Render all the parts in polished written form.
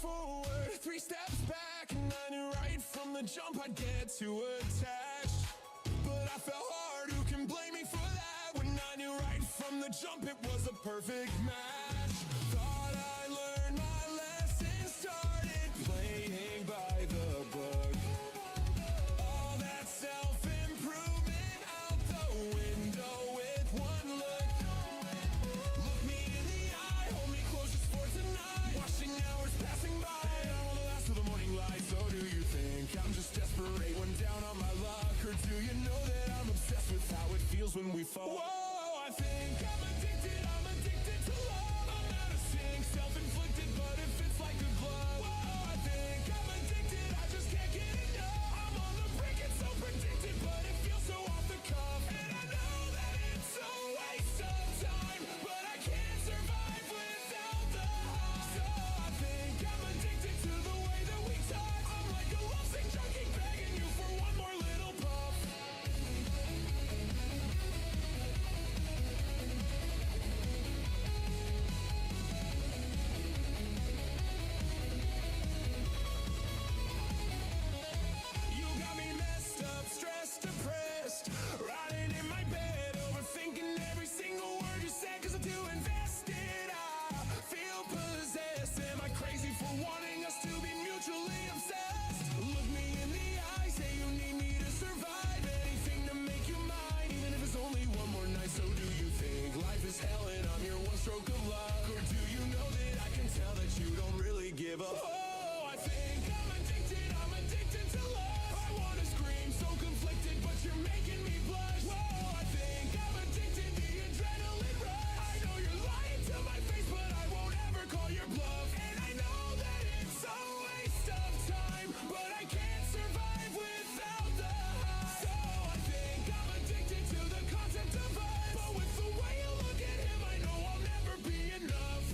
Forward, 3 steps back, and I knew right from the jump I'd get too attached. But I fell hard, who can blame me for that? When I knew right from the jump it was a perfect match. Thought I learned my lesson, started playing by the book. All that self-improvement out the window with one look. Look me in the eye, hold me close just for tonight. Watching hours passing by, I wanna last till the morning light. So do you think I'm just desperate when down on my luck? Or do you know that I'm obsessed with how it feels when we fall? Whoa, I think I'm addicted to love. I'm out of sync, self-inflicted, but it fits like a glove. Whoa, I think I'm addicted, I just can't get enough. I'm on the brink, it's so predicted, but it feels so off the cuff. And I know that it's a waste of time, but I can't survive without the high. So I think I'm addicted to the way that we touch. I'm like a lovesick junkie begging you for one more little puff. You got me messed up, stressed, depressed, riding in my bed, overthinking every single word you said, 'cause I'm too invested. I feel possessed. Am I crazy for wanting us to be mutually obsessed? Look me in the eye, say you need me to survive. Anything to make you mine, even if it's only one more night. So do you think life is hell and I'm your one stroke of luck? Or do you know that I can tell that you don't really give a fuck? Oh, I think I'm addicted to love. I wanna scream, so conflicted, but you're making me blush. Whoa, I think I'm addicted, the adrenaline rush. I know you're lying to my face, but I won't ever call your bluff. And I know that it's a waste of time, but I can't survive without the high. So I think I'm addicted to the concept of us, but with the way you look at him, I know I'll never be enough.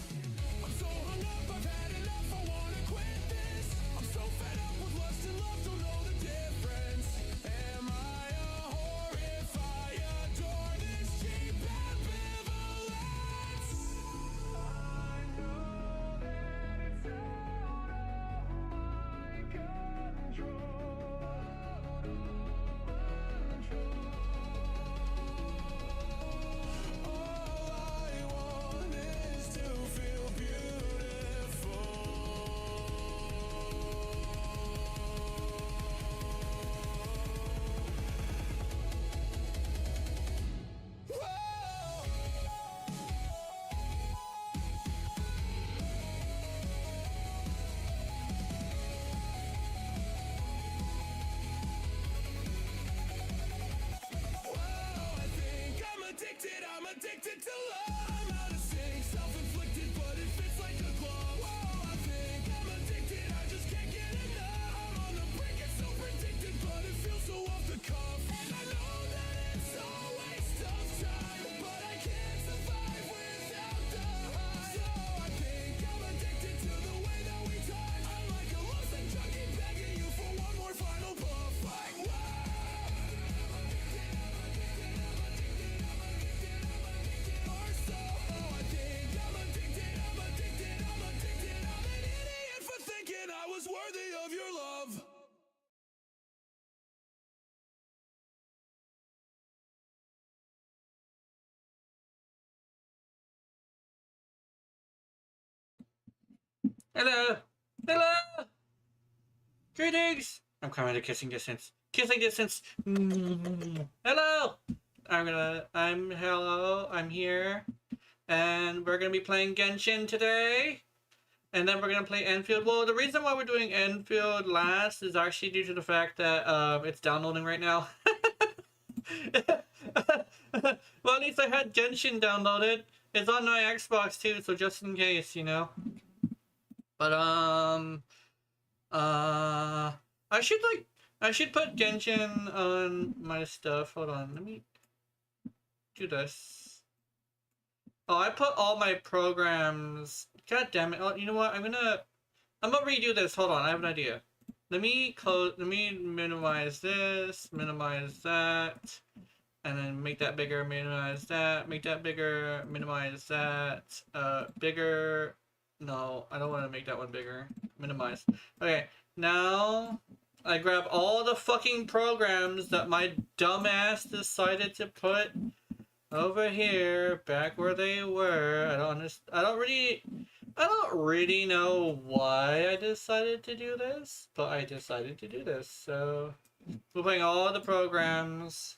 I'm so hung up, I've had enough, I wanna quit this. I'm so fed up with lust and love, don't know the difference. Am I a whore if I adore this cheap ambivalence? I know that it's out of my control. All I want is to feel beautiful. Whoa, I think I'm addicted to love. I'm out of sync, self-inflicted, but it fits like a glove. Whoa, I think I'm addicted, I just can't get enough. I'm on the brink, it's so Hello! Hello! Greetings! I'm coming to kissing distance. Kissing distance! Hello! Hello, I'm here. And we're gonna be playing Genshin today. And then we're gonna play Enfield. Well, the reason why we're doing Enfield last is actually due to the fact that it's downloading right now. Well, at least I had Genshin downloaded. It's on my Xbox too, so just in case, you know. But uh, I should put Genshin on my stuff. Hold on, let me do this. Oh, I put all my programs. God damn it! Oh, you know what? I'm gonna redo this. Hold on, I have an idea. Let me minimize this, minimize that, and then make that bigger, minimize that, make that bigger, minimize that, bigger. No, I don't want to make that one bigger. Minimize. Okay, now I grab all the fucking programs that my dumbass decided to put over here, back where they were. I don't really know why I decided to do this, but I decided to do this. So we're playing all the programs.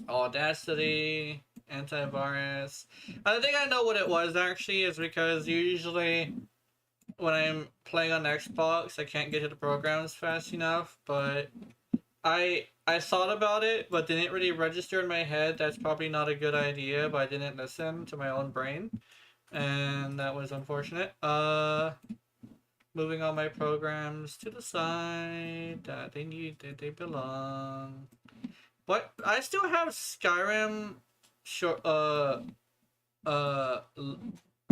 Audacity, antivirus. I think I know what it was actually, is because usually when I'm playing on Xbox, I can't get to the programs fast enough, but I thought about it, but didn't really register in my head. That's probably not a good idea, but I didn't listen to my own brain, and that was unfortunate. Moving all my programs to the side that they belong. But I still have Skyrim short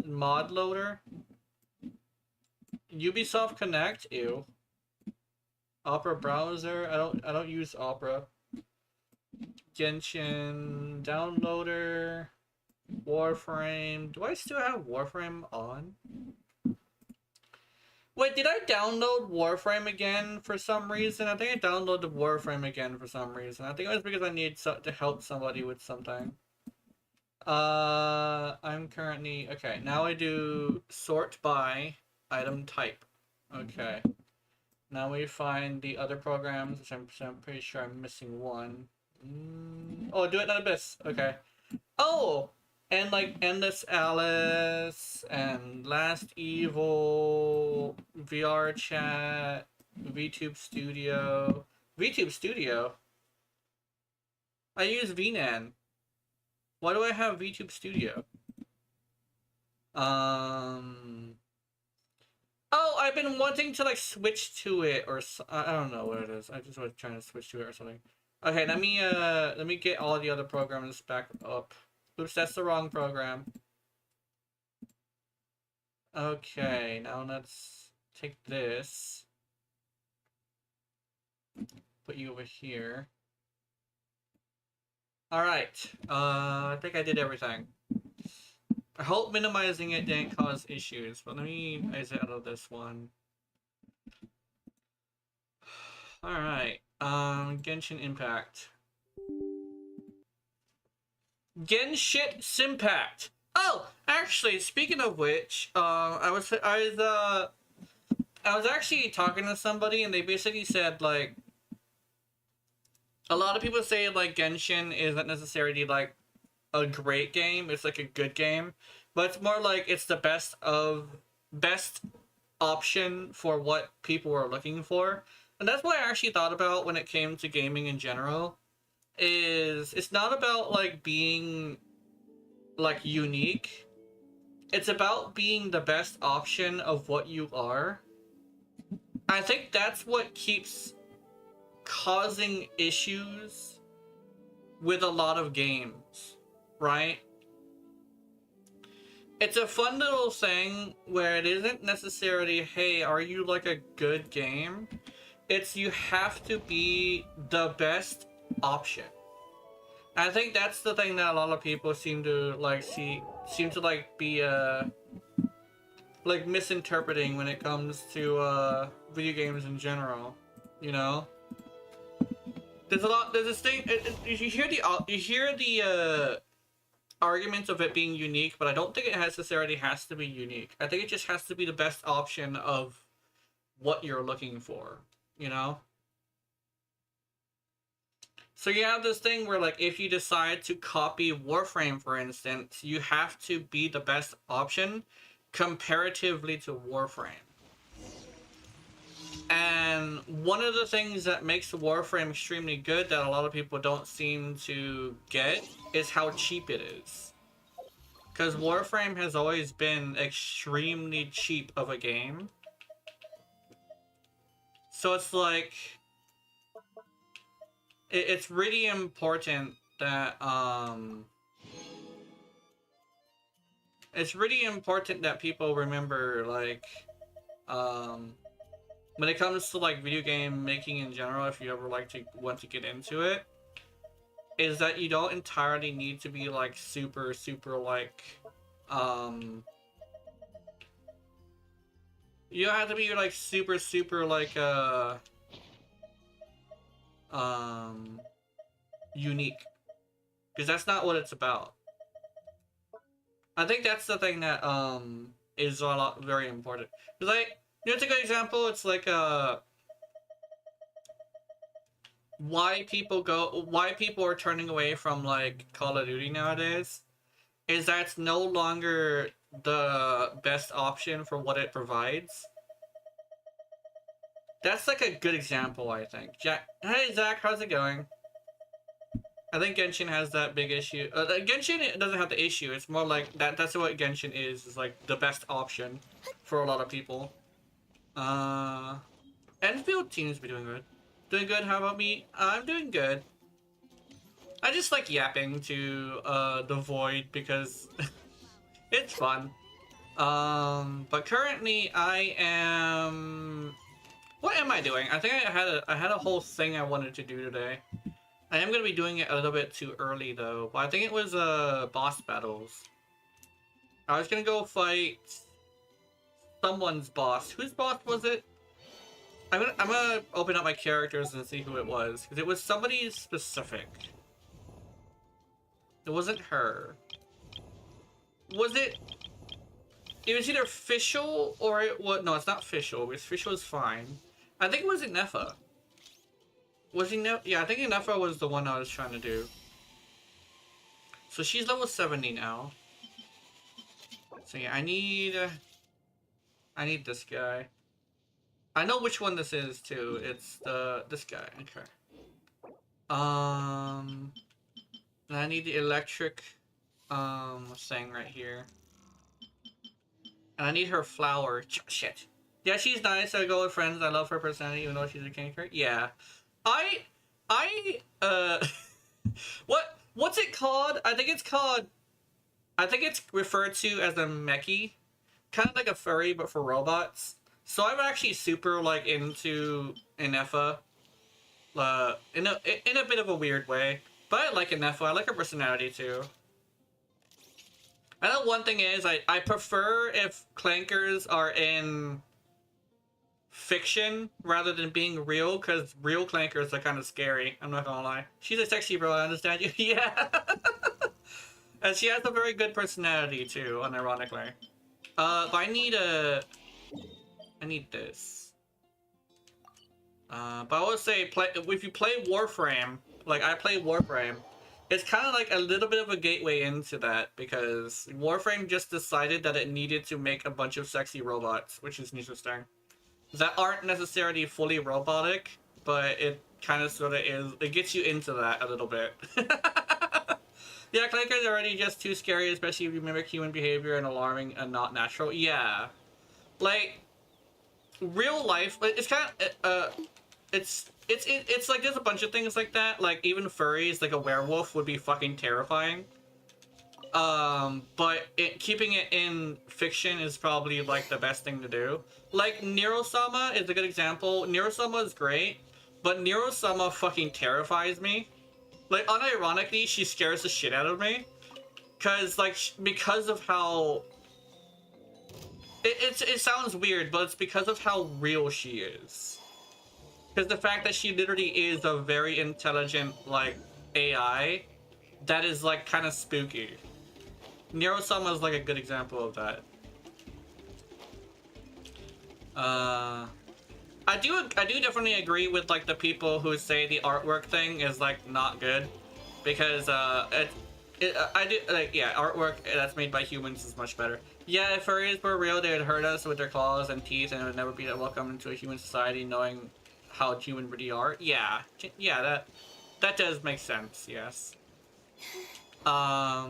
mod loader. Ubisoft Connect, ew. Opera browser, I don't use Opera. Genshin downloader. Warframe. Do I still have Warframe on? Wait, did I download Warframe again for some reason? I think I downloaded Warframe again for some reason. I think it was because I need to help somebody with something. I'm currently... Okay, now I do sort by item type. Okay. Now we find the other programs, which I'm pretty sure I'm missing one. Oh, do it in Abyss. Okay. Oh! And like Endless Alice and Last Evil, VR Chat, VTube Studio. VTube Studio? I use VNAN. Why do I have VTube Studio? Oh, I've been wanting to like switch to it, or I don't know what it is. I just was trying to switch to it or something. Okay, let me get all the other programs back up. Oops, that's the wrong program. Okay, now let's take this. Put you over here. Alright, I think I did everything. I hope minimizing it didn't cause issues, but let me exit out of this one. Alright, Genshin Impact. Genshin Impact! Oh, actually, speaking of which, I was actually talking to somebody, and they basically said, like, a lot of people say, like, Genshin isn't necessarily, like, a great game. It's, like, a good game. But it's more like it's the best option for what people are looking for. And that's what I actually thought about when it came to gaming in general. Is it's not about, like, being, like, unique. It's about being the best option of what you are. I think that's what keeps causing issues with a lot of games, right? It's a fun little thing where it isn't necessarily, hey, are you like a good game? It's you have to be the best option. I think that's the thing that a lot of people seem to like be like misinterpreting when it comes to video games in general, you know? There's this thing, you hear the arguments of it being unique, but I don't think it necessarily has to be unique. I think it just has to be the best option of what you're looking for, you know? So you have this thing where, like, if you decide to copy Warframe, for instance, you have to be the best option comparatively to Warframe. And one of the things that makes Warframe extremely good that a lot of people don't seem to get is how cheap it is. Because Warframe has always been extremely cheap of a game. So it's like... It's really important that, It's really important that people remember, like, when it comes to, like, video game making in general, if you ever want to get into it, is that you don't entirely need to be, like, super, like, you don't have to be, like, super, like, unique. Because that's not what it's about. I think that's the thing that, is very important. Because, like, you know, it's a good example, it's like, why people are turning away from, like, Call of Duty nowadays is that it's no longer the best option for what it provides. That's, like, a good example, I think. Hey, Zach, how's it going? I think Genshin has that big issue. Genshin doesn't have the issue. It's more like that's what Genshin is like the best option for a lot of people. Enfield seems to be doing good. Doing good, how about me? I'm doing good. I just like yapping to the void because it's fun. But currently I am... What am I doing? I think I had a whole thing I wanted to do today. I am going to be doing it a little bit too early though, but I think it was boss battles. I was going to go fight someone's boss. Whose boss was it? I'm gonna open up my characters and see who it was, because it was somebody specific. It wasn't her. Was it? It was either Fischl or it was... No, it's not Fischl, because Fischl is fine. I think it was Inefa. Was he yeah, I think Inefa was the one I was trying to do. So she's level 70 now. So yeah, I need this guy. I know which one this is too. It's this guy. Okay. And I need the electric thing right here. And I need her flower. Shit. Yeah, she's nice. I go with friends. I love her personality, even though she's a canker. Yeah. What's it called? I think it's referred to as a mechie. Kind of like a furry, but for robots. So I'm actually super, like, into Inefa. In a bit of a weird way. But I like Inefa. I like her personality, too. I know one thing is, I prefer if clankers are in fiction rather than being real, because real clankers are kind of scary. I'm not gonna lie. She's a sexy bro, I understand you. Yeah. And she has a very good personality, too, unironically. But I need this. But I would say, if you play Warframe, like I play Warframe, it's kind of like a little bit of a gateway into that, because Warframe just decided that it needed to make a bunch of sexy robots, which is interesting. That aren't necessarily fully robotic, but it kind of sort of is. It gets you into that a little bit. Yeah, clankers are already just too scary, especially if you mimic human behavior and alarming and not natural. Yeah. Like, real life, it's kind of, it's like there's a bunch of things like that. Like, even furries, like a werewolf would be fucking terrifying. But keeping it in fiction is probably, like, the best thing to do. Like, Nero-sama is a good example. Nero-sama is great, but Nero-sama fucking terrifies me. Like, unironically, she scares the shit out of me. Because of how... It sounds weird, but it's because of how real she is. Because the fact that she literally is a very intelligent, like, AI, that is, like, kind of spooky. Nero-sama is like a good example of that. I do definitely agree with like the people who say the artwork thing is like not good, because I do like, yeah, artwork that's made by humans is much better. Yeah, if furries were real, they would hurt us with their claws and teeth, and it would never be welcome into a human society, knowing how human really are. Yeah, yeah, that does make sense. Yes. Da,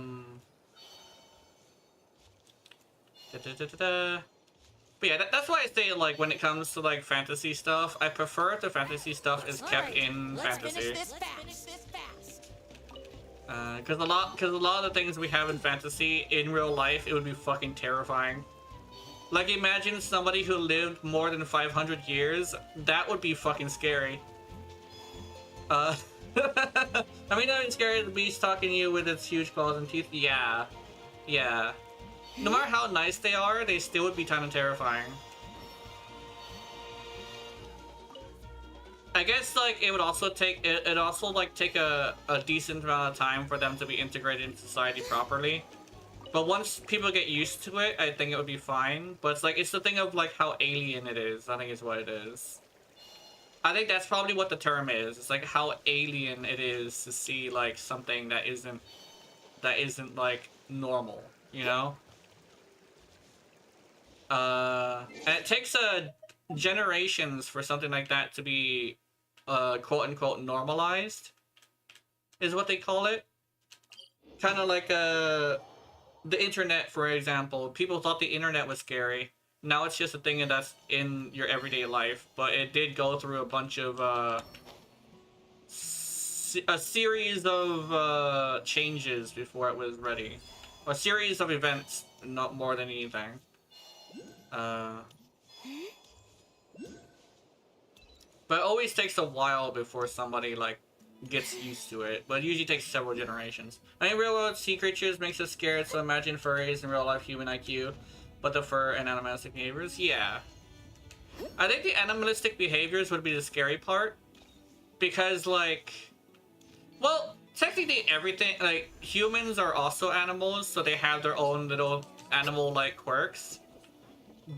da, da, da, da. But yeah, that's why I say, like, when it comes to like fantasy stuff, I prefer if the fantasy stuff is kept in fantasy. Because a lot of the things we have in fantasy in real life, it would be fucking terrifying. Like, imagine somebody who lived more than 500 years. That would be fucking scary. I mean, that would be scary. The beast talking to you with its huge claws and teeth. Yeah, yeah. No matter how nice they are, they still would be kind of terrifying. I guess like it would also take take a decent amount of time for them to be integrated into society properly. But once people get used to it, I think it would be fine. But it's like, it's the thing of like how alien it is. I think is what it is. I think that's probably what the term is. It's like how alien it is to see like something that isn't like normal, you know? And it takes generations for something like that to be quote unquote normalized, is what they call it. Kind of like the internet, for example. People thought the internet was scary. Now it's just a thing that's in your everyday life, but it did go through a bunch of a series of changes before it was ready. A series of events, not more than anything. But it always takes a while before somebody like gets used to it. But it usually takes several generations. I mean, real world sea creatures makes us scared, so imagine furries in real life human IQ, but the fur and animalistic behaviors. Yeah, I think the animalistic behaviors would be the scary part, because like, well, technically everything, like, humans are also animals, so they have their own little animal-like quirks.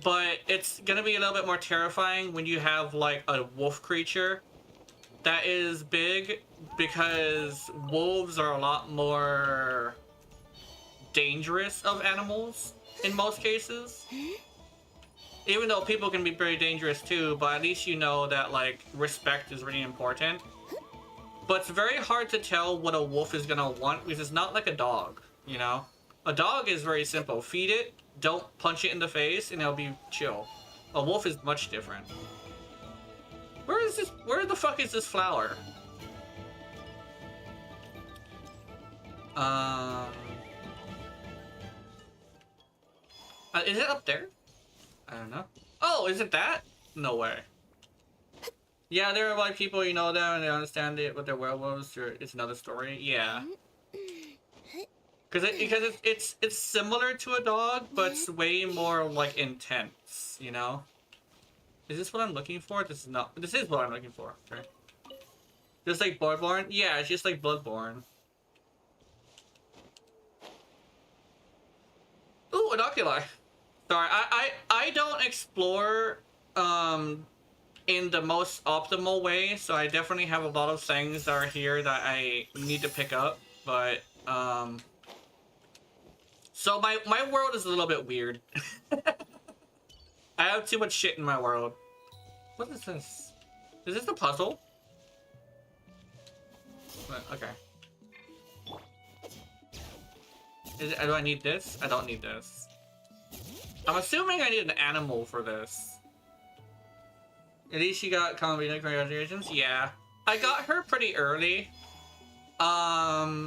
But it's gonna be a little bit more terrifying when you have like a wolf creature that is big, because wolves are a lot more dangerous of animals in most cases. Even though people can be very dangerous too, but at least you know that like respect is really important. But it's very hard to tell what a wolf is gonna want, because it's not like a dog, you know? A dog is very simple. Feed it, don't punch it in the face, and it'll be chill. A wolf is much different. Where is this? Where the fuck is this flower? Is it up there? I don't know. Oh, is it that? No way. Yeah, there are like people, you know them and they understand it with their werewolves, or it's another story. Yeah. Because it's similar to a dog, but it's way more like intense, you know? Is this what I'm looking for? This is not. This is what I'm looking for. Okay. Just like Bloodborne? Yeah, it's just like Bloodborne. Ooh, an oculi. Sorry, I don't explore in the most optimal way, so I definitely have a lot of things that are here that I need to pick up, but so my world is a little bit weird. I have too much shit in my world. What is this? Is this a puzzle? Okay. Do I need this? I don't need this. I'm assuming I need an animal for this. At least you got Columbina, congratulations. Yeah. I got her pretty early. I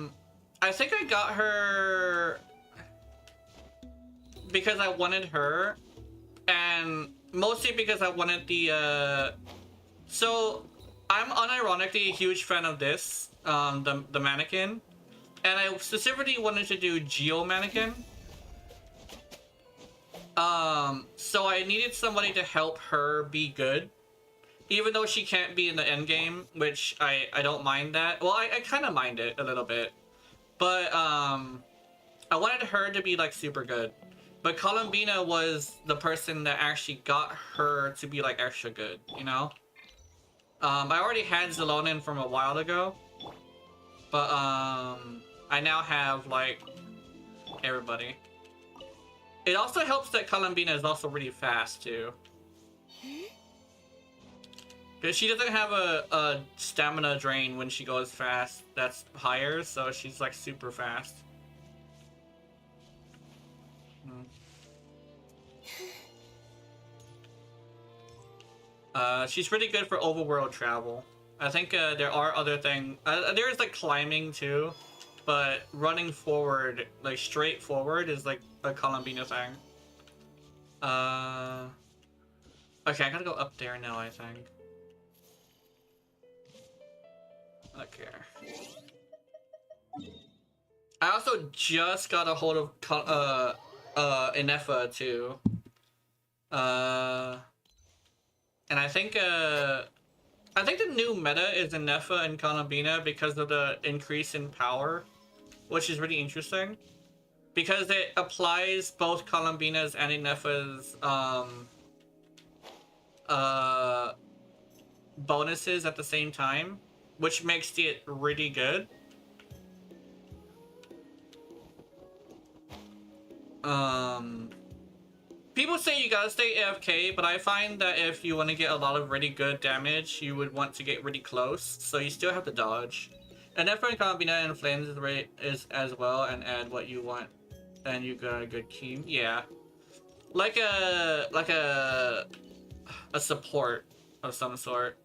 think I got her because I wanted her, and mostly because I wanted the so I'm unironically a huge fan of this, the mannequin, and I specifically wanted to do Geo mannequin. So I needed somebody to help her be good, even though she can't be in the end game, which I don't mind that. Well, I kind of mind it a little bit, but I wanted her to be like super good. But Columbina was the person that actually got her to be like extra good, you know? I already had Zelonin from a while ago. But I now have like everybody. It also helps that Columbina is also really fast too. Because she doesn't have a stamina drain when she goes fast that's higher, so she's like super fast. She's pretty good for overworld travel. I think there are other things. There's like climbing too, but running forward, like straight forward, is like a Columbina thing. Okay, I gotta go up there now, I think. Okay. I also just got a hold of Inefa too. And I think the new meta is Inefa and Columbina because of the increase in power, which is really interesting. Because it applies both Columbina's and Inefa's bonuses at the same time, which makes it really good. People say you gotta stay AFK, but I find that if you want to get a lot of really good damage, you would want to get really close, so you still have to dodge. And if and Columbina and Flames is as well, and add what you want, and you got a good team. Yeah, like a support of some sort.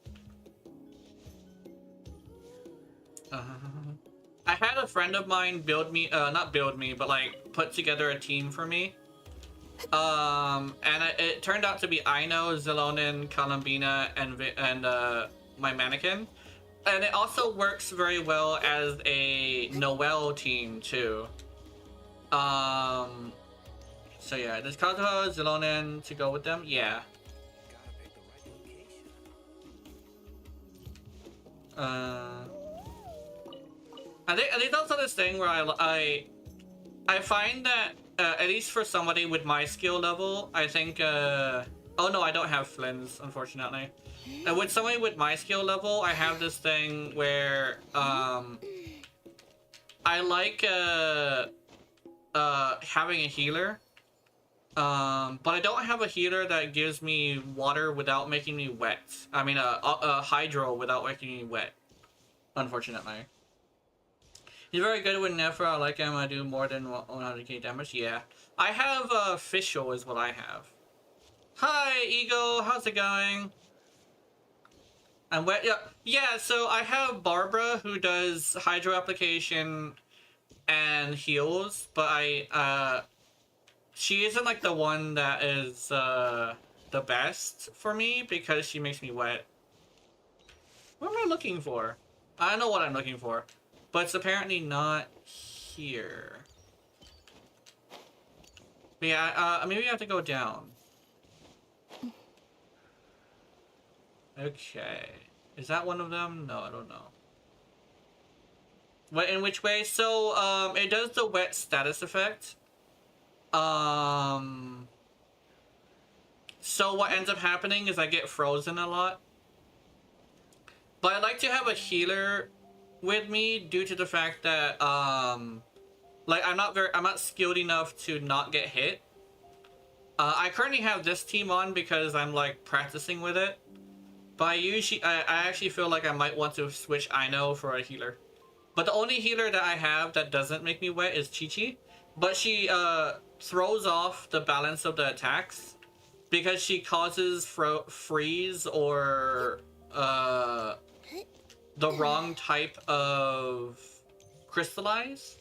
I had a friend of mine build me, not build me, but like put together a team for me. And it turned out to be Aino, Zelonin, Columbina, and my mannequin. And it also works very well as a Noelle team too. So yeah, there's Kazuha, Zelonin to go with them. Yeah. I think that's also this thing where I find that at least for somebody with my skill level, I think oh no, I don't have Flynn's, unfortunately. With somebody with my skill level, I have this thing where I like having a healer. But I don't have a healer that gives me water without making me wet. I mean a hydro without making me wet, unfortunately. He's very good with Nephra. I like him. I do more than 100k damage. Yeah. I have Fischl is what I have. Hi, Eagle. How's it going? I'm wet. Yeah. Yeah, so I have Barbara who does hydro application and heals, but she isn't like the one that is the best for me because she makes me wet. What am I looking for? I don't know what I'm looking for. But it's apparently not here. But yeah, maybe I have to go down. Okay. Is that one of them? No, I don't know. What, in which way? So, it does the wet status effect. So what ends up happening is I get frozen a lot. But I like to have a healer with me due to the fact that like I'm not skilled enough to not get hit. I currently have this team on because I'm like practicing with it, but I actually feel like I might want to switch Aino for a healer. But the only healer that I have that doesn't make me wet is Chi-Chi, but she throws off the balance of the attacks because she causes freeze or the wrong type of crystallize.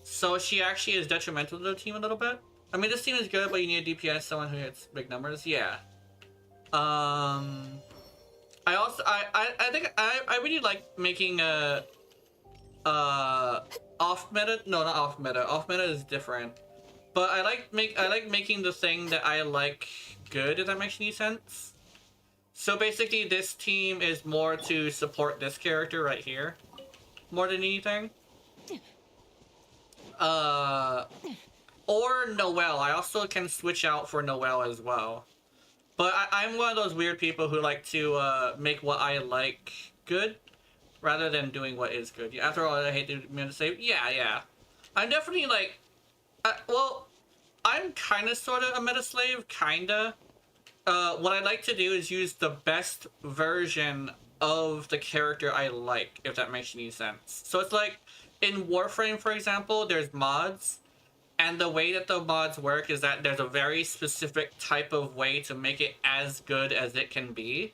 So she actually is detrimental to the team a little bit. I mean, this team is good, but you need a DPS, someone who hits big numbers. Yeah. I think I really like making a off meta. No, not off meta. Off meta is different. But I like making the thing that I like good, if that makes any sense. So basically this team is more to support this character right here, more than anything. Uh, or Noelle. I also can switch out for Noelle as well. But I'm one of those weird people who like to make what I like good rather than doing what is good. After all, I hate to say, yeah. I'm definitely like, well, I'm kind of sort of a meta slave, kinda. What I like to do is use the best version of the character I like, if that makes any sense. So it's like, in Warframe, for example, there's mods, and the way that the mods work is that there's a very specific type of way to make it as good as it can be.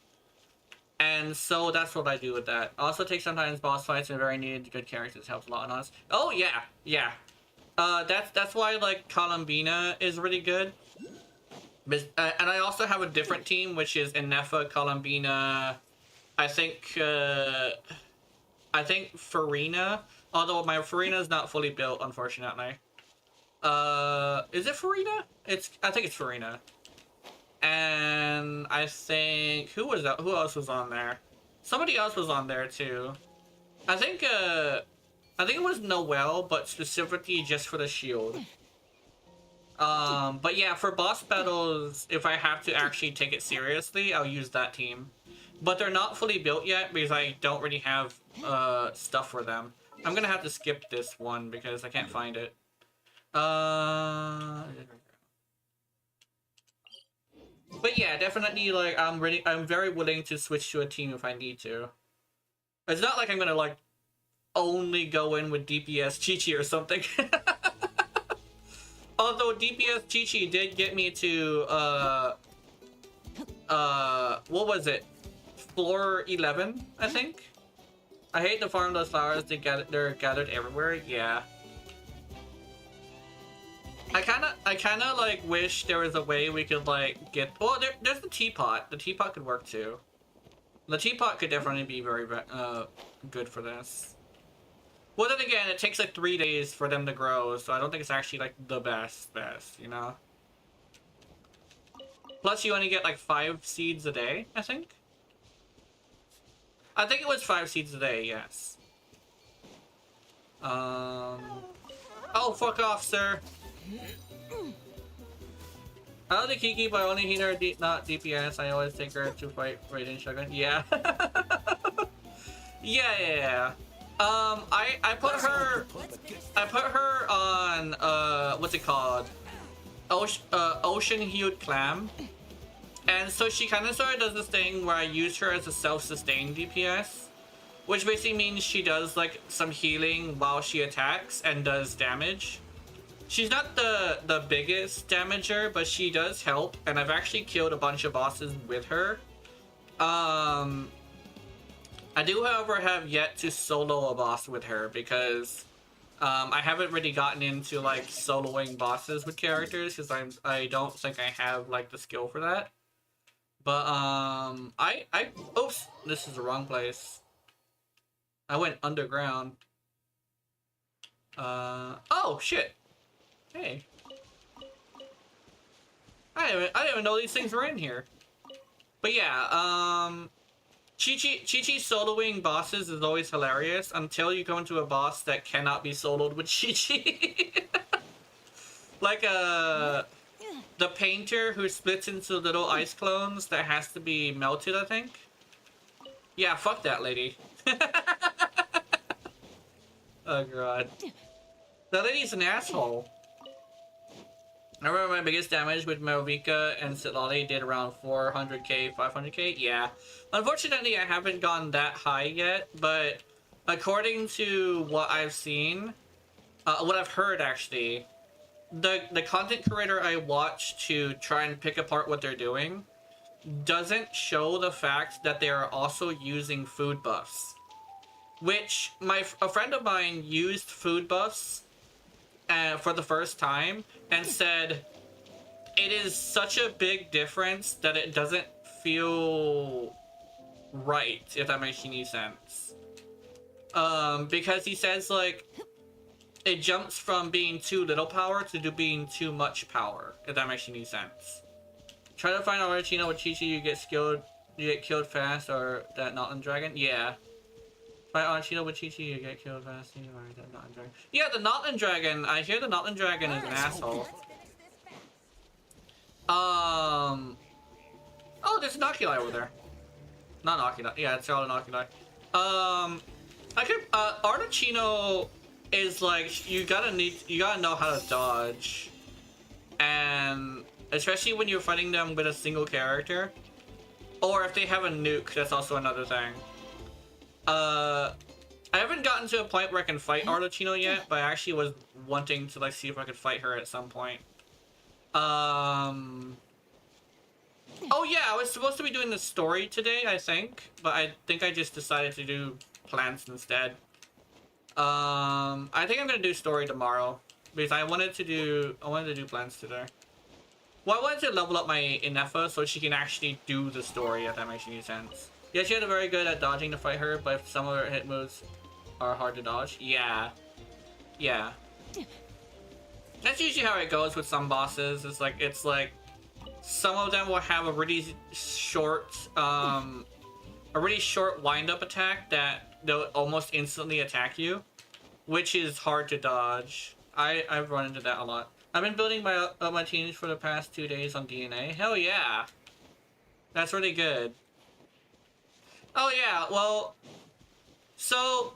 And so that's what I do with that. Also takes sometimes boss fights and very needed good characters helps a lot on us. Oh yeah. That's why like Columbina is really good. And I also have a different team, which is Inefa, Columbina, I think Farina. Although my Farina is not fully built, unfortunately. Is it Farina? I think it's Farina. And I think who else was on there? Somebody else was on there too. I think it was Noelle, but specifically just for the shield. But yeah, for boss battles, if I have to actually take it seriously, I'll use that team. But they're not fully built yet because I don't really have stuff for them. I'm gonna have to skip this one because I can't find it. But yeah, definitely like I'm very willing to switch to a team if I need to. It's not like I'm gonna like only go in with DPS Chi-Chi or something. Although DPS Chi-Chi did get me to what was it? Floor 11, I think. I hate to farm those flowers. They're gathered everywhere. Yeah. I kind of like wish there was a way we could like get. Oh, there's the teapot. The teapot could work too. The teapot could definitely be very good for this. Well, then again, it takes like 3 days for them to grow, so I don't think it's actually like the best, you know. Plus, you only get like 5 seeds a day, I think. I think it was 5 seeds a day. Yes. Oh, fuck off, sir. I love the Kiki, but I only hit her not DPS. I always take her to fight Raiden Shogun. Yeah. yeah. I put her on what's it called? Ocean Hued Clam. And so she kind of sort of does this thing where I use her as a self-sustained DPS, which basically means she does like some healing while she attacks and does damage. She's not the biggest damager, but she does help, and I've actually killed a bunch of bosses with her. I do, however, have yet to solo a boss with her because I haven't really gotten into like soloing bosses with characters because I don't think I have like the skill for that. But oops, this is the wrong place. I went underground. Oh shit. Hey. I didn't even know these things were in here. But yeah, Chi-Chi soloing bosses is always hilarious until you come into a boss that cannot be soloed with Chi-Chi. Like the painter who splits into little ice clones that has to be melted, I think. Yeah, fuck that lady. Oh god. That lady's an asshole. I remember my biggest damage with Melvika and Sitlali did around 400k, 500k. Yeah. Unfortunately, I haven't gone that high yet, but according to what I've seen, what I've heard actually, the content creator I watch to try and pick apart what they're doing doesn't show the fact that they are also using food buffs. Which, a friend of mine used food buffs for the first time and said it is such a big difference that it doesn't feel right, if that makes any sense. Because he says like it jumps from being too little power to being too much power, if that makes any sense. Try to find out where Chino with Chi-Chi you get killed fast, or that not in dragon. Yeah. Fight Archino with Chi-Chi, you get killed fast. You are the Notlin Dragon. Yeah, the Notlin Dragon. I hear the Notlin Dragon is an asshole. Oh, there's an Oculi over there. Not Oculi. Yeah, it's all an Oculi. I could. Artichino is like you gotta know how to dodge, and especially when you're fighting them with a single character, or if they have a nuke, that's also another thing. I haven't gotten to a point where I can fight Artichino yet, but I actually was wanting to like see if I could fight her at some point. Oh yeah, I was supposed to be doing the story today, I think, but I think I just decided to do plants instead. I think I'm gonna do story tomorrow because I wanted to do plants today. Well, I wanted to level up my Inefa so she can actually do the story, if that makes any sense. Yeah, she had a very good at dodging to fight her, but some of her hit moves are hard to dodge. Yeah. Yeah. That's usually how it goes with some bosses. It's like some of them will have a really short wind-up attack that they'll almost instantly attack you, which is hard to dodge. I've run into that a lot. I've been building my teams for the past 2 days on DNA. Hell yeah. That's really good. Oh yeah, well, so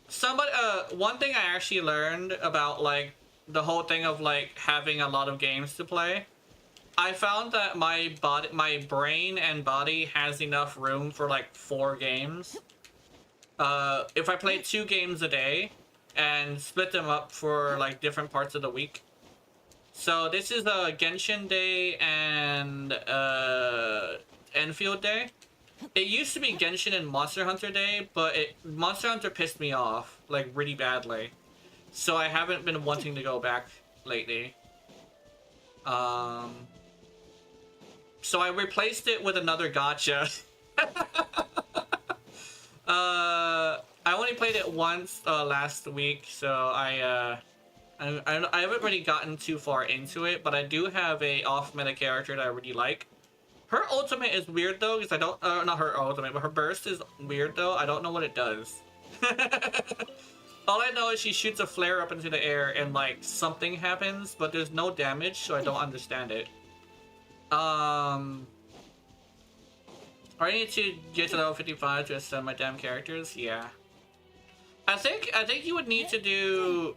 somebody one thing I actually learned about like the whole thing of like having a lot of games to play, I found that my brain and body has enough room for like 4 games. If I play 2 games a day and split them up for like different parts of the week. So this is a Genshin day and Enfield day. It used to be Genshin and Monster Hunter day, but Monster Hunter pissed me off like really badly. So I haven't been wanting to go back lately. So I replaced it with another gacha. I only played it once last week, so I haven't really gotten too far into it, but I do have a off-meta character that I really like. Her ultimate is weird though, because I don't, not her ultimate, but her burst is weird though. I don't know what it does. All I know is she shoots a flare up into the air and like something happens, but there's no damage, so I don't understand it. I need to get to level 55 to ascend my damn characters. Yeah. I think you would need to do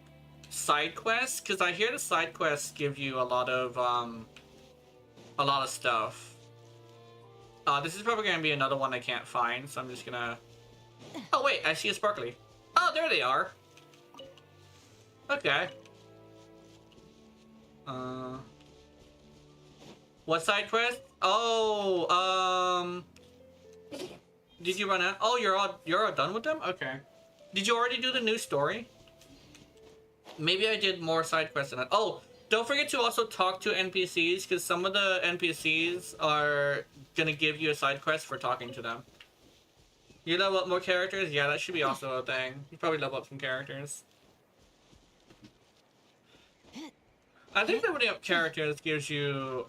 side quests, because I hear the side quests give you a lot of stuff. This is probably gonna be another one I can't find, so I'm just gonna... Oh wait, I see a sparkly. Oh, there they are. Okay. What side quest? Oh, did you run out? Oh, you're all done with them? Okay. Did you already do the new story? Maybe I did more side quests than that. Oh, don't forget to also talk to NPCs, because some of the NPCs are gonna give you a side quest for talking to them. You level up more characters? Yeah, that should be also a thing. You probably level up some characters. I think leveling up characters gives you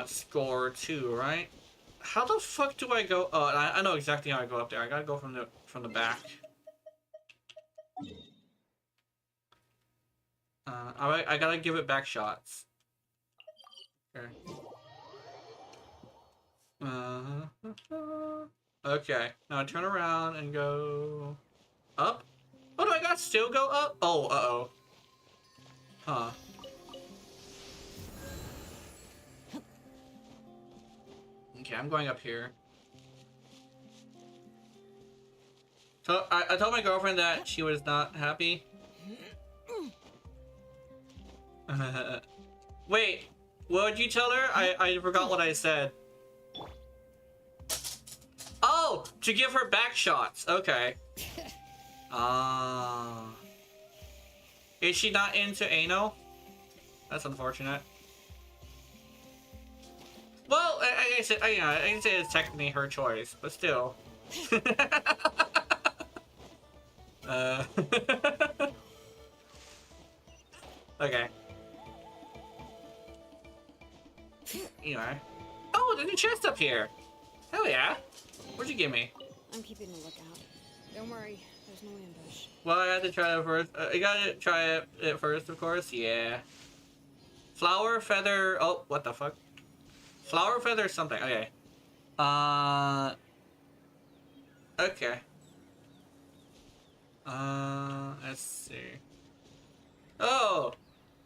score too, right? How the fuck do I go? Oh, I know exactly how I go up there. I gotta go from the back. I gotta give it back shots. Okay. Okay. Now turn around and go up. Oh, do I gotta still go up? Oh, uh-oh. Huh. Okay, I'm going up here. So I told my girlfriend that she was not happy. Wait, what did you tell her? I forgot what I said. Oh, to give her back shots. Okay. Is she not into anal? That's unfortunate. Well, I said, you know, I can say it's technically her choice, but still. Okay. Anyway. Oh, there's a chest up here. Hell yeah. What'd you give me? I'm keeping a lookout. Don't worry, there's no ambush. Well, I had to try it first. I gotta try it first, of course. Yeah. Flower feather. Oh, what the fuck? Flower feather something. Okay. Okay. Let's see. Oh.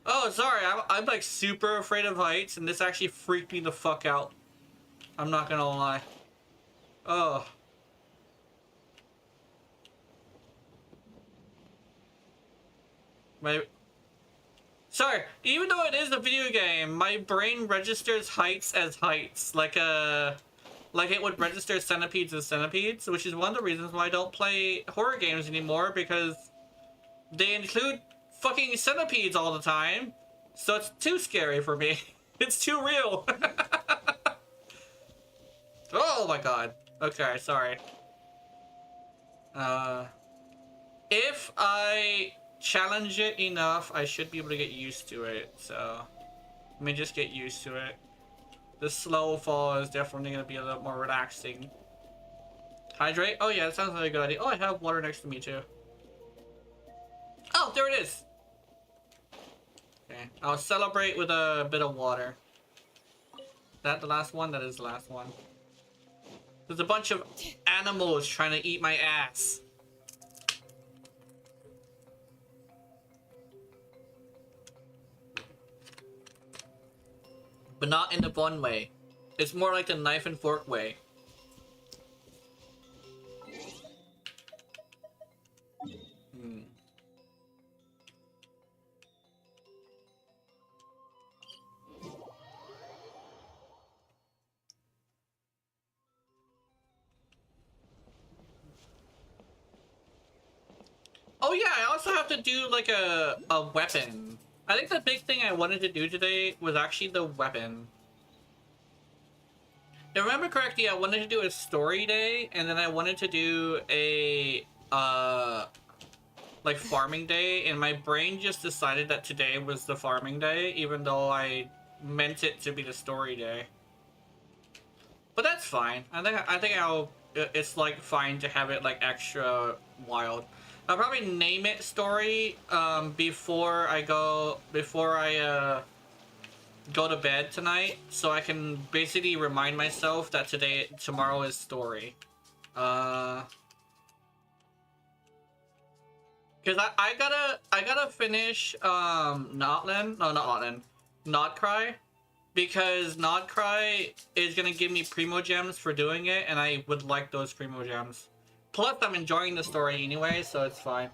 Oh, sorry. I'm like super afraid of heights, and this actually freaked me the fuck out. I'm not gonna lie. Oh. My. Sorry. Even though it is a video game, my brain registers heights as heights, like it would register centipedes as centipedes, which is one of the reasons why I don't play horror games anymore, because they include fucking centipedes all the time, so it's too scary for me. It's too real. Oh my god. Okay, sorry. If I challenge it enough, I should be able to get used to it, so let me just get used to it. The slow fall is definitely going to be a little more relaxing. Hydrate? Oh yeah, that sounds like a good idea. Oh, I have water next to me too. Oh, there it is! Okay, I'll celebrate with a bit of water. Is that the last one? That is the last one. There's a bunch of animals trying to eat my ass. But not in the fun way. It's more like the knife and fork way. Oh yeah, I also have to do like a weapon. I think the big thing I wanted to do today was actually the weapon. If I remember correctly, I wanted to do a story day, and then I wanted to do a like farming day, and my brain just decided that today was the farming day, even though I meant it to be the story day. But that's fine. I think it's like fine to have it like extra wild. I'll probably name it story before I go to bed tonight, so I can basically remind myself that tomorrow is story. Because I gotta finish Nodcry, because Nodcry is gonna give me primo gems for doing it, and I would like those primo gems. Plus, I'm enjoying the story anyway, so it's fine.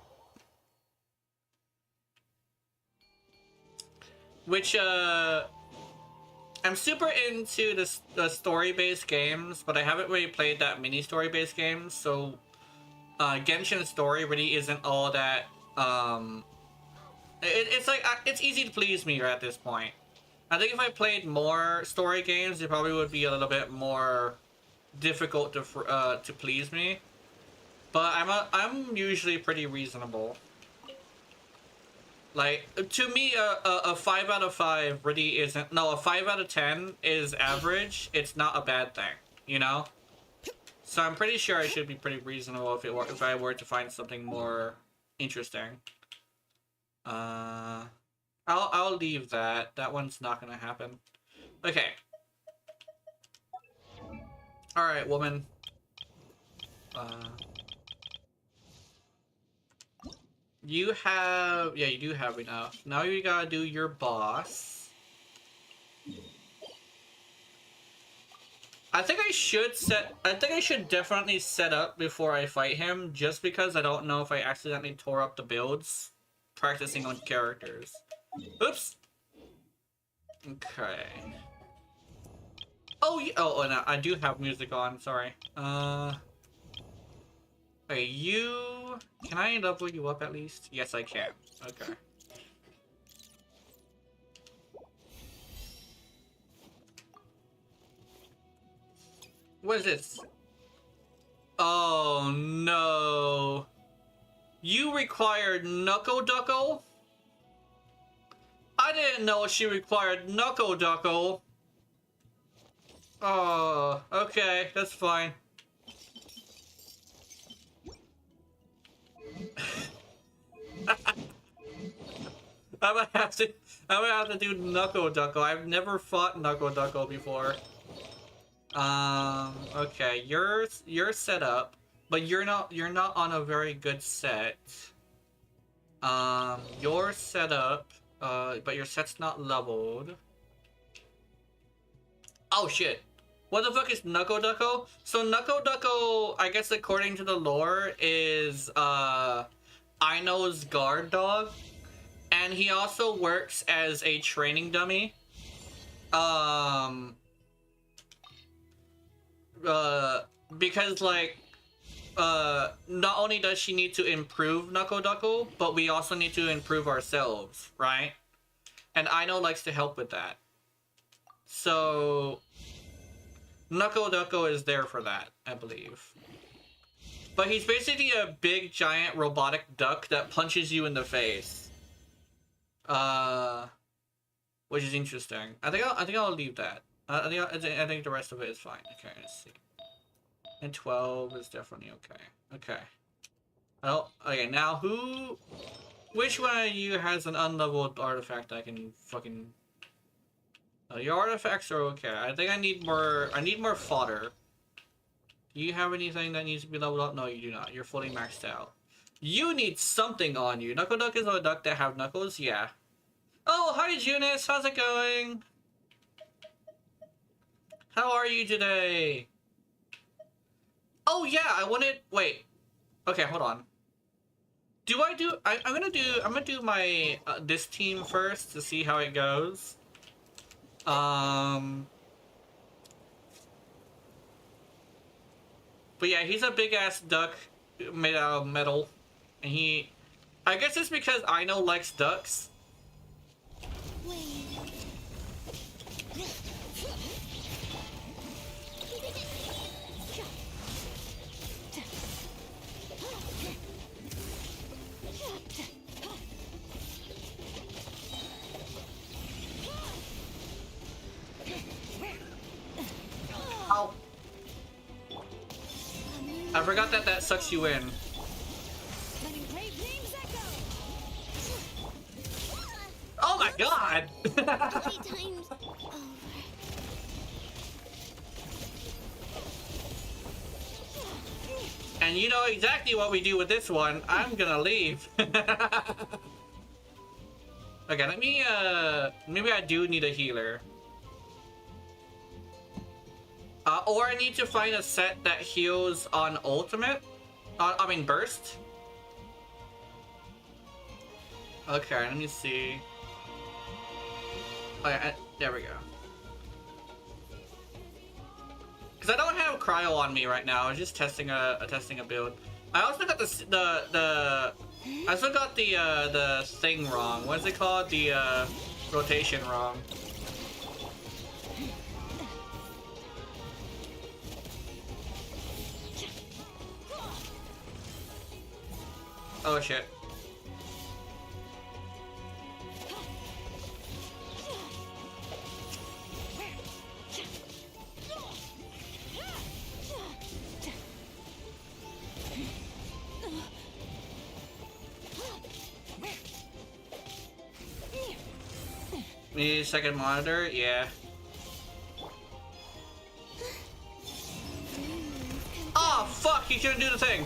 Which, I'm super into the story-based games, but I haven't really played that many story-based games, so Genshin story really isn't all that, it's like, it's easy to please me at this point. I think if I played more story games, it probably would be a little bit more difficult to please me. But I'm usually pretty reasonable. Like, to me, a 5 out of 5 really isn't... No, a 5 out of 10 is average. It's not a bad thing, you know? So I'm pretty sure I should be pretty reasonable if I were to find something more interesting. I'll leave that. That one's not gonna happen. Okay. Alright, woman. You have... Yeah, you do have enough. Now you gotta do your boss. I think I should definitely set up before I fight him, just because I don't know if I accidentally tore up the builds practicing on characters. Oops! Okay. Oh, yeah. Oh, no, I do have music on, sorry. Okay, you... Can I level you up at least? Yes, I can. Okay. What is this? Oh, no. You required Knuckle Duckle? I didn't know she required Knuckle Duckle. Oh, okay, that's fine. I might have to. I might have to do Knuckle Duckle. I've never fought Knuckle Duckle before. Okay, you're set up, but you're not on a very good set. You're set up, but your set's not leveled. Oh shit. What the fuck is Knuckle Duckle? So Knuckle Duckle, I guess according to the lore, is Aino's guard dog. And he also works as a training dummy. Because like, not only does she need to improve Knuckle Duckle, but we also need to improve ourselves, right? And Aino likes to help with that. So Knuckle Duckle is there for that, I believe. But he's basically a big, giant, robotic duck that punches you in the face. Which is interesting. I think I'll leave that. I think the rest of it is fine. Okay, let's see. And 12 is definitely okay. Okay. Oh, okay. Now which one of you has an unleveled artifact I can fucking? Your artifacts are okay. I think I need more fodder. Do you have anything that needs to be leveled up? No, you do not. You're fully maxed out. You need something on you. Knuckle Duck is a duck that have knuckles? Yeah. Oh, hi, Junus. How's it going? How are you today? Oh, yeah, I wanted... Wait. Okay, hold on. I'm gonna do my, this team first to see how it goes. But yeah, he's a big-ass duck made out of metal. And I guess it's because Aino likes ducks. Ow. I forgot that sucks you in. Oh my god! And you know exactly what we do with this one. I'm gonna leave. Okay, let me, maybe I do need a healer. Or I need to find a set that heals on ultimate. I mean burst. Okay, let me see. Okay, there we go. Because I don't have cryo on me right now. I was just testing a build. I also got I still got the thing wrong. What's it called? The rotation wrong. Oh shit. Need a second monitor? Yeah. Oh fuck! You shouldn't do the thing.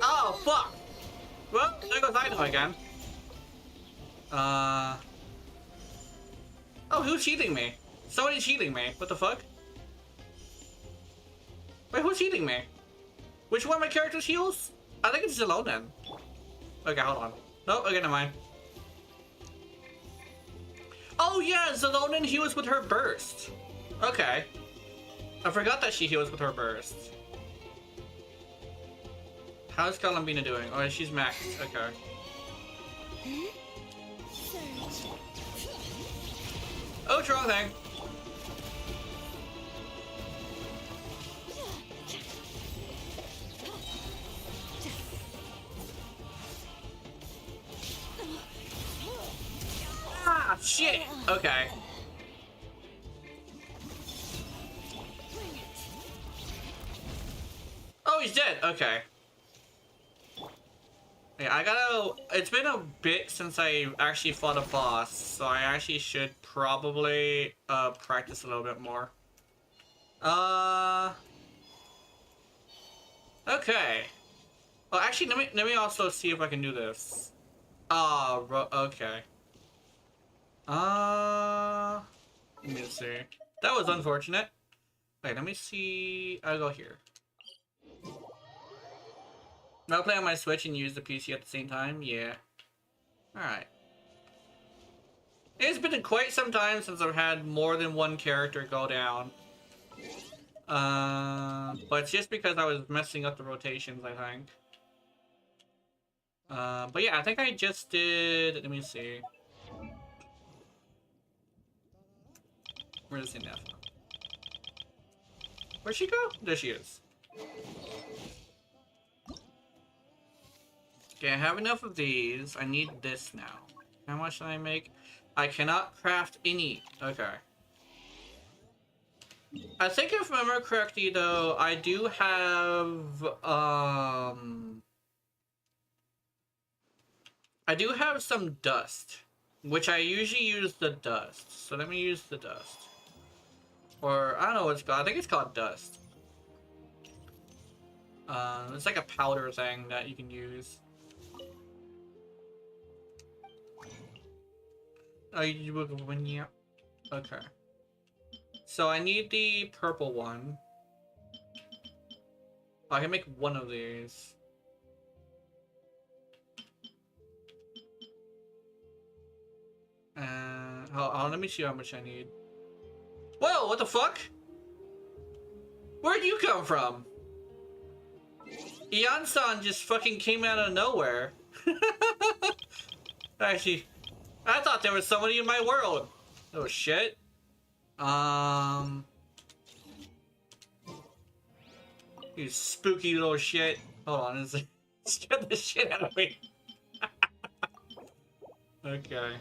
Oh fuck! Well, there goes Idaho again. Oh, who's healing me? Somebody's healing me. What the fuck? Wait, who's healing me? Which one of my characters heals? I think it's Zelonen. Okay, hold on. No, okay, never mind. Oh yeah, Zelonen heals with her burst. Okay. I forgot that she heals with her burst. How's Columbina doing? Oh, she's maxed. Okay. Oh, it's wrong thing. Ah, shit. Okay. Oh, he's dead. Okay. Yeah, I gotta... It's been a bit since I actually fought a boss, so I actually should probably practice a little bit more. Okay. Well, actually, let me also see if I can do this. Okay. Let me see. That was unfortunate. Wait, let me see. I'll go here. I'll play on my Switch and use the PC at the same time? Yeah. Alright. It's been quite some time since I've had more than one character go down. But it's just because I was messing up the rotations, I think. But yeah, I think I just did... Let me see. Where's Enough? Where'd she go? There she is. Okay, I have enough of these. I need this now. How much should I make? I cannot craft any. Okay. I think if I remember correctly, though, I do have, I do have some dust, which I usually use the dust. So let me use the dust. Or, I don't know what it's called. I think it's called dust. It's like a powder thing that you can use. Oh, you will win, yeah. Okay. So I need the purple one. I can make one of these. Let me see how much I need. Whoa, what the fuck? Where'd you come from? Ian-san just fucking came out of nowhere. Actually, I thought there was somebody in my world. Oh shit. You spooky little shit. Hold on, it's scared the shit out of me. Okay.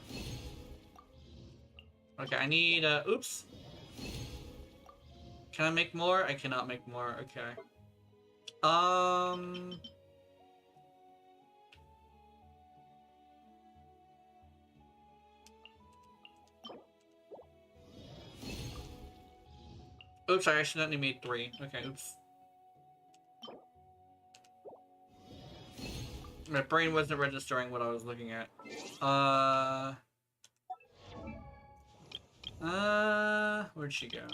Okay, I need, oops. Can I make more? I cannot make more, okay. Oops, I accidentally made 3. Okay, oops. My brain wasn't registering what I was looking at. Where'd she go?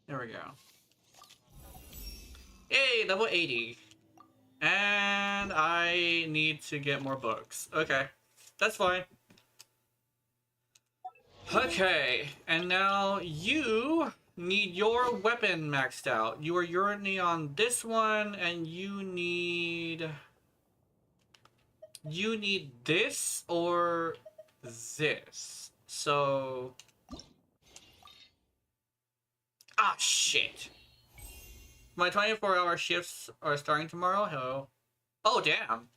There we go. Yay, level 80. And I need to get more books. Okay, that's fine. Okay, and now you need your weapon maxed out. You are currently on this one, and you need this or this. So, shit. My 24-hour shifts are starting tomorrow. Hello. Oh damn.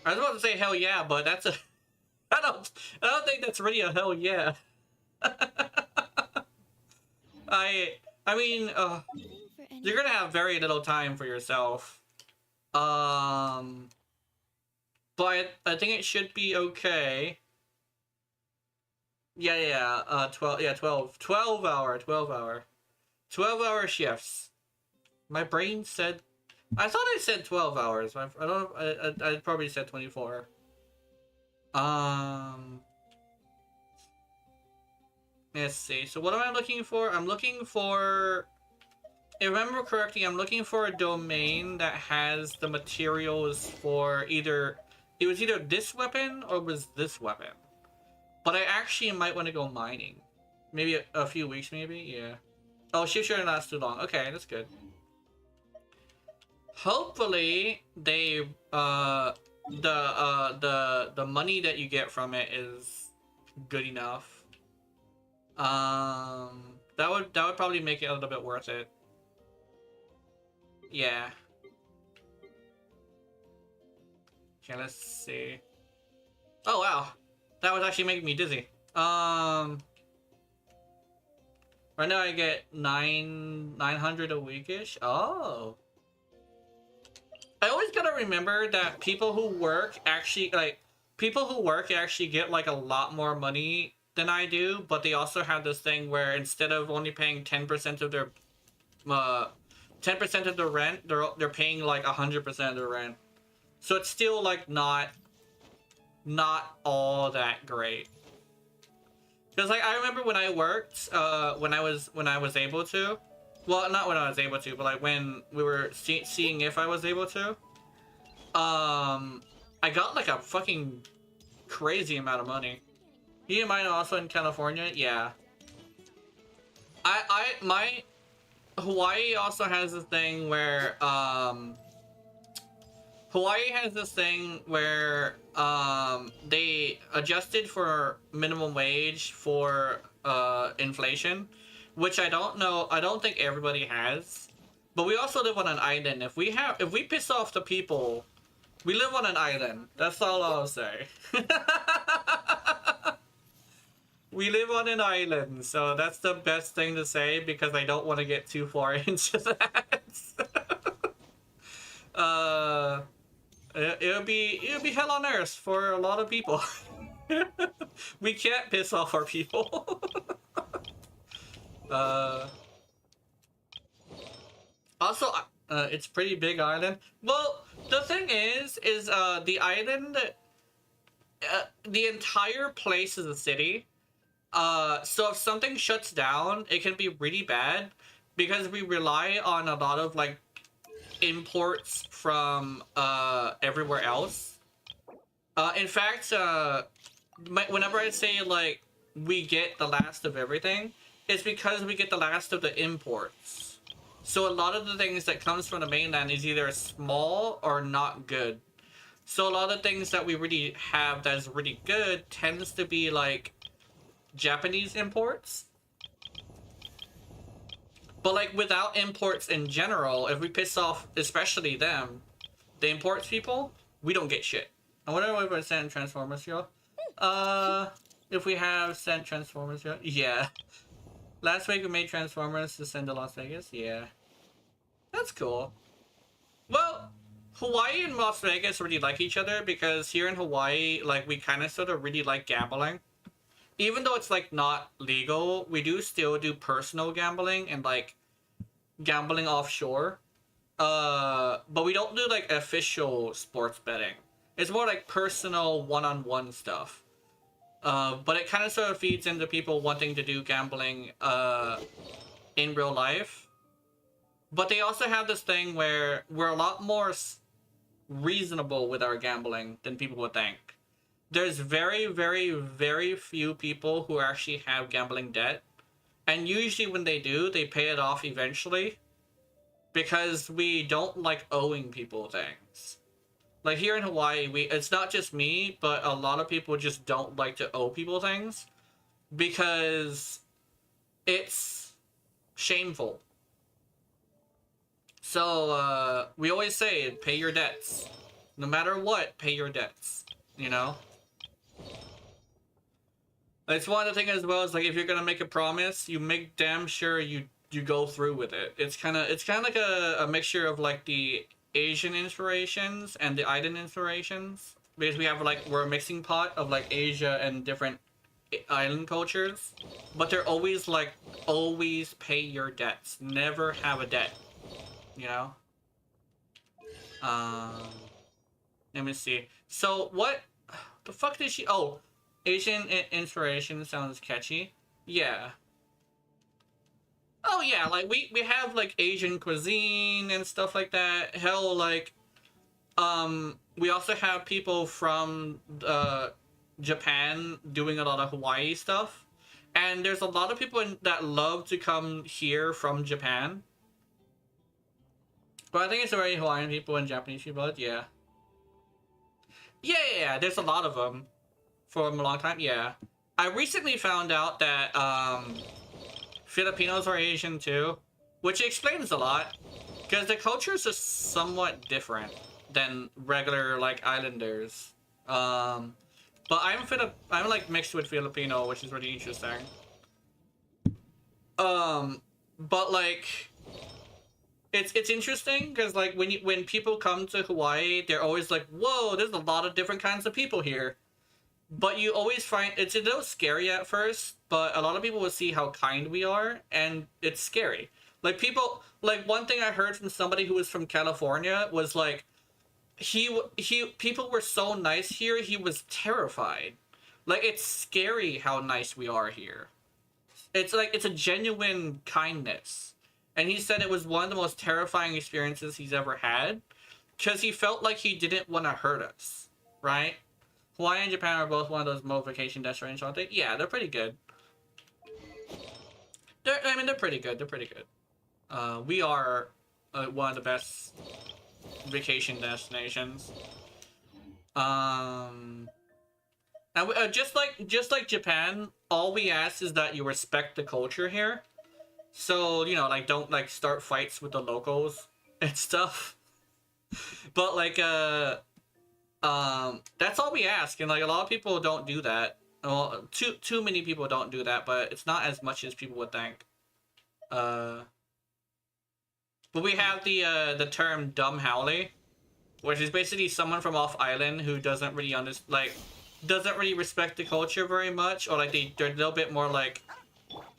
I was about to say hell yeah, but that's a I don't think that's really a hell yeah. I mean, you're gonna have very little time for yourself. But I think it should be okay. Yeah, 12 hour shifts. My brain said, I thought I said 12 hours. I probably said 24. Let's see. So what am I looking for? I'm looking for, if I remember correctly, I'm looking for a domain that has the materials for it was either this weapon or was this weapon. But I actually might want to go mining. Maybe a few weeks, maybe? Yeah. Oh, shift shouldn't last too long. Okay, that's good. Hopefully, the money that you get from it is good enough. That would probably make it a little bit worth it. Yeah. Okay, let's see. Oh wow, that was actually making me dizzy. Right now I get 900 a weekish. Oh, I always gotta remember that people who work actually get like a lot more money than I do, but they also have this thing where instead of only paying 10% of their 10% of the rent, they're paying like 100% of the rent. So it's still like not all that great. Because like I remember when I worked, when I was able to, well, not when I was able to, but like when we were seeing if I was able to, I got like a fucking crazy amount of money. You and mine are also in California, yeah. My Hawaii also has this thing where they adjusted for minimum wage for inflation, which I don't think everybody has. But we also live on an island. If we piss off the people, we live on an island. That's all I'll say. We live on an island, so that's the best thing to say because I don't want to get too far into that. It'll be hell on earth for a lot of people. We can't piss off our people. Also, it's pretty big island. Well, the thing is the island, the entire place is a city. So if something shuts down, it can be really bad because we rely on a lot of like imports from everywhere else. In fact, whenever I say like we get the last of everything, it's because we get the last of the imports. So a lot of the things that comes from the mainland is either small or not good. So a lot of things that we really have that is really good tends to be like Japanese imports. But like without imports in general, if we piss off especially them, the imports people, we don't get shit. I wonder if we send Transformers here. If we have sent Transformers here, yeah. Last week we made Transformers to send to Las Vegas, yeah. That's cool. Well, Hawaii and Las Vegas really like each other because here in Hawaii, like we kind of sort of really like gambling. Even though it's like not legal, we do still do personal gambling and like gambling offshore. But we don't do like official sports betting. It's more like personal one-on-one stuff. But it kind of sort of feeds into people wanting to do gambling in real life. But they also have this thing where we're a lot more reasonable with our gambling than people would think. There's very, very, very few people who actually have gambling debt. And usually when they do, they pay it off eventually. Because we don't like owing people things. Like here in Hawaii, it's not just me, but a lot of people just don't like to owe people things. Because it's shameful. So, we always say, pay your debts. No matter what, pay your debts. You know? It's one of the things as well is like if you're gonna make a promise, you make damn sure you go through with it. It's kind of like a mixture of like the Asian inspirations and the island inspirations because we're a mixing pot of like Asia and different island cultures, but they're always like always pay your debts, never have a debt, you know. Let me see. So what the fuck did she? Oh. Asian inspiration sounds catchy. Yeah. Oh yeah, like we have like Asian cuisine and stuff like that. Hell, like we also have people from Japan doing a lot of Hawaii stuff. And there's a lot of people that love to come here from Japan. But I think it's already Hawaiian people and Japanese people, yeah. Yeah, there's a lot of them. For a long time, yeah. I recently found out that Filipinos are Asian too, which explains a lot, because the cultures are somewhat different than regular like islanders. But I'm like mixed with Filipino, which is really interesting. But like it's interesting because like when people come to Hawaii, they're always like, whoa, there's a lot of different kinds of people here. But you always find it's a little scary at first, but a lot of people will see how kind we are, and it's scary. Like people, like one thing I heard from somebody who was from California was like, people were so nice here, he was terrified. Like it's scary how nice we are here. It's like it's a genuine kindness, and he said it was one of the most terrifying experiences he's ever had, because he felt like he didn't want to hurt us, right? Hawaii and Japan are both one of those most vacation destinations, aren't they? Yeah, they're pretty good. They're pretty good. They're pretty good. We are one of the best vacation destinations. And just like Japan, all we ask is that you respect the culture here. So you know, like don't like start fights with the locals and stuff. But like that's all we ask, and like a lot of people don't do that. Well, too many people don't do that, but it's not as much as people would think. But we have the term dumb haole, which is basically someone from off island who doesn't really doesn't really respect the culture very much, or like they're a little bit more like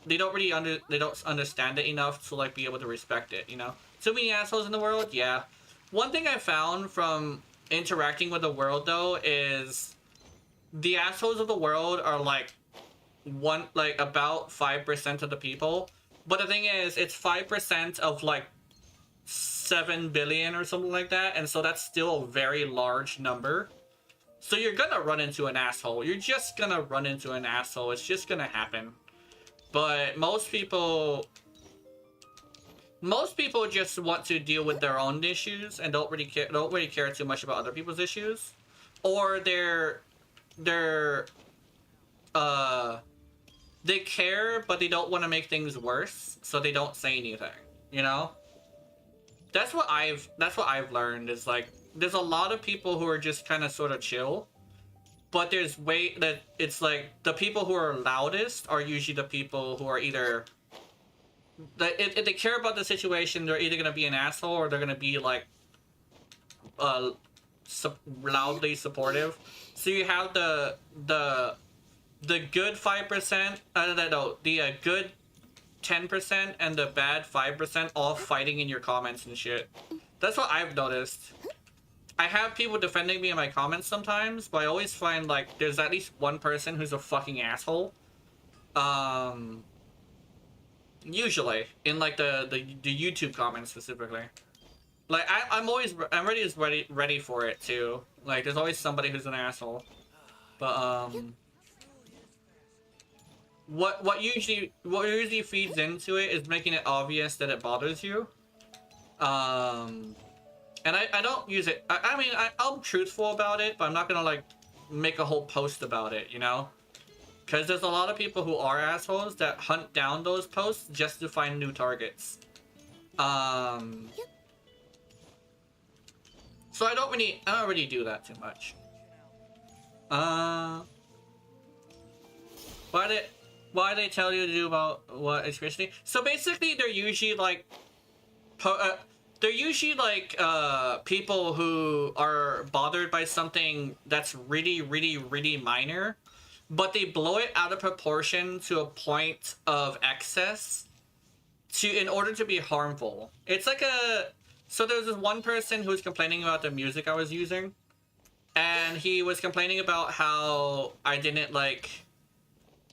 they don't understand it enough to like be able to respect it, you know? Too many assholes in the world, yeah. One thing I found from interacting with the world though is the assholes of the world are like about 5% of the people, but the thing is it's 5% of like 7 billion or something like that, and so that's still a very large number. So you're gonna run into an asshole. You're just gonna run into an asshole. It's just gonna happen. But most people just want to deal with their own issues and don't really care too much about other people's issues, or they care but they don't want to make things worse, so they don't say anything, you know? That's what I've learned is like there's a lot of people who are just kind of sort of chill, but there's it's like the people who are loudest are usually the people who are either if they care about the situation, they're either gonna be an asshole or they're gonna be like loudly supportive. So you have the good 5%, the good 10% and the bad 5% all fighting in your comments and shit. That's what I've noticed. I have people defending me in my comments sometimes, but I always find like there's at least one person who's a fucking asshole. Usually in like the YouTube comments specifically. Like I'm ready for it too. Like there's always somebody who's an asshole. But what usually feeds into it is making it obvious that it bothers you. And I don't use it. I mean, I'm truthful about it, but I'm not gonna like make a whole post about it, you know? Because there's a lot of people who are assholes that hunt down those posts just to find new targets. So I don't really do that too much. Why they tell you to do about what especially? So basically, they're usually like, people who are bothered by something that's really minor, but they blow it out of proportion to a point of excess in order to be harmful. It's like so there's this one person who was complaining about the music I was using, and he was complaining about how I didn't like,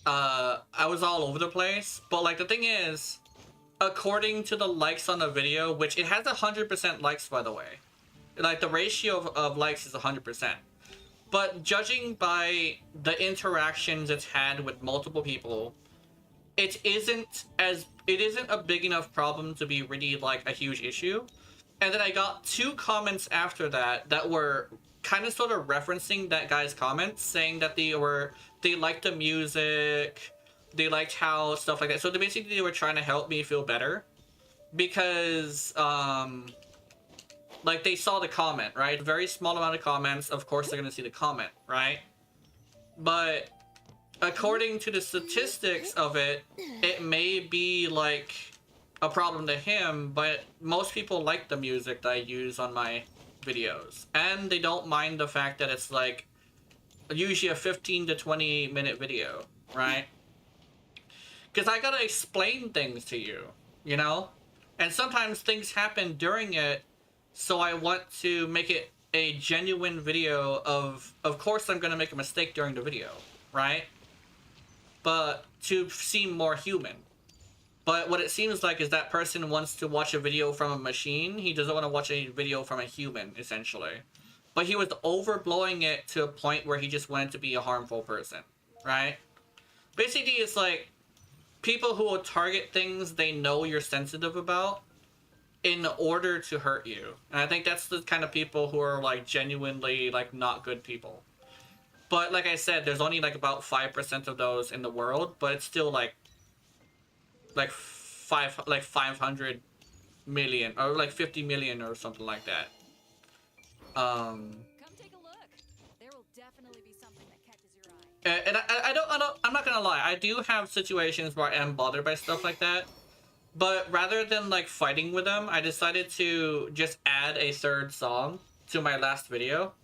I was all over the place, but like the thing is, according to the likes on the video, which it has 100% likes by the way, like the ratio of likes is 100%. But judging by the interactions it's had with multiple people, it isn't a big enough problem to be really like a huge issue. And then I got 2 comments after that were kind of sort of referencing that guy's comments, saying that they liked the music, they liked how stuff like that. So they were trying to help me feel better because like they saw the comment, right? Very small amount of comments, of course they're gonna see the comment, right? But according to the statistics of it, it may be like a problem to him, but most people like the music that I use on my videos. And they don't mind the fact that it's like usually a 15 to 20 minute video, right? Because I gotta explain things to you, you know? And sometimes things happen during it, so I want to make it a genuine video of course I'm gonna make a mistake during the video, right? But to seem more human. But what it seems like is that person wants to watch a video from a machine. He doesn't want to watch a video from a human, essentially. But he was overblowing it to a point where he just wanted to be a harmful person, right? Basically, it's like people who will target things they know you're sensitive about in order to hurt you. And I think that's the kind of people who are like genuinely like not good people. But like I said, there's only like about 5% of those in the world, but it's still like 500 million or like 50 million or something like that. Come take a look. There will definitely be something that catches your eye. And I'm not gonna lie, I do have situations where I am bothered by stuff like that, but rather than like fighting with them, I decided to just add a third song to my last video.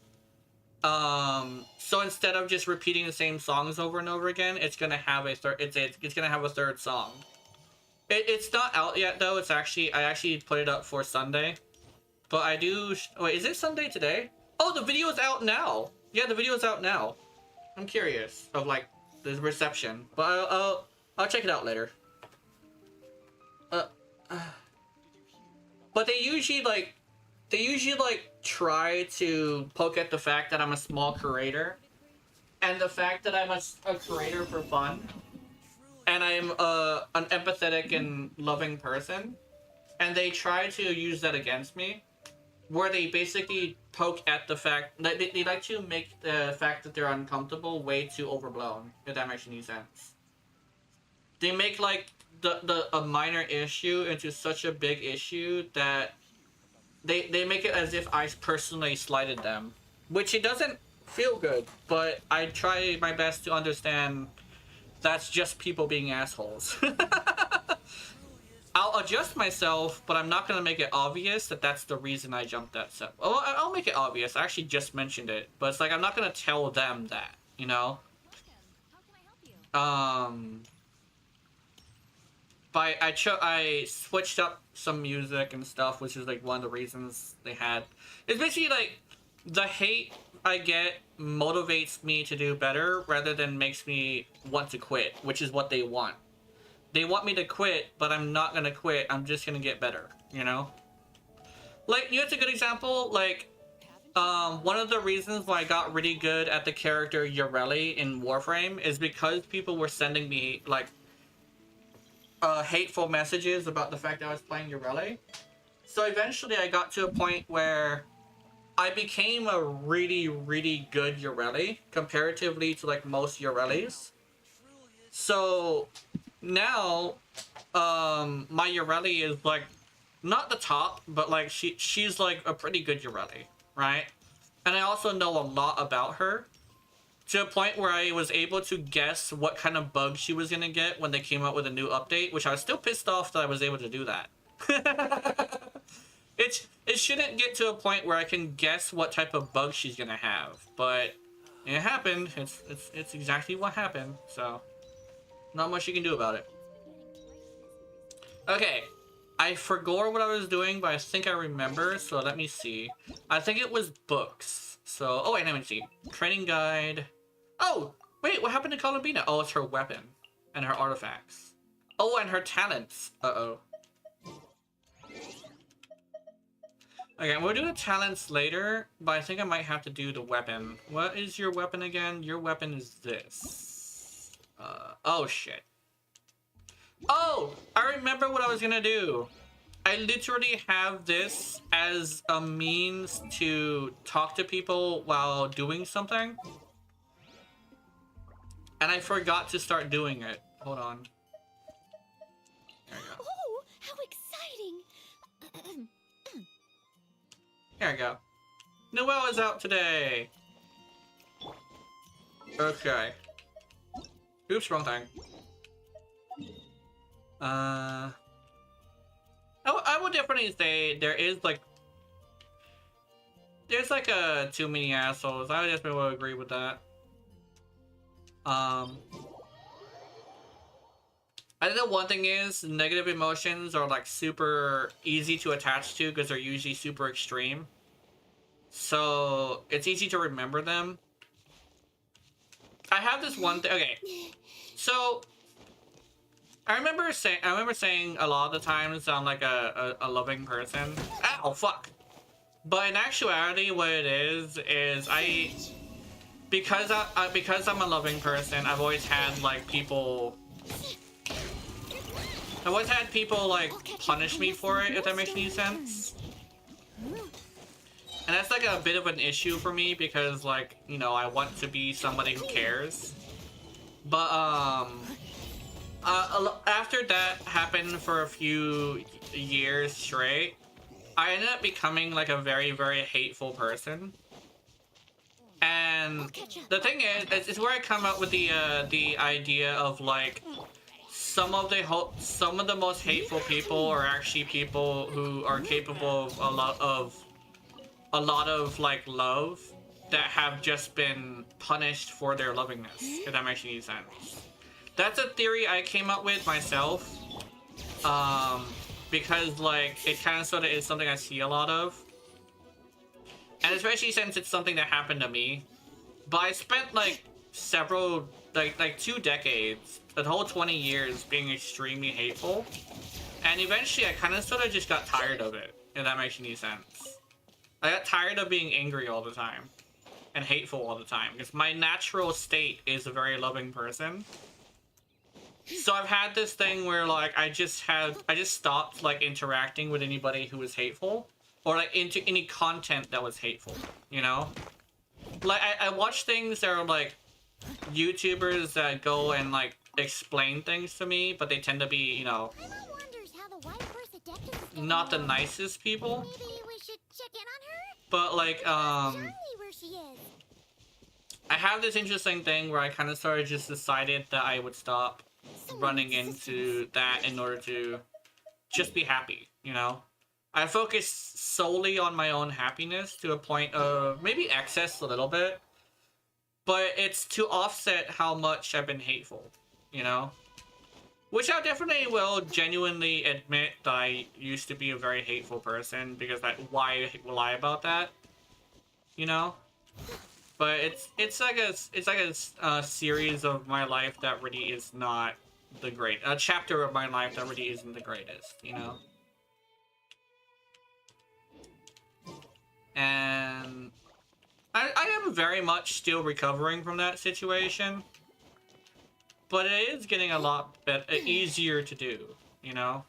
So instead of just repeating the same songs over and over again, it's gonna have a third. It's gonna have a third song. It's not out yet though. I actually put it up for Sunday, but I do. Wait, is it Sunday today? Oh, the video is out now. Yeah, the video is out now. I'm curious of like the reception, but I'll check it out later. But they usually try to poke at the fact that I'm a small creator, and the fact that I'm a creator for fun, and I'm an empathetic and loving person, and they try to use that against me, where they basically poke at the fact that they like to make the fact that they're uncomfortable way too overblown, if that makes any sense. They make like a minor issue into such a big issue that they make it as if I personally slighted them, which it doesn't feel good, but I try my best to understand that's just people being assholes. I'll adjust myself, but I'm not going to make it obvious that that's the reason I jumped that step. Well, I'll make it obvious. I actually just mentioned it, but it's like I'm not going to tell them that, you know? How can I help you? But I switched up some music and stuff, which is like one of the reasons they had. It's basically like the hate I get motivates me to do better rather than makes me want to quit, which is what they want. They want me to quit, but I'm not gonna quit. I'm just gonna get better, you know? Like, you know, it's a good example. Like, one of the reasons why I got really good at the character Yoreli in Warframe is because people were sending me like hateful messages about the fact that I was playing Yoreli. So eventually I got to a point where I became a really, really good Yoreli comparatively to like most Yorelis. So now my Yoreli is like not the top, but like she's like a pretty good Yoreli, right? And I also know a lot about her, to a point where I was able to guess what kind of bug she was gonna get when they came out with a new update, which I was still pissed off that I was able to do that. It shouldn't get to a point where I can guess what type of bug she's gonna have, but it happened. It's exactly what happened, so not much you can do about it. Okay, I forgot what I was doing, but I think I remember, so let me see. I think it was books. So, oh wait, let me see. Training guide. Oh, wait, what happened to Columbina? Oh, it's her weapon and her artifacts. Oh, and her talents. Uh-oh. Okay, we'll do the talents later, but I think I might have to do the weapon. What is your weapon again? Your weapon is this. Oh shit. Oh, I remember what I was gonna do. I literally have this as a means to talk to people while doing something. And I forgot to start doing it. Hold on. There we go. Oh, how exciting! There we go. Noelle is out today. Okay. Oops, wrong thing. definitely say there is like there's like a too many assholes. I would definitely will agree with that. I think the one thing is negative emotions are like super easy to attach to because they're usually super extreme. So it's easy to remember them. I have this one thing. Okay, so I remember saying a lot of the times I'm like a loving person. Ow, fuck. But in actuality, what it is because I'm a loving person, I've always had like people. I've always had people like punish me for it, if that makes any sense. And that's like a bit of an issue for me because, like, you know, I want to be somebody who cares. But after that happened for a few years straight, I ended up becoming like a very, very hateful person. And the thing is, it's where I come up with the idea of like some of the most hateful people are actually people who are capable of a lot of like love that have just been punished for their lovingness, if that makes any sense. That's a theory I came up with myself, because like it kind of sort of is something I see a lot of, and especially since it's something that happened to me. But I spent like several like 2 decades, the whole 20 years being extremely hateful, and eventually I kind of sort of just got tired of it, if that makes any sense. I got tired of being angry all the time and hateful all the time because my natural state is a very loving person. So I've had this thing where like I just stopped like interacting with anybody who was hateful or like into any content that was hateful, you know? Like I watch things that are like YouTubers that go and like explain things to me, but they tend to be, you know, not the nicest people. Maybe we should check in on her? But like Charlie, where she is. I have this interesting thing where I kind of sort of just decided that I would stop running into that in order to just be happy, you know? I focus solely on my own happiness to a point of maybe excess a little bit, but it's to offset how much I've been hateful, you know? Which I definitely will genuinely admit that I used to be a very hateful person, because why lie about that, you know? But it's like a series of my life that really is not a chapter of my life that really isn't the greatest, you know? And I am very much still recovering from that situation, but it is getting a lot easier to do, you know?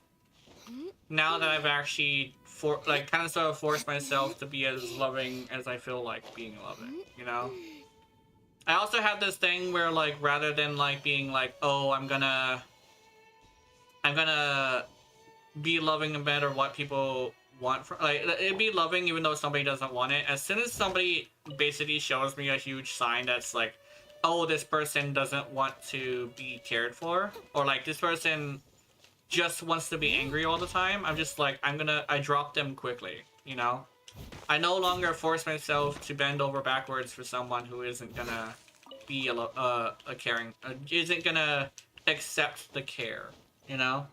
Now that I've actually kind of sort of forced myself to be as loving as I feel like being loving, you know? I also have this thing where like rather than like being like, oh, I'm gonna be loving no matter what people want, like it'd be loving even though somebody doesn't want it. As soon as somebody basically shows me a huge sign that's like, oh, this person doesn't want to be cared for, or like this person just wants to be angry all the time, I'm just like, I drop them quickly, you know? I no longer force myself to bend over backwards for someone who isn't gonna be isn't gonna accept the care, you know?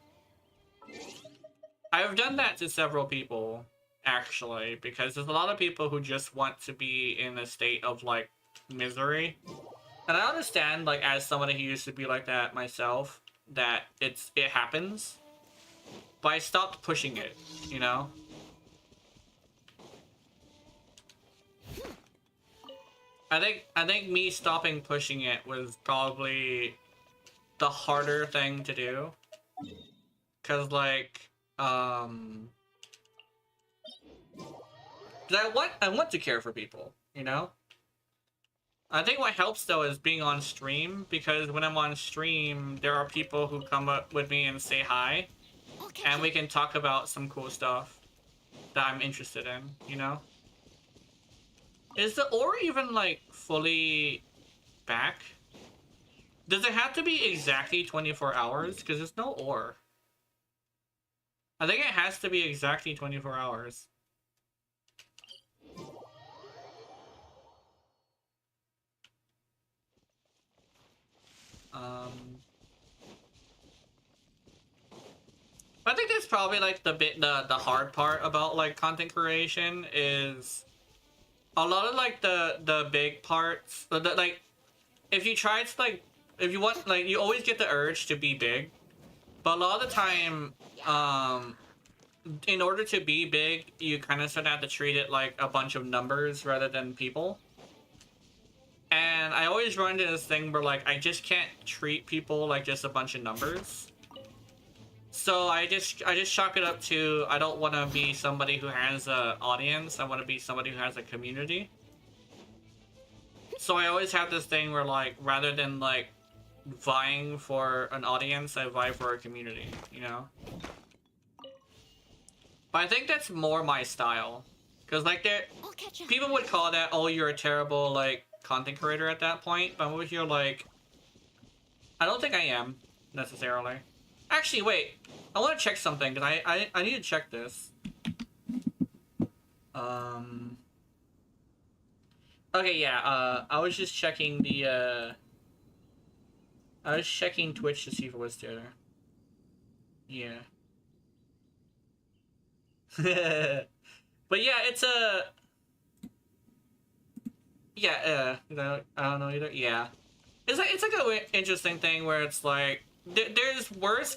I've done that to several people, actually, because there's a lot of people who just want to be in a state of, like, misery. And I understand, like, as somebody who used to be like that myself, that it happens. But I stopped pushing it, you know? I think me stopping pushing it was probably the harder thing to do. 'Cause, like, 'cause I want to care for people, you know? I think what helps though is being on stream, because when I'm on stream, there are people who come up with me and say hi, and we can talk about some cool stuff that I'm interested in, you know? Is the ore even like fully back? Does it have to be exactly 24 hours? Because there's no ore. I think it has to be exactly 24 hours. I think that's probably like the hard part about like content creation is a lot of like the big parts. Like if you try to like if you want like you always get the urge to be big, but a lot of the time, in order to be big, you kind of sort of have to treat it like a bunch of numbers rather than people. And I always run into this thing where like I just can't treat people like just a bunch of numbers. So I just chalk it up to I don't want to be somebody who has an audience. I want to be somebody who has a community. So I always have this thing where like rather than like vying for an audience, I vie for a community, you know? But I think that's more my style. Because like people would call that, oh, you're a terrible like content creator at that point. But I'm over here like, I don't think I am necessarily. Actually, wait. I want to check something because I need to check this. Okay, yeah. I was just checking the. I was checking Twitch to see if it was there. Yeah. But yeah, it's a. Yeah. I don't know either. Yeah. It's like a interesting thing where it's like there's worse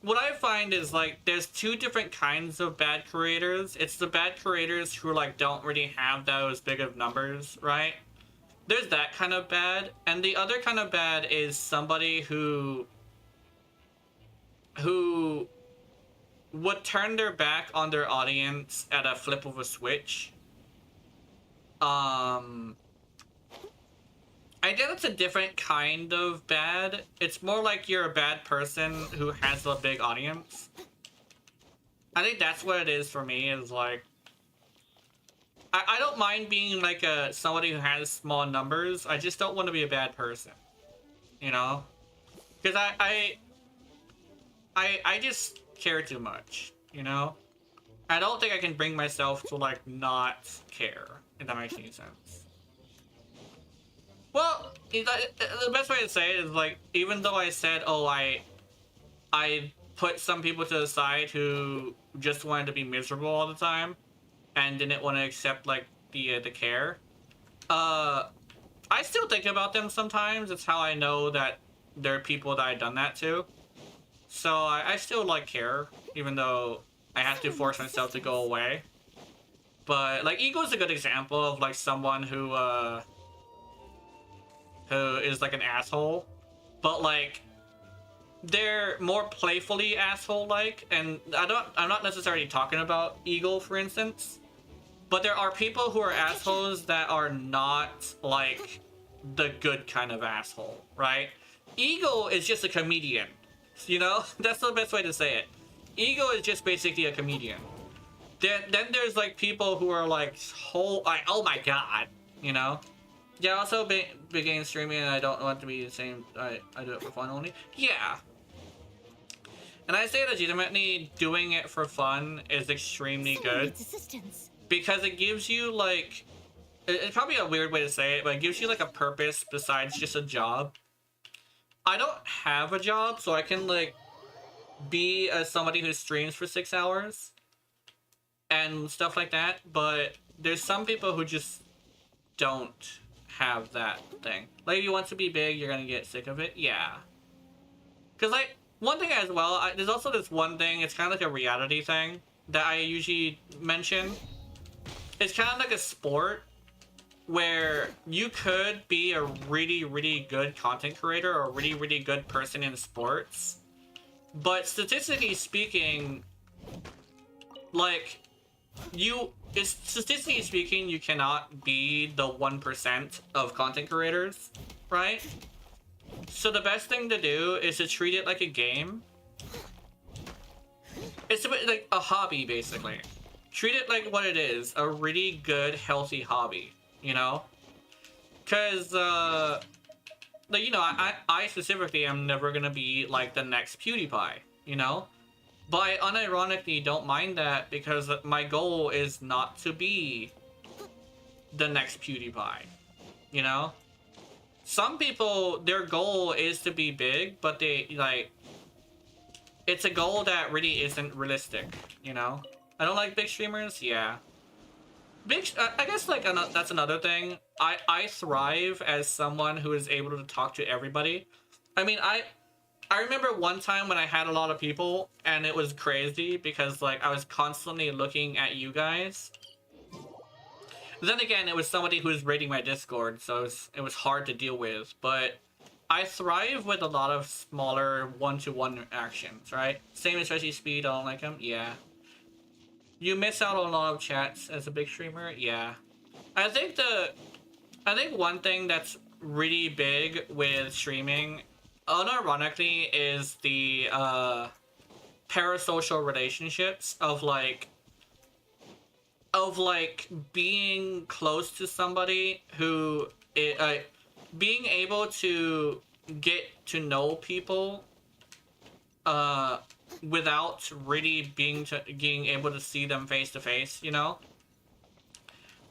what I find is like there's two different kinds of bad creators. It's the bad creators who like don't really have those big of numbers, right? There's that kind of bad, and the other kind of bad is somebody who would turn their back on their audience at a flip of a switch. I think it's a different kind of bad. It's more like you're a bad person who has a big audience. I think that's what it is for me, is like... I don't mind being like somebody who has small numbers. I just don't want to be a bad person. You know? Because I just care too much, you know? I don't think I can bring myself to like not care, if that makes any sense. Well, the best way to say it is like, even though I said, oh, I put some people to the side who just wanted to be miserable all the time and didn't want to accept like the care. I still think about them sometimes. It's how I know that there are people that I've done that to. So I still like care, even though I have to force myself to go away. But like Ego is a good example of like someone who is like an asshole, but like they're more playfully asshole-like, and I'm not necessarily talking about Eagle, for instance, but there are people who are assholes that are not like the good kind of asshole, right? Eagle is just a comedian, you know? That's the best way to say it. Eagle is just basically a comedian. Then there's like people who are like oh my god, you know? Yeah, I also began streaming, and I don't want to be the same. I do it for fun only. Yeah. And I say legitimately, doing it for fun is extremely good. Because it gives you, like... It's probably a weird way to say it, but it gives you, like, a purpose besides just a job. I don't have a job, so I can, like, be somebody who streams for 6 hours. And stuff like that, but there's some people who just don't have that thing. Like, if you want to be big, you're gonna get sick of it. Yeah. Because, like, one thing as well, there's also this one thing, it's kind of like a reality thing that I usually mention. It's kind of like a sport where you could be a really, really good content creator or a really, really good person in sports. But statistically speaking, like, statistically speaking, you cannot be the 1% of content creators, right? So the best thing to do is to treat it like a game. It's a bit like a hobby, basically. Treat it like what it is, a really good, healthy hobby, you know? Because, like, you know, I specifically am never gonna be like the next PewDiePie, you know? But I unironically don't mind that because my goal is not to be the next PewDiePie, you know? Some people, their goal is to be big, but they, like, it's a goal that really isn't realistic, you know? I don't like big streamers, yeah. I guess, like, that's another thing. I thrive as someone who is able to talk to everybody. I mean, I remember one time when I had a lot of people, and it was crazy because, like, I was constantly looking at you guys. Then again, it was somebody who was raiding my Discord, so it was hard to deal with. But I thrive with a lot of smaller one-to-one actions, right? Same as Reggie Speed, I don't like him, yeah. You miss out on a lot of chats as a big streamer, yeah. I think one thing that's really big with streaming, unironically, is the parasocial relationships of being close to somebody who being able to get to know people without really being able to see them face to face, you know?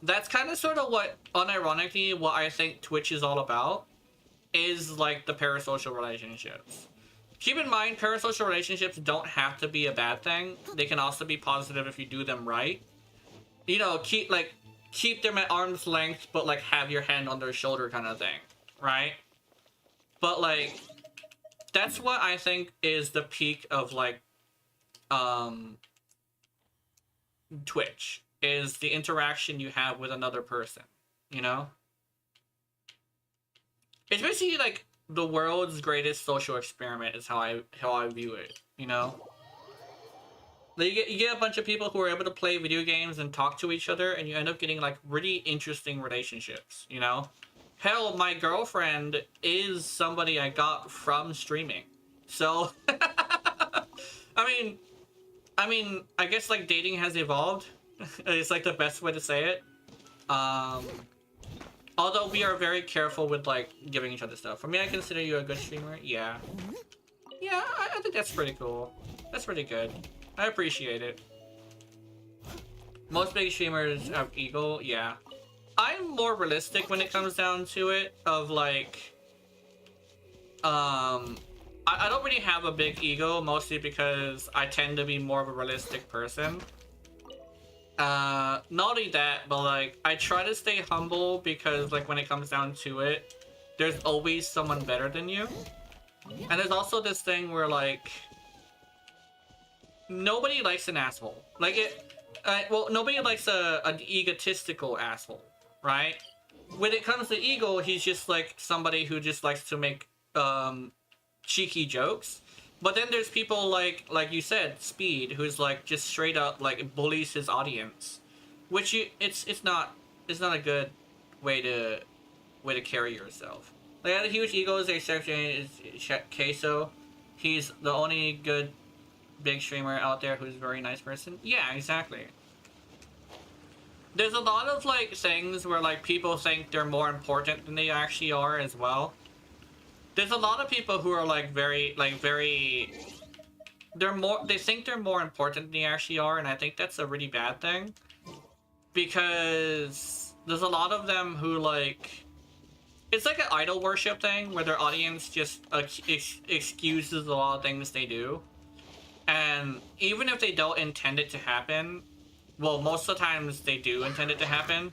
That's kind of sort of what, unironically, what I think Twitch is all about, is like the parasocial relationships. Keep in mind, parasocial relationships don't have to be a bad thing. They can also be positive if you do them right. You know, keep them at arm's length, but like have your hand on their shoulder kind of thing, right? But like, that's what I think is the peak of like, Twitch, is the interaction you have with another person, you know? It's basically like the world's greatest social experiment is how I view it, you know? Like you get a bunch of people who are able to play video games and talk to each other, and you end up getting like really interesting relationships, you know? Hell, my girlfriend is somebody I got from streaming. So I mean, I guess like dating has evolved. It's like the best way to say it. Although we are very careful with like giving each other stuff. For me, I consider you a good streamer. Yeah. Yeah, I think that's pretty cool. That's pretty good. I appreciate it. Most big streamers have ego. Yeah. I'm more realistic when it comes down to it. Of like, I don't really have a big ego, mostly because I tend to be more of a realistic person. Not only that, but like, I try to stay humble because like when it comes down to it, there's always someone better than you. And there's also this thing where like, nobody likes an asshole. Like well, nobody likes an egotistical asshole, right? When it comes to ego, he's just like somebody who just likes to make cheeky jokes. But then there's people like you said, Speed, who's like just straight up like bullies his audience, which it's not a good way to carry yourself. Like, I had a huge ego, as exception is Queso. He's the only good big streamer out there who's a very nice person. Yeah, exactly. There's a lot of like things where like people think they're more important than they actually are as well. There's a lot of people who are like they think they're more important than they actually are, and I think that's a really bad thing. Because there's a lot of them who like, it's like an idol worship thing where their audience just excuses a lot of things they do. And even if they don't intend it to happen, well, most of the times they do intend it to happen,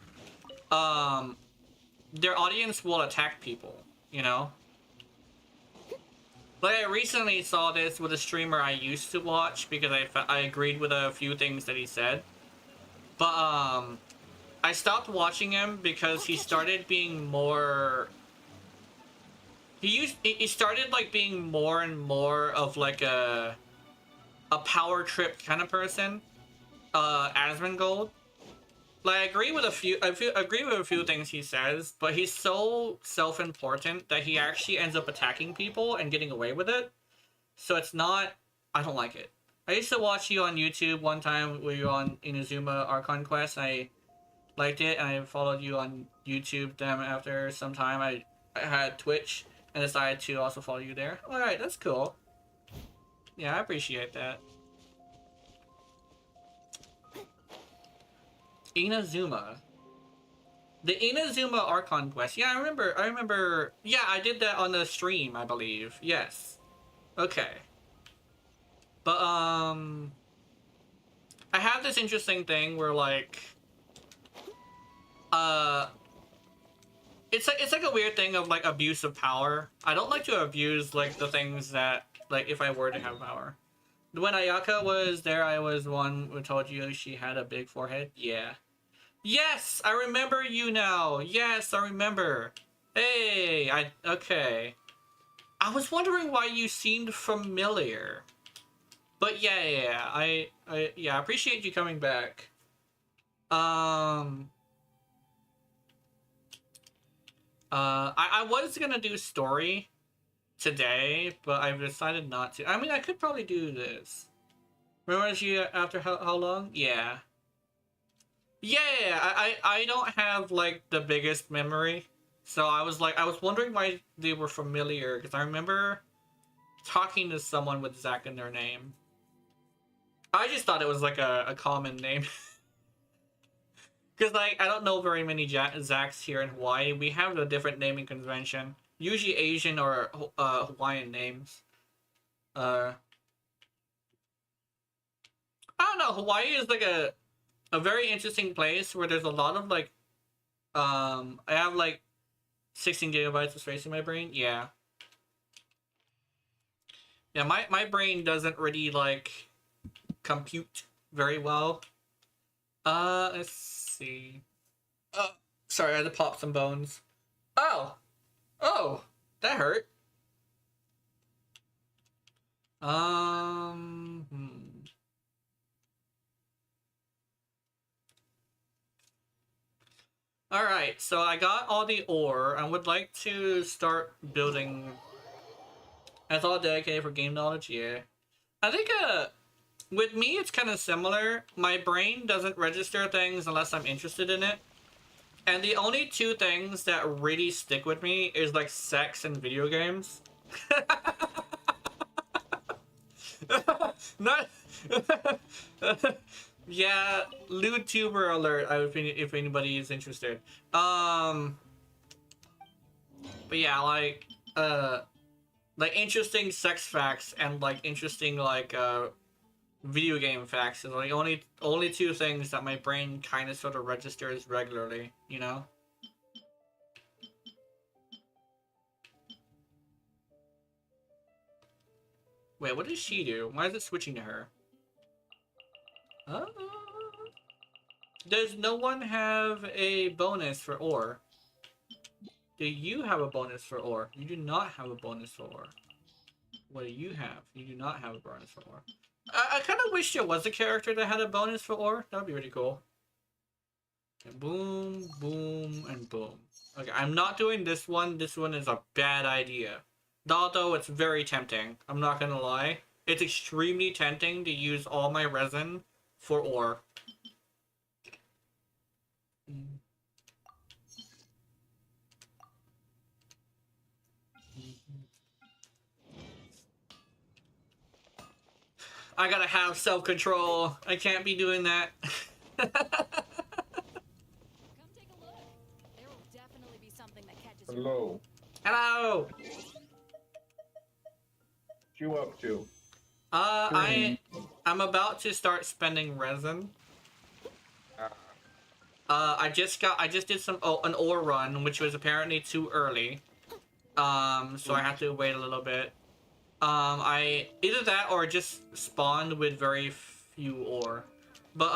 their audience will attack people, you know? Like, I recently saw this with a streamer I used to watch because I agreed with a few things that he said. But, I stopped watching him because he started being more... He started, like, being more and more of, like, a power trip kind of person. Asmongold. Like, I agree with a few things he says, but he's so self-important that he actually ends up attacking people and getting away with it. So it's not... I don't like it. I used to watch you on YouTube one time when you were on Inazuma Archon Quest. I liked it, and I followed you on YouTube. Then after some time, I had Twitch and decided to also follow you there. Alright, that's cool. Yeah, I appreciate that. Inazuma. The Inazuma Archon quest. Yeah, I remember. Yeah, I did that on the stream, I believe. Yes. Okay. But, I have this interesting thing where, like, it's like a weird thing of, like, abuse of power. I don't like to abuse, like, the things that, like, if I were to have power. When Ayaka was there, I was one who told you she had a big forehead. Yeah. Yes, I remember you now. Yes, I remember. Hey, okay. I was wondering why you seemed familiar. But yeah, I appreciate you coming back. I was gonna do story today, but I've decided not to. I mean, I could probably do this. Remember you after how long? Yeah. Yeah, I don't have, like, the biggest memory. So I was wondering why they were familiar, because I remember talking to someone with Zach in their name. I just thought it was, like, a common name. Because, like, I don't know very many Zachs here in Hawaii. We have a different naming convention. Usually Asian or Hawaiian names. I don't know, Hawaii is, like, a very interesting place where there's a lot of, like, I have, like, 16 gigabytes of space in my brain. Yeah. Yeah, my brain doesn't really, like, compute very well. Let's see. Oh, sorry, I had to pop some bones. Oh! Oh! That hurt. Alright, so I got all the ore. I would like to start building. That's all dedicated for game knowledge, yeah. I think, with me it's kind of similar. My brain doesn't register things unless I'm interested in it. And the only two things that really stick with me is, like, sex and video games. Not... Yeah, lewd tuber alert if anybody is interested. But yeah, like interesting sex facts and, like, interesting, like, video game facts is like only two things that my brain kind of sort of registers regularly, you know? Wait, what does she do? Why is it switching to her? Does no one have a bonus for ore? Do you have a bonus for ore? You do not have a bonus for ore. What do you have? You do not have a bonus for ore. I kind of wish there was a character that had a bonus for ore. That would be really cool. Okay, boom, boom, and boom. Okay, I'm not doing this one. This one is a bad idea. Although it's very tempting. I'm not gonna lie. It's extremely tempting to use all my resin for ore. I gotta have self-control. I can't be doing that. Come take a look. There will definitely be something that catches your Hello. Hello! What you up to? I'm about to start spending resin. I just did an ore run, which was apparently too early. So I have to wait a little bit. I either that or just spawned with very few ore. But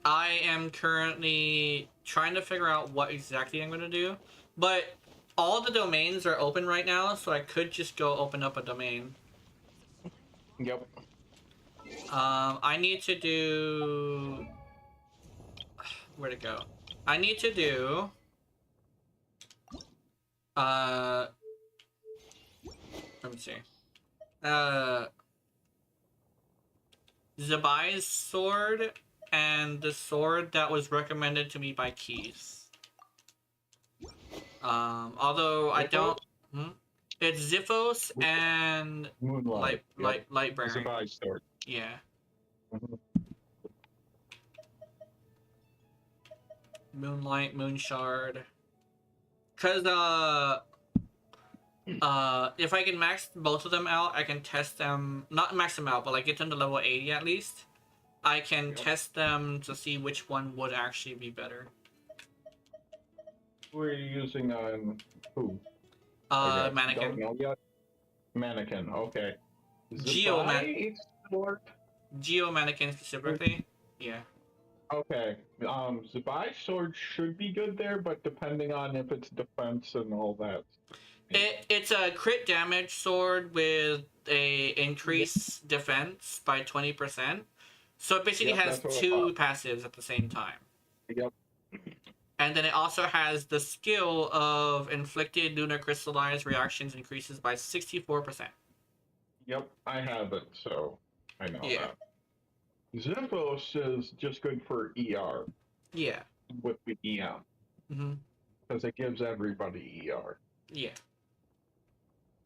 I am currently trying to figure out what exactly I'm gonna do. But all the domains are open right now, so I could just go open up a domain. Yep. I need to do... Where'd it go? I need to do... Let me see. Zabai's sword and the sword that was recommended to me by Keys. Although I don't... It's Ziphos and Moonlight. Lightbringer. It's a buy start. Yeah. Moonlight, Moonshard. Cause if I can max both of them out, I can test them. Not max them out, but like get them to level 80 at least. I can test them to see which one would actually be better. Who are you using on who? Mannequin. Don't know yet. Mannequin. Okay. Sword? Geo Mannequin specifically. Yeah. Okay. Zabai sword should be good there, but depending on if it's defense and all that. It's a crit damage sword with a increase defense by 20%. So it basically has two passives at the same time. Yep. And then it also has the skill of inflicted lunar crystallized reactions increases by 64%. Yep, I have it, so I know Yeah. that. Ziphos is just good for ER. Yeah. With the EM. Mm-hmm. Because it gives everybody ER. Yeah.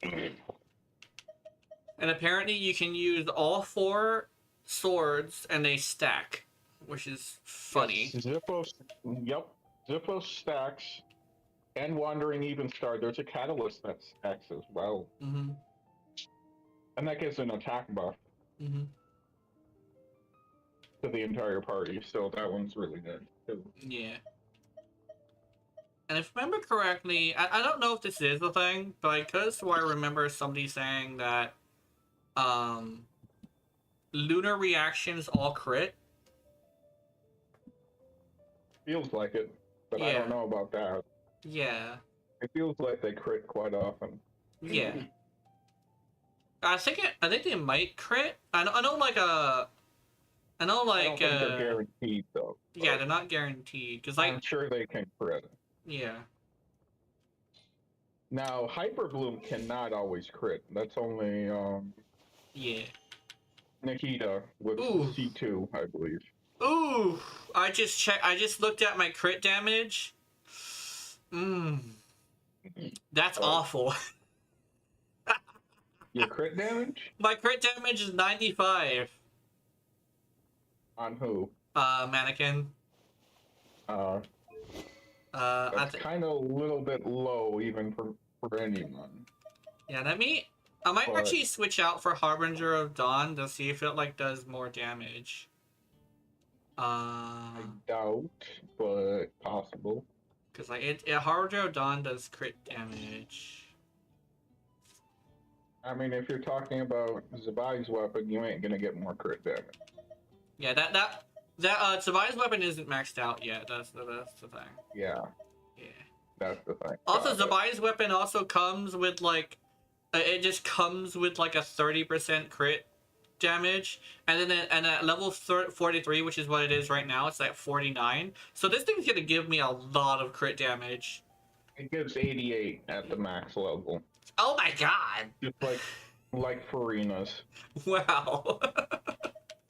And apparently you can use all 4 swords and they stack, which is funny. Yes, Ziphos, yep. Ziphos stacks and Wandering Even Star. There's a catalyst that stacks as well. Mm-hmm. And that gives an attack buff Mm-hmm. to the entire party, so that one's really good too. Yeah. And if I remember correctly, I don't know if this is the thing, but I could swear I remember somebody saying that lunar reactions all crit. Feels like it, but I don't know about that. Yeah. It feels like they crit quite often. Yeah. I think they might crit. I know like I don't think they're guaranteed though. Yeah, they're not guaranteed because like I'm sure they can crit. Yeah. Now Hyper Bloom cannot always crit. That's only Yeah. Nikita with C2, I believe. Ooh, I just looked at my crit damage. That's awful. Your crit damage? My crit damage is 95. On who? Mannequin. That's kind of a little bit low even for anyone. Yeah, I might actually switch out for Harbinger of Dawn to see if it like does more damage. I doubt, but possible. Cause like Harbinger of Dawn does crit damage. I mean, if you're talking about Zabai's weapon, you ain't gonna get more crit damage. Yeah, that Zabai's weapon isn't maxed out yet. That's the thing. Yeah. Yeah. That's the thing. Also, Zabai's weapon also comes with like, it just comes with like a 30% crit damage, and then and at level 43, which is what it is right now, it's at 49. So this thing's gonna give me a lot of crit damage. It gives 88 at the max level. Oh my god! Just like Farina's. Wow.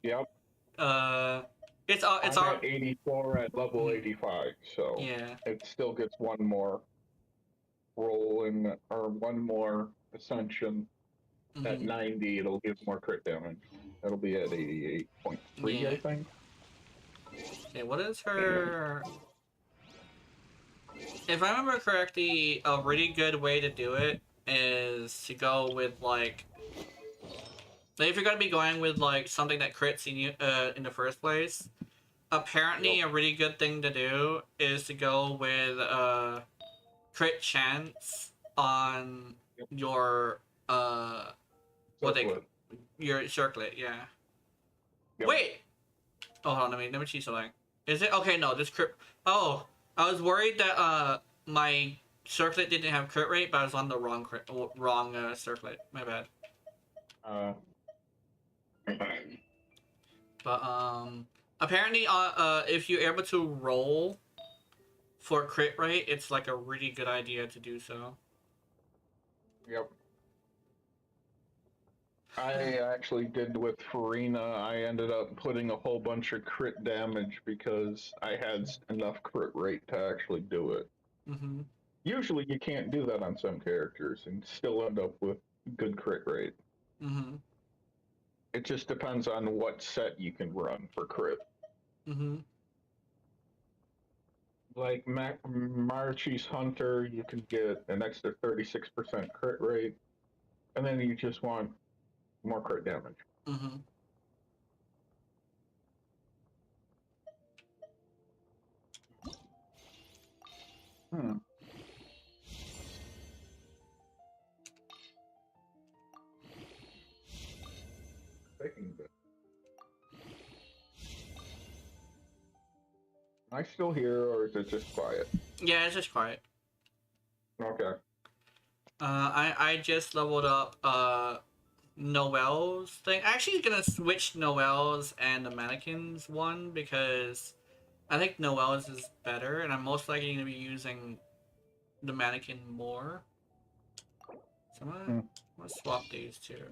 Yep. It's I'm at 84 at level 85, so yeah. it still gets one more roll in, or one more ascension. At 90, it'll give more crit damage. It'll be at 88.3, I think. Okay, what is her... If I remember correctly, a really good way to do it is to go with, like if you're going to be going with, like, something that crits in you, in the first place, apparently a really good thing to do is to go with, crit chance on your, your circlet, yeah. Yep. Wait! Oh, hold on, let me see something. Is it? Okay, no, this crit... Oh, I was worried that, my circlet didn't have crit rate, but I was on the wrong circlet. My bad. But, apparently, if you're able to roll for crit rate, it's, like, a really good idea to do so. Yep. I actually did with Farina. I ended up putting a whole bunch of crit damage because I had enough crit rate to actually do it. Mm-hmm. Usually you can't do that on some characters and still end up with good crit rate. Mm-hmm. It just depends on what set you can run for crit. Mm-hmm. Like Marchie's Hunter, you can get an extra 36% crit rate, and then you just want more crit damage. Mm-hmm. Hmm. Taking this. Am I still here, or is it just quiet? Yeah, it's just quiet. Okay. I just leveled up Noelle's thing. Actually, gonna switch Noelle's and the mannequins one because I think Noelle's is better, and I'm most likely gonna be using the mannequin more. So I'm gonna swap these two.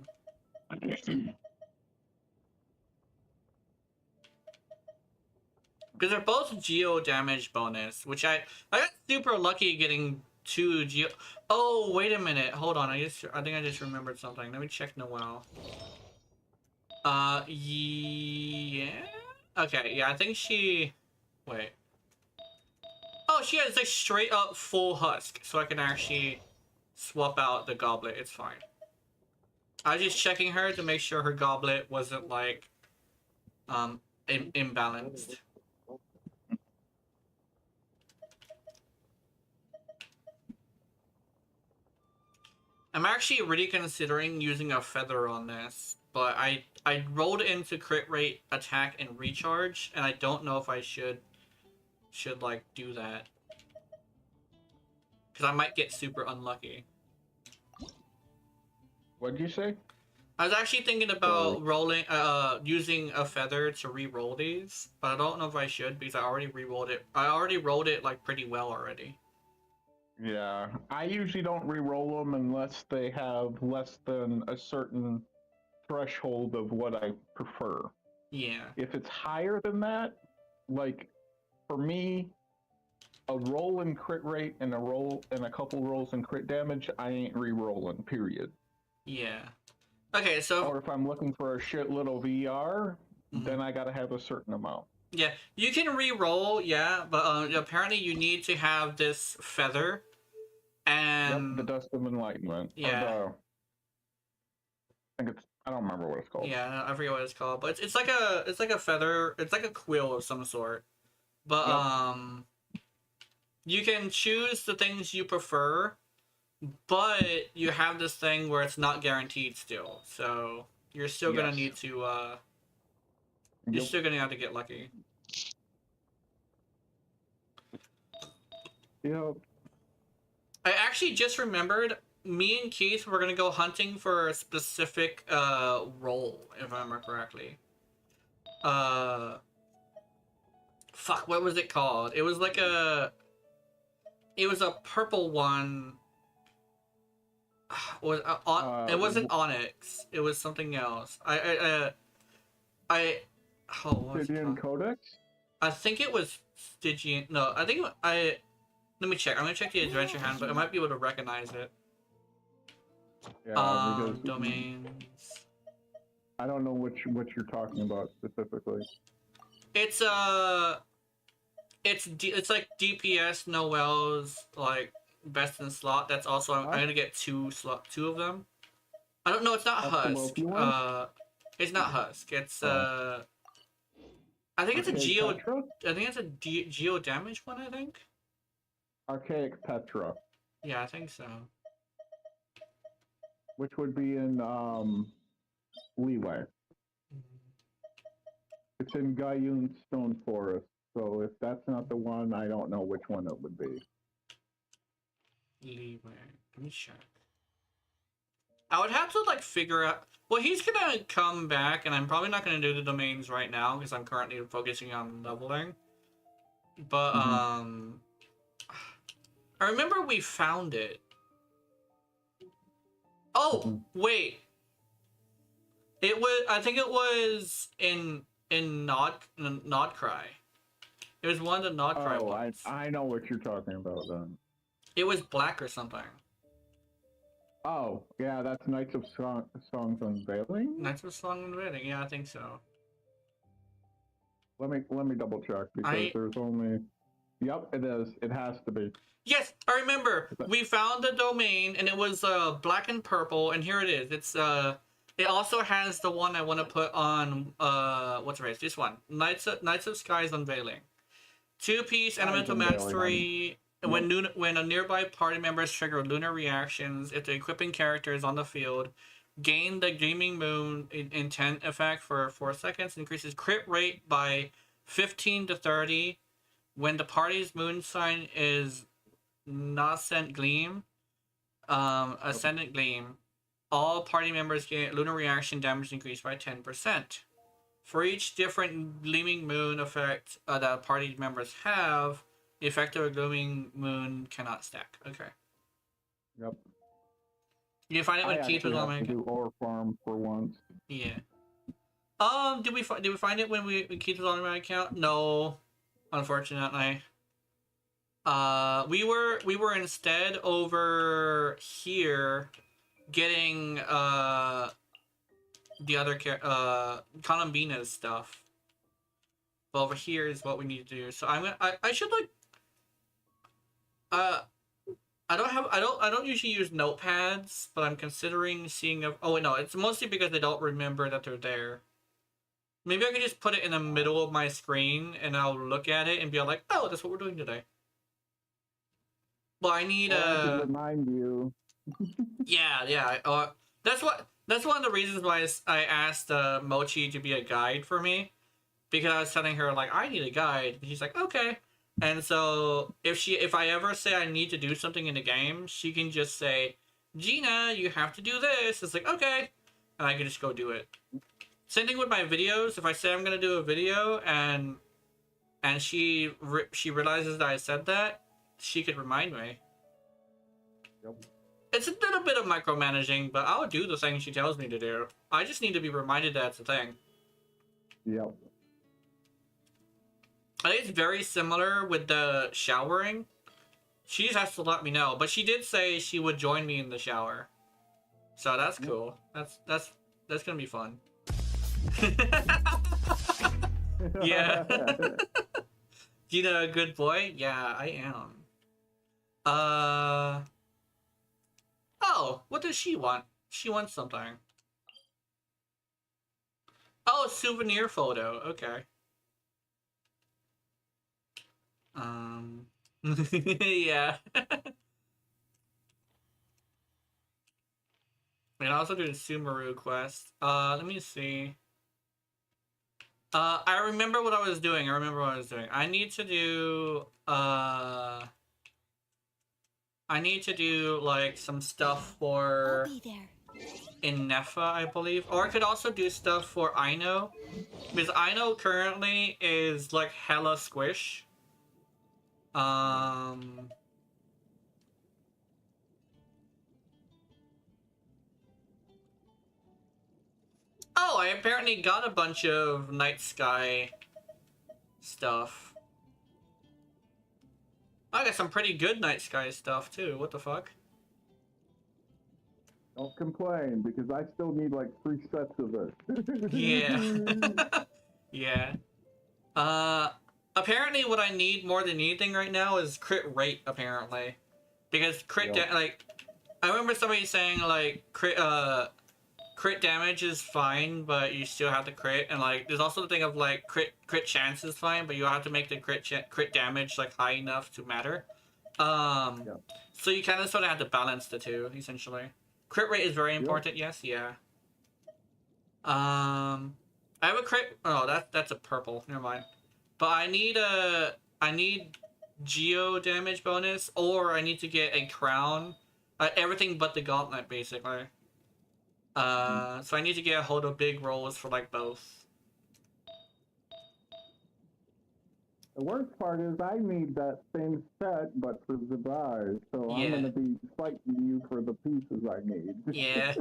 Because they're both geo damage bonus, which I got super lucky getting 2 geo. Oh, wait a minute, hold on. I think I just remembered something. Let me check Noelle. Yeah. Okay, yeah, I think she. Wait. Oh, she has like straight up full husk, so I can actually swap out the goblet. It's fine. I was just checking her to make sure her goblet wasn't like imbalanced. I'm actually really considering using a feather on this, but I rolled into crit rate, attack, and recharge, and I don't know if I should like do that because I might get super unlucky. What'd you say? I was actually thinking about using a feather to re-roll these, but I don't know if I should because I already re-rolled it. I already rolled it like pretty well already. Yeah, I usually don't re-roll them unless they have less than a certain threshold of what I prefer. Yeah. If it's higher than that, like for me, a roll in crit rate and a couple rolls in crit damage, I ain't re-rolling. Period. Yeah. Okay, so. Or if I'm looking for a shit little VR, then I gotta have a certain amount. Yeah, you can re-roll, yeah, but apparently you need to have this feather. And yep, the Dust of Enlightenment. Yeah. I don't remember what it's called. Yeah, I forget what it's called, but it's like a feather. It's like a quill of some sort. But you can choose the things you prefer, but you have this thing where it's not guaranteed still. So you're still gonna need to you're still gonna have to get lucky. Yep. I actually just remembered me and Keith were gonna go hunting for a specific role, if I remember correctly. Fuck, what was it called? It was like it was a purple one. It wasn't Onyx. It was something else. Oh, what was it Stygian called? Codex? I think it was Stygian. No, I think let me check. I'm gonna check the adventure handbook. I might be able to recognize it. Yeah, because domains. I don't know what you're talking about specifically. It's it's like DPS Noelle's like best in slot. That's also I'm gonna get two of them. I don't know. It's not Husk. It's not Husk. It's I think it's a Geo. Petra? I think it's a Geo damage one. I think. Archaic Petra. Yeah, I think so. Which would be in Leeway. It's in Guyun Stone Forest. So if that's not the one, I don't know which one it would be. Leeway. Let me check. I would have to like figure out. Well, he's gonna come back, and I'm probably not gonna do the domains right now because I'm currently focusing on leveling. But I remember we found it. Oh wait, it was. I think it was in Nodcry. It was one of the Nodcry ones. I know what you're talking about then. It was black or something. Oh, yeah, that's Knights of Songs Unveiling? Knights of Song Unveiling, yeah, I think so. Let me double check because there's only Yep, it is. It has to be. Yes, I remember. We found the domain and it was black and purple, and here it is. It's it also has the one I want to put on what's right? This one. Knights of Sky's Unveiling. 2-piece elemental mastery. When a nearby party members trigger lunar reactions, if the equipping character is on the field, gain the Gleaming Moon intent effect for 4 seconds, increases crit rate by 15 to 30. When the party's moon sign is Ascendant Gleam, all party members get lunar reaction damage increased by 10%. For each different Gleaming Moon effect that party members have, the effect of a Gleaming Moon cannot stack. Okay. Yep. You find it when Keith was on my account. Do ore farm for once. Yeah. Did we find it when Keith was on my account? No, unfortunately. We were instead over here getting the other Columbina's stuff. But over here is what we need to do. So I should like I don't usually use notepads, but I'm considering seeing if oh wait, no, it's mostly because I don't remember that they're there. Maybe I could just put it in the middle of my screen and I'll look at it and be like, oh, that's what we're doing today. Well, I need to remind you. Yeah. That's one of the reasons why I asked Mochi to be a guide for me, because I was telling her like I need a guide. And she's like, okay. And so if I ever say I need to do something in the game, she can just say, Gena, you have to do this. It's like, okay, and I can just go do it. Same thing with my videos. If I say I'm gonna do a video and she realizes that I said that, she could remind me. Yep. It's a little bit of micromanaging, but I'll do the thing she tells me to do. I just need to be reminded that it's a thing. Yep. I think it's very similar with the showering. She just has to let me know, but she did say she would join me in the shower, so that's cool. That's gonna be fun. Yeah. You know, a good boy? Yeah, I am. Oh, what does she want? She wants something. Oh, souvenir photo. Okay. Yeah. And also do the Sumeru quest. Let me see. I remember what I was doing. I need to do, like, some stuff for... I'll be there. in Nefa, I believe. Or I could also do stuff for Ino. Because Ino currently is, like, hella squish. Oh, I apparently got a bunch of Night Sky stuff. I got some pretty good Night Sky stuff, too. What the fuck? Don't complain, because I still need like 3 sets of it. Yeah. Yeah. Apparently what I need more than anything right now is crit rate, apparently. Because like, I remember somebody saying, like, crit damage is fine, but you still have to crit, and, like, there's also the thing of, like, crit chance is fine, but you have to make the crit damage, like, high enough to matter. So you kind of sort of have to balance the two, essentially. Crit rate is very important, yes, yeah. I have a crit... Oh, that's a purple. Never mind. But I need Geo damage bonus, or I need to get a crown. Everything but the gauntlet, basically. So I need to get a hold of big rolls for, like, both. The worst part is I need that same set, but for Zabai, so Yeah. I'm going to be fighting you for the pieces I need. Yeah.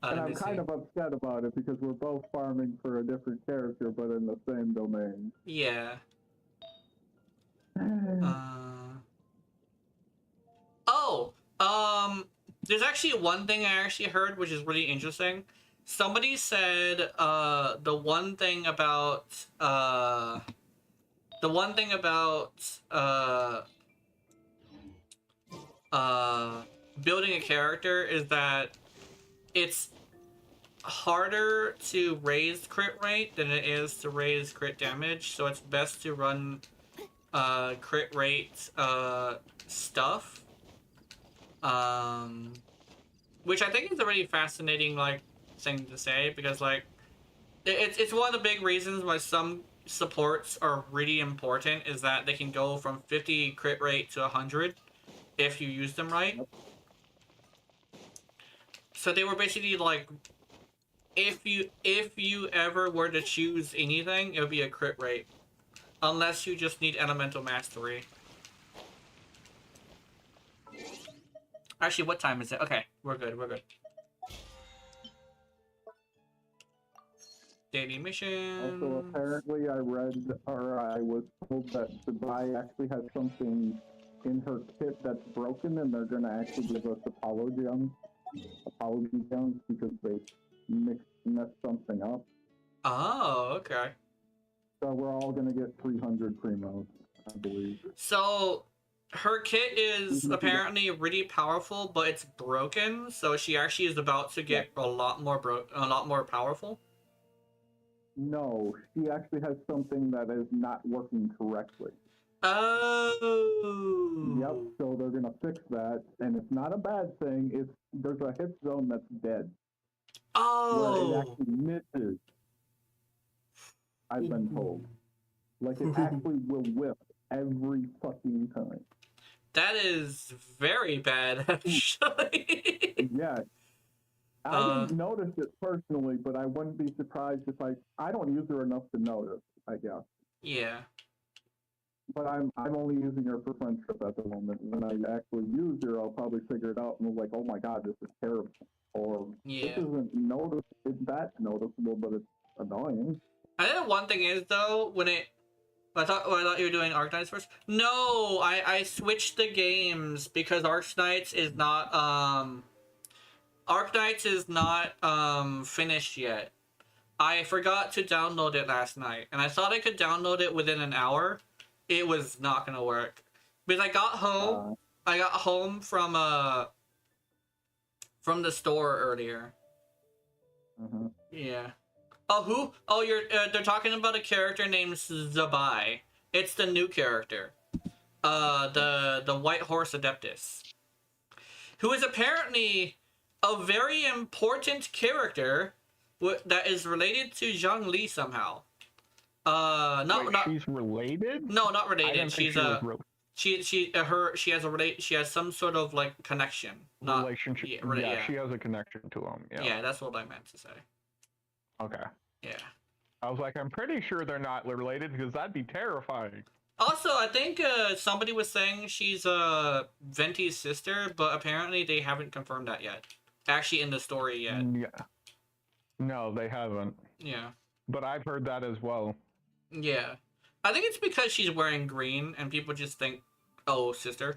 And I'm kind of upset about it because we're both farming for a different character, but in the same domain. Yeah. There's actually one thing I actually heard which is really interesting. Somebody said the one thing about the one thing about building a character is that it's harder to raise crit rate than it is to raise crit damage, so it's best to run crit rate stuff, which I think is a really fascinating like thing to say, because like it's one of the big reasons why some supports are really important, is that they can go from 50 crit rate to 100 if you use them right. So they were basically like, if you ever were to choose anything, it would be a crit rate, unless you just need elemental mastery. Actually, what time is it? Okay, we're good. Daily mission. Also, apparently, I read or I was told that Dubai actually has something in her kit that's broken, and they're gonna actually give us apology gems because they messed something up. Oh, okay. So we're all gonna get 300 primos, I believe. So her kit is apparently really powerful, but it's broken. So she actually is about to get a lot more powerful. No, she actually has something that is not working correctly. Oh. Yep. So they're gonna fix that, and it's not a bad thing. There's a hit zone that's dead. Oh. Where it actually misses. I've been told. Like it actually will whip every fucking time. That is very bad, actually. Yeah. I didn't notice it personally, but I wouldn't be surprised if I don't use her enough to notice, I guess. Yeah. But I'm only using her for friendship at the moment. When I actually use her, I'll probably figure it out and be like, oh my god, this is terrible. Or this isn't that noticeable, but it's annoying. I think one thing is though, I thought you were doing Arknights first. No, I switched the games because Arknights is not finished yet. I forgot to download it last night, and I thought I could download it within an hour. It was not gonna work because I got home from the store earlier. Yeah. Oh, who? Oh, they're talking about a character named Zabai. It's the new character. The White Horse Adeptus, who is apparently a very important character that is related to Zhang Li somehow. She's related? No, not related. She has some sort of like connection. Relationship. Yeah, she has a connection to him. Yeah, that's what I meant to say. Okay. Yeah. I was like, I'm pretty sure they're not related because that'd be terrifying. Also, I think somebody was saying she's Venti's sister, but apparently they haven't confirmed that yet. Actually, in the story yet. Yeah. No, they haven't. Yeah. But I've heard that as well. Yeah. I think it's because she's wearing green and people just think, oh, sister.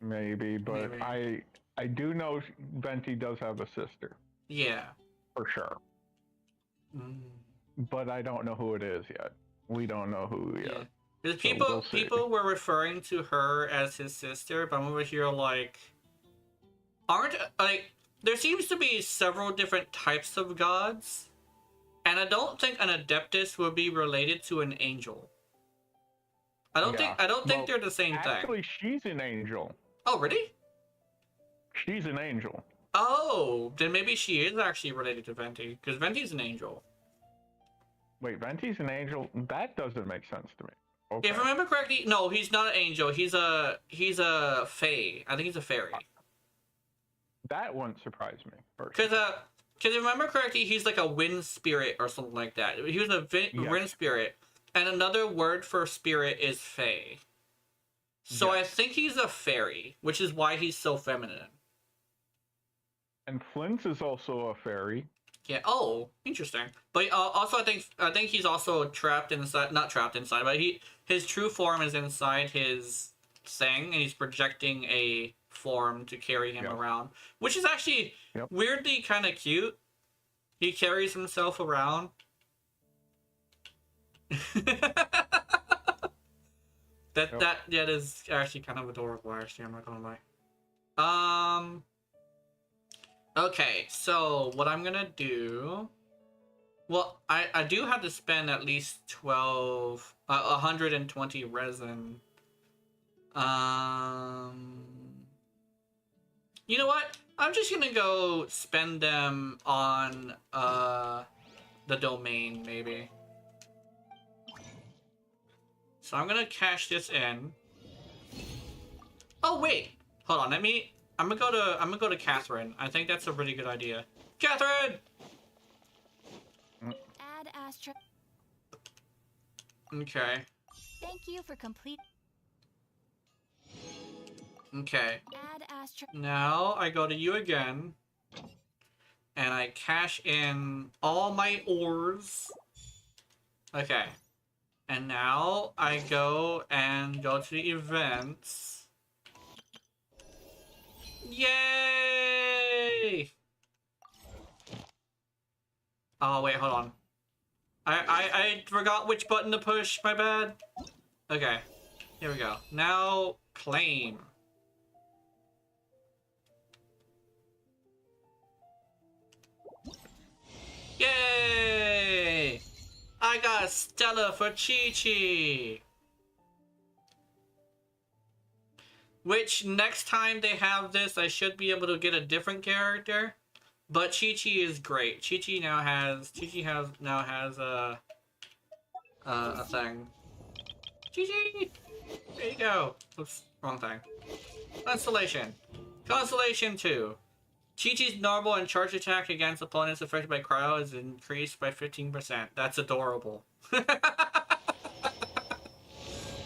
Maybe, but maybe. I do know Venti does have a sister. Yeah. For sure. But I don't know who it is yet. We don't know who yet. Because people were referring to her as his sister, but I'm over here like, there seems to be several different types of gods, and I don't think an Adeptus would be related to an angel. I don't think they're the same thing. Actually, she's an angel. Oh, really? She's an angel. Oh, then maybe she is actually related to Venti, because Venti's an angel. Wait, Venti's an angel? That doesn't make sense to me. Okay. If I remember correctly, no, he's not an angel. He's a fae. I think he's a fairy. That wouldn't surprise me. Because if I remember correctly, he's like a wind spirit or something like that. He was a wind spirit, and another word for spirit is fae. So I think he's a fairy, which is why he's so feminine. And Flint is also a fairy. Yeah. Oh, interesting. But also, I think he's also trapped inside. Not trapped inside, but his true form is inside his thing, and he's projecting a form to carry him around, which is actually weirdly kind of cute. He carries himself around. That Yep. that is actually kind of adorable. Actually, I'm not gonna lie. Okay, so what I'm gonna do. Well, I do have to spend at least 120 resin. You know what? I'm just gonna go spend them on the domain maybe. So I'm gonna cash this in. Oh wait, hold on. I'm gonna go to Catherine. I think that's a really good idea. Catherine. Add Astra. Okay. Thank you for complete. Okay. Add Astra. Now I go to you again, and I cash in all my ores. Okay. And now I go to the events. Yay! Oh wait, hold on. I forgot which button to push, my bad. Okay. Here we go. Now claim. Yay! I got a Stella for Chi-Chi! Which, next time they have this, I should be able to get a different character. But Chi-Chi is great. Chi-Chi now has a thing. Chi-Chi! There you go. Oops, wrong thing. Constellation. Constellation 2. Chi-Chi's normal and charge attack against opponents affected by cryo is increased by 15%. That's adorable. I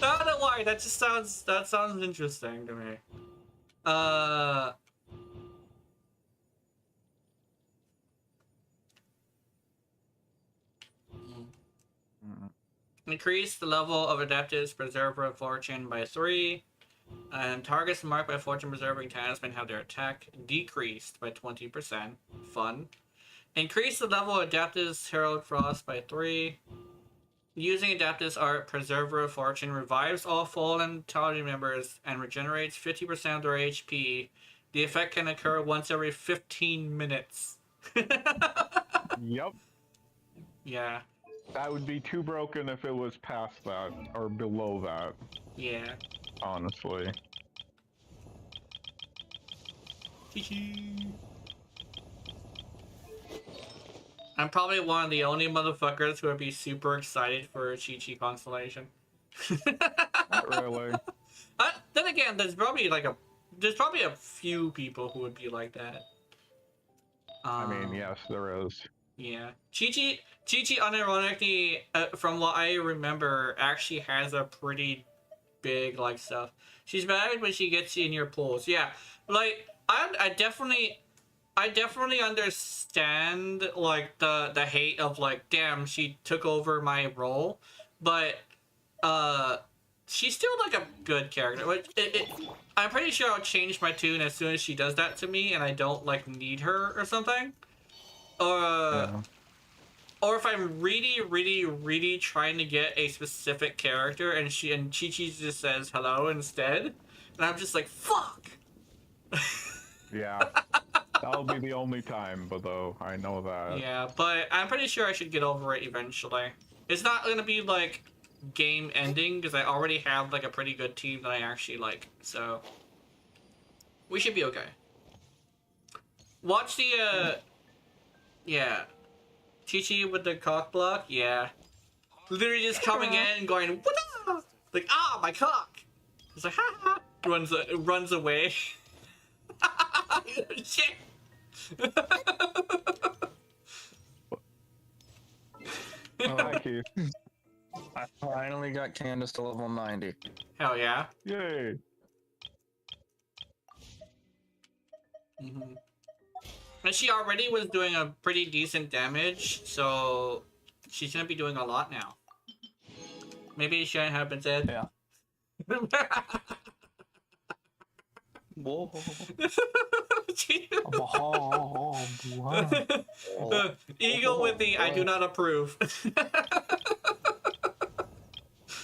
don't know why, that sounds interesting to me. Increase the level of Adeptus Preserver of Fortune by 3. And targets marked by Fortune Preserving Talisman have their attack decreased by 20%. Fun. Increase the level of Adeptus Herald Frost by 3. Using Adeptus Art, Preserver of Fortune revives all fallen Talia members and regenerates 50% of their HP. The effect can occur once every 15 minutes. Yep. Yeah. That would be too broken if it was past that or below that. Yeah. Honestly. I'm probably one of the only motherfuckers who would be super excited for a Chi-Chi constellation. Not really. Then again, there's probably a few people who would be like that. I mean, yes, there is. Yeah. Chi-Chi unironically, from what I remember, actually has a pretty big, like, stuff. She's bad when she gets in your pools. Yeah. Like, I definitely understand, like, the hate of, like, damn, she took over my role. But, she's still, like, a good character. I'm pretty sure I'll change my tune as soon as she does that to me and I don't, like, need her or something. Yeah. Or if I'm really trying to get a specific character and Chi-Chi just says hello instead, and I'm just like, fuck! Yeah. That'll be the only time, but though, I know that. Yeah, but I'm pretty sure I should get over it eventually. It's not gonna be, like, game ending, because I already have, like, a pretty good team that I actually like, so... we should be okay. Watch the, yeah. Chi-Chi with the cock block, yeah. Literally just coming in and going, what the? Like, ah, my cock! It's like, ha ha! Runs away. Shit! Thank you. I finally got Candace to level 90. Hell yeah. Yay. Mm-hmm. And she already was doing a pretty decent damage, so she's gonna be doing a lot now. Maybe it shouldn't have been said. Yeah. Whoa. Eagle with the I do not approve.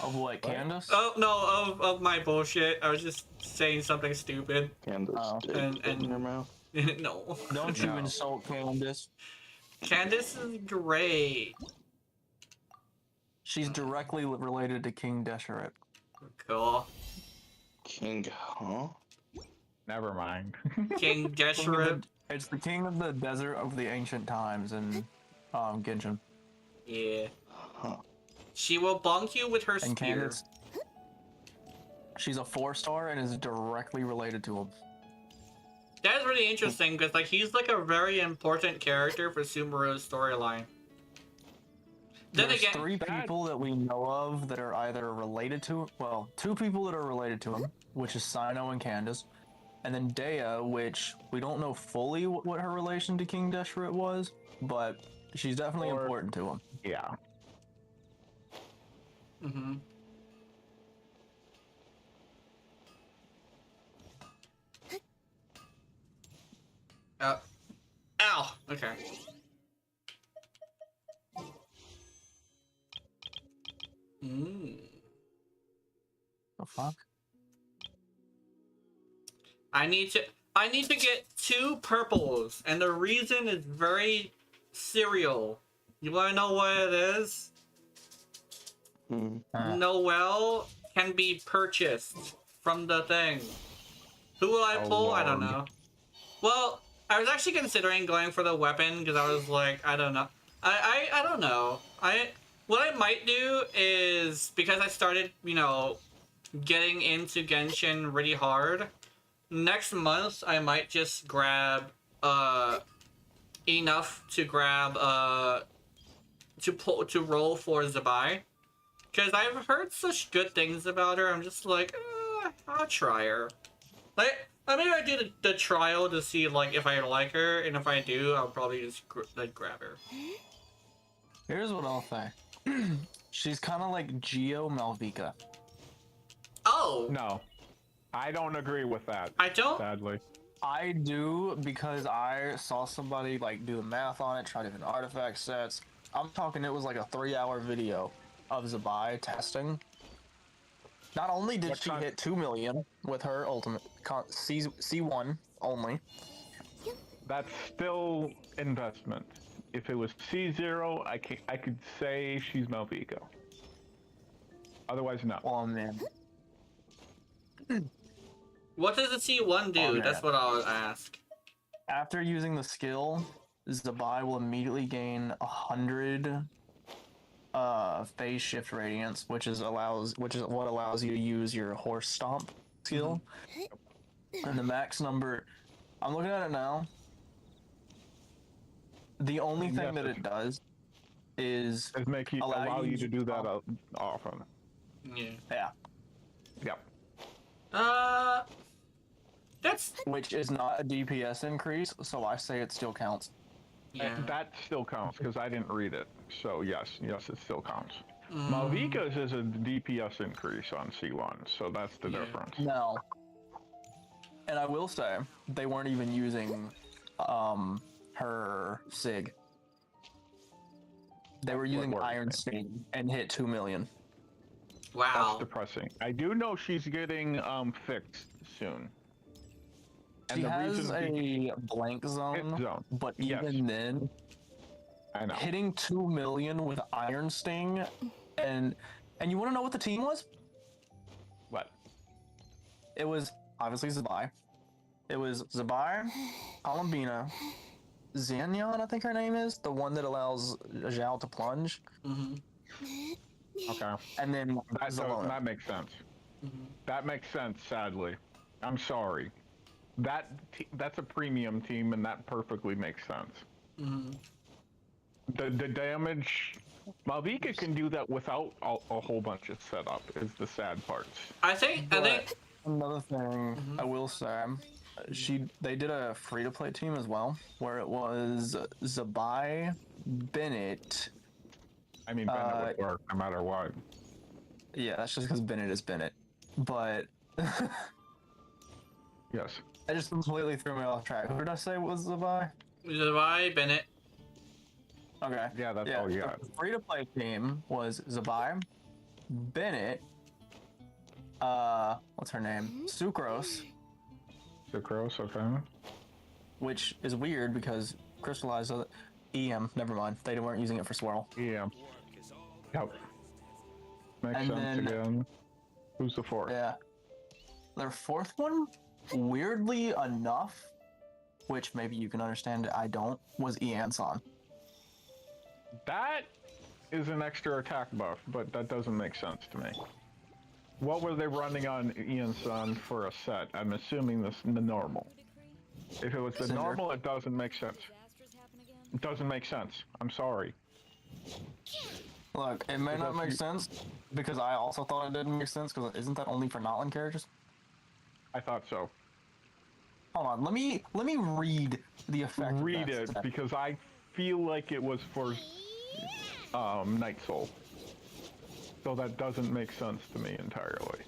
Of what, Candace? Oh no, of my bullshit. I was just saying something stupid. Candace Oh. dick And- in her mouth. No. Don't you No. insult Candace. Candace is great. She's directly related to King Deseret. Cool. King, huh? Never mind. King King of Deseret. it's the king of the desert of the ancient times in Genshin. Yeah. Huh. She will bonk you with her And spear. Candace, she's a 4-star and is directly related to him. That is really interesting because like he's like a very important character for Sumeru's storyline. Then There's again, 3 people that we know of that are either related to, well, 2 people that are related to him, which is Sino and Candace, and then Dea, which we don't know fully what her relation to King Deseret was, but she's definitely Or- important to him. Yeah. mm-hmm. Ow. Okay. The fuck? I need to get 2 purples, and the reason is very serial. You wanna know what it is? Hmm. Noelle can be purchased from the thing. Who will I pull? I don't Lord. know. Well, I was actually considering going for the weapon because I was like, I don't know. I don't know. What I might do is because I started, you know, getting into Genshin really hard. Next month I might just grab enough to grab to roll for Zabai. Because I've heard such good things about her, I'm just like, I'll try her. Like, maybe I do the trial to see, like, if I like her, and if I do, I'll probably just grab her. Here's what I'll say. She's kind of like Geo Malvika. Oh! No. I don't agree with that. I don't? Sadly. I do because I saw somebody like do the math on it, try different artifact sets. I'm talking it was like a 3-hour video of Zabai testing. Not only did she hit 2 million with her ultimate C1 only. That's still investment. If it was C0, I could say she's Malvika. Otherwise, no. Oh man. What does the C1 do? Oh, yeah. That's what I'll ask. After using the skill, Zabai will immediately gain 100 phase shift radiance, which is what allows you to use your horse stomp skill. And the max number, I'm looking at it now. The only thing that it does is make you allow you to do that often. Yeah. Yep. That's which is not a DPS increase, so I say it still counts. Yeah. That still counts because I didn't read it. So yes, it still counts. Malvika's is a DPS increase on C1, so that's the difference. No. And I will say, they weren't even using her SIG. They were using Iron Sting and hit 2 million. Wow. That's depressing. I do know she's getting fixed soon. She has a blank zone, but even then, I know. hitting 2 million with Iron Sting, and you want to know what the team was? What? It was obviously Zabai. It was Zabai, Columbina, Xanyon, I think her name is, the one that allows Zhao to plunge. Okay. And then that makes sense. That makes sense, sadly. I'm sorry. That's a premium team, and that perfectly makes sense. The damage... Malvika can do that without a whole bunch of setup, is the sad part. I think another thing I will say, they did a free-to-play team as well, where it was Zabai, Bennett. I mean, Bennett would work no matter what. Yeah, that's just because Bennett is Bennett. But yes, that just completely threw me off track. Who did I say was Zabai? Zabai, Bennett. Okay. Yeah, that's all you got. The free-to-play team was Zabai, Bennett, what's her name? Sucrose, okay. which is weird because crystallized EM. Never mind, they weren't using it for swirl. Yeah. Yep. Makes And sense then- again. Who's the fourth? Yeah. Their fourth one, weirdly enough, which maybe you can understand, I don't, was Ianson. That is an extra attack buff, but that doesn't make sense to me. What were they running on Ianson for a set? I'm assuming the normal. If it was the Cinder. normal, it doesn't make sense. It doesn't make sense. I'm sorry. Look, it may not make sense because I also thought it didn't make sense because isn't that only for Notland characters? I thought so. Hold on, let me read the effect. Read of that it stat. because I feel like it was for Night Soul. So that doesn't make sense to me entirely.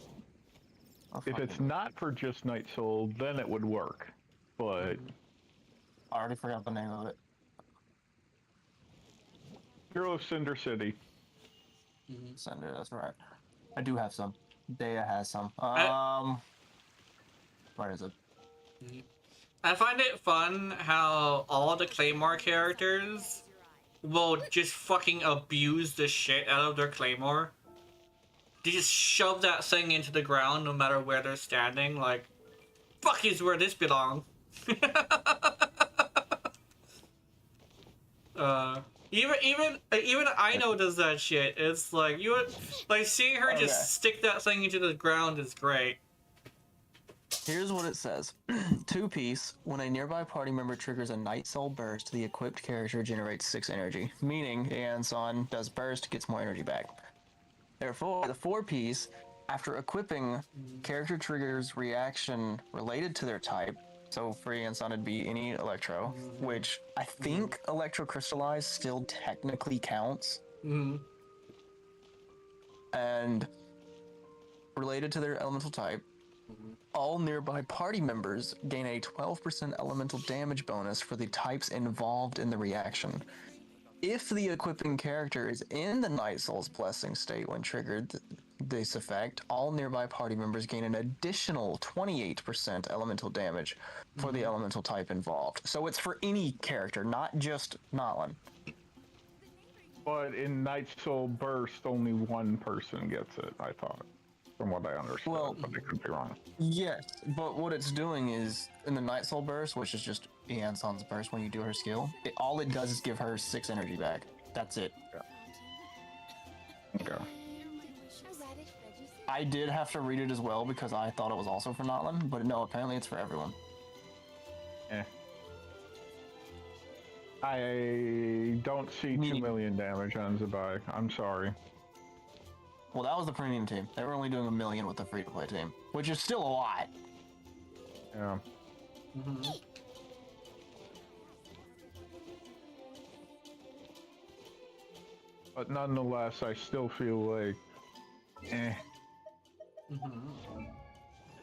Oh, If it's not for just Night Soul, then it would work. But I already forgot the name of it. Hero of Cinder City. Cinder, that's right. I do have some. Data has some. Where is it? I find it fun how all the Claymore characters will just fucking abuse the shit out of their Claymore. They just shove that thing into the ground no matter where they're standing, like, fuck is where this belong. Even Ino does that shit. It's like seeing her Okay. just stick that thing into the ground is great. Here's what it says. 2-piece. When a nearby party member triggers a Night Soul burst, the equipped character generates 6 energy. Meaning, Anson does burst, gets more energy back. Therefore, the 4-piece, after equipping, character triggers reaction related to their type. So for Anson, it'd be any Electro, which I think Electro Crystallize still technically counts. And related to their elemental type, all nearby party members gain a 12% elemental damage bonus for the types involved in the reaction. If the equipping character is in the Night Soul's Blessing state when triggered this effect, all nearby party members gain an additional 28% elemental damage for the elemental type involved. So it's for any character, not just Notlin. But in Night Soul Burst, only one person gets it, I thought. From what I understood, Well, but I could be wrong. Yes, but what it's doing is, in the Night Soul Burst, which is just Ianson's burst when you do her skill, all it does is give her 6 energy back. That's it. Okay. I did have to read it as well because I thought it was also for Notlin, but no, apparently it's for everyone. I don't see 2 million damage on Zabai. I'm sorry. Well, that was the premium team. They were only doing 1 million with the free-to-play team, which is still a lot. Yeah. But nonetheless, I still feel like,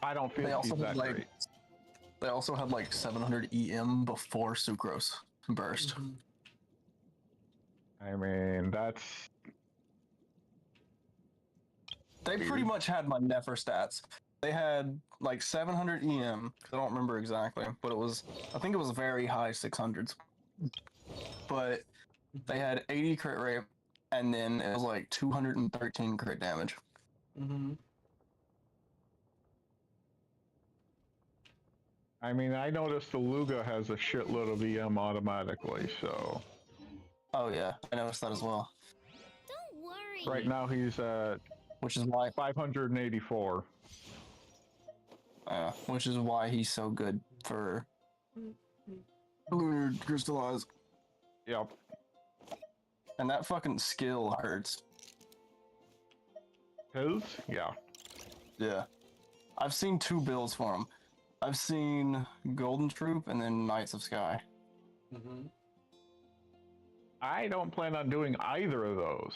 I don't feel They also he's that had like great. they also had like 700 EM before Sucrose burst. I mean, that's... They pretty much had my Nefer stats. They had like 700 EM. I don't remember exactly, but I think it was very high 600s. But they had 80 crit rate, and then it was like 213 crit damage. I mean, I noticed the Luga has a shitload of EM automatically, so... Oh yeah, I noticed that as well. Don't worry. Right now he's at... Which is why 584. which is why he's so good for Lunar Crystallize. Yep. And that fucking skill hurts. His? Yeah. Yeah. I've seen 2 builds for him. I've seen Golden Troop and then Knights of Sky. I don't plan on doing either of those.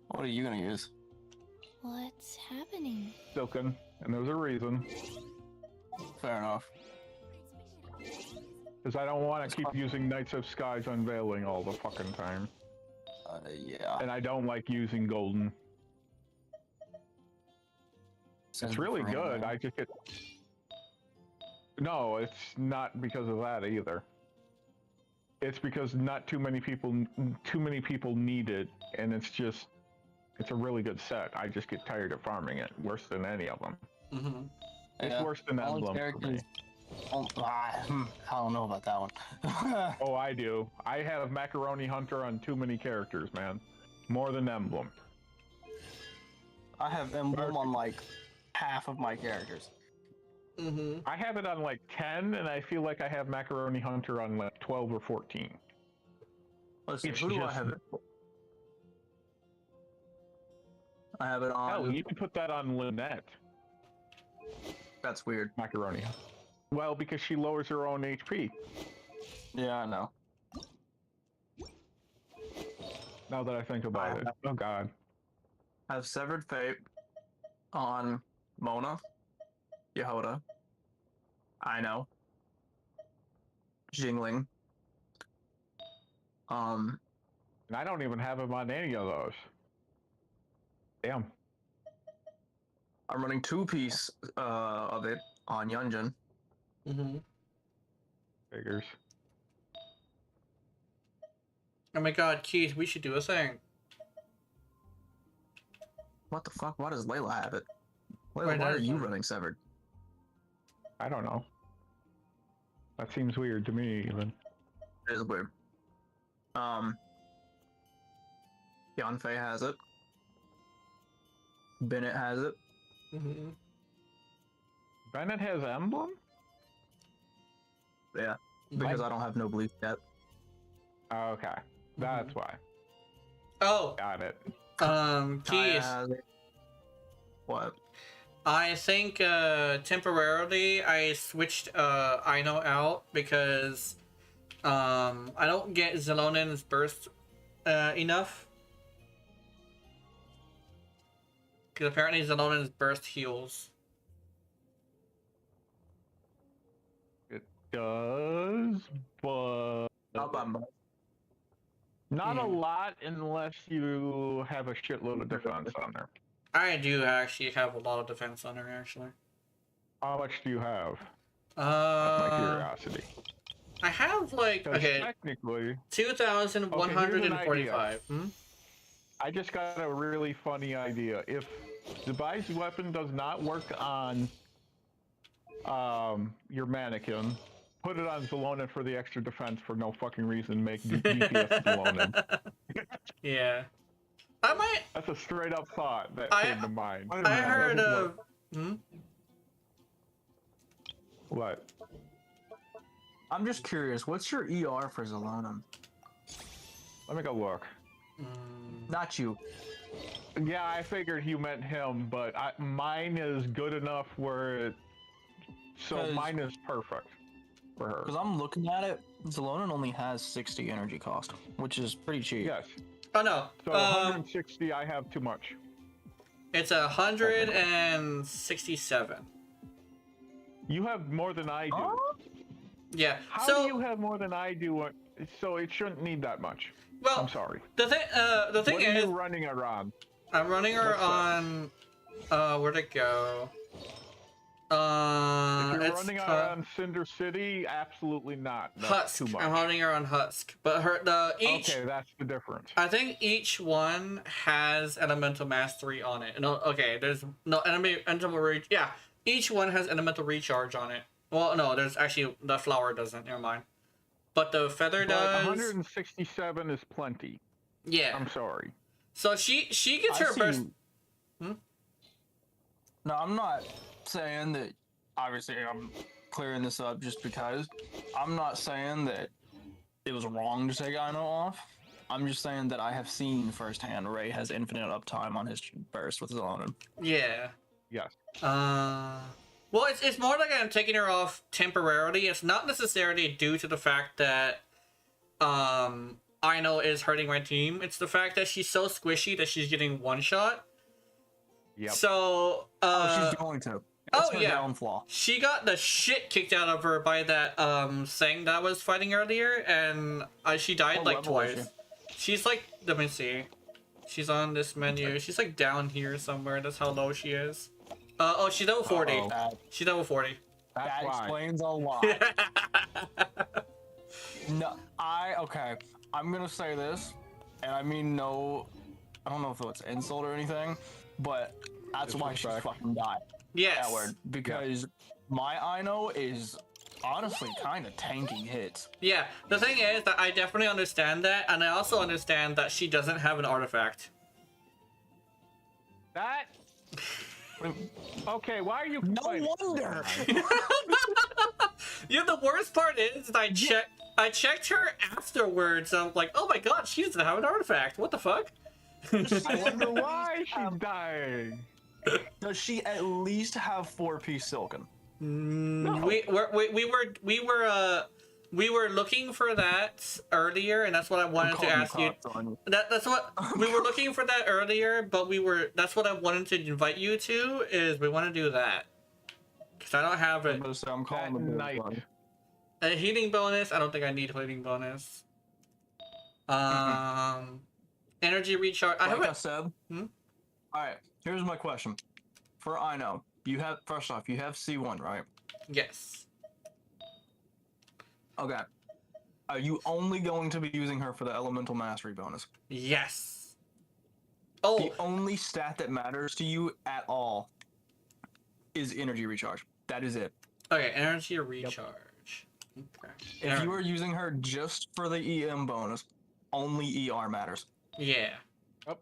What are you gonna use? What's happening? Silken, and there's a reason. Fair enough. Because I don't want to keep using Knights of Sky's Unveiling all the fucking time. Yeah. And I don't like using Golden. It's really good. I just get. No, it's not because of that either. It's because not too many people need it, and it's a really good set. I just get tired of farming it, worse than any of them. Mm-hmm. It's worse than Emblem for me. I don't know about that one. Oh, I do. I have Macaroni Hunter on too many characters, man. More than Emblem. I have Emblem on like half of my characters. Mm-hmm. I have it on like 10, and I feel like I have Macaroni Hunter on like 12 or 14. Let's see, It's who do I just- have it? I have it on. Hell, you can put that on Lynette. That's weird. Macaroni. Well, because she lowers her own HP. Yeah, I know. Now that I think about it. Oh god. I have Severed Fate on Mona, Yehoda, I know, Jingling. And I don't even have him on any of those. Damn. I'm running 2-piece of it on Yunjin. Mm-hmm. Figures. Oh my god, Keith, we should do a thing. What the fuck? Why does Layla have it? Layla, Right why now, are you it's- running Severed? I don't know. That seems weird to me, even. It is weird. Yanfei has it. Bennett has it. Mm-hmm. Bennett has Emblem? Yeah, because I don't have no belief yet. Okay. That's why. Oh, Got it. Keith. Kaya has it. What? I think temporarily I switched Ino out because I don't get Zelonin's burst enough. Because apparently Zelonin's burst heals. It does, but Not by much. not a lot unless you have a shitload of defense on there. I do actually have a lot of defense on her, actually. How much do you have? That's my Uh, curiosity. I have like 'Cause okay, technically, 2,145. Hmm? I just got a really funny idea. If Dubai's weapon does not work on your mannequin, put it on Zelonin for the extra defense for no fucking reason. Make DPS Zelonin. Yeah. I might. That's a straight up thought that I- came to mind. I heard of. Hmm? What? I'm just curious, what's your ER for Zelonin? Let me go look. Not you. Yeah, I figured you meant him, but mine is good enough where it... So 'Cause- mine is perfect for her. Because I'm looking at it, Zelonin only has 60 energy cost, which is pretty cheap. Yes. Oh no. So 160, I have too much. It's 167. You have more than I do. Huh? Yeah. How so do you have more than I do? So it shouldn't need that much. well, I'm sorry. the thing What are is, you running around? I'm running her What's that? on where'd it go? If you're It's running on Cinder City, absolutely not. That's Husk. too much. I'm running her on Husk, but each. Okay, that's the difference. I think each one has elemental mastery on it. No, okay, there's no elemental reach. Yeah, each one has elemental recharge on it. Well, no, there's actually the flower doesn't. Never mind. But the feather But does. 167 is plenty. Yeah. I'm sorry. So she gets her burst. No, I'm not saying that. Obviously, I'm clearing this up just because. I'm not saying that it was wrong to take Ino off. I'm just saying that I have seen firsthand Ray has infinite uptime on his burst with Zelonin. Yeah. Yes. Well, it's more like I'm taking her off temporarily. It's not necessarily due to the fact that Ino is hurting my team. It's the fact that she's so squishy that she's getting one shot. Yep. So she's going to. That's her downfall. She got the shit kicked out of her by that Sang that I was fighting earlier, and she died What like level is twice. She's like, let me see. She's on this menu. She's like down here somewhere. That's how low she is. Oh, she's level 40. Uh-oh. She's level 40. That's That why. explains a lot. No, okay. I'm gonna say this, and I mean no, I don't know if it's insult or anything, but that's why she Disrespect. fucking died. Yes. That word, because my Ino is honestly kind of tanking hits. Yeah, the thing is that I definitely understand that, and I also understand that she doesn't have an artifact. That. Okay, why are you? No complaining? wonder. You know, the worst part is that I checked her afterwards. I'm like, oh my god, she doesn't have an artifact. What the fuck? I wonder why she's dying. Does she at least have 4-piece silken? No. We were looking for that earlier, and that's what I wanted to ask you. That's what we were looking for that earlier, but that's what I wanted to invite you to. Is we want to do that because I don't have it. I'm calling That the night. one. A healing bonus. I don't think I need healing bonus. Energy recharge. Like I said. Hmm? All right. Here's my question. For Ino, you have first off, you have C1, right? Yes. Okay. Are you only going to be using her for the elemental mastery bonus? Yes. Oh. The only stat that matters to you at all is energy recharge. That is it. Okay, energy recharge. Okay. If you are using her just for the EM bonus, only ER matters. Yeah. Yep.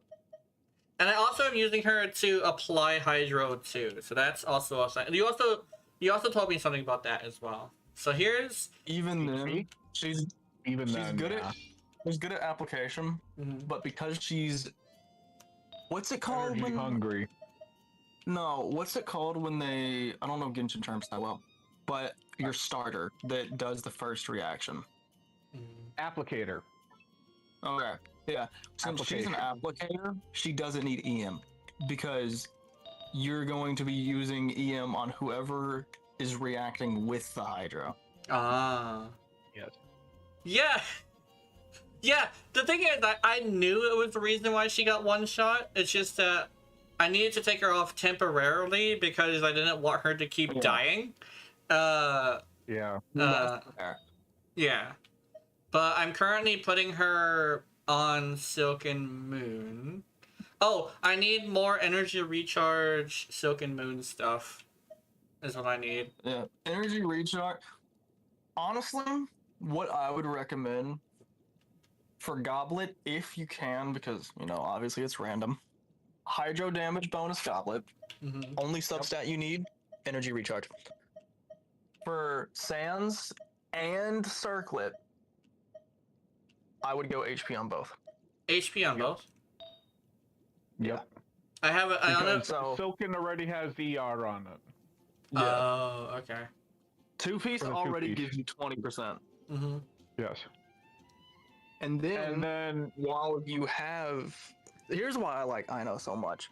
And I also am using her to apply hydro too, so that's also a sign. You also told me something about that as well. So here's Even then, she's Even then, good yeah. at she's good at application, but because she's what's it called Energy when hungry. No, what's it called when they I don't know Genshin terms that well, but your starter that does the first reaction. Applicator. Okay. Yeah. Since she's an applicator, she doesn't need EM because you're going to be using EM on whoever is reacting with the Hydro. Ah. Yes. Yeah. Yeah. The thing is, I knew it was the reason why she got one shot. It's just that I needed to take her off temporarily because I didn't want her to keep dying. Yeah. Yeah. But I'm currently putting her on Silken Moon. Oh, I need more energy recharge Silken Moon stuff. Is what I need. Yeah. Energy recharge. Honestly, what I would recommend for Goblet, if you can, because, you know, obviously it's random. Hydro damage bonus Goblet. Only substat you need, energy recharge. For Sands and Circlet, I would go HP on both. HP on both? Yep. I have it. I don't know. Because Silken already has ER on it. Yeah. Oh, okay. 2-piece For the already 2-piece. gives you 20%. Yes. And then while you have, here's why I like Ino so much,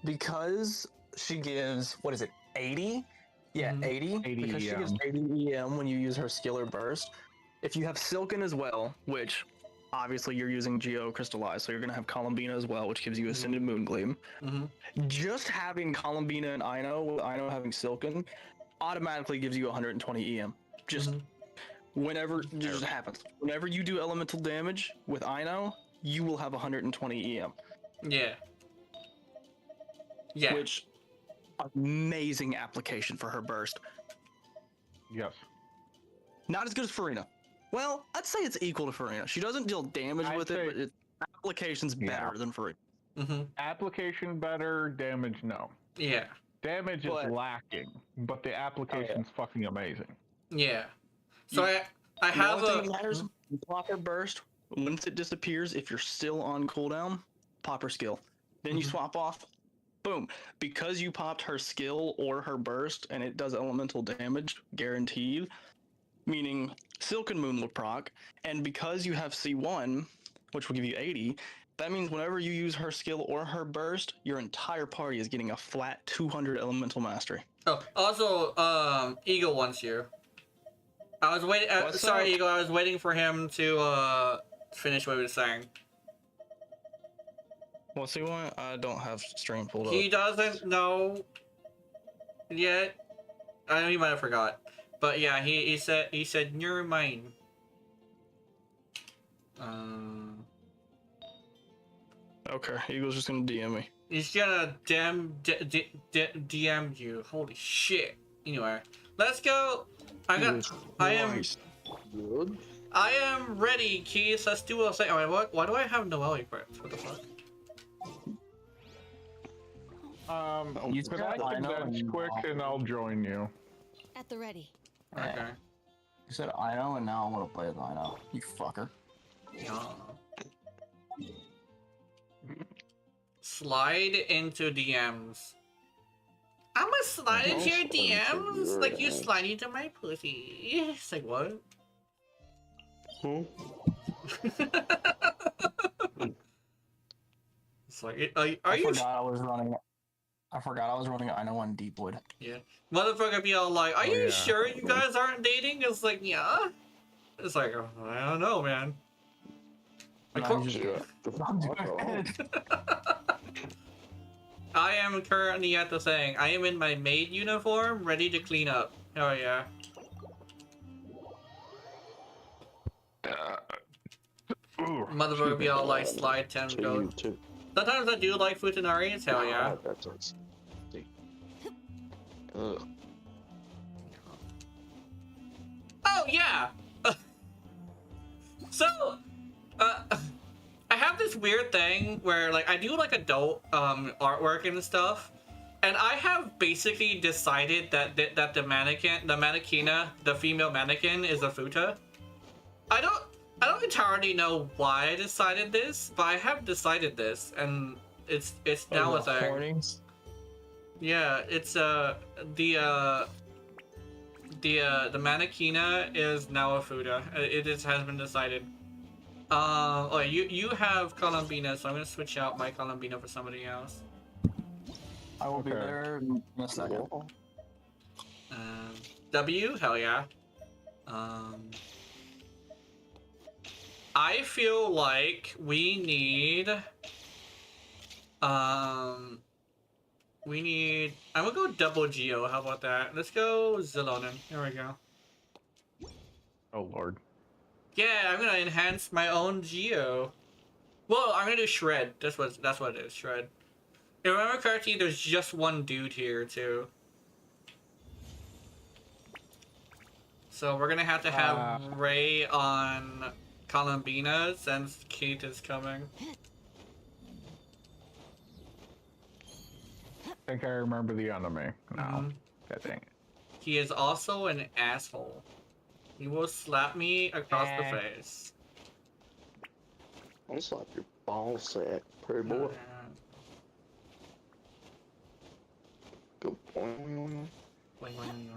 because she gives, what is it, 80? Yeah, 80. 80 Because she gives 80 EM when you use her skill or burst. If you have Silken as well, which obviously you're using Geo Crystallized, so you're gonna have Columbina as well, which gives you Ascended Moongleam. Just having Columbina and Ino, with Ino having Silken, automatically gives you 120 EM. Just whenever it just happens. Whenever you do elemental damage with Ino, you will have 120 EM. Yeah. Yeah. Which amazing application for her burst. Yes. Not as good as Farina. Well, I'd say it's equal to Farina. She doesn't deal damage with it, but application's better than Farina. Application better, damage no. Yeah. Damage is lacking, but the application's fucking amazing. Yeah. So I The have only thing that matters, you pop her burst. Once it disappears, if you're still on cooldown, pop her skill. Then you swap off. Boom. Because you popped her skill or her burst, and it does elemental damage, guaranteed, meaning Silken Moon will proc, and because you have C1, which will give you 80, that means whenever you use her skill or her burst, your entire party is getting a flat 200 elemental mastery. Oh, also, Eagle wants you. I was waiting. Sorry, Eagle. I was waiting for him to finish what he was saying. What's he want? I don't have stream pulled up. He doesn't know. Yeah, I know he might have forgot, but yeah, he said you're mine. Okay, Eagle's just gonna DM me. He's gonna DM you. Holy shit. Anyway, let's go. I am ready, Keith. Let's do a thing. Alright, why do I have Noelle equipped? What the fuck? You Could said I Ino condense and quick and I'll join you. At the ready. Okay. You said Ino and now I want to play as Ino. You fucker. Yeah. Slide into DMs. I'ma slide into your DMs like you slide into my pussy. It's like what? It's like, are you? I forgot I was running Ino on Deepwood. Yeah, motherfucker be all like, "Are you sure you guys aren't dating?" It's like, yeah. It's like, oh, I don't know, man. I am currently at the thing. I am in my maid uniform, ready to clean up. Hell yeah. Motherfucker be all like, slide 10 go. Sometimes I do like Futanari's, hell yeah. Oh yeah! So, I have this weird thing where like I do like adult artwork and stuff, and I have basically decided that the mannequina, the female mannequin, is a futa. I don't entirely know why I decided this, but I have decided this, and it's now a thing. Yeah, it's the mannequina is now a futa. It has been decided. Oh, you have Columbina, so I'm gonna switch out my Columbina for somebody else. I will be there in a second. W, hell yeah. I feel like we need. I'm gonna go double Geo. How about that? Let's go Zelonin. Here we go. Oh lord. Yeah, I'm gonna enhance my own Geo. Well, I'm gonna do Shred. That's what it is. Shred. If I remember correctly, there's just one dude here too. So we're gonna have to have Ray on Columbina since Keith is coming. I think I remember the enemy now. God dang it. He is also an asshole. He will slap me across the face. I'll slap your ball sack, pretty boy. Go boing. Boing.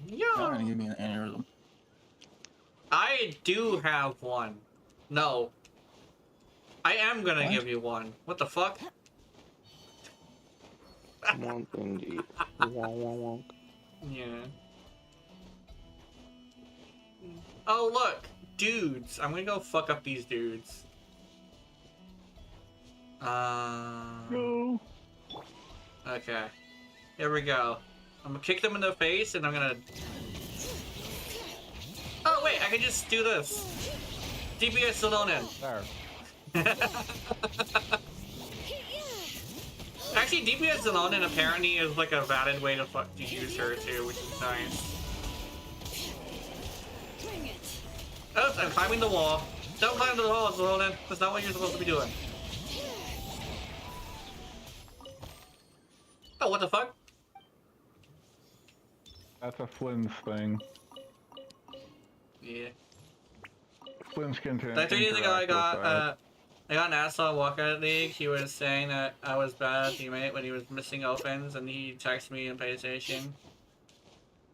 You're not gonna give me an aneurysm. I do have one. No. I am gonna give you one. What the fuck? Wonk indeed. Wonk. Yeah. Oh look! Dudes! I'm gonna go fuck up these dudes. No. Okay. Here we go. I'm gonna kick them in the face and I'm gonna... Oh wait, I can just do this. DPS Zelonin. There. Actually, DPS Zelonin apparently is like a valid way to use her too, which is nice. Oh, I'm climbing the wall. Don't climb the wall, Zelonin. That's not what you're supposed to be doing. Oh, what the fuck? That's a Flynn's thing. Yeah. Flynn's can Like 3 days ago, I got an asshole in Walkout League. He was saying that I was bad teammate when he was missing opens, and he texted me in PlayStation.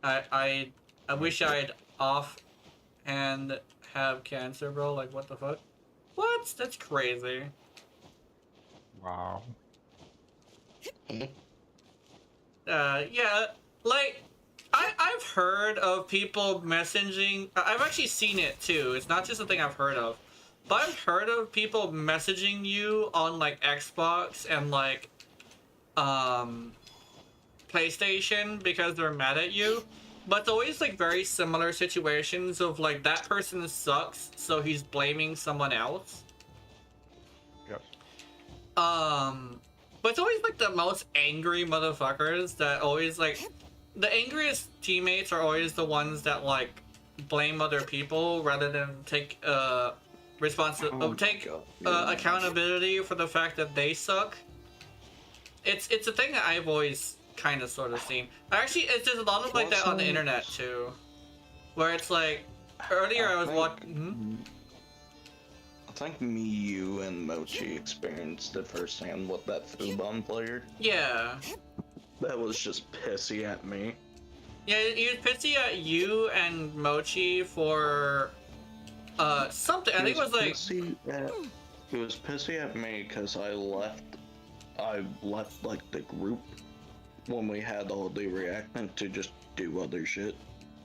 I wish I'd offhand have cancer, bro. Like, what the fuck? What? That's crazy. Wow. Yeah, like, I've heard of people messaging. I've actually seen it too. It's not just a thing I've heard of. but I've heard of people messaging you on like Xbox and like PlayStation because they're mad at you. But it's always like very similar situations of like that person sucks, so he's blaming someone else. Yes. But it's always like the most angry motherfuckers that always like the angriest teammates are always the ones that like blame other people rather than take accountability for the fact that they suck. It's a thing that I've always kind of sort of seen. Actually, it's just a lot of like that on the internet too, where it's like earlier I was watching. I think me, you, and Mochi experienced it firsthand with that Fubon player. Yeah. That was just pissy at me. Yeah, he was pissy at you and Mochi for something. I think it was like He was pissy at me because I left like the group when we had all the reactant to just do other shit.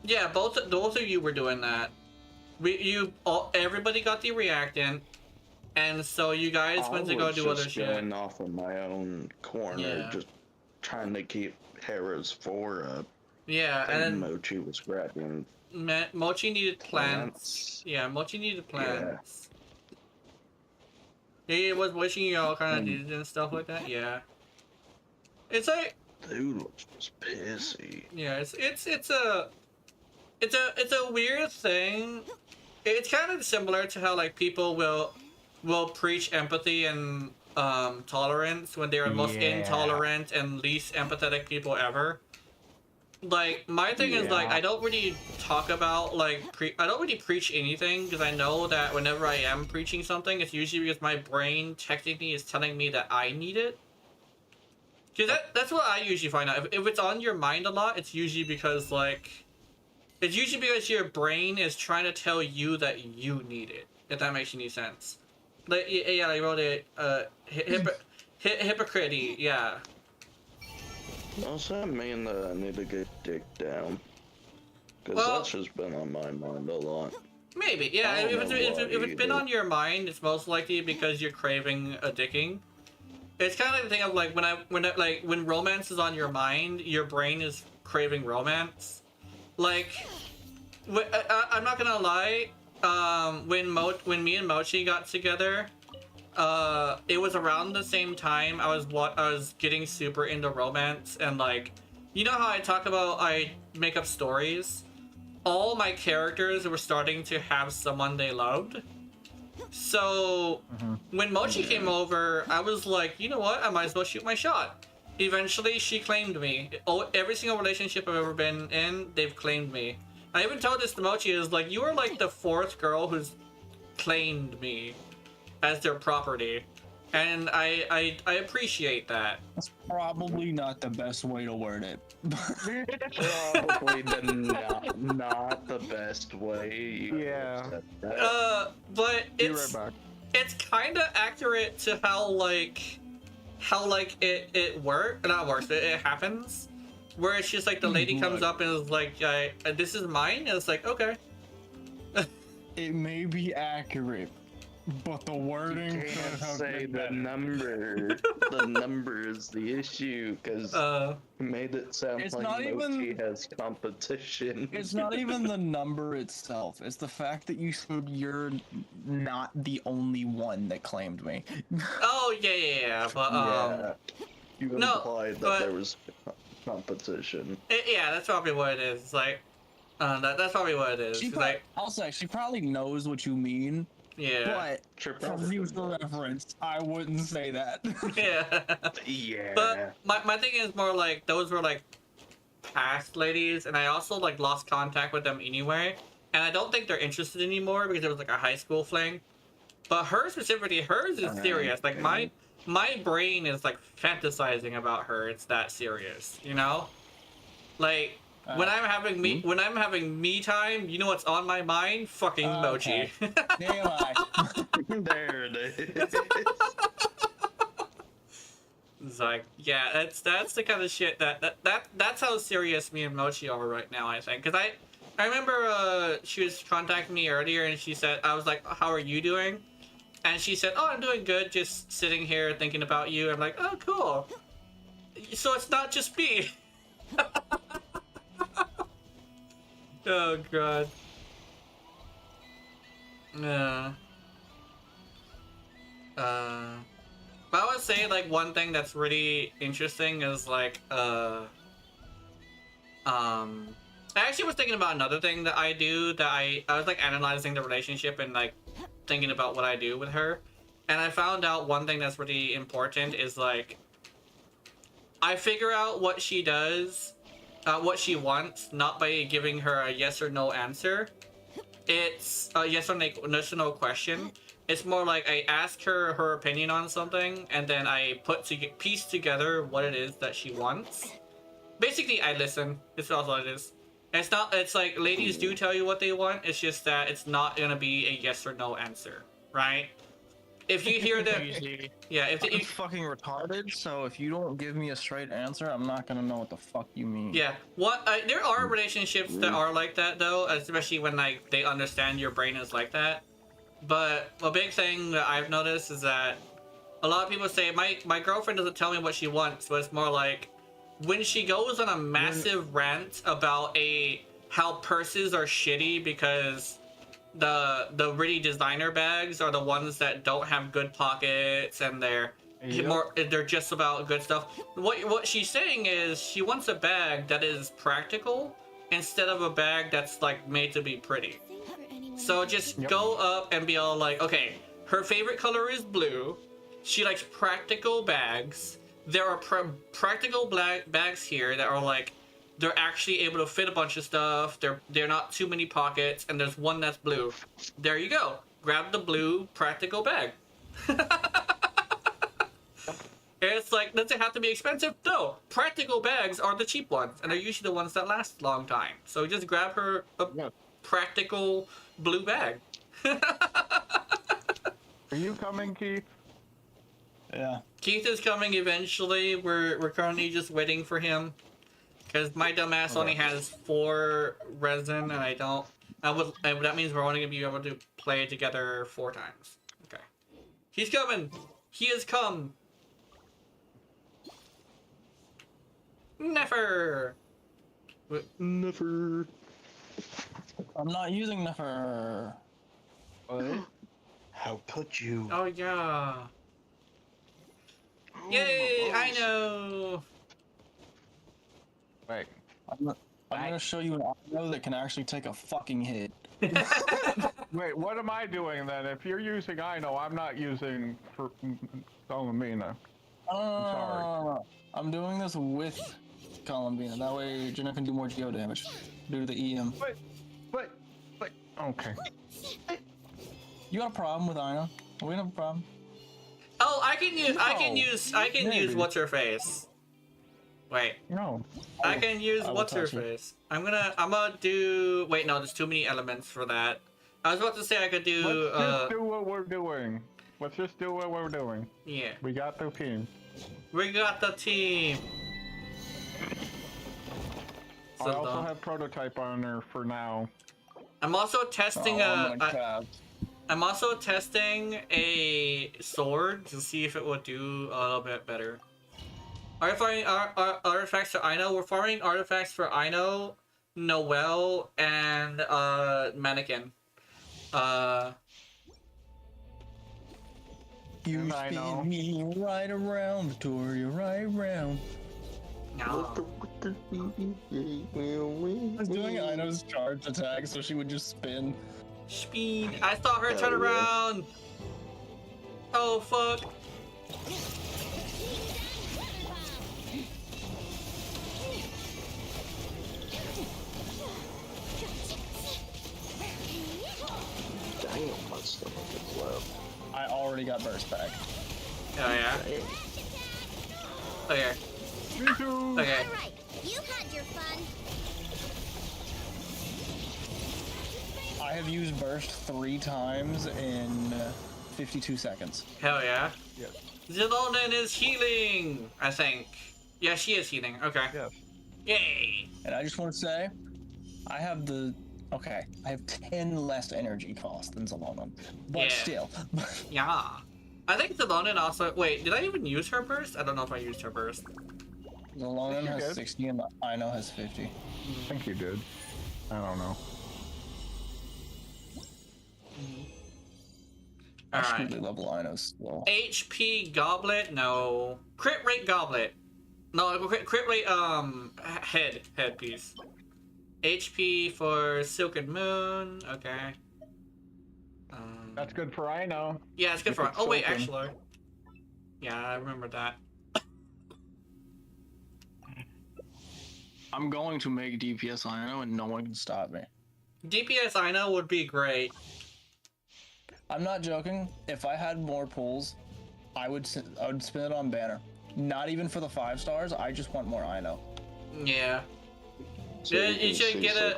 Yeah, both of you were doing that. Everybody got the reactant, and so you guys went to go do other shit. I was just going off of my own corner, just trying to keep Hera's 4 up. Yeah, and then Mochi was grabbing. Mochi needed plants. Yeah, Mochi needed plants. Yeah. He was wishing you all kind of needed and stuff like that. Yeah. It's like. Dude was just pissy. Yeah, it's a weird thing. It's kind of similar to how like people will preach empathy and tolerance when they're the most intolerant and least empathetic people ever. Like my thing is like I don't really talk about like I don't really preach anything because I know that whenever I am preaching something, it's usually because my brain technically is telling me that I need it. Because that's what I usually find out. If it's on your mind a lot, it's usually because like it's usually because your brain is trying to tell you that you need it. If that makes any sense. Like yeah, I wrote it. Hypocrite. Yeah. Also, that mean that I need to get dick down? Because that's just been on my mind a lot. Maybe, yeah. If it's been on your mind, it's most likely because you're craving a dicking. It's kind of like the thing of like when romance is on your mind, your brain is craving romance. Like, I'm not gonna lie. When me and Mochi got together, it was around the same time I was getting super into romance, and like, you know how I talk about I make up stories? All my characters were starting to have someone they loved. So when Mochi came over, I was like, you know what? I might as well shoot my shot. Eventually, she claimed me. Every single relationship I've ever been in, they've claimed me. I even told this to Mochi, is like, you are like the 4th girl who's claimed me as their property, and I appreciate that. That's probably not the best way to word it. Probably not the best way. But it's it's kind of accurate to how it works. Not works. It happens. Where it's just like the lady comes up and is like, "This is mine," and it's like, okay. It may be accurate, but the wording you can't say the number. The number is the issue because it made it sound like Mochi has competition. It's not even the number itself. It's the fact that you said you're not the only one that claimed me. Oh yeah. But you implied that there was competition. Yeah, that's probably what it is. It's like, that's probably what it is. I'll say she probably knows what you mean. Yeah. But for future reference, I wouldn't say that. Yeah. But my thing is more like those were like past ladies, and I also like lost contact with them anyway. And I don't think they're interested anymore because it was like a high school fling. But hers is serious. Like my brain is like fantasizing about her. It's that serious, you know? Like when I'm having me time, you know what's on my mind? Fucking Mochi. Damn There it is. It's like, yeah, that's the kind of shit that's how serious me and Mochi are right now, I think. Because I remember she was contacting me earlier and she said, I was like, how are you doing? And she said, "Oh, I'm doing good, just sitting here thinking about you." I'm like, "Oh, cool. So it's not just me." Oh god. Yeah. But I would say like one thing that's really interesting is like I actually was thinking about another thing that I do that I was like analyzing the relationship and like thinking about what I do with her, and I found out one thing that's really important is like I figure out what she does, what she wants, not by giving her a yes or no answer. It's a yes or no question. It's more like I ask her her opinion on something, and then I piece together what it is that she wants. Basically, I listen. It's also what it is. It's not. It's like ladies do tell you what they want. It's just that it's not gonna be a yes or no answer, right? If you hear that, yeah. If I'm fucking retarded, so if you don't give me a straight answer, I'm not gonna know what the fuck you mean. yeah, what there are relationships that are like that though, especially when like they understand your brain is like that. But a big thing that I've noticed is that a lot of people say my girlfriend doesn't tell me what she wants, but it's more like when she goes on a massive rant about how purses are shitty because the really designer bags are the ones that don't have good pockets and they're just about good stuff. What she's saying is she wants a bag that is practical instead of a bag that's like made to be pretty. So just go up and be all like, okay, her favorite color is blue. She likes practical bags. There are practical bags here that are like, they're actually able to fit a bunch of stuff. They're not too many pockets, and there's one that's blue. There you go. Grab the blue practical bag. It's like, does it have to be expensive? No. Practical bags are the cheap ones, and they're usually the ones that last a long time. So just grab her a practical blue bag. Are you coming, Keith? Yeah. Keith is coming eventually. We're currently just waiting for him. Because my dumbass only has 4 resin, and I don't. That means we're only gonna be able to play together 4 times. Okay. He's coming. He has come. Never. Never. I'm not using Nefer. What? How could you? Oh yeah. Yay! I know. Wait. I'm gonna show you an audio that can actually take a fucking hit. Wait, what am I doing then? If you're using Ino, I'm not using for Columbina. I'm sorry. I'm doing this with Columbina. That way Gena can do more geo damage due to the EM. But, okay. You got a problem with Ino? We don't have a problem. Oh, I can use what's her face. Wait. No. I can use what's her face. I'm gonna do. Wait, no, there's too many elements for that. I was about to say I could do. Let's just do what we're doing. Let's just do what we're doing. Yeah. We got the team. We got the team. I also have prototype on her for now. I'm also testing I'm also testing a sword to see if it will do a little bit better. Artifacts for Ino. We're farming artifacts for Ino, Noelle, and Mannequin. You spin me right around, Victoria, right around. No. I was doing Ino's charge attack, so she would just spin. Speed. I saw her turn around. Oh fuck. I already got burst back. Oh yeah. Okay. Me too. Okay. Alright, you had your fun. I have used burst 3 times in 52 seconds. Hell yeah. Yes. Zelonin is healing, I think. Yeah, she is healing. Okay. Yes. Yay. And I just want to say, I have the Okay, I have 10 less energy cost than Zalonin, but Yeah. still. Yeah. I think Zalonin also. Wait, did I even use her burst? I don't know if I used her burst. Zalonin You has did. 60 and Ino has 50. I think you did. I don't know. I should Alright. really level Ino still. HP goblet? No. Crit rate goblet. No, crit rate, headpiece. HP for Silken Moon. Okay. That's good for Ino. Yeah, it's good If for. it's Oh wait, silken. actually. Yeah, I remember that. I'm going to make DPS Ino and no one can stop me. DPS I know would be great. I'm not joking. If I had more pulls, I would spin it on banner. Not even for the 5 stars. I just want more Ino. Yeah. So Yeah, you should get a.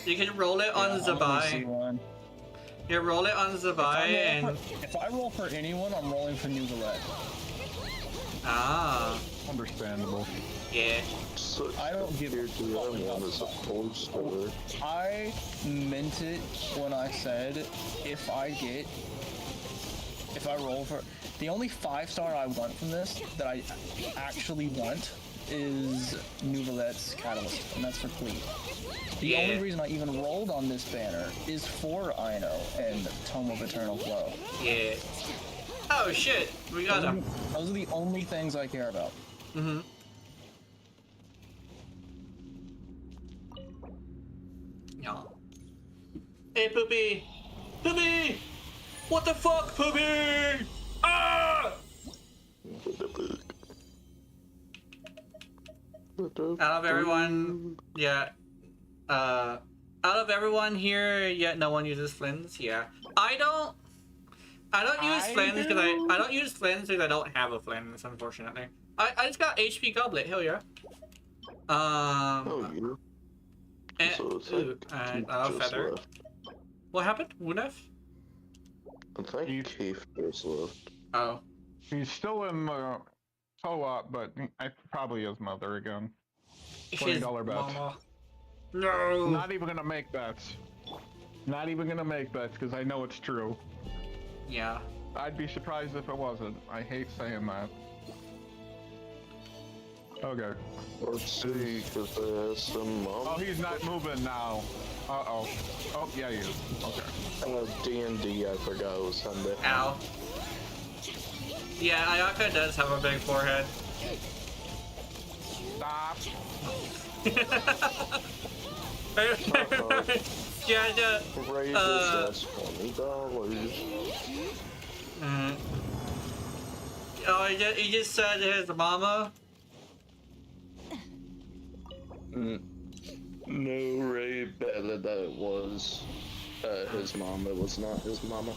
You can roll it on Zabai. You roll it on Zabai and. If I roll for anyone, I'm rolling for New Galette. Ah. Understandable. Yeah. I don't give a fuck about I meant it when I said if I roll for the only 5-star I want from this that I actually want is Nouvelette's Catalyst, and that's for Cleave. The only reason I even rolled on this banner is for Ino and Tome of Eternal Flow. Yeah. Oh shit, we got him. Those are the only things I care about. Mm-hmm. Yeah. Hey, Poopy! Poopy! What the fuck, Poopy? Ah! Out of everyone, yeah. Out of everyone here, yet no one uses Flins. Yeah, I don't use Flins because I don't use Flins because I don't have a Flins, unfortunately. I just got HP Goblet. Hell yeah. And, ooh, and Feather. Left. What happened? Wunef? I think Keith just left. Oh. He's still in the co-op, but I probably his mother again. $20 bets. Mama. No. Not even gonna make bets. Not even gonna make bets because I know it's true. Yeah. I'd be surprised if it wasn't. I hate saying that. Okay. Let's see, because I have some. Oh, he's not moving now. Uh-oh. Oh, yeah, you. Okay. D&D, I forgot it was Sunday. Ow. Yeah, Ayaka does have a big forehead. Stop. Yeah, Raise this $20. Oh, he just said his mama. No, Ray better that it was his mom. It was not his mama.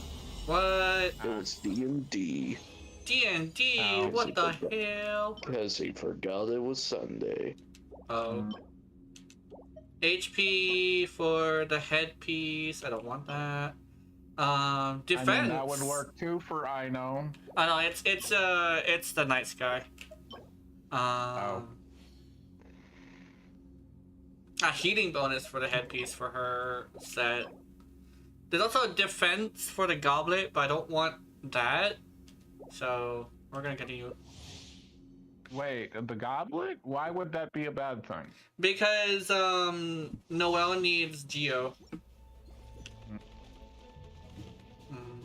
What? It was D&D. D&D? What the hell? Because he forgot it was Sunday. Oh. HP for the headpiece. I don't want that. Defense. I mean, that would work too for Ino. I know it's the night sky. A heating bonus for the headpiece for her set. There's also a defense for the goblet, but I don't want that. So we're gonna continue. Wait, the goblet? Why would that be a bad thing? Because Noelle needs Geo.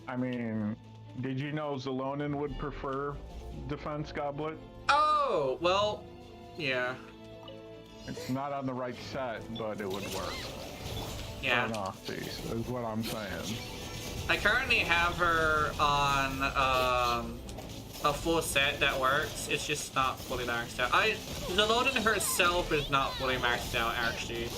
I mean, did you know Zalonin would prefer defense goblet? Oh, well, yeah. It's not on the right set, but it would work. Yeah. Turn off these, is what I'm saying. I currently have her on a full set that works. It's just not fully maxed out. Zalonin herself is not fully maxed out, actually.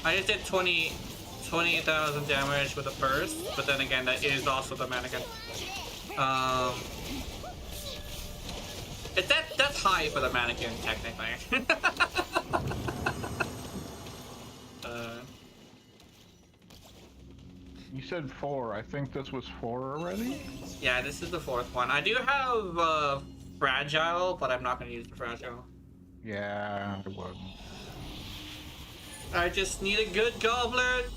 I just did 28,000 damage with the first, but then again, that is also the mannequin. That's high for the mannequin, technically. You said 4. I think this was 4 already? Yeah, this is the 4th one. I do have Fragile, but I'm not going to use the Fragile. Yeah, I would. I just need a good goblet.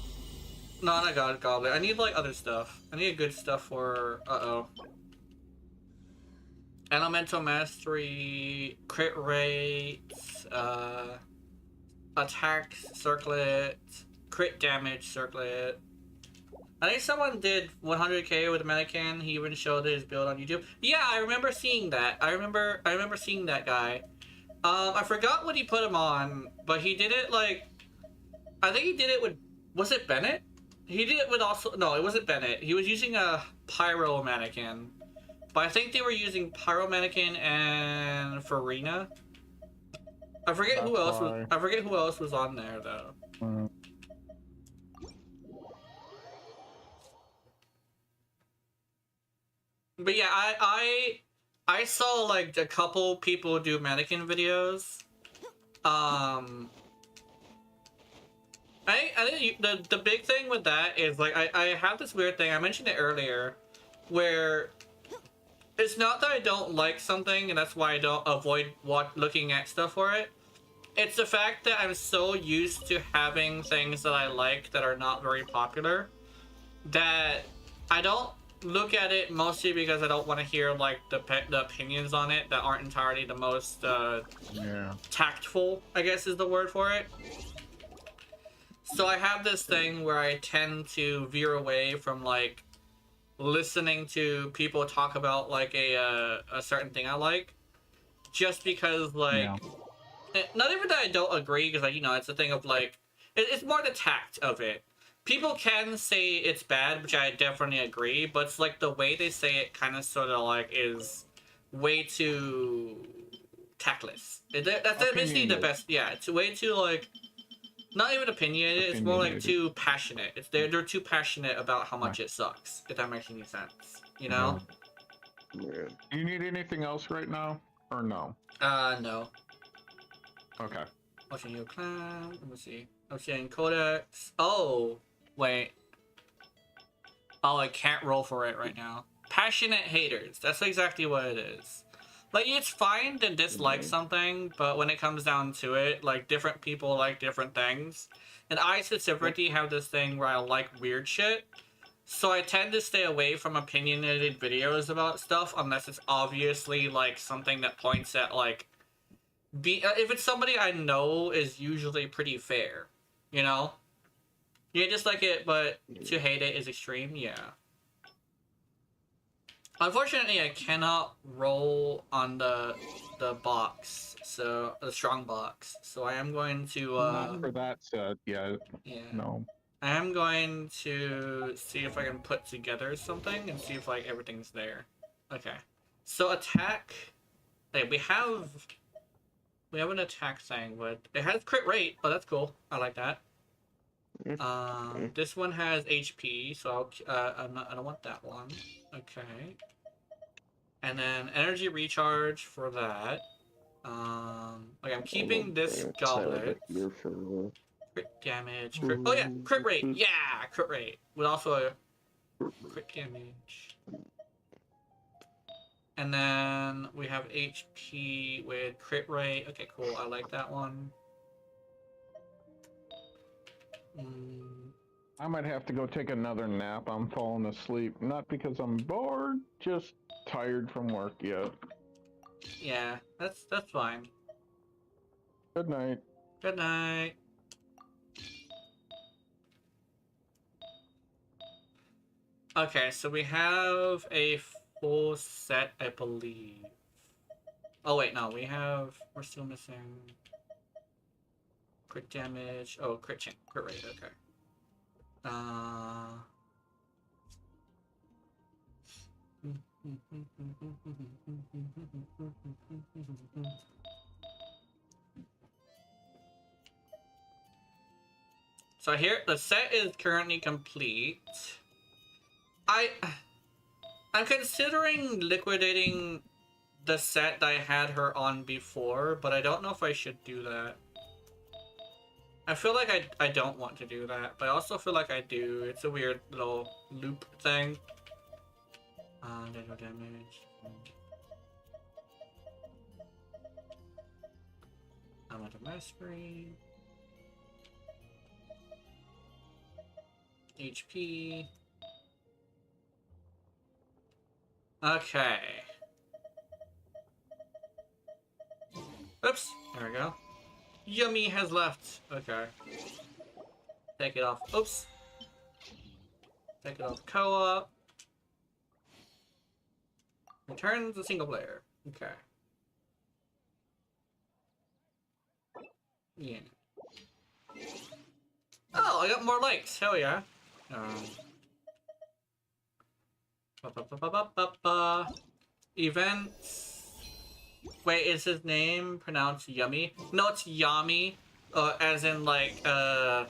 No, not a goblet. I need like other stuff. I need a good stuff for elemental mastery, crit rates, attack circlet, crit damage circlet. I think someone did 100k with a mannequin. He even showed his build on YouTube. Yeah, I remember seeing that. I remember seeing that guy. I forgot what he put him on, but he did it like, I think he did it with, was it Bennett? He did it with also, no, it wasn't Bennett. He was using a pyro mannequin, but I think they were using pyro mannequin and Farina. I forget who else was. I forget who else was on there though. But yeah, I saw like a couple people do mannequin videos. I think the big thing with that is like I have this weird thing. I mentioned it earlier, where it's not that I don't like something and that's why I don't avoid looking at stuff for it. It's the fact that I'm so used to having things that I like that are not very popular that I don't look at it, mostly because I don't want to hear like the opinions on it that aren't entirely the most tactful, I guess is the word for it. So I have this thing where I tend to veer away from like listening to people talk about like a certain thing I like, just because like not even that I don't agree, because like, you know, it's a thing of like it's more the tact of it. People can say it's bad, which I definitely agree, but it's like the way they say it kind of sort of like is way too tactless. That's basically the best. Yeah, it's way too like, not even opinionated. It's more like too passionate. They're too passionate about how much it sucks. If that makes any sense, you know. Yeah. Do you need anything else right now, or no? No. Okay. Watching your clan. Let me see. I'm seeing codex. Oh, wait. Oh, I can't roll for it right now. Passionate haters. That's exactly what it is. Like, it's fine to dislike something, but when it comes down to it, like, different people like different things. And I specifically have this thing where I like weird shit. So I tend to stay away from opinionated videos about stuff unless it's obviously, like, something that points at, like, if it's somebody I know is usually pretty fair, you know? You dislike it, but to hate it is extreme, yeah. Unfortunately, I cannot roll on the box, so the strong box. So I am going to not for that set, yeah. No. I am going to see if I can put together something and see if like everything's there. Okay. So attack. Hey, we have an attack thing, but it has crit rate. Oh, that's cool. I like that. This one has HP, so I don't want that one. Okay. And then energy recharge for that. Like I'm keeping this goblet. Crit damage. Oh yeah, crit rate. Yeah, crit rate. With also a crit damage. And then we have HP with crit rate. Okay, cool. I like that one. I might have to go take another nap. I'm falling asleep. Not because I'm bored, just tired from work yet. Yeah, that's fine. Good night. Good night. Okay, so we have a full set, I believe. Oh wait, no, we're still missing crit damage. Oh, crit rate, okay. So here, the set is currently complete. I'm considering liquidating the set that I had her on before, but I don't know if I should do that. I feel like I don't want to do that, but I also feel like I do. It's a weird little loop thing. No damage. I'm on the mastery. HP. Okay. Oops. There we go. Yummy has left. Okay. Take it off. Oops. Take it off co-op. Return to single player. Okay. Yeah. Oh, I got more likes. Hell yeah. Events. Wait, is his name pronounced Yummy? No, it's Yami. As in like Yami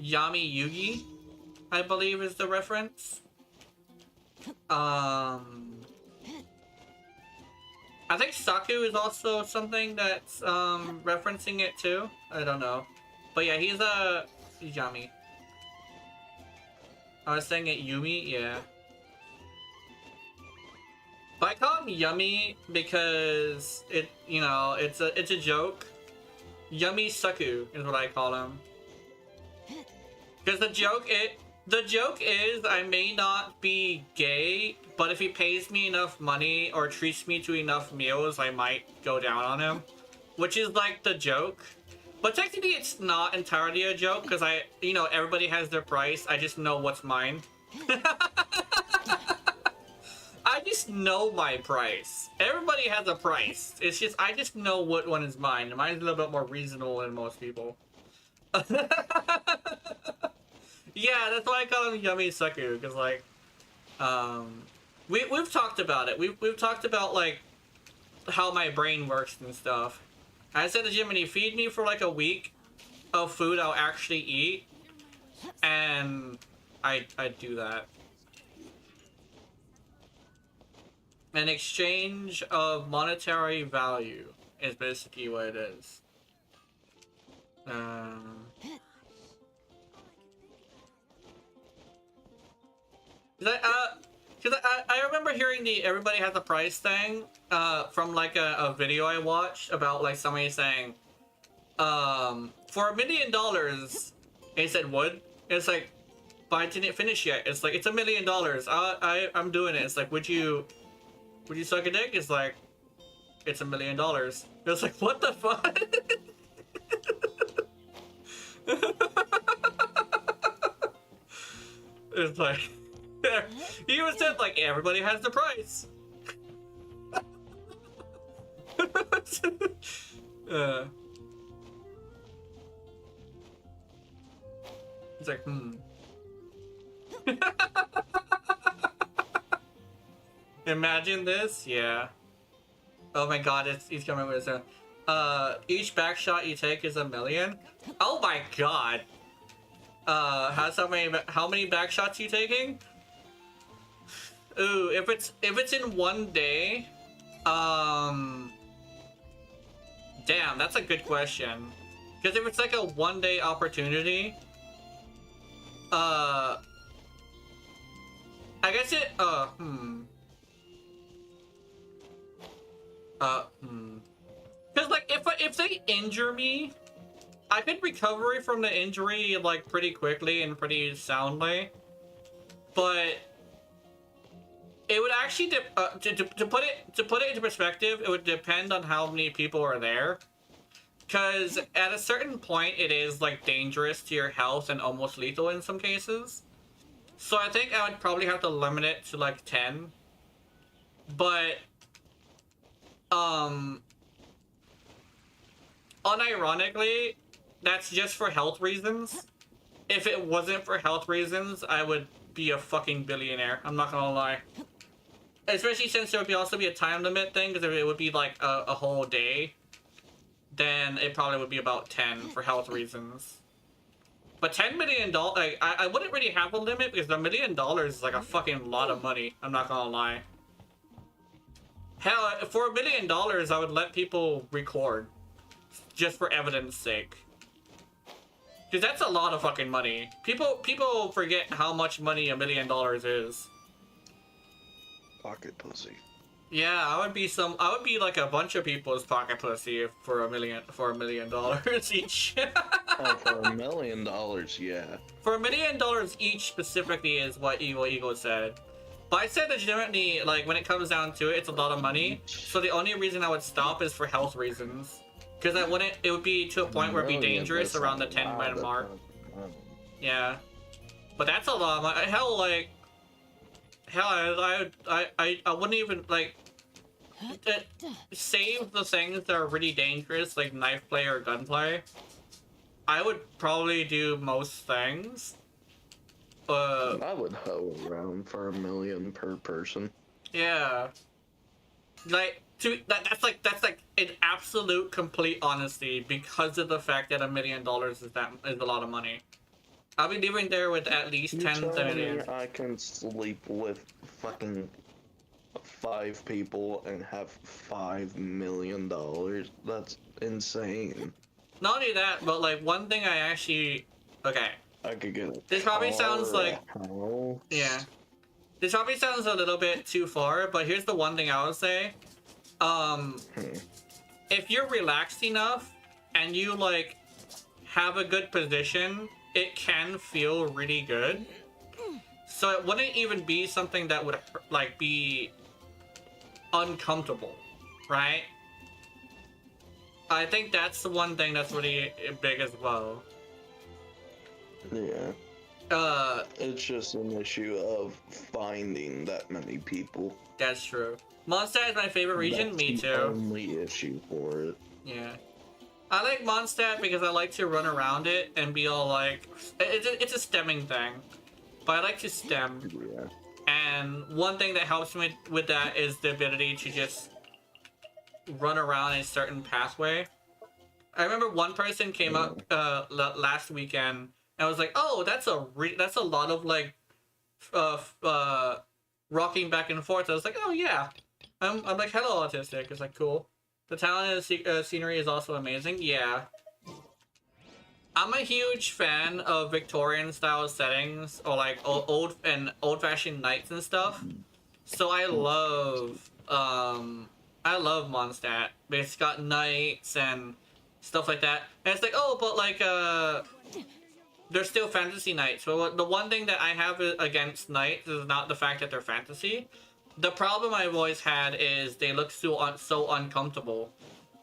Yugi, I believe is the reference. I think Saku is also something that's referencing it too. I don't know. But yeah, he's Yami. I was saying it Yumi, yeah. But I call him Yummy because it, you know, it's a joke. Yummy Saku is what I call him. Because the joke is I may not be gay, but if he pays me enough money or treats me to enough meals, I might go down on him. Which is like the joke. But technically it's not entirely a joke because you know, everybody has their price. I just know what's mine. I just know my price. Everybody has a price. It's just, I just know what one is mine. Mine's a little bit more reasonable than most people. Yeah, that's why I call him Yummy Saku, because like, we've talked about it. We've talked about like how my brain works and stuff. I said to Jiminy, feed me for like a week of food I'll actually eat, and I do that. An exchange of monetary value is basically what it is. Cause I remember hearing the everybody has a price thing from like a video I watched about like somebody saying for $1 million, it said would. It's like, but I didn't finish yet. It's like, it's $1 million. I'm doing it. It's like, would you suck a dick? It's like, it's $1 million. It's like, what the fuck? It's like, he even said like, everybody has the price. It's like, Imagine this, yeah. Oh my god, he's coming with his own. Each back shot you take is $1 million. Oh my god. How many back shots you taking? Ooh, if it's in one day, damn, that's a good question. Because if it's like a one-day opportunity, I guess it, because like if they injure me, I could recover from the injury like pretty quickly and pretty soundly, but it would actually to put it into perspective, it would depend on how many people are there, because at a certain point it is like dangerous to your health and almost lethal in some cases. So I think I would probably have to limit it to like 10, but unironically, that's just for health reasons. If it wasn't for health reasons, I would be a fucking billionaire. I'm not gonna lie. Especially since there would also be a time limit thing, because if it would be like a whole day, then it probably would be about 10 for health reasons. But $10 million, like, I wouldn't really have a limit, because $1 million is like a fucking lot of money. I'm not gonna lie. Hell, for $1 million, I would let people record. Just for evidence sake. Because that's a lot of fucking money. People forget how much money $1 million is. Pocket pussy. Yeah, I would be like a bunch of people's pocket pussy for $1 million each. Oh, for $1 million, yeah. For $1 million each specifically is what Evil Eagle said. But I said legitimately, like, when it comes down to it, it's a lot of money. So the only reason I would stop is for health reasons. Because it would be to a point where it'd be dangerous around the 10-man mark. Yeah. But that's a lot of money. I wouldn't even, like, save the things that are really dangerous, like knife play or gunplay. I would probably do most things. I would hoe around for $1 million per person. Yeah. Like, that's like an absolute complete honesty because of the fact that $1 million is a lot of money. I'll be living there with at least 10 million. I can sleep with fucking 5 people and have $5 million. That's insane. Not only that, but like one thing I actually, okay. I could get. This probably sounds like, house. yeah. This probably sounds a little bit too far, but here's the one thing I would say. If you're relaxed enough and you like have a good position, it can feel really good. So it wouldn't even be something that would like be uncomfortable, right? I think that's the one thing that's really big as well. Yeah. It's just an issue of finding that many people. That's true. Mondstadt is my favorite region. Me too. That's the only issue for it. Yeah. I like Mondstadt because I like to run around it and be all like... It's a stemming thing. But I like to stem. Yeah. And one thing that helps me with that is the ability to just run around a certain pathway. I remember one person came up last weekend and was like, "Oh, that's a lot of like rocking back and forth." I was like, "Oh yeah." I'm like hella autistic. It's like cool. The talent and the scenery is also amazing. Yeah. I'm a huge fan of Victorian style settings or like old-fashioned nights and stuff. So I love Mondstadt. It's got nights and stuff like that. And it's like, oh, but like there's still fantasy nights. So the one thing that I have against nights is not the fact that they're fantasy. The problem I've always had is they look so uncomfortable.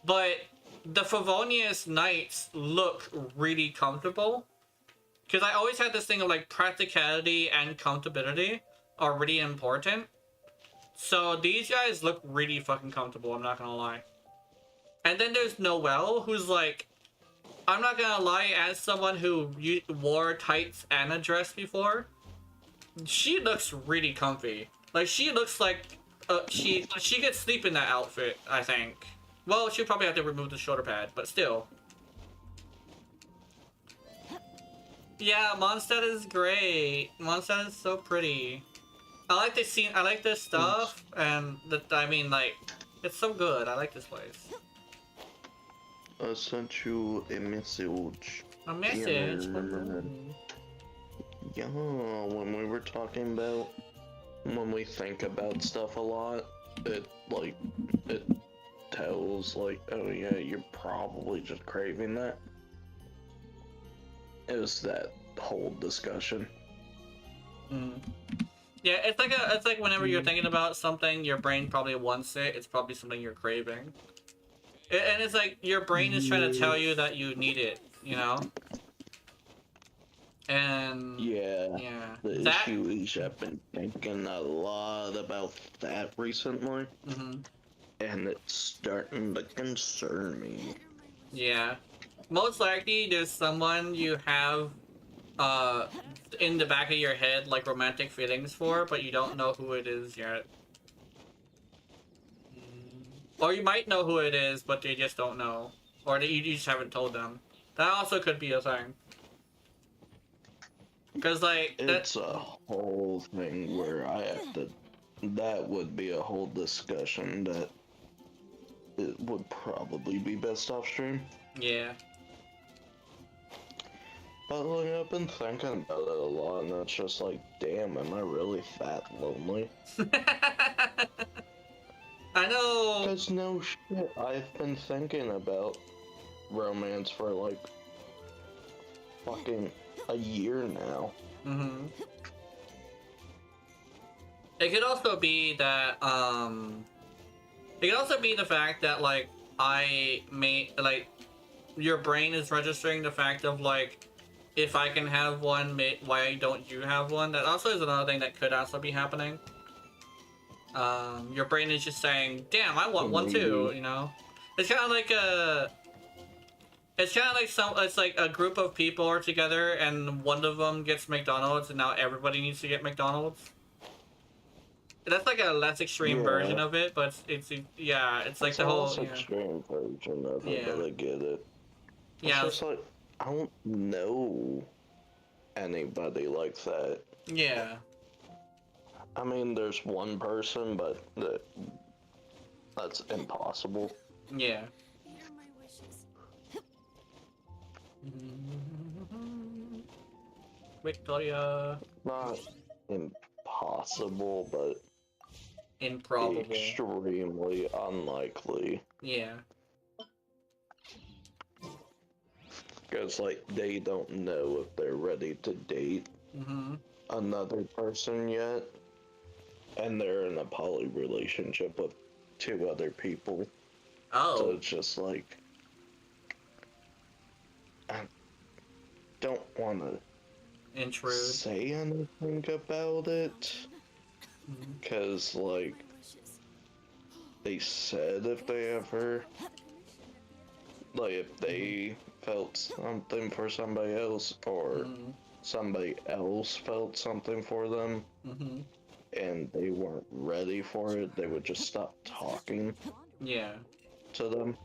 But the Favonius nights look really comfortable. Because I always had this thing of like practicality and comfortability are really important. So these guys look really fucking comfortable, I'm not gonna lie. And then there's Noelle, who's like, I'm not gonna lie, as someone who wore tights and a dress before, she looks really comfy. Like, she looks like she could sleep in that outfit, I think. Well, she'll probably have to remove the shoulder pad, but still. Yeah, Mondstadt is great. Mondstadt is so pretty. I like the scene, I like this stuff, and I mean, like, it's so good. I like this place. I sent you a message. A message? Yeah, when we were talking about when we think about stuff a lot, it tells like, oh yeah, you're probably just craving that. It was that whole discussion. Yeah, it's like whenever you're thinking about something, your brain probably wants it. It's probably something you're craving. And it's like your brain is trying to tell you that you need it, you know? And yeah. The issue is I've been thinking a lot about that recently. And it's starting to concern me. Yeah. Most likely there's someone you have in the back of your head like romantic feelings for, but you don't know who it is yet. Or you might know who it is, but they just don't know. Or you just haven't told them. That also could be a thing. Because, like... It's a whole thing where I have to... That would be a whole discussion that... It would probably be best off stream. Yeah. But like, I've been thinking about it a lot, and it's just like, damn, am I really that lonely? I know. Cause no shit, I've been thinking about romance for like fucking a year now. Mm-hmm. It could also be that it could also be the fact that like your brain is registering the fact of like, if I can have one, why don't you have one? That also is another thing that could also be happening. Your brain is just saying, damn, I want one too, you know? It's kind of like it's like a group of people are together and one of them gets McDonald's and now everybody needs to get McDonald's. That's like a less extreme version of it, but it's like the whole, less extreme version of it, but I get it. Yeah. It's just like, I don't know anybody like that. Yeah. I mean, there's one person, but that's impossible. Yeah. Victoria. Not impossible, but improbable. Extremely unlikely. Yeah. Because, like, they don't know if they're ready to date another person yet. And they're in a poly relationship with 2 other people. Oh. So it's just like, I don't want to intrude, say anything about it. Because, like, they said if they ever, like, if they felt something for somebody else, or somebody else felt something for them, and they weren't ready for it, they would just stop talking to them.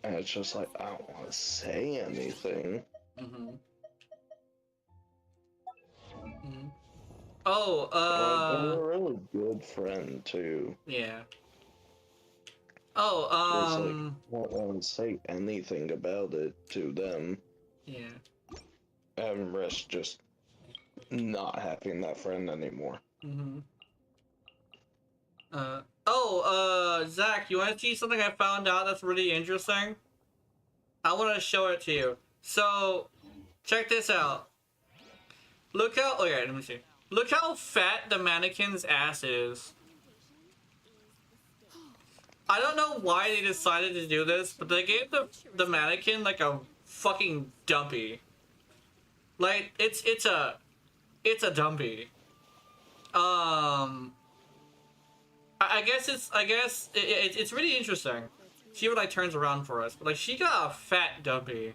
And it's just like, I don't want to say anything. Oh, they're a really good friend too. Yeah. It's like, I don't want to say anything about it to them. Yeah. And risk just not having that friend anymore. Zach, you want to see something I found out that's really interesting? I want to show it to you. So, check this out. Look how, let me see. Look how fat the mannequin's ass is. I don't know why they decided to do this, but they gave the mannequin like a fucking dumpy. Like, it's a dumpy. I guess it's really interesting. See what like turns around for us. But like, she got a fat dumpy.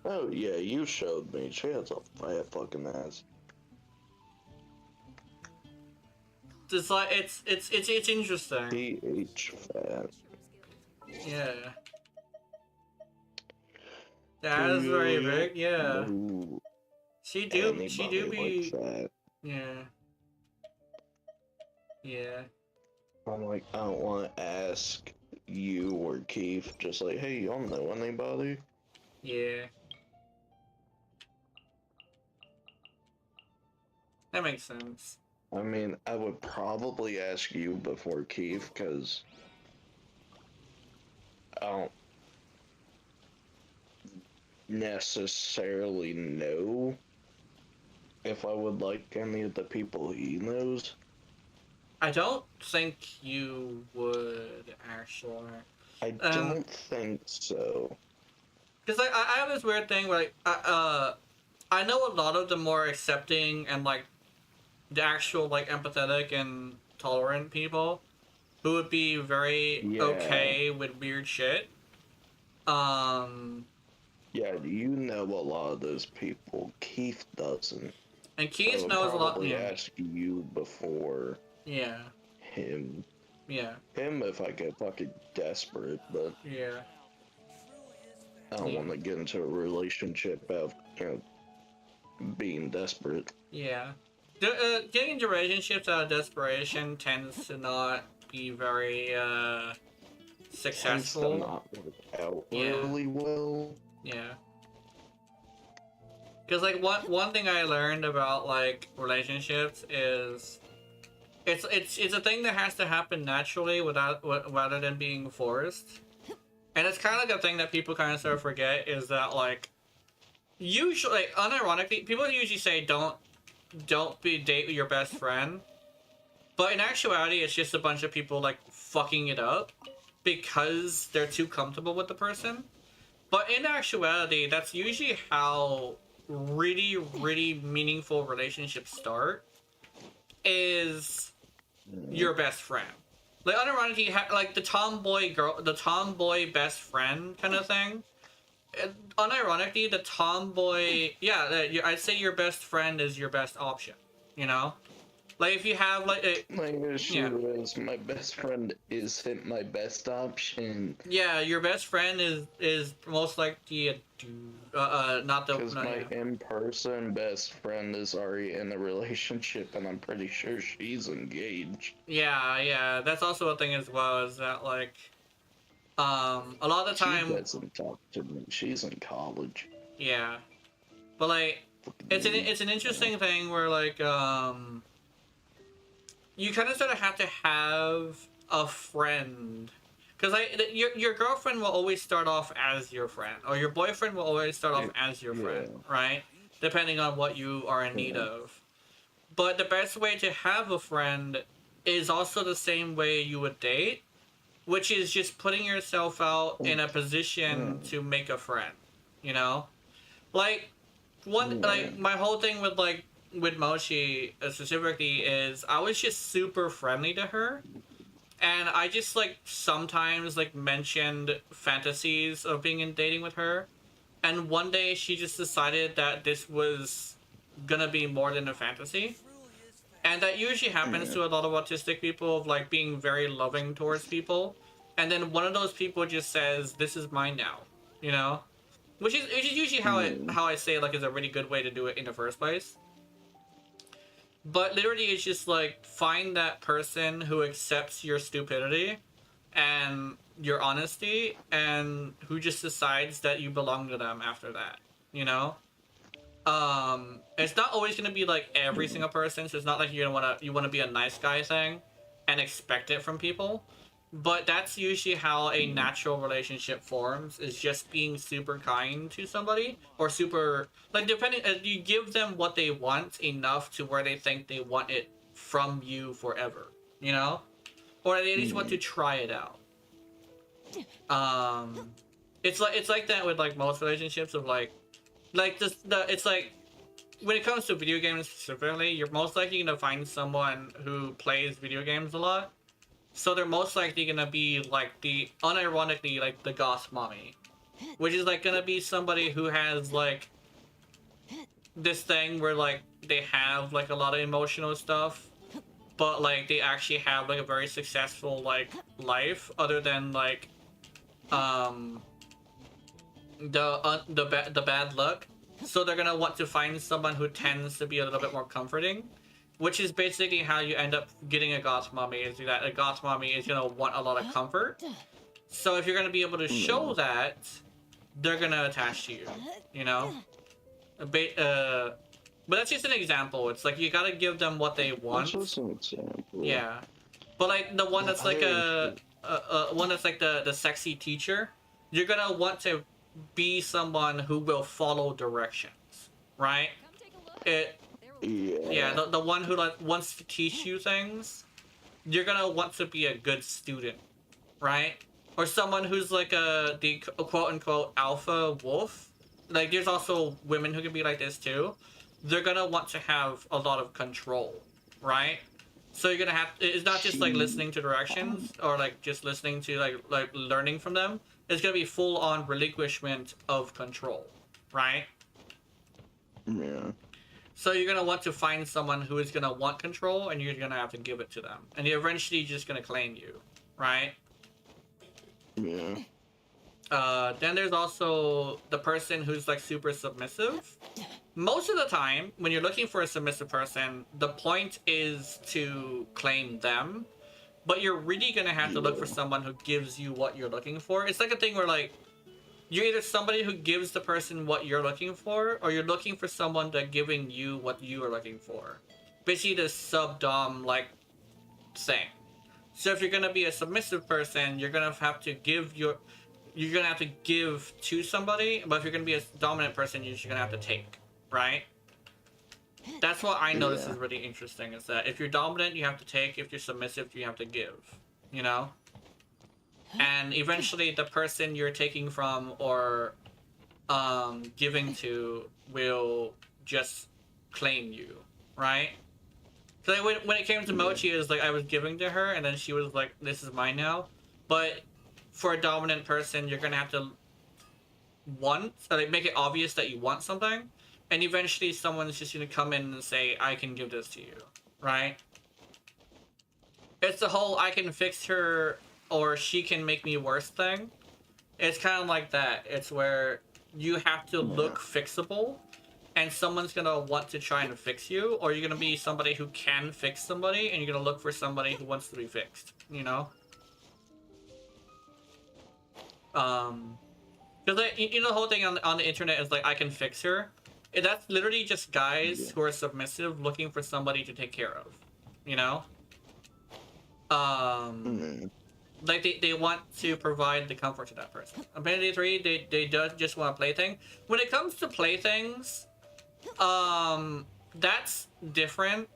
Oh yeah, you showed me. She has a fat fucking ass. It's like it's interesting. PH fat. Yeah. That is very big. Yeah. She do be. Like yeah. Yeah. I'm like, I don't want to ask you or Keith, just like, hey, y'all know anybody? Yeah. That makes sense. I mean, I would probably ask you before Keith, because I don't necessarily know if I would like any of the people he knows. I don't think you would, actually. I don't think so. Because I have this weird thing where, like, I know a lot of the more accepting and, like, the actual, like, empathetic and tolerant people who would be very okay with weird shit. Yeah, you know a lot of those people. Keith doesn't. And Keith knows a lot. Probably ask you before. Yeah. Him. Yeah. Him if I get fucking desperate, but yeah. I don't want to get into a relationship of, being desperate. Yeah. Getting into relationships out of desperation tends to not be very successful. Tends to not work out really well. Yeah. Because like one thing I learned about like relationships is it's a thing that has to happen naturally rather than being forced. And it's kind of like a thing that people kind of sort of forget is that like usually, like, unironically, people usually say don't date with your best friend, but in actuality, it's just a bunch of people like fucking it up because they're too comfortable with the person. But in actuality, that's usually how really meaningful relationships start. Is your best friend. Like, unironically, like the tomboy best friend kind of thing. Unironically, the tomboy, yeah, I'd say your best friend is your best option. You know, like if you have like My issue is my best friend isn't my best option. Yeah, your best friend is most likely a dude. Not the. Because my in-person best friend is already in a relationship, and I'm pretty sure she's engaged. Yeah, that's also a thing as well. Is that like, a lot of the time. She doesn't talk to me. She's in college. Yeah, but like, it's an interesting thing where like you kind of sort of have to have a friend. Because like your girlfriend will always start off as your friend, or your boyfriend will always start off as your friend, right? Depending on what you are in need of. But the best way to have a friend is also the same way you would date, which is just putting yourself out in a position to make a friend. You know, like like my whole thing with Mochi specifically is I was just super friendly to her. And I just, like, sometimes, like, mentioned fantasies of being in dating with her. And one day she just decided that this was gonna be more than a fantasy. And that usually happens to a lot of autistic people of, like, being very loving towards people. And then one of those people just says, this is mine now. You know? Which is usually how I say, like, is a really good way to do it in the first place. But literally, it's just like, find that person who accepts your stupidity and your honesty and who just decides that you belong to them after that, you know? It's not always going to be like every single person, so it's not like you want to be a nice guy thing and expect it from people. But that's usually how a natural relationship forms, is just being super kind to somebody, or super, like, depending, you give them what they want enough to where they think they want it from you forever, you know? Or they at least want to try it out. It's like that with, like, most relationships of, like it's like, when it comes to video games specifically, you're most likely gonna find someone who plays video games a lot. So they're most likely gonna be like unironically like the goth mommy, which is like gonna be somebody who has like this thing where like they have like a lot of emotional stuff, but like they actually have like a very successful like life other than like the bad luck. So they're gonna want to find someone who tends to be a little bit more comforting. Which is basically how you end up getting a goth mommy, is that a goth mommy is going to want a lot of comfort. So if you're going to be able to show that, they're going to attach to you, you know? But that's just an example. It's like, you got to give them what they want. That's just an example. Yeah. But like the one that's like one that's like the sexy teacher, you're going to want to be someone who will follow directions, right? Yeah, the one who like wants to teach you things, you're gonna want to be a good student, right? Or someone who's like the quote unquote alpha wolf. Like, there's also women who can be like this too. They're gonna want to have a lot of control, right? So you're gonna have, it's not just like listening to directions or like just listening to like learning from them. It's gonna be full on relinquishment of control, right? Yeah. So you're gonna want to find someone who is gonna want control, and you're gonna have to give it to them, and they're eventually just gonna claim you, right? Yeah. Then there's also the person who's like super submissive. Most of the time, when you're looking for a submissive person, the point is to claim them, but you're really gonna have to look for someone who gives you what you're looking for. It's like a thing where like, you're either somebody who gives the person what you're looking for, or you're looking for someone that's giving you what you are looking for. Basically, the sub-dom, like, thing. So if you're gonna be a submissive person, you're gonna have to give to somebody, but if you're gonna be a dominant person, you're just gonna have to take, right? That's what I notice is really interesting, is that if you're dominant, you have to take. If you're submissive, you have to give, you know? And eventually the person you're taking from or giving to will just claim you, right? So like when it came to Mochi, it was like I was giving to her, and then she was like, this is mine now. But for a dominant person, you're gonna have to make it obvious that you want something, and eventually someone's just gonna come in and say, I can give this to you, right? It's the whole I can fix her or she can make me worse thing. It's kind of like that. It's where you have to look fixable, and someone's gonna want to try and fix you, or you're gonna be somebody who can fix somebody, and you're gonna look for somebody who wants to be fixed, you know? Because like, you know, the whole thing on the internet is like, I can fix her. That's literally just guys who are submissive looking for somebody to take care of, you know? Like they want to provide the comfort to that person. Apparently 3, they just want a plaything. When it comes to playthings, that's different.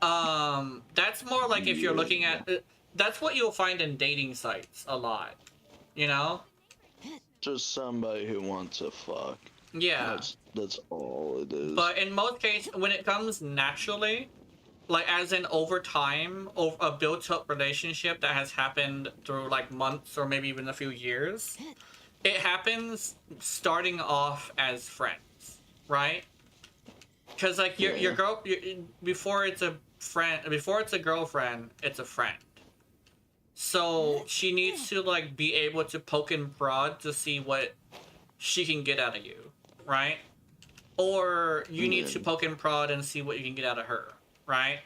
That's more like if you're looking at, that's what you'll find in dating sites a lot, you know? Just somebody who wants to fuck. Yeah. That's all it is. But in most cases, when it comes naturally, like as in over time, a built-up relationship that has happened through like months or maybe even a few years, it happens starting off as friends, right? Because like your girl, before it's a girlfriend, it's a friend. So she needs to like be able to poke and prod to see what she can get out of you, right? Or you need to poke and prod and see what you can get out of her, right?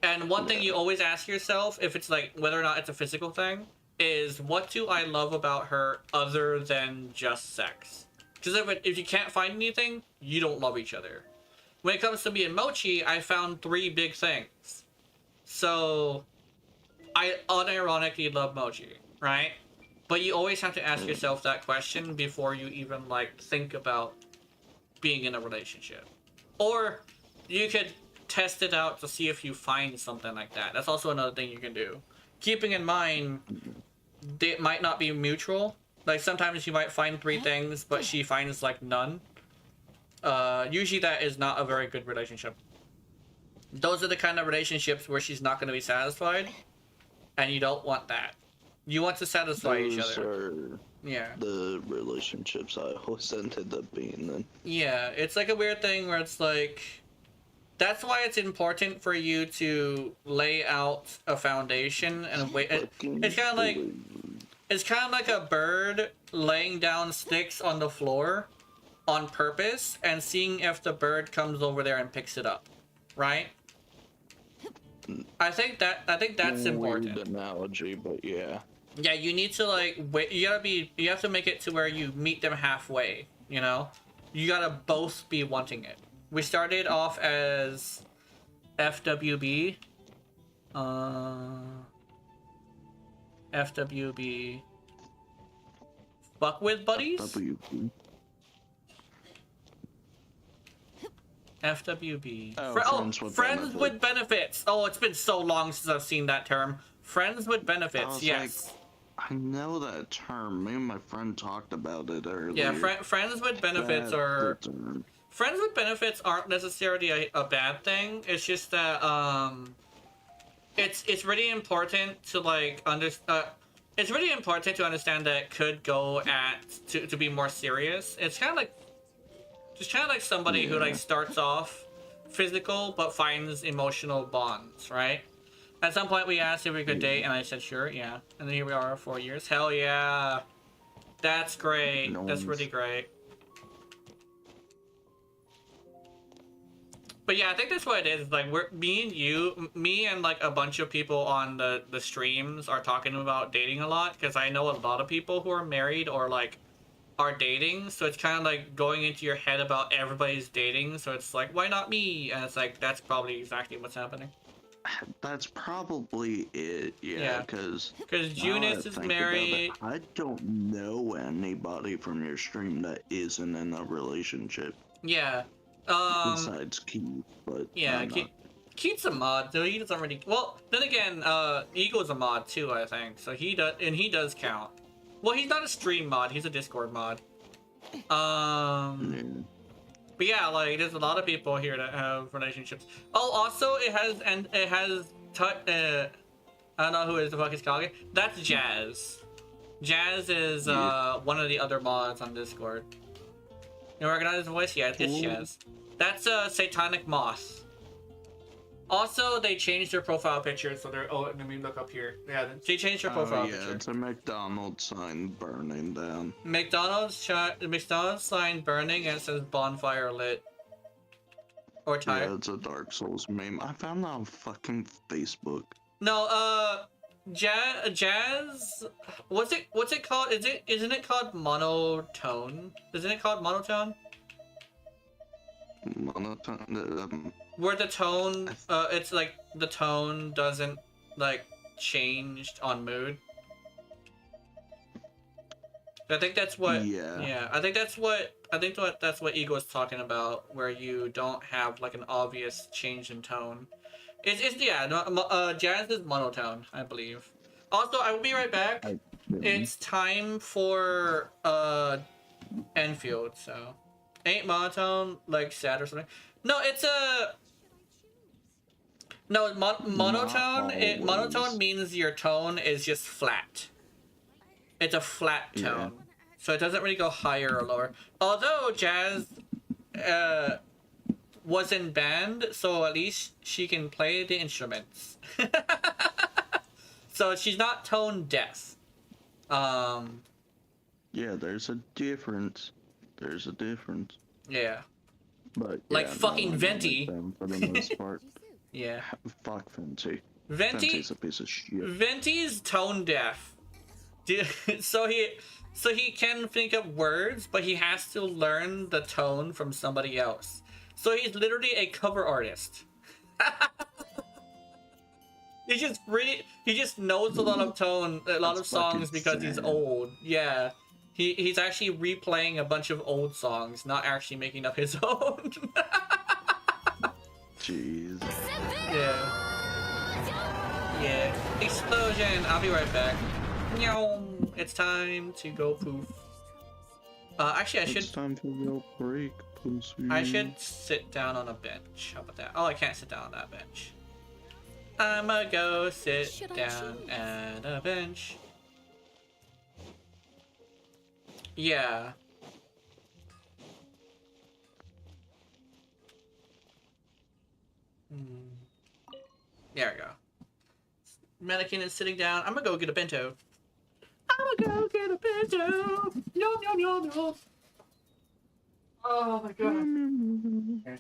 And one thing you always ask yourself, if it's like whether or not it's a physical thing, is what do I love about her other than just sex? Because if you can't find anything, you don't love each other. When it comes to me and Mochi, I found 3 big things. So I unironically love Mochi, right? But you always have to ask yourself that question before you even like think about being in a relationship. Or you could test it out to see if you find something like that. That's also another thing you can do. Keeping in mind, it might not be mutual. Like sometimes you might find 3 things, but she finds like none. Usually that is not a very good relationship. Those are the kind of relationships where she's not going to be satisfied, and you don't want that. You want to satisfy each other. Yeah. The relationships I always ended up being in. Yeah, it's like a weird thing where it's like, that's why it's important for you to lay out a foundation and wait. It's kind of like a bird laying down sticks on the floor on purpose and seeing if the bird comes over there and picks it up, right? I think that's important. Weird analogy, but yeah. Yeah, you need to like wait. You have to make it to where you meet them halfway. You know, you gotta both be wanting it. We started off as FWB. FWB. Fuck with buddies? FWB. Friends with benefits. Oh, it's been so long since I've seen that term. Friends with benefits, yes. I know that term. Me and my friend talked about it earlier. Yeah, friends with benefits are... Friends with benefits aren't necessarily a bad thing. It's just that, it's really important to, like, it's really important to understand that it could go to be more serious. It's kind of like... Just kind of like somebody who, like, starts off physical but finds emotional bonds, right? At some point we asked if we could date, and I said sure, yeah. And then here we are 4 years. Hell yeah. That's great. No. That's really great. But yeah, I think that's what it is. Like, me and like a bunch of people on the streams are talking about dating a lot, because I know a lot of people who are married or like are dating, so it's kind of like going into your head about everybody's dating, so it's like, why not me? And it's like, that's probably exactly what's happening. That's probably it. Yeah. Yeah, because Junus is married. I don't know anybody from your stream that isn't in a relationship Yeah. besides Keith. But Yeah, Keith's a mod, though he doesn't really. Well, then again, Eagle's a mod too, I think. So he does count. Well, he's not a stream mod. He's a Discord mod. But yeah, like there's a lot of people here that have relationships. Oh, also it has I don't know who is the fuck is calling it. That's Jazz. Jazz is one of the other mods on Discord. You recognize his voice? Yeah, it's Jazz. That's Satanic Moss. Also, they changed their profile picture, so they're. Oh, let me look up here. Yeah, they changed their profile picture. It's a McDonald's sign burning down. McDonald's sign burning, and it says bonfire lit. Or tire. Yeah, it's a Dark Souls meme. I found that on fucking Facebook. No, Jazz. What's it called? Isn't it called monotone? Isn't it called monotone? Monotone. Where the tone, it's like the tone doesn't like change on mood. I think that's what. Yeah. I think that's what Ego is talking about, where you don't have like an obvious change in tone. Jazz is monotone, I believe. Also, I will be right back. It's time for Enfield, so ain't monotone like sad or something. No, it's a monotone. Monotone means your tone is just flat. It's a flat tone, so it doesn't really go higher or lower. Although Jazz was in band, so at least she can play the instruments. So she's not tone deaf. Yeah, there's a difference. Yeah. But like fucking Venti. For the most part. Yeah. Fuck Venti. Venti's a piece of shit. Venti's tone deaf. So he can think of words, but he has to learn the tone from somebody else. So he's literally a cover artist. He just knows a lot of songs because he's old. Yeah. He's actually replaying a bunch of old songs, not actually making up his own. Jeez. Yeah. Explosion. I'll be right back. It's time to go poof. Actually, It's time for your break, pussy. I should sit down on a bench. How about that? Oh, I can't sit down on that bench. I'ma go sit down at a bench. Yeah. There we go. Mannequin is sitting down. I'm gonna go get a bento. Yum, yum, yum, yum. Oh my god. Okay.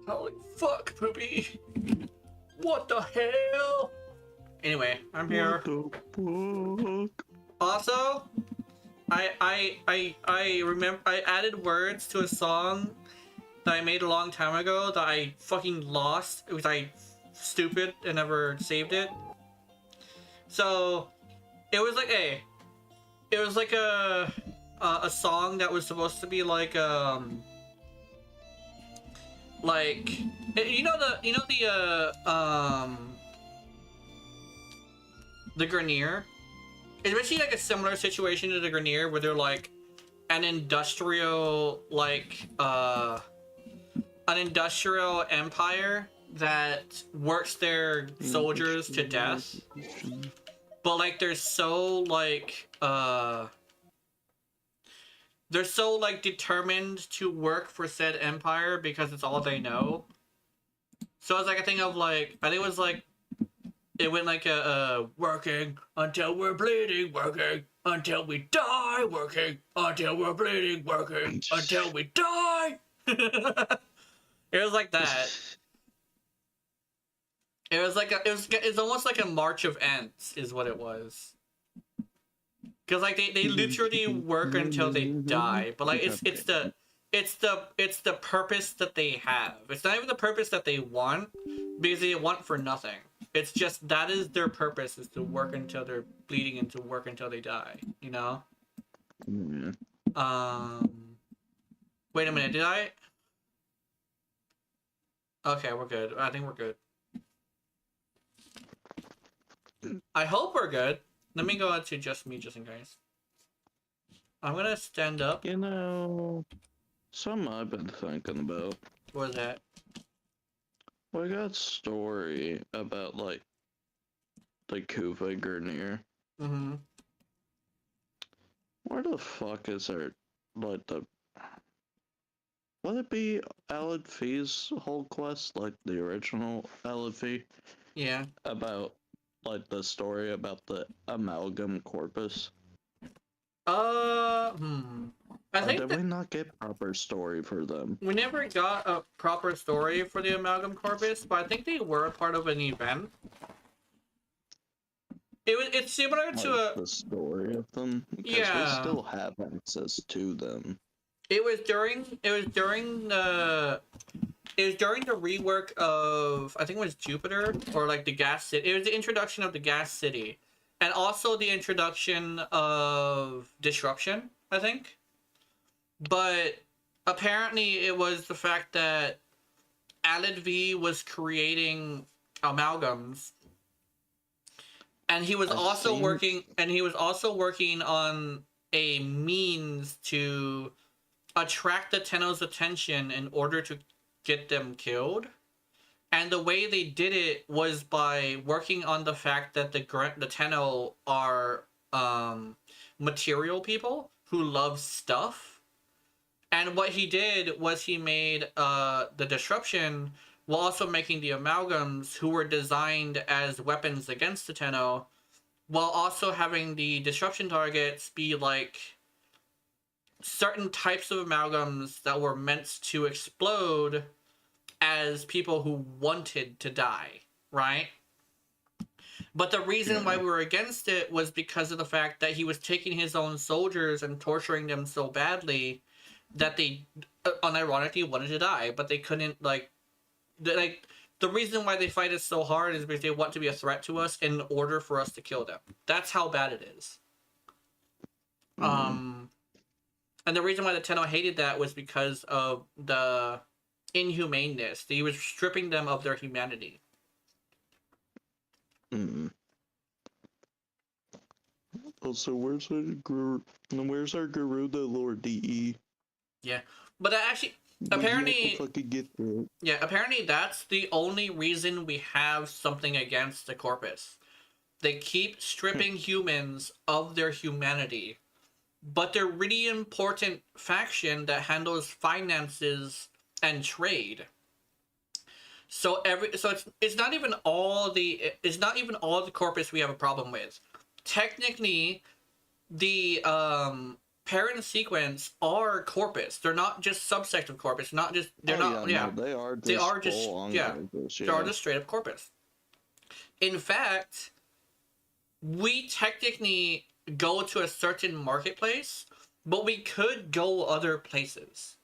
Holy fuck, Poopy. What the hell? Anyway, I'm here. What the fuck? Also, I remember I added words to a song that I made a long time ago that I fucking lost because I stupid and never saved it. So it was like a song that was supposed to be like the Grenier. It's basically like a similar situation to the Grenier where they're like an industrial empire that works their soldiers to death, but like they're so determined to work for said empire because it's all they know. So it's like a thing of like, I think it was like, it went like working until we're bleeding, working until we die, working until we're bleeding, working until we die. It was like that. It was like it's almost like a March of Ants is what it was. Cause like they literally work until they die, but like it's the purpose that they have. It's not even the purpose that they want, because they want for nothing. It's just that is their purpose, is to work until they're bleeding and to work until they die. You know. Wait a minute. Did I? Okay, we're good. I think we're good. I hope we're good. Let me go into just me, just in case. I'm gonna stand up. You know, something I've been thinking about. What is that? We got story about like the Kuva Grenier. Mm-hmm. Where the fuck is there like the? Would it be Alad Fee's whole quest, like the original Alad Fee? Yeah. About like the story about the amalgam corpus. I think did we not get proper story for them? we never got a proper story for the amalgam corpus, but I think they were a part of an event. It's similar to the story of them, because yeah. we still have access to them. It was during the rework of, I think it was Jupiter, or like the gas city. It was the introduction of the gas city, and also the introduction of disruption, I think. But apparently it was the fact that Alad V was creating amalgams, and he was also working on a means to attract the Tenno's attention in order to get them killed. And the way they did it was by working on the fact that the Tenno are material people who love stuff. And what he did was he made the disruption while also making the amalgams, who were designed as weapons against the Tenno, while also having the disruption targets be like certain types of amalgams that were meant to explode as people who wanted to die, right? But the reason why we were against it was because of the fact that he was taking his own soldiers and torturing them so badly that they unironically wanted to die, but they couldn't, the reason why they fight us so hard is because they want to be a threat to us in order for us to kill them. That's how bad it is. And the reason why the Tenno hated that was because of the inhumaneness. He was stripping them of their humanity. Also, where's our Garuda Lord DE? Yeah, but actually, apparently, apparently that's the only reason we have something against the Corpus. They keep stripping humans of their humanity, but they're really important faction that handles finances and trade. So it's not even all the Corpus we have a problem with. Technically, the parent sequence are corpus. They're not just subsect of corpus. Not just they're Oh, not. yeah, Yeah, no, they are just they are just full-on yeah. corpus, They are yeah. just straight up corpus. In fact, we technically go to a certain marketplace, but we could go other places.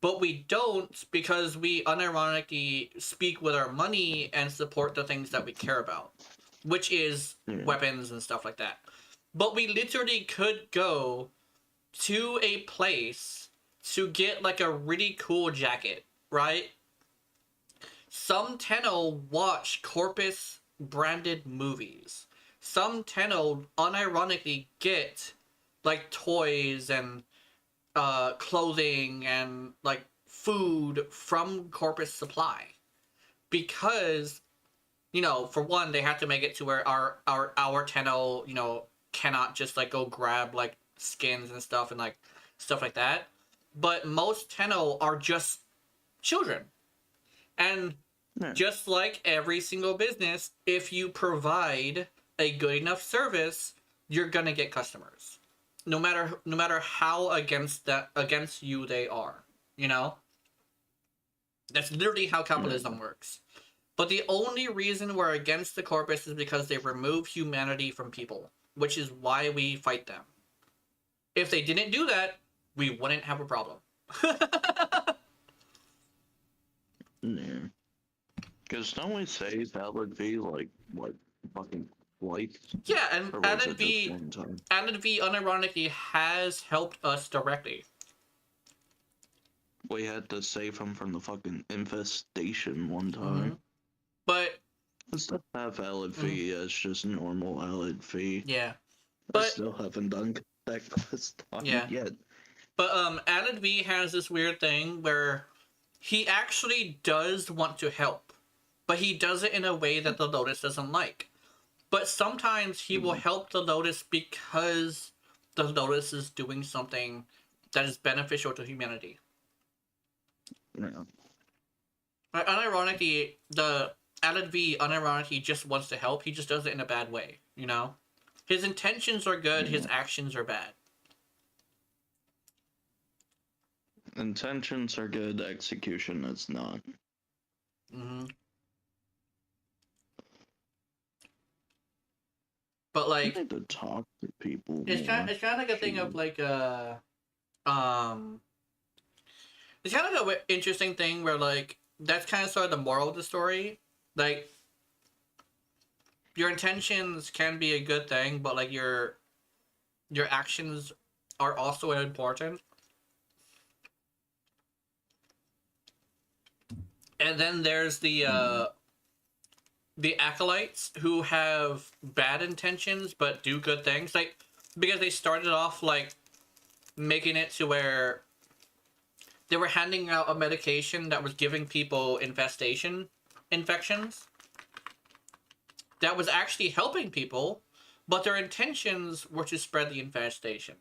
But we don't because we unironically speak with our money and support the things that we care about, which is weapons and stuff like that. But we literally could go to a place to get like a really cool jacket, right? Some Tenno watch Corpus branded movies. Some Tenno unironically get like toys and clothing and like food from Corpus Supply, because you know, for one, they have to make it to where our Tenno, you know, cannot just like go grab like skins and stuff and like stuff like that. But most Tenno are just children, and just like every single business, if you provide a good enough service, you're gonna get customers. No matter how against you they are, you know? That's literally how capitalism works. But the only reason we're against the corpus is because they remove humanity from people, which is why we fight them. If they didn't do that, we wouldn't have a problem. Yeah. Because don't we say that would be like, what, fucking twice? Yeah, and Or was Added it just V one time? unironically has helped us directly. We had to save him from the fucking infestation one time. But Let's not have Alid V as just normal Alid V. yeah. I But still haven't done that quest on Yeah. it yet. But Added V has this weird thing where he actually does want to help, but he does it in a way that the Lotus doesn't like. But sometimes he will help the Lotus because the Lotus is doing something that is beneficial to humanity. Yeah. But unironically, the Added V unironically just wants to help. He just does it in a bad way, you know? His intentions are good, his actions are bad. Intentions are good, execution is not. But like, I need to talk to people it's more. kind of like a thing of like it's kind of an interesting thing where like that's kind of sort of the moral of the story. Like, your intentions can be a good thing, but like your actions are also important. And then there's the acolytes who have bad intentions but do good things, like because they started off like making it to where they were handing out a medication that was giving people infections that was actually helping people, but their intentions were to spread the infestation.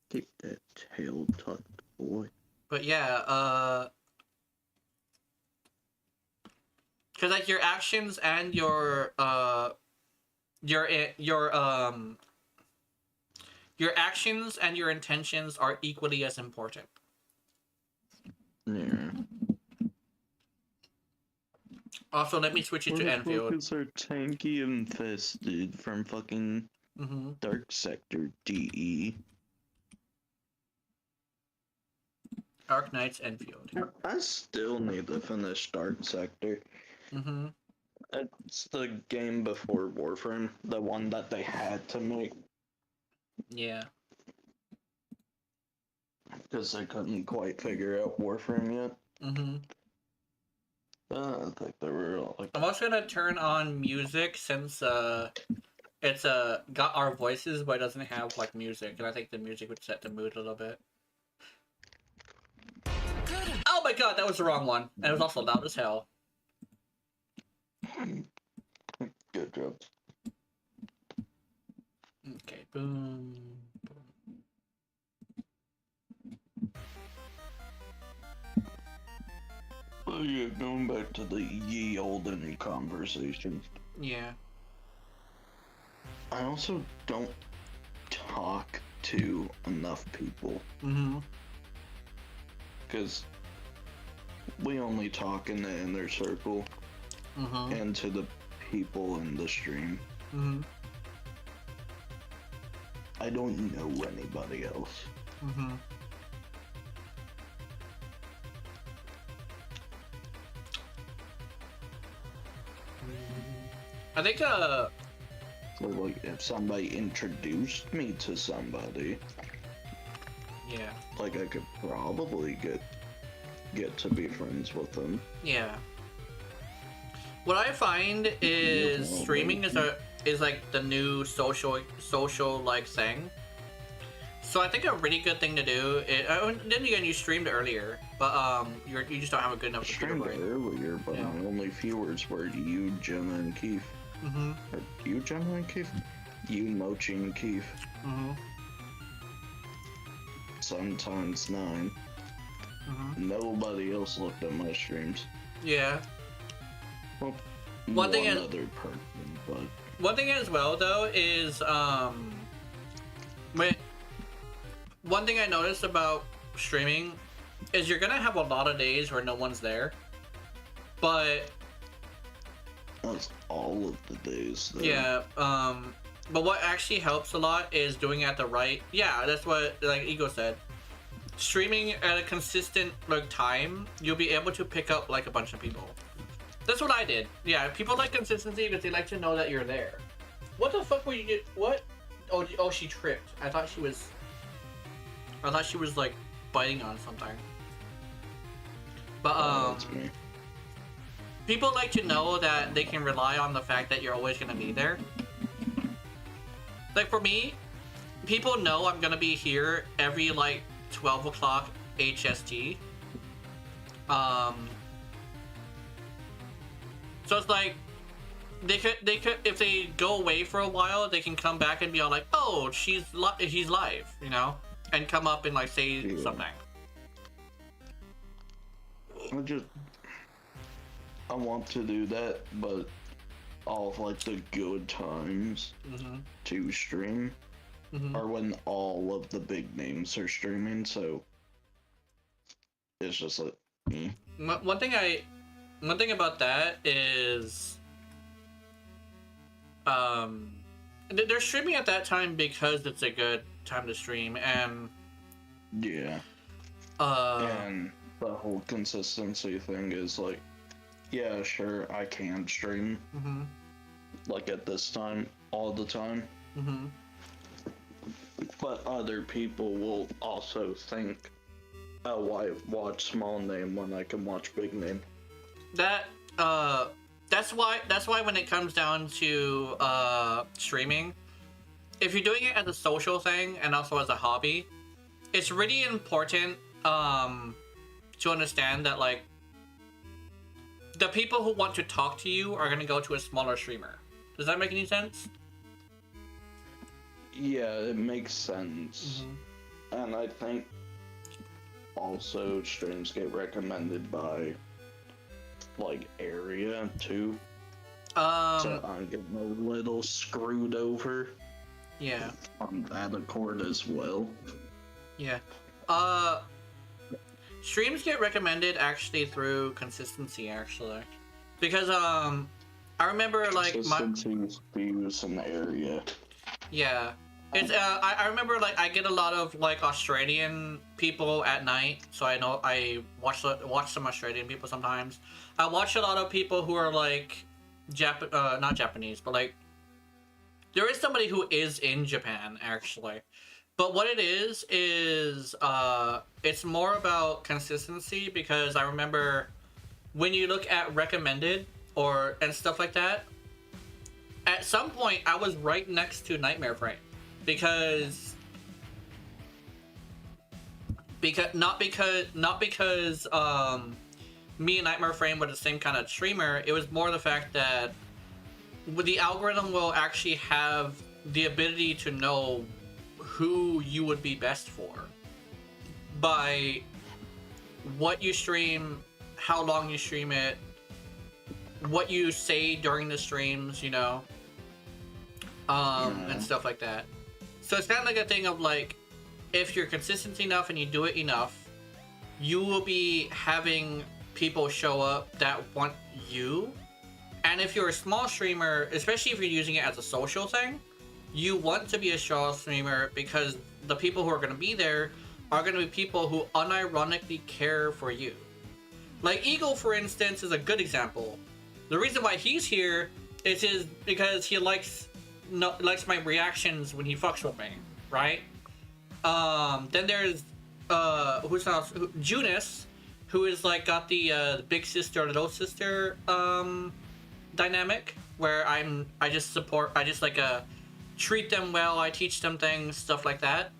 Keep that tail tucked, boy. But yeah, because like your actions and your actions and your intentions are equally as important. Yeah. Also, let me switch it to Enfield. Motherfuckers are tanky infested from fucking Dark Sector DE. Dark Knight's Enfield. I still need to finish Dark Sector. It's the game before Warframe, the one that they had to make. Yeah. Because they couldn't quite figure out Warframe yet. I think they were like... I'm also gonna turn on music since it's got our voices but it doesn't have like music, and I think the music would set the mood a little bit. Oh my god, that was the wrong one. And it was also loud as hell. Good job. Okay, boom. Well, yeah, going back to the ye olden conversation. Yeah. I also don't talk to enough people. Mm-hmm. Because we only talk in the inner circle Mm-hmm. and to the people in the stream. Mm-hmm. I don't know anybody else. Mm-hmm. I think So, like, if somebody introduced me to somebody, yeah. like, I could probably get to be friends with them. Yeah. What I find is streaming is like the new social like thing. So I think a really good thing to do is, then again, you streamed earlier, but you just don't have a good enough computer Streamed brain. earlier, but Yeah. my only viewers were you, Gena, and Keith. Mm-hmm. Or you, Gena, and Keith? You, Mochi, and Keith. Mm-hmm. Sometimes 9. Mm-hmm. Nobody else looked at my streams. Yeah. Well, One thing is- other person, but One thing as well though is one thing I noticed about streaming is you're gonna have a lot of days where no one's there, but that's all of the days. Though. yeah, but what actually helps a lot is doing it at the right. Yeah, that's what like Ego said. Streaming at a consistent like time, you'll be able to pick up like a bunch of people. That's what I did. Yeah, people like consistency because they like to know that you're there. What the fuck were you? What? Oh, she tripped. I thought she was like biting on something. But That's me. people like to know that they can rely on the fact that you're always gonna be there. Like for me, people know I'm gonna be here every like 12 o'clock HST. So it's like they could if they go away for a while, they can come back and be all like, oh, he's live, you know, and come up and like say something. I want to do that, but all of like the good times to stream are when all of the big names are streaming, so it's just like One thing about that is they're streaming at that time because it's a good time to stream, and yeah. And the whole consistency thing is like, yeah, sure, I can stream like at this time all the time, but other people will also think, oh, why watch small name when I can watch big name? That's why when it comes down to streaming, if you're doing it as a social thing and also as a hobby, it's really important to understand that like the people who want to talk to you are going to go to a smaller streamer. Does that make any sense? Yeah, it makes sense. And I think also streams get recommended by like area too. So I'm getting a little screwed over. Yeah. On that accord as well. Yeah. Streams get recommended actually through consistency actually. Because I remember like Consistency, views, and area. Yeah. It's I remember like I get a lot of like Australian people at night, so I know I watch some Australian people sometimes. I watch a lot of people who are like not Japanese, but like there is somebody who is in Japan actually. But what it is it's more about consistency, because I remember when you look at recommended and stuff like that, at some point I was right next to Nightmare Frame. Because not because me and Nightmare Frame were the same kind of streamer. It was more the fact that the algorithm will actually have the ability to know who you would be best for by what you stream, how long you stream it, what you say during the streams, you know. and stuff like that. So it's kind of like a thing of like, if you're consistent enough and you do it enough, you will be having people show up that want you. And if you're a small streamer, especially if you're using it as a social thing, you want to be a small streamer because the people who are going to be there are going to be people who unironically care for you. Like Eagle, for instance, is a good example. The reason why he's here is because he likes my reactions when he fucks with me, right? Then there's who's else? Junis, who is like got the big sister little sister dynamic, where I just treat them well, I teach them things, stuff like that.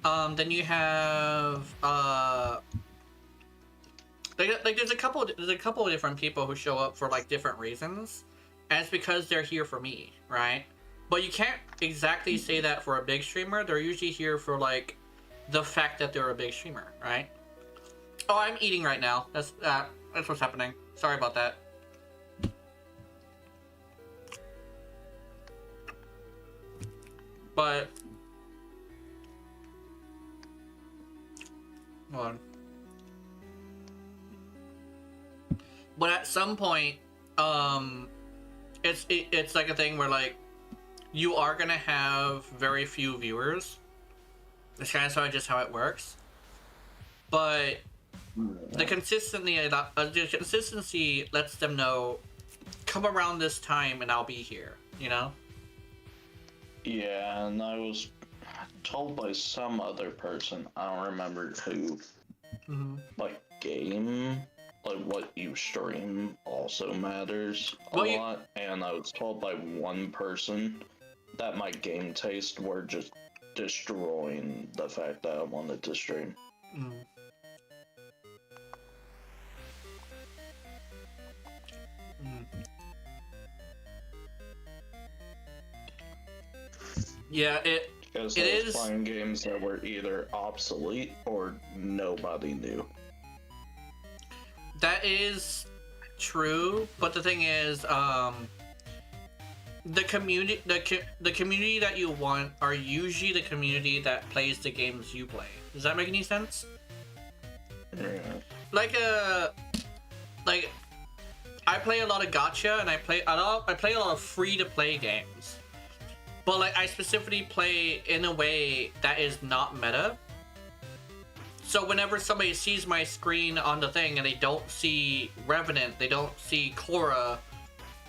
Then you have there's a couple of different people who show up for like different reasons, and it's because they're here for me, right? But you can't exactly say that for a big streamer. They're usually here for like the fact that they're a big streamer, right? Oh, I'm eating right now. That's what's happening. Sorry about that. But hold on. But at some point, it's like a thing where like you are gonna have very few viewers. It's kind of just how it works. But the consistency lets them know, come around this time and I'll be here. You know. Yeah, and I was told by some other person, I don't remember who, like what you stream also matters a lot, and I was told by one person that my game taste were just destroying the fact that I wanted to stream. Yeah, it is playing games that were either obsolete or nobody knew. That is true, but the thing is, the community that you want are usually the community that plays the games you play. Does that make any sense? Yeah. Like I play a lot of gacha, and I play a lot of free-to-play games. But like I specifically play in a way that is not meta. So whenever somebody sees my screen on the thing and they don't see Revenant, they don't see Korra,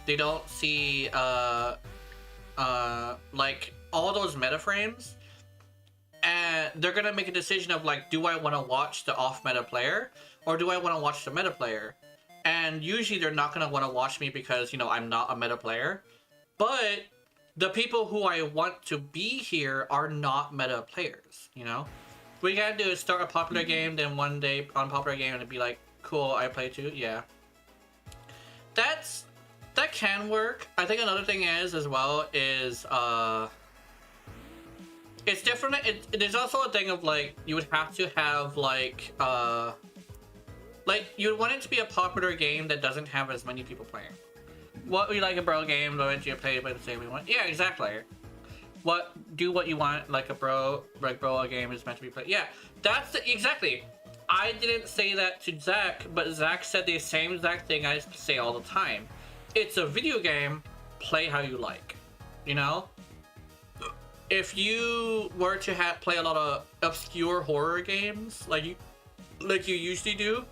they don't see like all those meta frames, and they're gonna make a decision of like, do I want to watch the off meta player or do I want to watch the meta player? And usually they're not gonna want to watch me because, you know, I'm not a meta player. But the people who I want to be here are not meta players, you know? What you gotta do is start a popular game, then one day unpopular game, and it'd be like, cool, I play too, yeah. That can work. I think another thing is, as well, is, it's different. There's also a thing of, like, you would have to have, like, you would want it to be a popular game that doesn't have as many people playing. What we like a bro game, but eventually play by the same we want. Yeah, exactly. Do what you want, like a bro game is meant to be played. Yeah, that's exactly. I didn't say that to Zach, but Zach said the same exact thing I say all the time. It's a video game, play how you like. You know? If you were to play a lot of obscure horror games, like you usually do,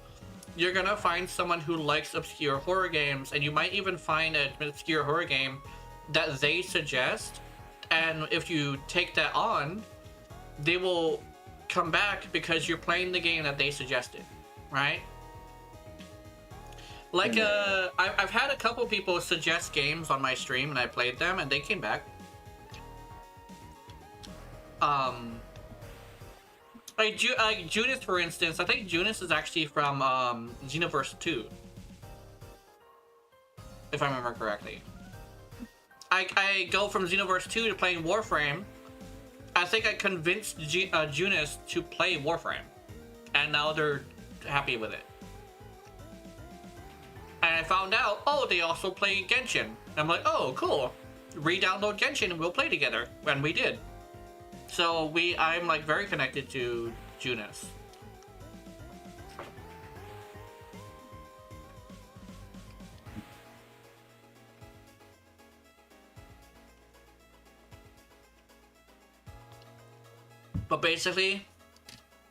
you're gonna find someone who likes obscure horror games, and you might even find an obscure horror game that they suggest, and if you take that on, they will come back because you're playing the game that they suggested, right? Like, I've had a couple people suggest games on my stream, and I played them, and they came back. Like Junis, for instance, I think Junis is actually from Xenoverse 2, if I remember correctly. I go from Xenoverse 2 to playing Warframe. I think I convinced Junis to play Warframe, and now they're happy with it. And I found out, oh, they also play Genshin. I'm like, oh, cool. re-download Genshin and we'll play together, and we did. So I'm like very connected to Junis. But basically,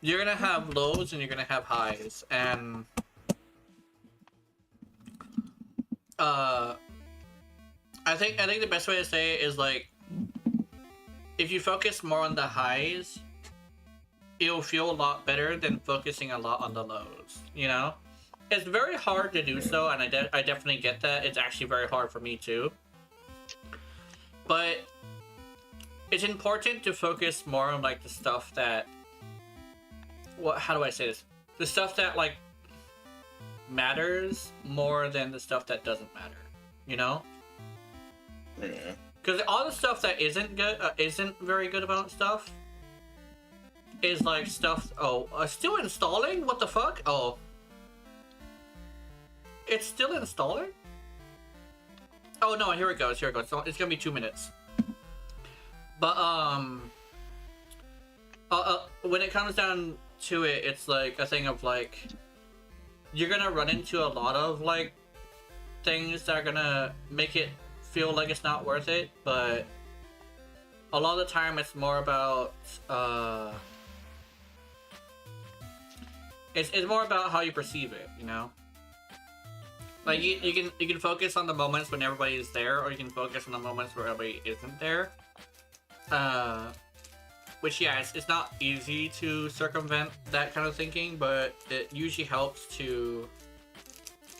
you're gonna have lows and you're gonna have highs, and I think the best way to say it is like, if you focus more on the highs, it'll feel a lot better than focusing a lot on the lows. You know, it's very hard to do so, and I definitely get that. It's actually very hard for me too. But it's important to focus more on like the stuff that, how do I say this? The stuff that like matters more than the stuff that doesn't matter. You know? Yeah. Because all the stuff that isn't good, isn't very good about stuff, is like stuff. Oh, still installing? What the fuck? Oh, it's still installing. Oh no! Here it goes. Here it goes. So it's gonna be 2 minutes. But when it comes down to it, it's like a thing of like, you're gonna run into a lot of like things that are gonna make it feel like it's not worth it, but a lot of the time it's more about it's more about how you perceive it, you know? Like you can focus on the moments when everybody is there, or you can focus on the moments where everybody isn't there. Which, yeah, it's not easy to circumvent that kind of thinking, but it usually helps to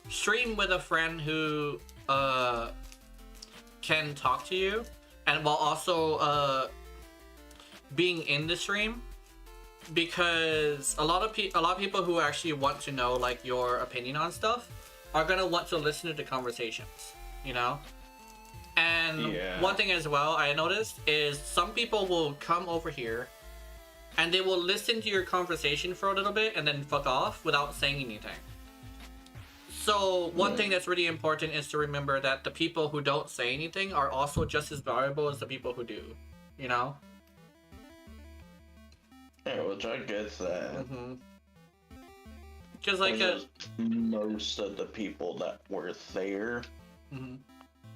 stream with a friend who can talk to you, and while also being in the stream, because a lot of people who actually want to know like your opinion on stuff are gonna want to listen to the conversations, you know. And one thing as well I noticed is some people will come over here and they will listen to your conversation for a little bit and then fuck off without saying anything. So one thing that's really important is to remember that the people who don't say anything are also just as valuable as the people who do, you know? Yeah, which I get that. Because like most of the people that were there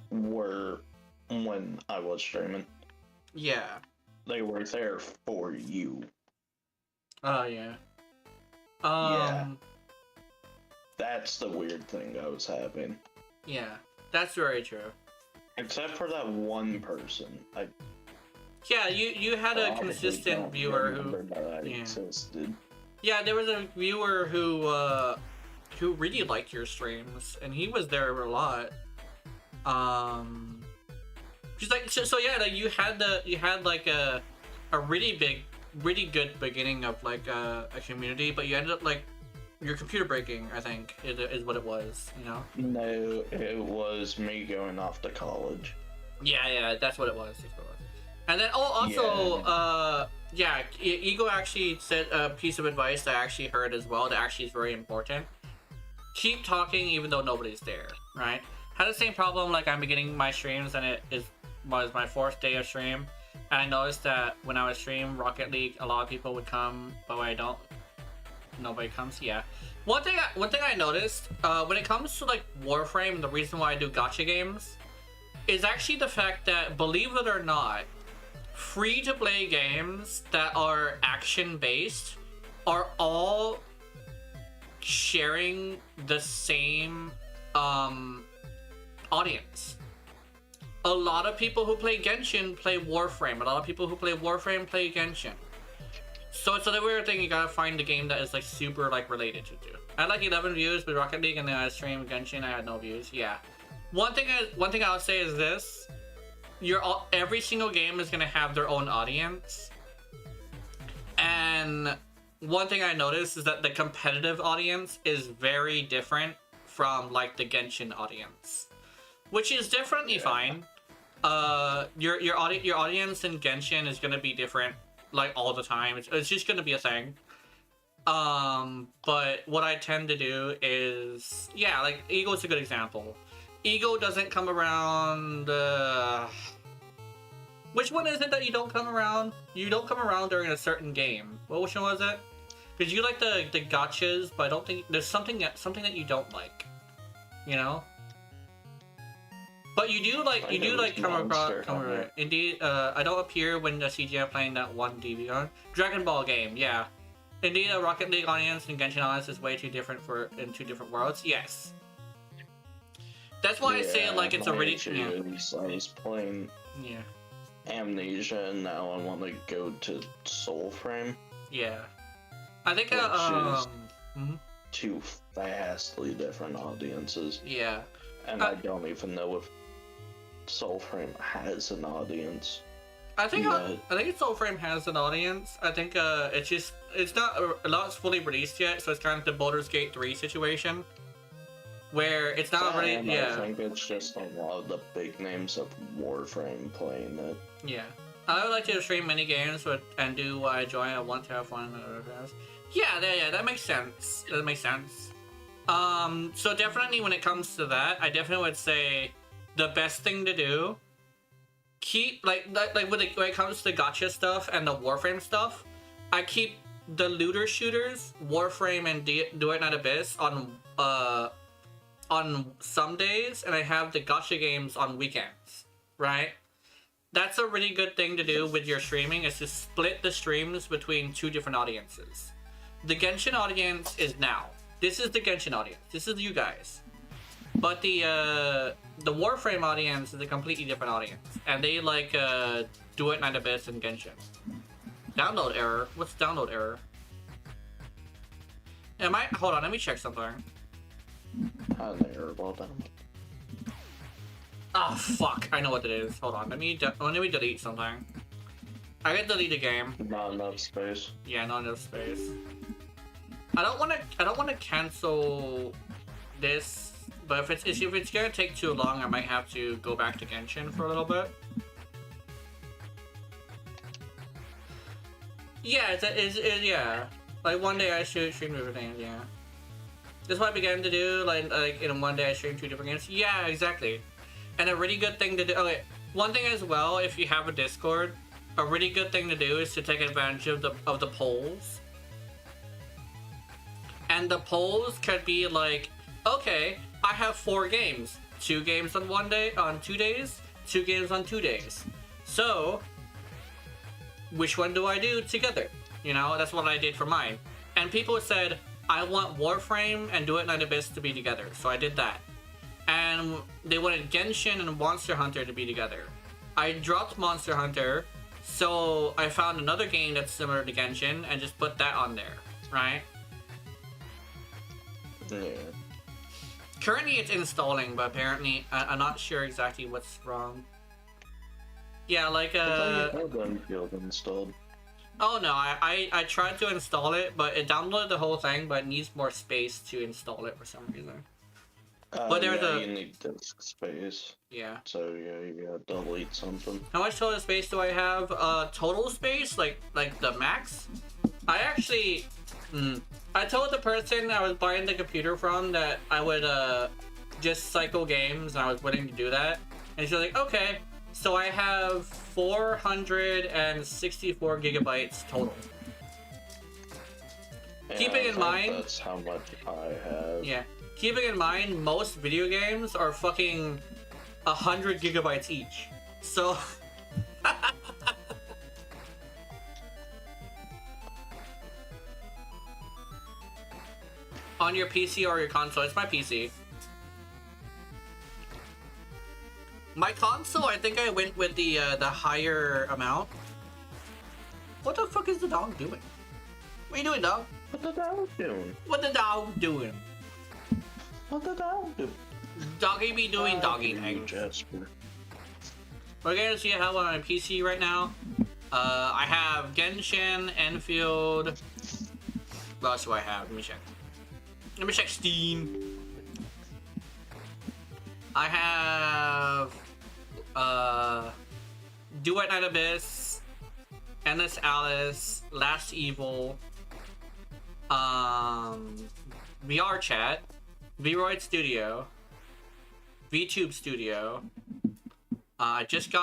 were when I was streaming. Yeah. They were there for you. Oh, yeah. Yeah. That's the weird thing I was having. Yeah, that's very true. Except for that one person. Yeah, you had a consistent viewer who existed. Yeah, there was a viewer who really liked your streams, and he was there a lot. Just like so yeah, like you had like a really good beginning of like a community, but you ended up like your computer breaking, I think, is what it was, you know? No, it was me going off to college. Yeah, that's what it was. And then Ego actually said a piece of advice that I actually heard as well that actually is very important. Keep talking even though nobody's there, right? Had the same problem, like I'm beginning my streams and was my 4th day of stream, and I noticed that when I was streaming Rocket League, a lot of people would come, but when I don't, nobody comes. Yeah. One thing I noticed when it comes to like Warframe, the reason why I do gacha games is actually the fact that, believe it or not, free-to-play games that are action-based are all sharing the same audience. A lot of people who play Genshin play Warframe. A lot of people who play Warframe play Genshin. So it's a weird thing. You gotta find a game that is like super like related to you. I had like 11 views with Rocket League, and then I streamed Genshin. I had no views. Yeah. One thing I would say is this: every single game is gonna have their own audience. And one thing I noticed is that the competitive audience is very different from like the Genshin audience, which is definitely fine. Your audience in Genshin is gonna be different like all the time. It's just gonna be a thing. But what I tend to do is, yeah, like Eagle's a good example. Eagle doesn't come around. Which one is it that you don't come around? You don't come around during a certain game. Well, which one was it? Because you like the gotchas, but I don't think there's something that you don't like. You know. But you do like come around. Indeed, I don't appear when the CGI playing that one DV on Dragon Ball game. Yeah. Indeed, a Rocket League audience and Genshin audience is way too different in two different worlds. Yes. That's why I say like it's a really I was playing Amnesia and now I want to go to Soulframe. Yeah. I think two vastly different audiences. Yeah. And I don't even know if Soulframe has an audience. I think Soulframe has an audience. I think it's not fully released yet, so it's kind of the Baldur's Gate 3 situation. Where it's not really, I think it's just a lot of the big names of Warframe playing it. Yeah. I would like to stream mini games and do what I enjoy. I want to have fun and other things. Yeah, that makes sense. That makes sense. So definitely when it comes to that, I definitely would say the best thing to do, keep, like when it comes to the gacha stuff and the Warframe stuff, I keep the looter shooters, Warframe and Do It Night Abyss on some days, and I have the gacha games on weekends, right? That's a really good thing to do with your streaming, is to split the streams between two different audiences. The Genshin audience is now. This is the Genshin audience. This is you guys. But the Warframe audience is a completely different audience, and they like Do It Night Abyss and Genshin. Download error. What's download error? Hold on, let me check something. Error, well done. Oh fuck! I know what it is. Hold on. Let me delete something. I can delete the game. Not enough space. Yeah, not enough space. I don't want to cancel this, but if it's gonna take too long, I might have to go back to Genshin for a little bit. Yeah, yeah. Like one day I should stream everything. Yeah. This is what I began to do. Like in one day I stream 2 different games. Yeah, exactly. And a really good thing to do. Okay, one thing as well, if you have a Discord, a really good thing to do is to take advantage of the polls. And the polls could be like, okay, I have 4 games. 2 games on 2 days, 2 games on 2 days. So, which one do I do together? You know, that's what I did for mine. And people said, I want Warframe and Do It Night Abyss to be together. So I did that. And they wanted Genshin and Monster Hunter to be together. I dropped Monster Hunter, so I found another game that's similar to Genshin and just put that on there, right? Yeah. Currently it's installing, but apparently I'm not sure exactly what's wrong. Yeah, like I thought you had Arkfield installed. Oh no, I tried to install it, but it downloaded the whole thing, but it needs more space to install it for some reason. But there's you need disk space. Yeah. So yeah, you gotta delete something. How much total space do I have? Total space, like the max? I actually, I told the person I was buying the computer from that I would just cycle games, and I was willing to do that. And she was like, okay. So I have 464 gigabytes total. Yeah, Keeping in mind, that's how much I have. Yeah. Keeping in mind, most video games are fucking 100 gigabytes each. So on your PC or your console, it's my PC. My console, I think I went with the higher amount. What the fuck is the dog doing? What are you doing, dog? What the dog doing? What the dog doing? What the dog doing? Doggy be doing doggy things. Jasper. We're gonna see how on my PC right now. I have Genshin, Enfield. What else do I have? Let me check. Let me check Steam. I have Do It Night Abyss, Endless Alice, Last Evil, VR Chat, Vroid Studio, VTube Studio. I just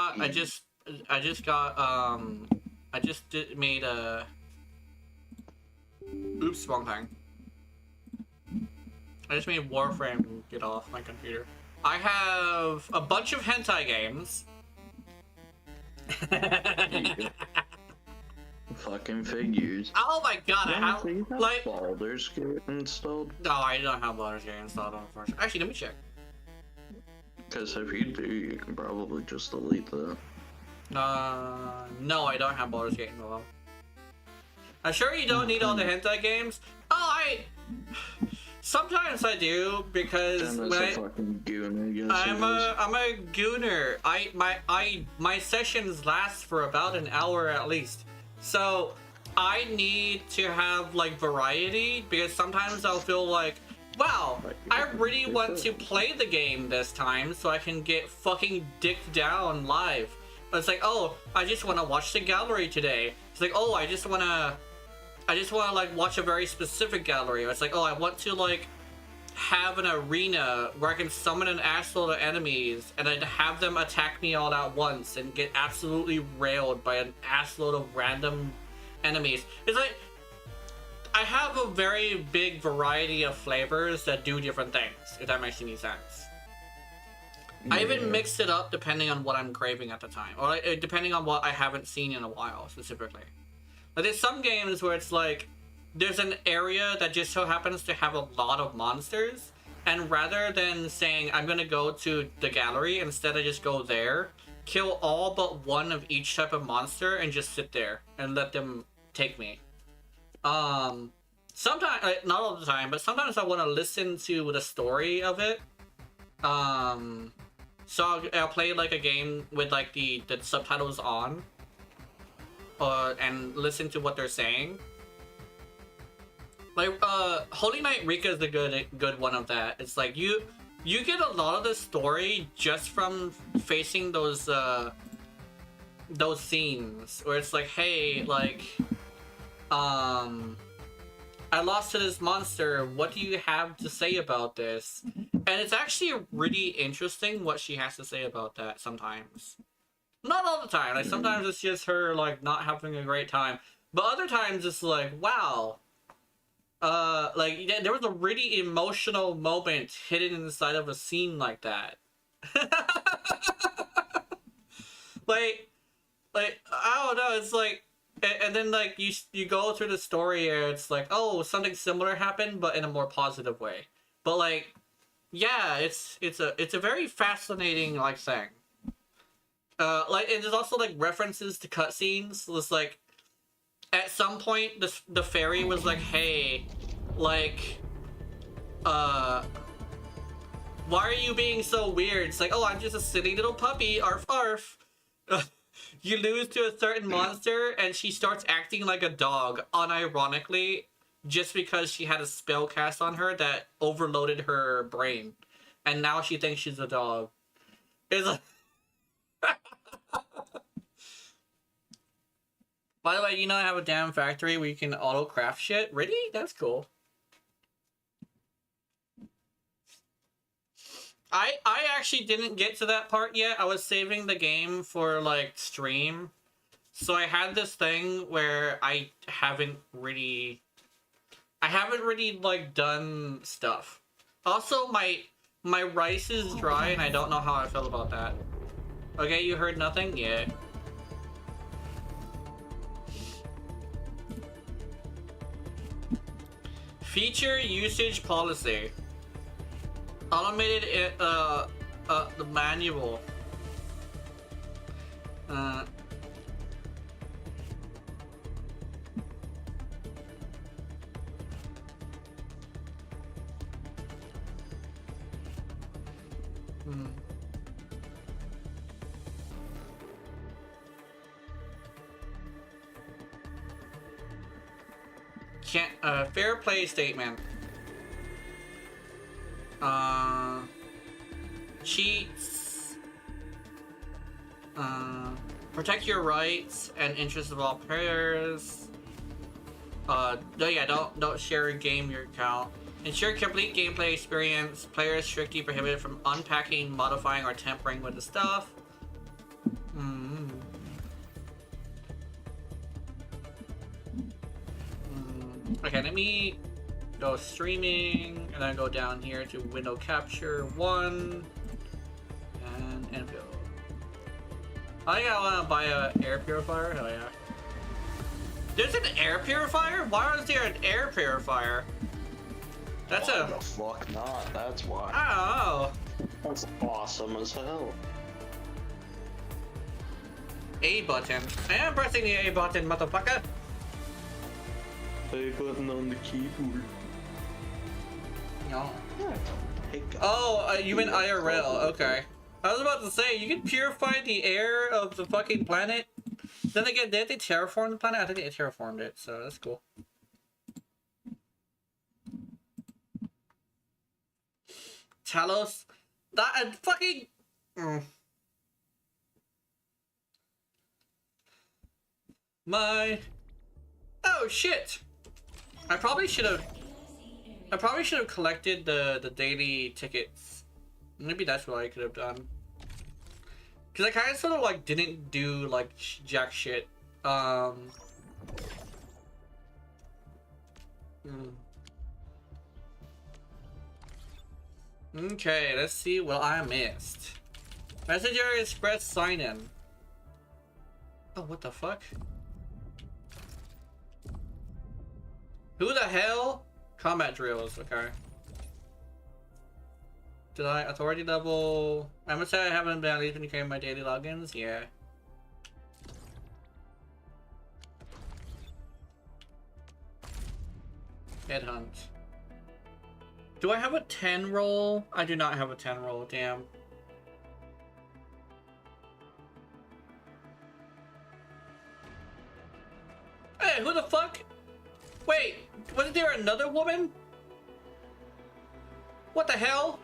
made a. Oops, wrong thing. I just made Warframe get off my computer. I have a bunch of hentai games. Fucking figures. Oh my god, I have like Baldur's Gate installed. No, I don't have Baldur's Gate installed on first. Actually, let me check. Because if you do, you can probably just delete that. No, I don't have Baldur's Gate installed. I'm sure you don't need all the hentai games. Sometimes I do because when I'm a gooner. My sessions last for about an hour at least. So I need to have like variety because sometimes I'll feel like, wow, I really want to play the game this time so I can get fucking dicked down live. It's like, oh, I just want to watch the gallery today. It's like, oh, I just want to like watch a very specific gallery. It's like, oh, I want to like have an arena where I can summon an assload of enemies and then have them attack me all at once and get absolutely railed by an assload of random enemies. It's like I have a very big variety of flavors that do different things, if that makes any sense. Yeah. I even mix it up depending on what I'm craving at the time, or depending on what I haven't seen in a while specifically. Like there's some games where it's like there's an area that just so happens to have a lot of monsters, and rather than saying I'm gonna go to the gallery, instead I just go there, kill all but one of each type of monster, and just sit there and let them take me. Sometimes, not all the time, but sometimes I want to listen to the story of it. So I'll play like a game with like the subtitles on, and listen to what they're saying. Like Holy Knight Rika is a good one of that. It's like you get a lot of the story just from facing those scenes where it's like, hey, like I lost to this monster, what do you have to say about this? And it's actually really interesting what she has to say about that sometimes. Not all the time, like sometimes it's just her like not having a great time, but other times it's like, wow, like there was a really emotional moment hidden inside of a scene like that. like I don't know, it's like, and then like you go through the story and it's like, oh, something similar happened but in a more positive way. But like, yeah, it's a very fascinating like thing. Like, and there's also like references to cutscenes. It's like at some point the fairy was like, hey, like why are you being so weird? It's like, oh, I'm just a silly little puppy, arf arf. You lose to a certain monster and she starts acting like a dog unironically just because she had a spell cast on her that overloaded her brain, and now she thinks she's a dog. It's like by the way, you know I have a damn factory where you can auto craft shit? Really? That's cool. I actually didn't get to that part yet. I was saving the game for like stream. So I had this thing where I haven't really like done stuff. Also my rice is dry and I don't know how I feel about that. Okay, you heard nothing? Yeah. Feature usage policy. Automated the manual. Can't fair play statement. Cheats. Protect your rights and interests of all players. Yeah, don't share a game your account. Ensure complete gameplay experience. Players strictly prohibited from unpacking, modifying, or tampering with the stuff. Okay, let me go streaming, and then go down here to window capture 1 and Enfield. I want to buy an air purifier. Hell yeah! There's an air purifier. Why is there an air purifier? That's Why the fuck not? That's why. I That's awesome as hell. A button. I am pressing the A button, motherfucker. A button on the keyboard. No. Hey, Oh, you mean IRL? Okay. I was about to say you can purify the air of the fucking planet. Then again, did they terraform the planet? I think they terraformed it, so that's cool. Talos, that and fucking. My. Oh shit! I probably should have collected the daily tickets. Maybe that's what I could have done. Cause I kind of sort of like didn't do like jack shit. Okay, let's see what I missed. Messenger Express sign-in. Oh, what the fuck? Who the hell? Combat drills, okay. Did I authority level? I'm gonna say I haven't been at least indicating my daily logins, yeah. Headhunt. Do I have a 10 roll? I do not have a 10 roll, damn. Hey, who the fuck? Wait, wasn't there another woman? What the hell?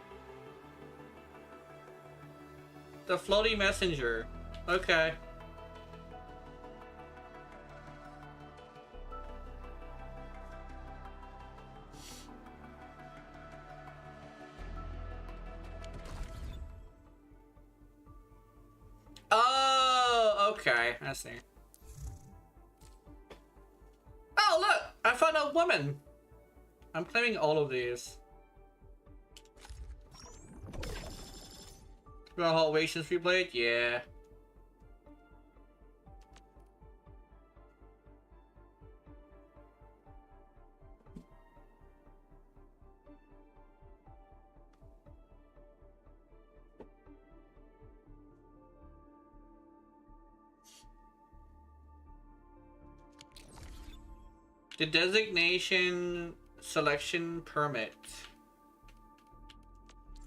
The floating messenger. Okay. Oh, okay. I see. Oh, look! I found a woman! I'm claiming all of these. You want to wait since we played? Yeah. The designation selection permit.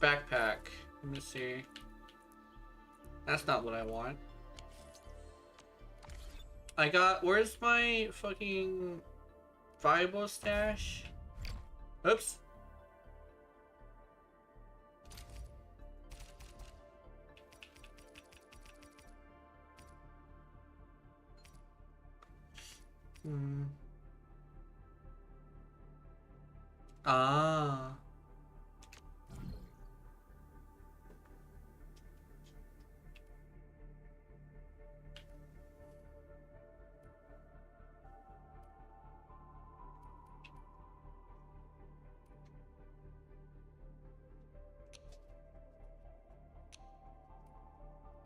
Backpack. Let me see. That's not what I want. I got. Where's my fucking viable stash? Oops. Ah.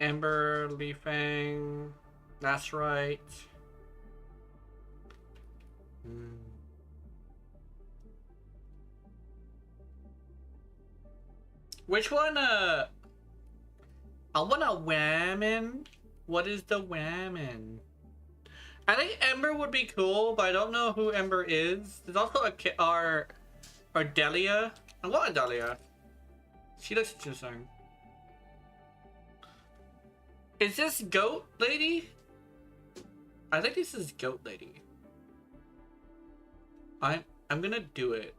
Ember, Leafang. That's right. Which one, I want a whammon. What is the whammon? I think Ember would be cool, but I don't know who Ember is. There's also our Delia. I want a Delia. She looks interesting. Is this Goat Lady? I think this is Goat Lady. I'm gonna do it.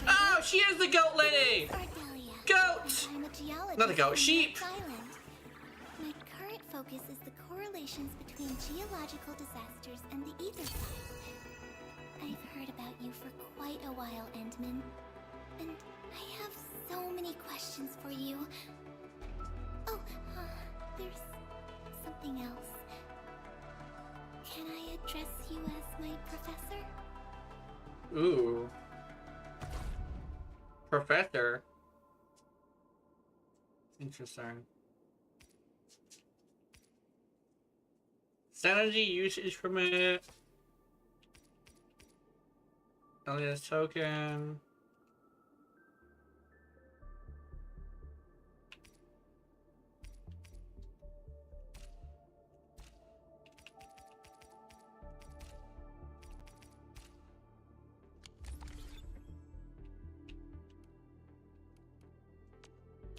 Oh, she is the Goat Lady! Goat! Not a goat, sheep! My current focus is the correlations between geological disasters and the ether side. I've heard about you for quite a while, Endman, and I have so many questions for you. Oh, there's something else. Can I address you as my professor? Ooh. Professor. Interesting. Sanity usage permit. Alias token.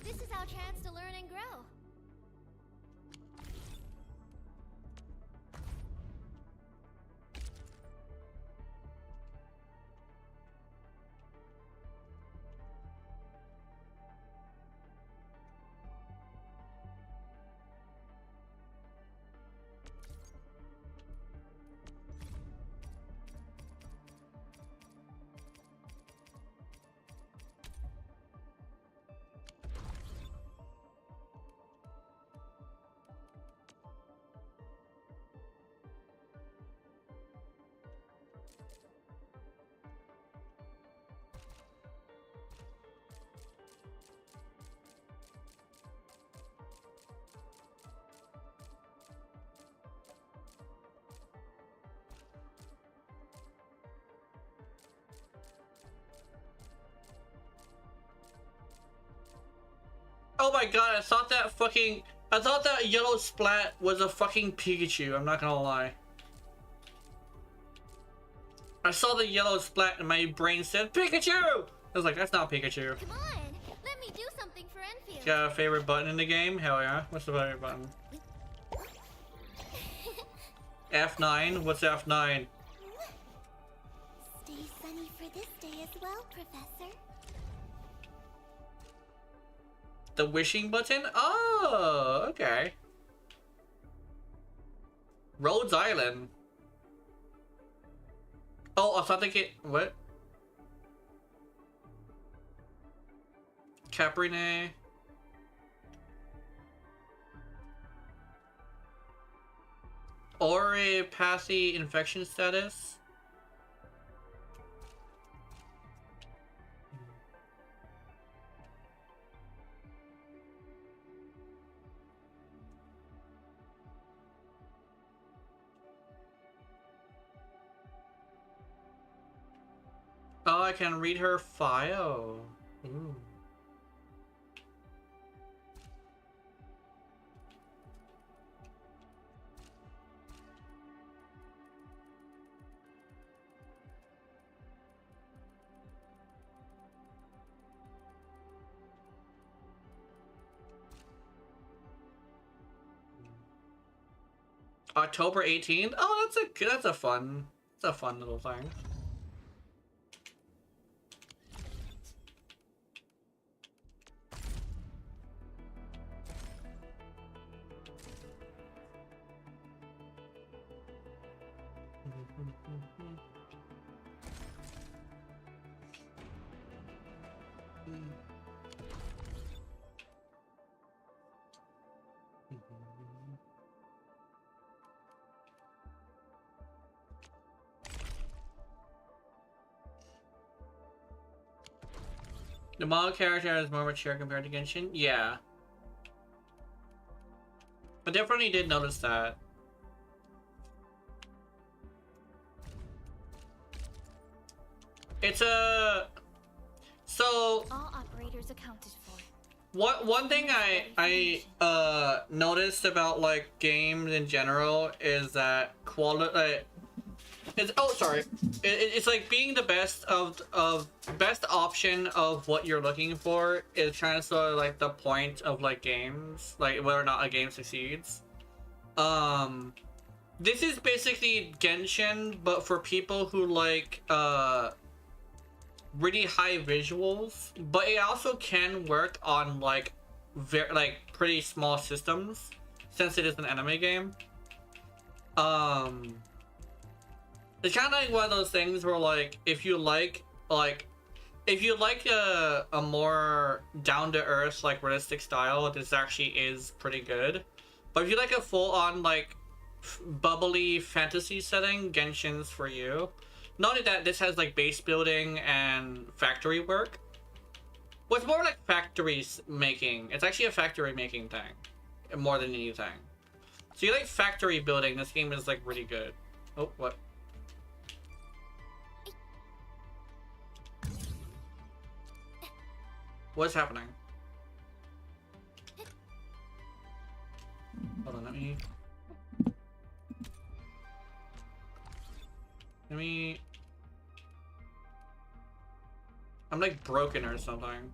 This is our chance to learn and grow. Oh my god, I thought that yellow splat was a fucking Pikachu, I'm not gonna lie. I saw the yellow splat and my brain said, Pikachu! I was like, that's not Pikachu. Come on, let me do something for Enfield. Got a favorite button in the game? Hell yeah. What's the favorite button? F9? What's F9? Stay sunny for this day as well, Professor. The wishing button? Oh, okay. Rhodes Island. Oh, authenticate. What? Caprine. Oripathy infection status. Oh, I can read her file. Ooh. October 18th? Oh, that's a fun little thing. The model character is more mature compared to Genshin? Yeah. I definitely did notice that. It's a... So... All operators accounted for. One thing I noticed about like games in general is that quality... It's like being the best best option of what you're looking for is kind of sort of like the point of like games, like whether or not a game succeeds. This is basically Genshin, but for people who like really high visuals, but it also can work on like pretty small systems. since it is an anime game. It's kind of like one of those things where, like, if you like a more down-to-earth, like, realistic style, this actually is pretty good. But if you like a full-on, like, bubbly fantasy setting, Genshin's for you. Not only that, this has, like, base building and factory work. Well, it's more like factories making. It's actually a factory making thing, more than anything. So you like factory building, this game is, like, really good. Oh, what? What's happening? Hold on, let me... I'm like broken or something.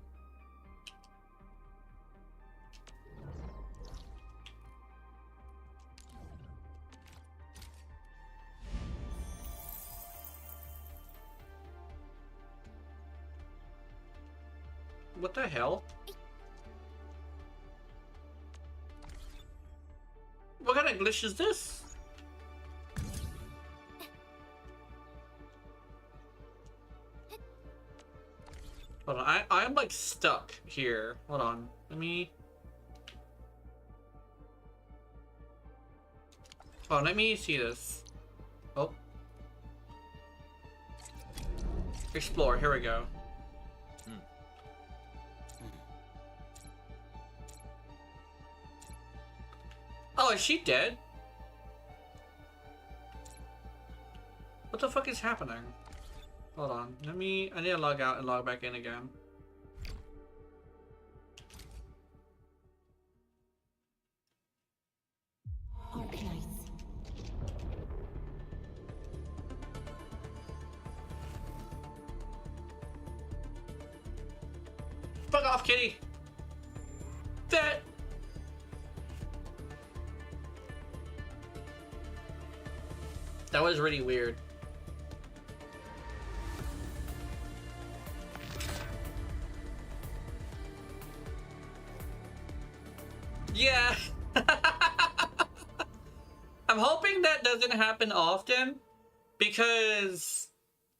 What the hell? What kind of glitch is this? Hold on, I'm like stuck here. Hold on, let me... Oh, let me see this. Oh. Explore, here we go. Oh, is she dead? What the fuck is happening? Hold on, I need to log out and log back in again. Fuck off, kitty! That was really weird. Yeah. I'm hoping that doesn't happen often, because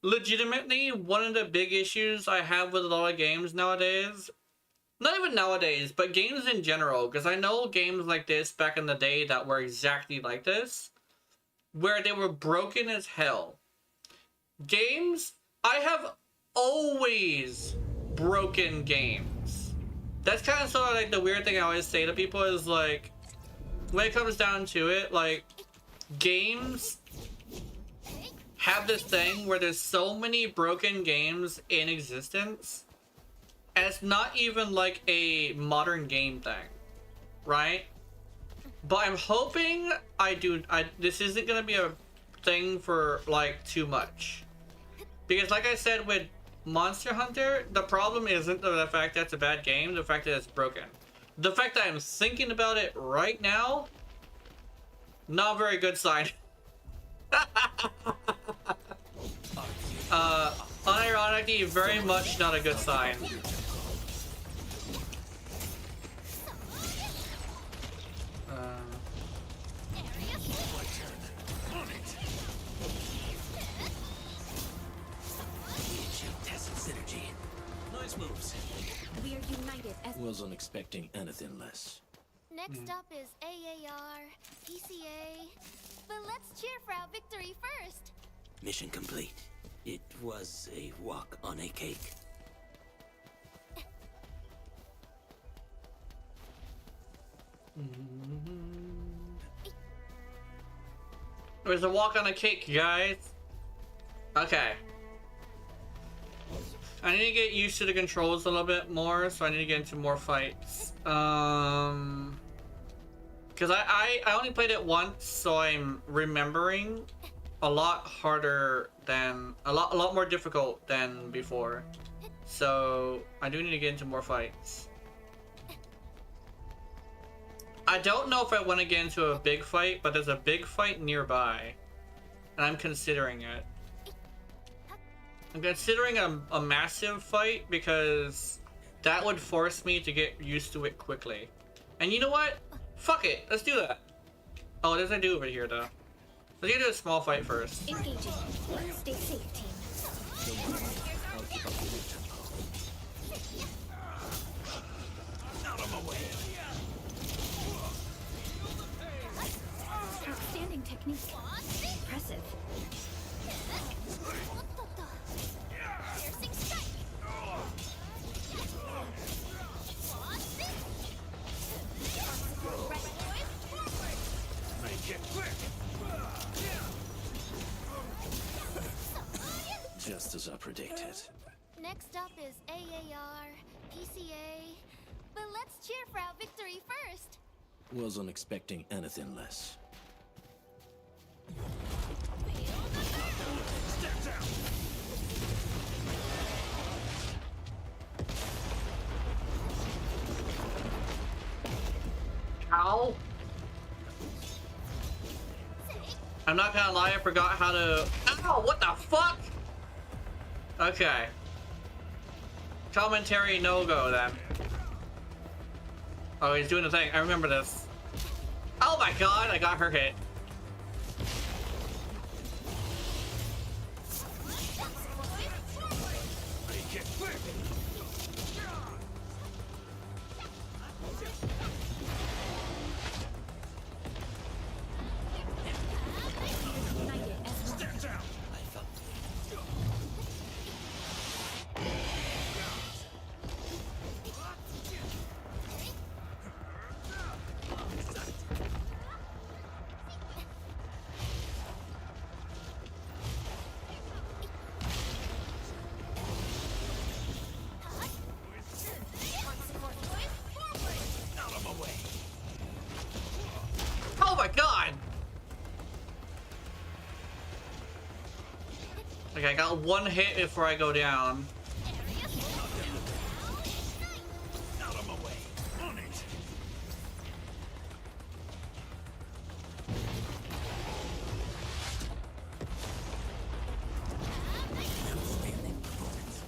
legitimately one of the big issues I have with a lot of games nowadays, not even nowadays, but games in general, because I know games like this back in the day that were exactly like this, where they were broken as hell. Games, I have always broken games. That's kind of sort of like the weird thing I always say to people is, like, when it comes down to it, like, games have this thing where there's so many broken games in existence, and it's not even like a modern game thing, right? But I'm hoping this isn't gonna be a thing for, like, too much. Because like I said with Monster Hunter, the problem isn't the fact that it's a bad game, the fact that it's broken. The fact that I'm thinking about it right now, not a very good sign. Unironically, very much not a good sign. Moves. We are united as... Wasn't expecting anything less. Next up is AAR, PCA. But let's cheer for our victory first. Mission complete. It was a walk on a cake. It was a walk on a cake, guys. Okay. I need to get used to the controls a little bit more, so I need to get into more fights. Because I only played it once, so I'm remembering a lot harder than a lot more difficult than before. So I do need to get into more fights. I don't know if I want to get into a big fight, but there's a big fight nearby, and I'm considering it. I'm considering a massive fight because that would force me to get used to it quickly. And you know what? Fuck it, let's do that. Oh, there's a dude over here though. Let's do a small fight first. Engaging. Stay safe, team. Outstanding technique. Impressive. Piercing strike. Make it quick. Just as I predicted. Next up is AAR, PCA. But let's cheer for our victory first. Wasn't expecting anything less. Step down. Ow! I'm not gonna lie, I forgot how to. Ow! What the fuck? Okay. Commentary no go then. Oh, he's doing the thing. I remember this. Oh my god, I got her hit. Make it quick. Step down. I felt out of my way. Oh my god! Okay, I got one hit before I go down. Out of my way. On it. Outstanding performance.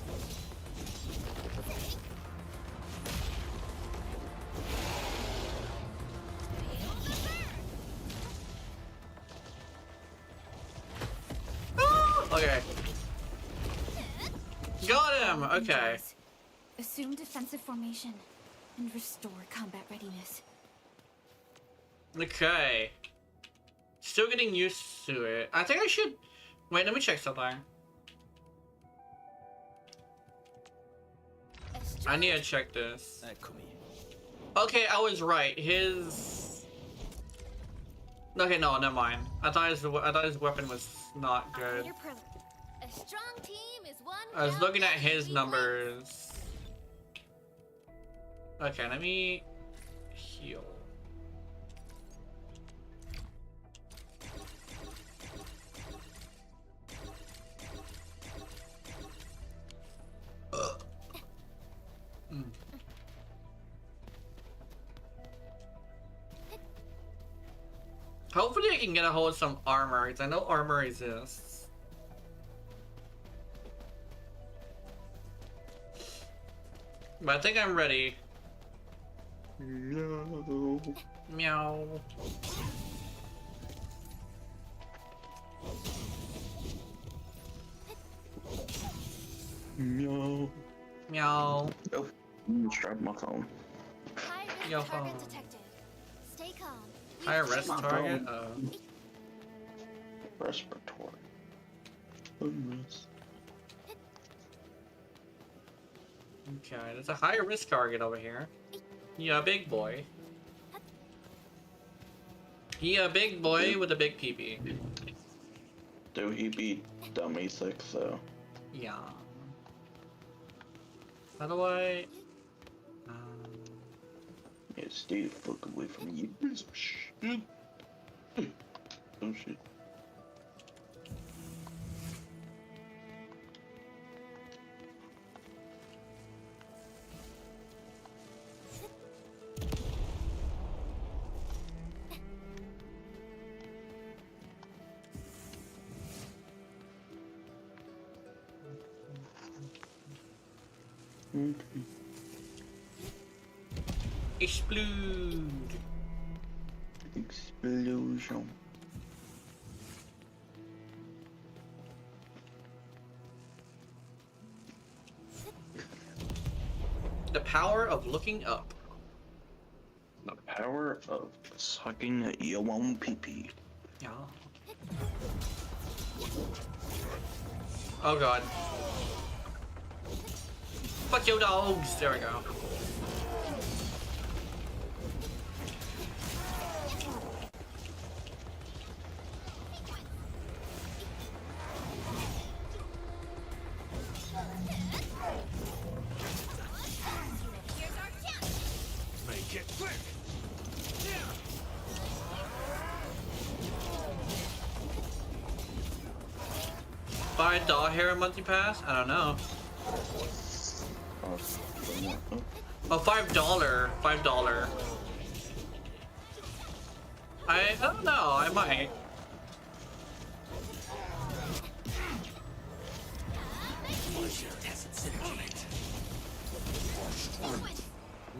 Okay. Got him! Okay. Assume defensive formation and restore combat readiness. Okay. Still getting used to it. I think I should... Wait, let me check something. I need to check this. Okay, I was right. His... Okay, no, never mind. I thought his weapon was not good. A strong team is one. I was looking at his numbers. Okay, let me heal. Hopefully I can get a hold of some armor, because I know armor exists. But I think I'm ready. No. Meow. Meow. Meow. Oh, I'm drop my phone. High risk Yo, target phone. detected. Stay calm. High arrest my target? Respiratory. Unrest. Okay, there's a high risk target over here. Yeah, big boy. He a big boy with a big peepee. Do he be dummy sick though? Yeah. How do I... Yeah, stay the fuck away from you, piece of shit. Oh shit. Explode! Explosion. The power of looking up. The power of sucking your own pee-pee. Yeah. Oh god. Fuck your dogs! There we go. Make it quick. $5 hair monthly pass? I don't know. Oh, $5. $5. I don't know. I might.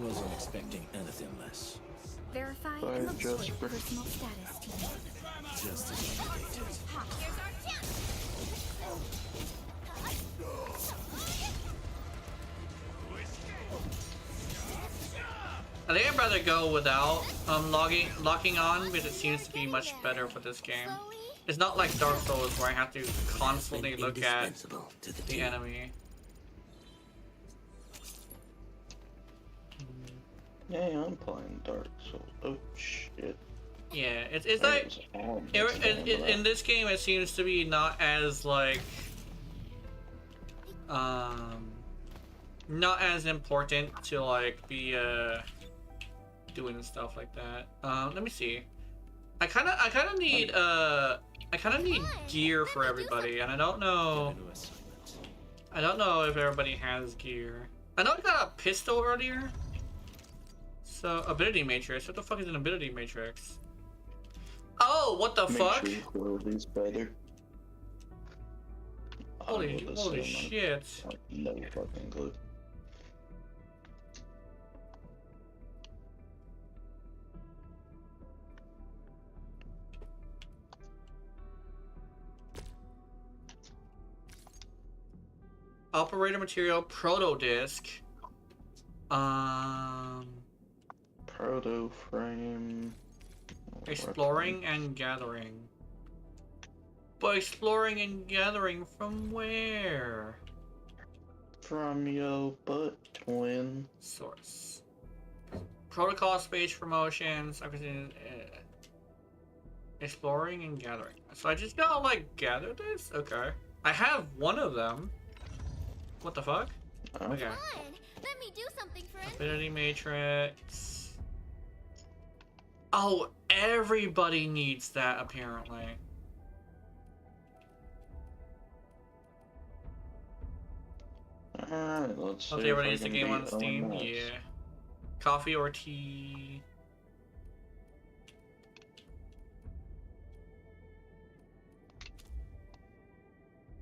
Wasn't expecting anything less. Verify Fire and look for just your for- personal status team. Just as indicated. Here's our chance. I think I'd rather go without locking on because it seems to be much better for this game. It's not like Dark Souls where I have to constantly look at Indispensable to the the team. enemy. Yeah, I'm playing Dark Souls. Oh shit. Yeah, it's like in this game it seems to be not as like not as important to like be doing stuff like that. Let me see. I kind of need gear for everybody, and I don't know if everybody has gear. I know I got a pistol earlier. So ability matrix. What the fuck is an ability matrix? Oh, what the fuck? Make sure your quality's better. Holy shit. No fucking clue. Operator material proto disc. Proto frame. Exploring and gathering. But exploring and gathering from where? From your butt twin. Source. Protocol space promotions. Exploring and gathering. So I just gotta like gather this? Okay. I have one of them. What the fuck? Oh. Okay. Come on, let me do something, friend. Ability matrix. Oh, everybody needs that apparently. Alright, let's see. Okay, if I release the can game on beat Steam. OMS. Yeah. Coffee or tea?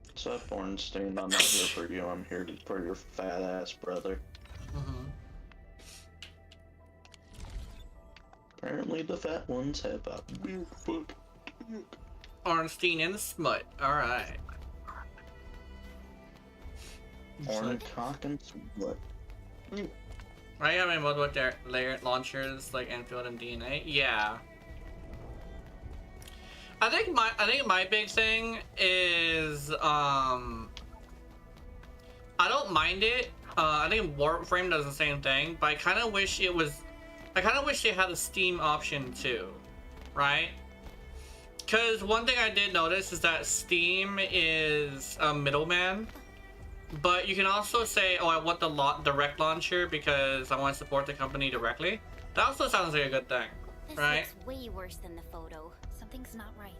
What's up, Ornstein? I'm not here for you. I'm here for your fat ass brother. Apparently, the fat ones have a big foot. Ornstein and Smut. Alright. Orncock and Smut. Right, I mean, with their layer launchers like Arkfield and DNA. Yeah. I think my big thing is I don't mind it. I think Warframe does the same thing, but I kind of wish it was. I kind of wish they had a Steam option too, right? Because one thing I did notice is that Steam is a middleman. But you can also say, oh, I want the direct launcher because I want to support the company directly. That also sounds like a good thing, This right? looks way worse than the photo. Something's not right.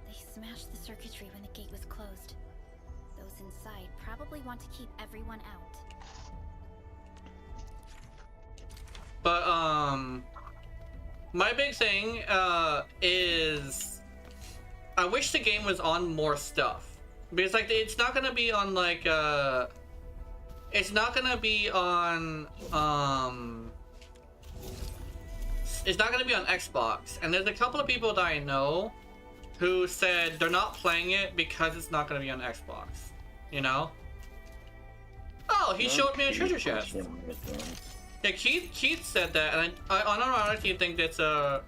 They smashed the circuitry when the gate was closed. Those inside probably want to keep everyone out. But my big thing is I wish the game was on more stuff. Because like it's not gonna be on like it's not gonna be on it's not gonna be on Xbox, and there's a couple of people that I know who said they're not playing it because it's not gonna be on Xbox. You know? Oh, he showed me a treasure chest. Yeah, Keith said that, and I honestly think it's a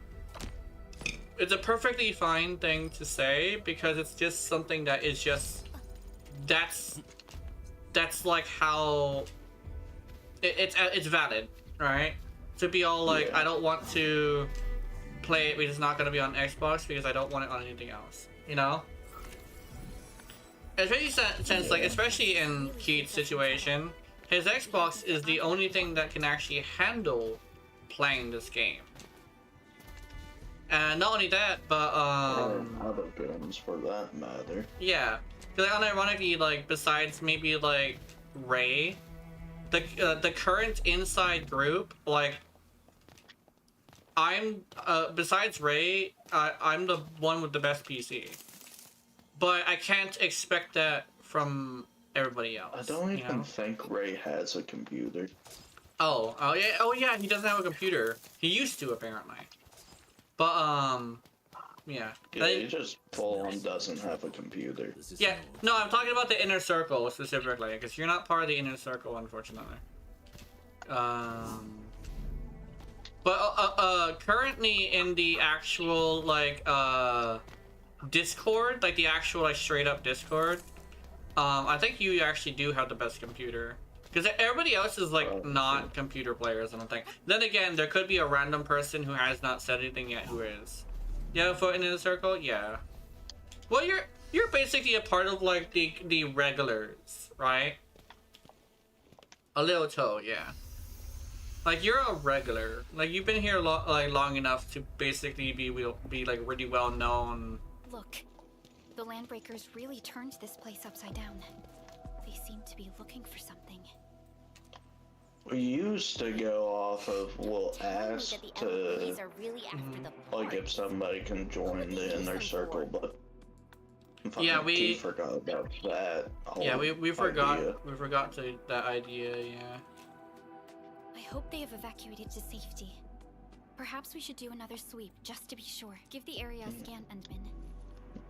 perfectly fine thing to say, because it's just something that is just that's like how it's valid, right? To be all like, I don't want to play it because it's not going to be on Xbox because I don't want it on anything else, you know? Especially since like, especially in Keith's situation, his Xbox is the only thing that can actually handle playing this game. And not only that, but other games for that matter. yeah, because unironically, like, besides maybe like Ray, the current inside group, like, I'm besides Ray, I'm the one with the best PC, but I can't expect that from everybody else. I don't even think Ray has a computer. Oh yeah, he doesn't have a computer. He used to, apparently. But yeah. Yeah, he just full on doesn't have a computer. Yeah, no, I'm talking about the inner circle specifically, because you're not part of the inner circle, unfortunately. But currently in the actual like Discord, like the actual like straight up Discord, I think you actually do have the best computer. Because everybody else is like not computer players, I don't think. Then again, there could be a random person who has not said anything yet who is. You have a foot in the circle? Yeah. Well, you're basically a part of like the regulars, right? A little toe, yeah. Like, you're a regular. Like, you've been here long enough to basically be like really well known. Look, the Landbreakers really turned this place upside down. They seem to be looking for something. We used to go off of, we'll ask to, like, if somebody can join the inner circle, but yeah, we forgot about that. Yeah, we forgot that idea. Yeah. I hope they have evacuated to safety. Perhaps we should do another sweep just to be sure. Give the area a scan, Endman.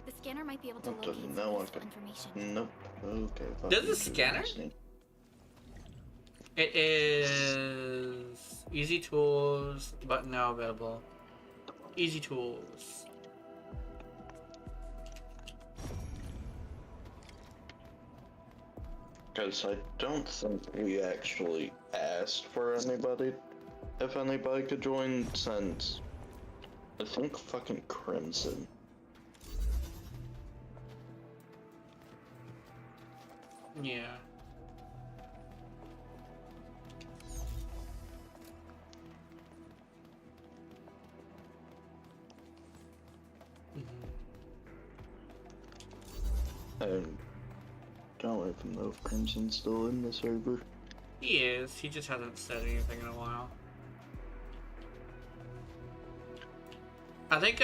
The scanner might be able to locate some useful information. Nope. Okay. There's a scanner? It is easy tools, button now available. Easy tools. Because I don't think we actually asked for anybody, if anybody could join, since I think fucking Crimson. Yeah. And don't even know if Crimson's still in the server. He is. He just hasn't said anything in a while. I think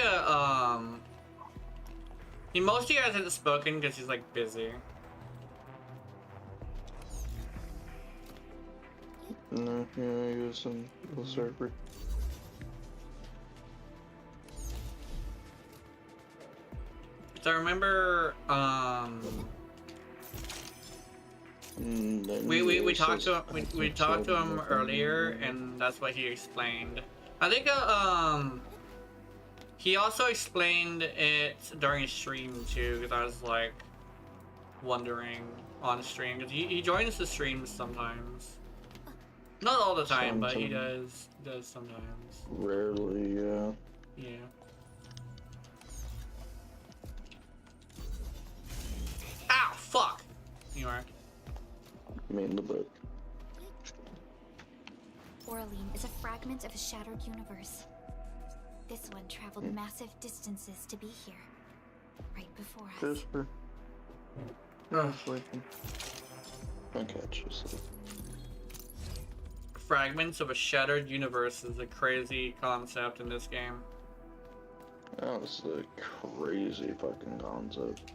he mostly hasn't spoken because he's like busy. No, yeah, he was in the server. So I remember we talked to him, we talked to him earlier, and that's what he explained. I think he also explained it during stream too, because I was like wondering on stream, because he joins the streams sometimes. Not all the time, but he does sometimes. Rarely, yeah. Yeah. Ow, fuck! You are. I mean, the book. Oraline is a fragment of a shattered universe. This one traveled massive distances to be here, right before us. Jasper. No, sleeping. I got you, sleep. Fragments of a shattered universe is a crazy concept in this game. That was a crazy fucking concept.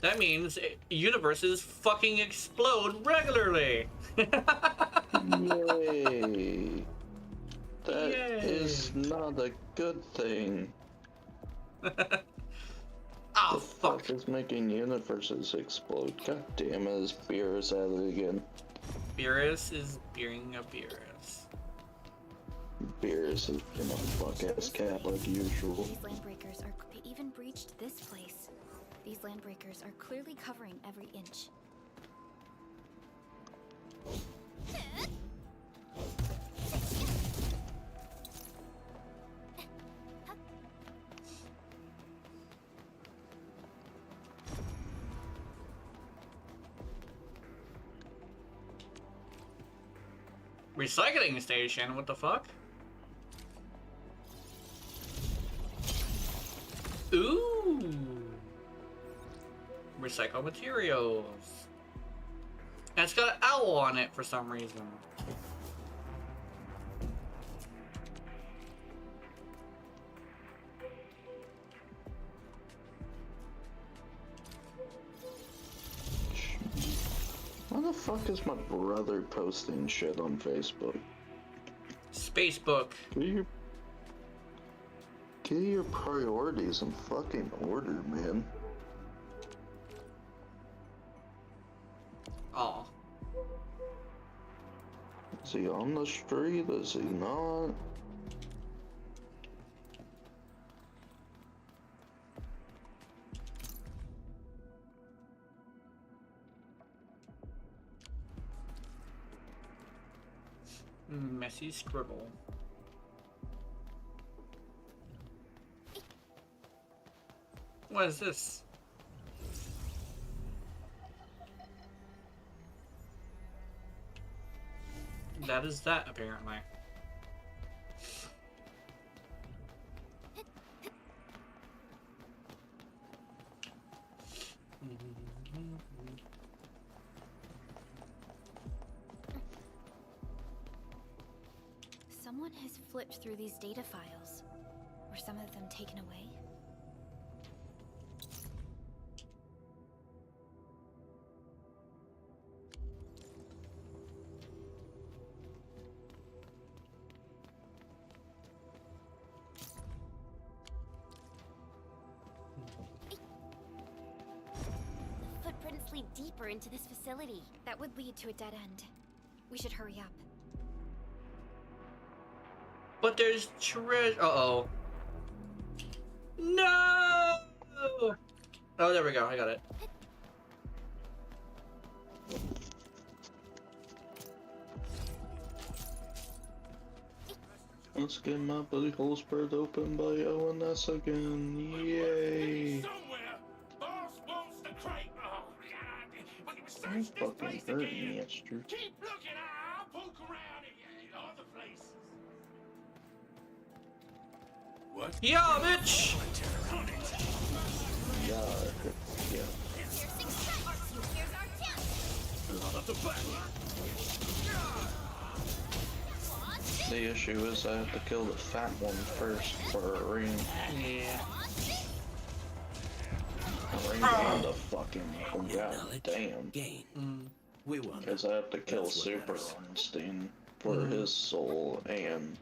That means universes fucking explode regularly. Yay. That Yay. is not a good thing. Oh, The fuck. fuck is making universes explode? God damn it, this beer is at it again. Beerus is beering a Beerus. Beerus is in a fuck-ass cat like usual. These landbreakers are. They even breached this place. These landbreakers are clearly covering every inch. Recycling station? What the fuck? Ooh! Recycle materials. And it's got an owl on it for some reason. Why the fuck is my brother posting shit on Facebook? Spacebook. Get your priorities in fucking order, man. Oh. Is he on the street? Is he not? Messy scribble. What is this? That is that, apparently. Someone has flipped through these data files. Were some of them taken away? The footprints lead deeper into this facility. That would lead to a dead end. We should hurry up. But there's treasure. Uh-oh. No! Oh, there we go. I got it. Let's get my booty hole spread open by ONS again. Yay! I'm fucking hurting, Esther. Keep looking, I'll poke around in other places. What? Yeah, bitch! Yeah. Piercing strikes you. Here's our chance. Not at the back. The issue is I have to kill the fat one first for a ring. Yeah. A ring and a fucking god damn. We won. Because I have to kill Super Ornstein for his soul and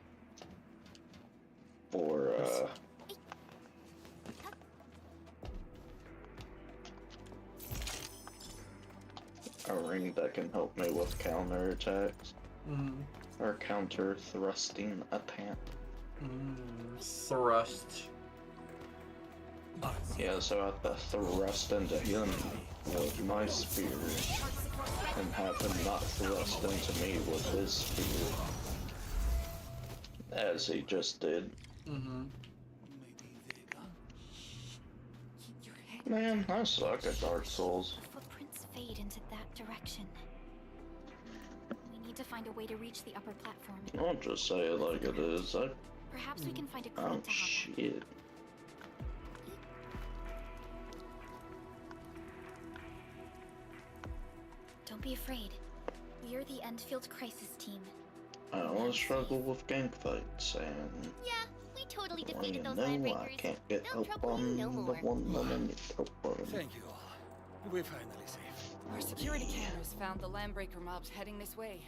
for a ring that can help me with counterattacks. Or counter thrusting attack. Thrust. Yeah, so I have to thrust into him with my spear and have him not thrust into me with his spear. As he just did. Man, I suck at Dark Souls. The footprints fade into that direction. We need to find a way to reach the upper platform. I'll just say it like it is. Perhaps we can find a Oh crate to hop on. shit. Don't be afraid. We're the Arkfield crisis team. I always struggle with gang fights, and Yeah, we totally well, you defeated those know land I breakers. can't get No help trouble, on no the more. one that I need help on. Thank you all. We're finally safe. Our security cameras found the landbreaker mobs heading this way.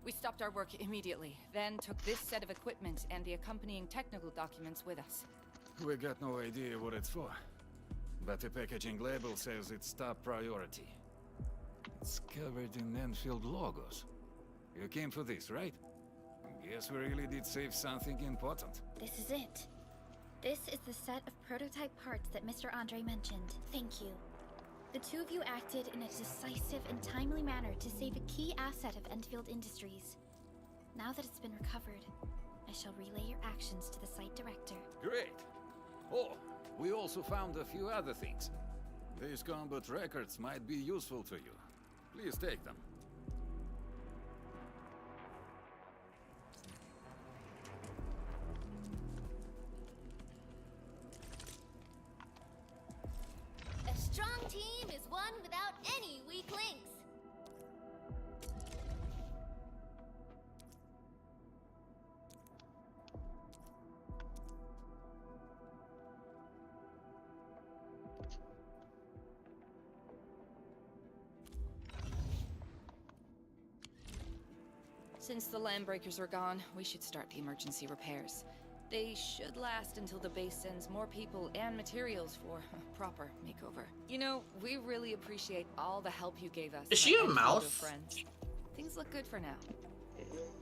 We stopped our work immediately, then took this set of equipment and the accompanying technical documents with us. We got no idea what it's for, but the packaging label says it's top priority. It's covered in Enfield logos. You came for this, right? Guess we really did save something important. This is it. This is the set of prototype parts that Mr. Andre mentioned. Thank you. The two of you acted in a decisive and timely manner to save a key asset of Enfield Industries. Now that it's been recovered, I shall relay your actions to the site director. Great. Oh, we also found a few other things. These combat records might be useful to you. Please take them. A strong team is one without any weak links. Since the landbreakers are gone, we should start the emergency repairs. They should last until the base sends more people and materials for a proper makeover. You know, we really appreciate all the help you gave us. Is she a my mouse? friends. Things look good for now.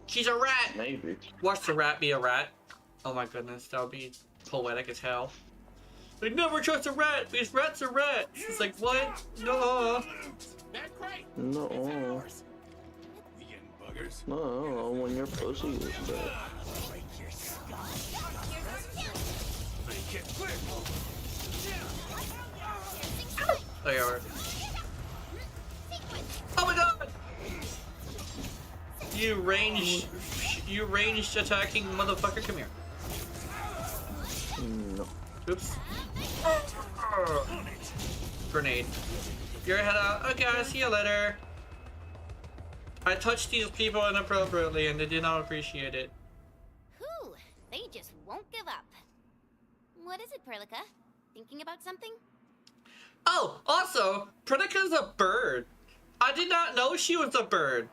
She's a rat! Maybe. Watch the rat be a rat. Oh my goodness, that would be poetic as hell. We never trust a rat because rats are rats. It's like, what? No. No. No, when your pussy is dead. Oh, yeah. Oh my god! You ranged attacking motherfucker, come here. No. Oops. Grenade. Your head out. Okay, I'll see you later. I touched these people inappropriately and they did not appreciate it. Whew, they just won't give up. What is it, Perlica? Thinking about something? Oh, also, Predica's a bird. I did not know she was a bird,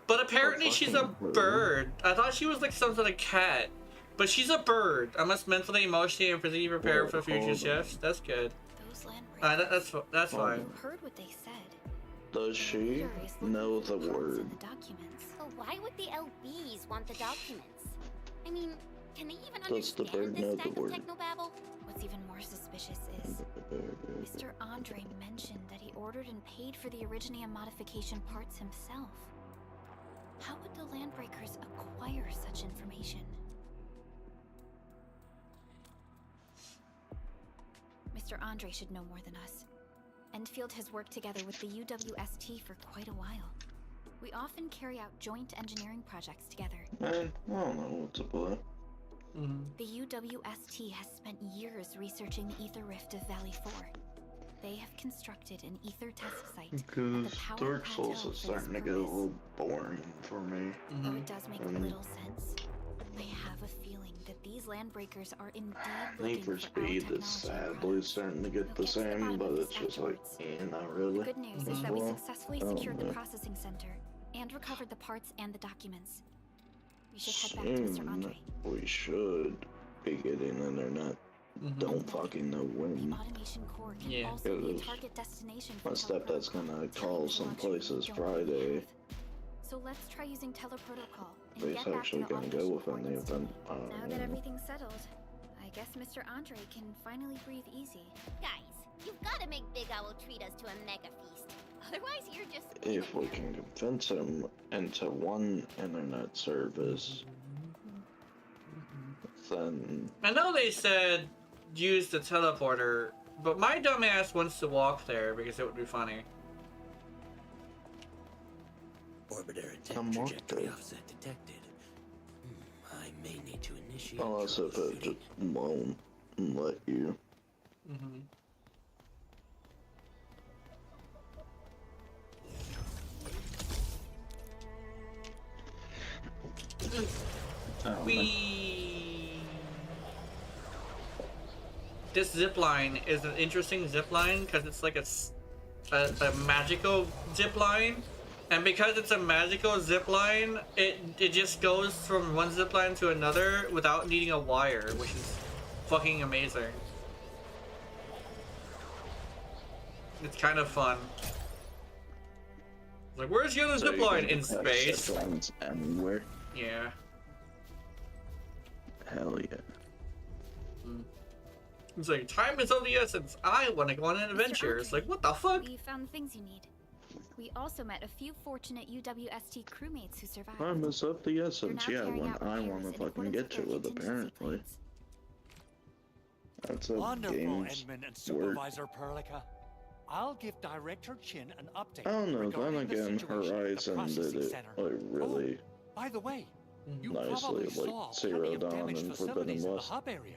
but apparently she's a bird. I thought she was like some sort of cat, but she's a bird. I must mentally, emotionally, and physically prepare for future shifts. That's good. That's fine. You heard what they said. Does she know the word? But why would the LBs want the documents? I mean, can they even Does the bird understand know this the type of word? technobabble? What's even more suspicious is Mr. Andre mentioned that he ordered and paid for the Originium modification parts himself. How would the Landbreakers acquire such information? Mr. Andre should know more than us. Enfield has worked together with the UWST for quite a while. We often carry out joint engineering projects together. I don't know what to play. The UWST has spent years researching the ether rift of Valley 4. They have constructed an ether test site. Because Dark Souls is starting to get a little boring for me. Though it does make little sense, I have a feeling that these landbreakers are indeed Need for Speed is sadly starting to get the same, but it's just like, not really. The good news is that we successfully secured the processing center and recovered the parts and the documents. We should head back to Mr. Andre. We should be getting internet. Don't fucking know when. Automation core can also be a target destination for My stepdad's gonna call some places Friday. So let's try using teleprotocol. He's actually gonna go within the event. Now that everything's settled, I guess Mr. Andre can finally breathe easy. Guys, you've got to make Big Owl treat us to a mega feast. Otherwise, you're just... If we can convince him into one internet service, then... I know they said use the teleporter, but my dumbass wants to walk there because it would be funny. Orbiter attack trajectory offset detected. I may need to initiate. Unless if it just won't let you. This zip line is an interesting zip line because it's like a magical zip line. And because it's a magical zip line, it just goes from one zip line to another without needing a wire, which is fucking amazing. It's kind of fun. Like, where's the other So zip you line? can In have space. zip lines anywhere. Yeah. Hell yeah. It's like, time is of the essence. I want to go on an adventure. It's like, what the fuck? We found the things you need. We also met a few fortunate UWST crewmates who survived. Time is of the essence, now yeah, carrying when out I repairs want to in fucking accordance get with to their it, contingency apparently. That's a Wonderful, game's Edmund and word. Supervisor Perlica. I'll give Director Chin an update. I don't know, then regarding the again, situation at the Horizon did processing it, center. like, really By the way, you nicely, probably like, saw Zero plenty of Dawn damaged and Forbidden facilities in the West. hub area.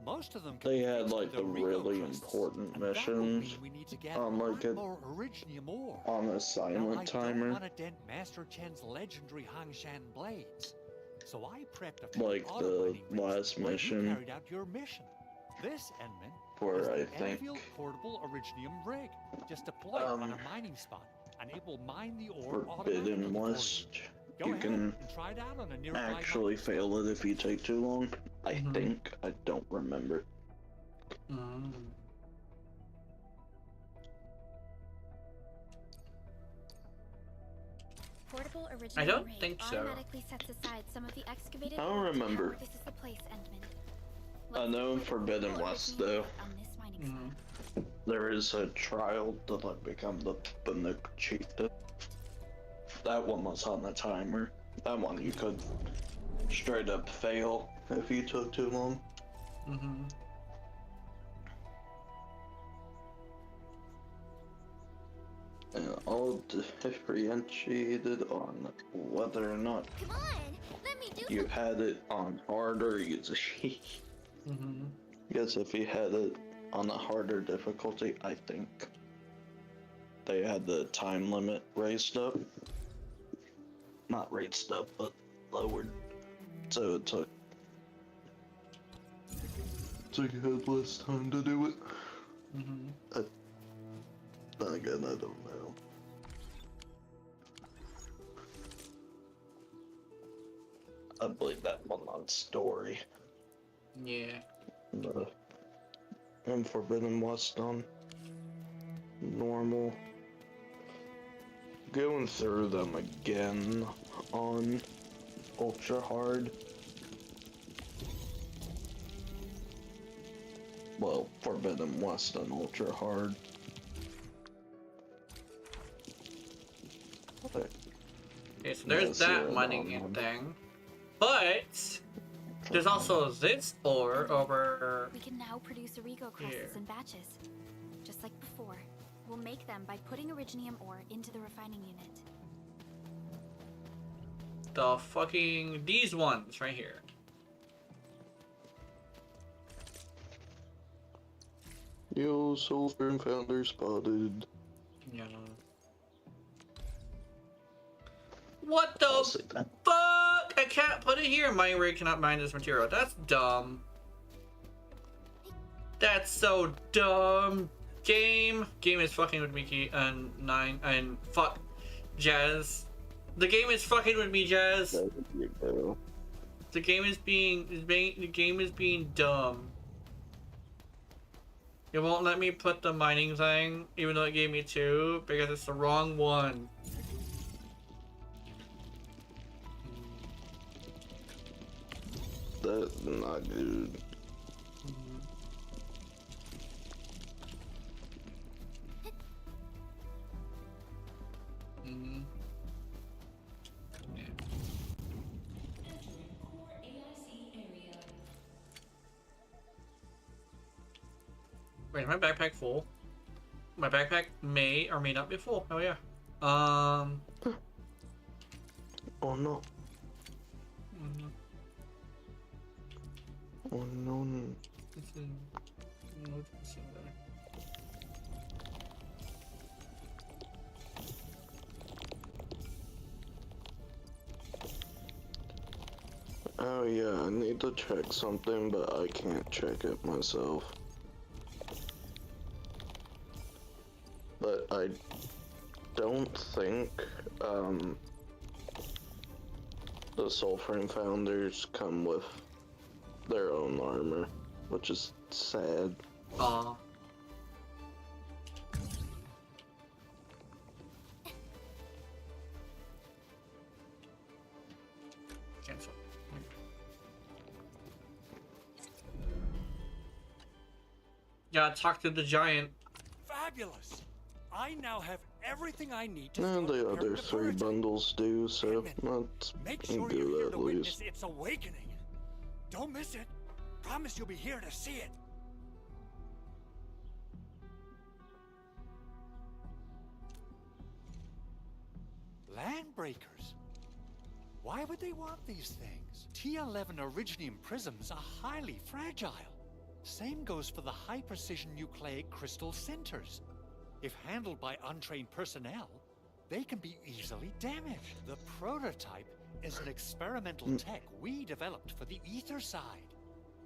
Most of them They had, like, the really important missions on, like, more originium ore. on a Now, silent I timer. don't want to dent Master Chen's legendary Hangshan blades, so I prepped a few Like the auto-mining rigs last while you mission carried out your mission. This, Enman, is where the I think Arkfield portable originium rig. Just deploy it on a mining spot, and it will mine the ore Forbidden automatically for West, Go you ahead can and try it out on a nearby actually fail it if you take too long. I think. I don't remember. Portable original I don't rig think so. automatically sets aside some of the excavated I don't ore to remember. power- This is the place, Endman. I know in Forbidden West, though, there is a trial to, like, become the Banuk Chieftain. That one was on the timer. That one you could straight up fail if you took too long. And all differentiated on whether or not Come on, let me do you had it on hard or easy. Yes, if you had it on a harder difficulty, I think they had the time limit raised up. Not raised up, but lowered. So it took you had less time to do it. Then again, I don't know. I believe that one on story. Yeah. And Forbidden West on normal. Going through them again on ultra hard. Well, Forbidden West on ultra hard. Okay, so there's that mining thing. But there's also this ore over. We can now produce Origo crusts in batches. Just like before. We'll make them by putting originium ore into the refining unit. The fucking these ones right here. Yo, sulfur and founder spotted. Yeah. What the fuck? I can't put it here. My rig cannot mine this material. That's dumb. That's so dumb. Game is fucking with me, Key, and 9 and fuck Jazz. The game is fucking with me, Jazz. The game is being dumb. It won't let me put the mining thing, even though it gave me 2, because it's the wrong one. That's not good. Wait, is my backpack full? My backpack may or may not be full. Oh yeah. Oh no. Oh no. Oh yeah, I need to check something, but I can't check it myself. But I don't think the Soulframe founders come with their own armor, which is sad. Aw. Cancel. Yeah, talk to the giant. Fabulous! I now have everything I need to And start the other preparing the 3 purge. bundles do, so let's Make sure do you're here that to at witness least. its awakening. Don't miss it. Promise you'll be here to see it. Landbreakers. Why would they want these things? T11 Originium prisms are highly fragile. Same goes for the high-precision nucleic crystal centers. If handled by untrained personnel, they can be easily damaged. The prototype is an experimental tech we developed for the ether side.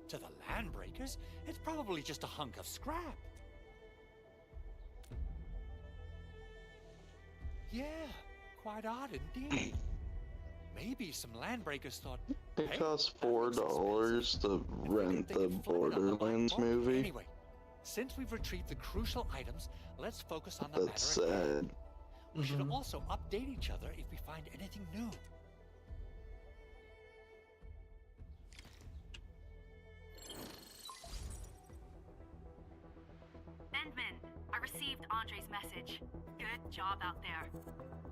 To the Landbreakers, it's probably just a hunk of scrap. Yeah, quite odd indeed. Maybe some Landbreakers thought, It hey, costs $4 to rent the Borderlands movie. Anyway, since we've retrieved the crucial items, let's focus on the That's matter at hand. sad. We should also update each other if we find anything new. Endman, I received Andre's message. Good job out there.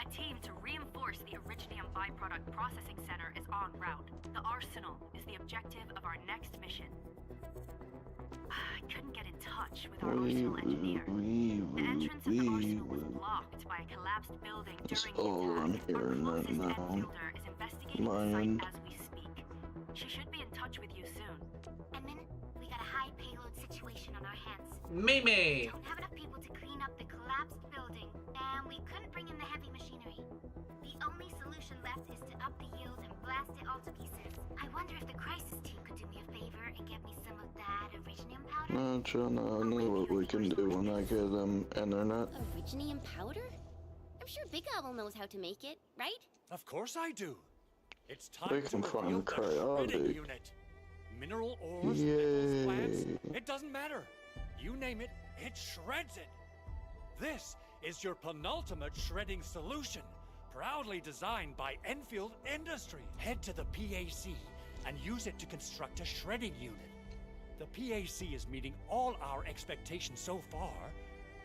A team to reinforce the Originium byproduct processing center is en route. The arsenal is the objective of our next mission. I couldn't get in touch with our arsenal engineer. The entrance of the arsenal was blocked by a collapsed building during the I'm attack. hearing Our that closest now. Enfielder is investigating the Mine. site as we speak. She should be in touch with you soon. Edmund, we got a high payload situation on our hands. Mimi! Don't have enough people to clean up the collapsed building, and we couldn't bring in the heavy machinery. The only solution left is to up the yield and blast it all to pieces. I wonder if the crisis team could do me a favor and get me some of that Originium powder? No, John, I know what we can do when I get them internet. Originium powder? I'm sure Big Owl knows how to make it, right? Of course I do. It's time They to can reveal find the shredding cryotic. unit. Mineral ores, Yay. metals, plants, it doesn't matter. You name it, it shreds it. This is your penultimate shredding solution, proudly designed by Enfield Industry. Head to the PAC and use it to construct a shredding unit. The PAC is meeting all our expectations so far.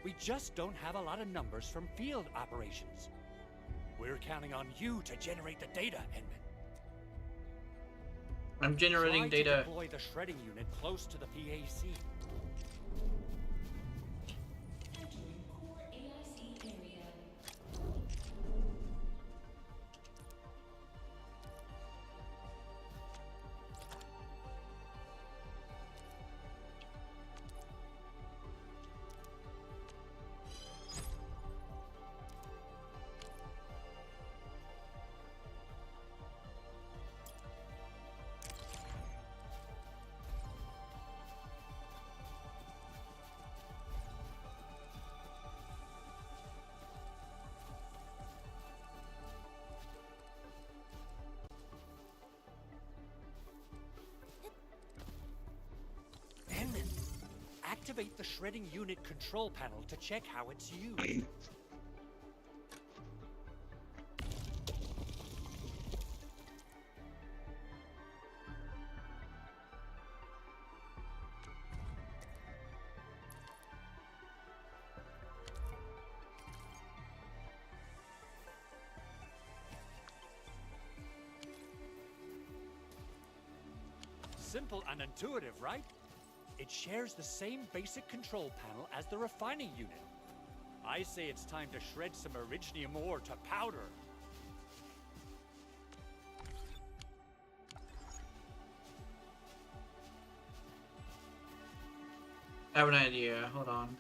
We just don't have a lot of numbers from field operations. We're counting on you to generate the data, Edmund. I'm generating Try data. to deploy the shredding unit close to the PAC. Edmund, activate the shredding unit control panel to check how it's used. Simple and intuitive, right? It shares the same basic control panel as the refining unit. I say it's time to shred some Originium ore to powder. I have an idea. Hold on.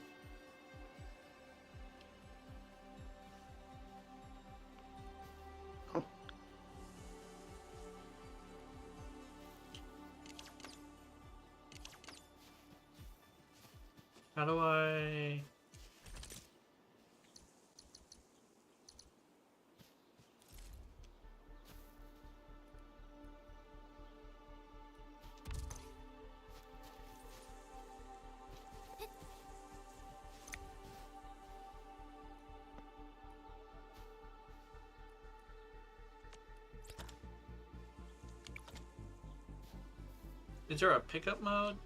How do I... Is there a pickup mode?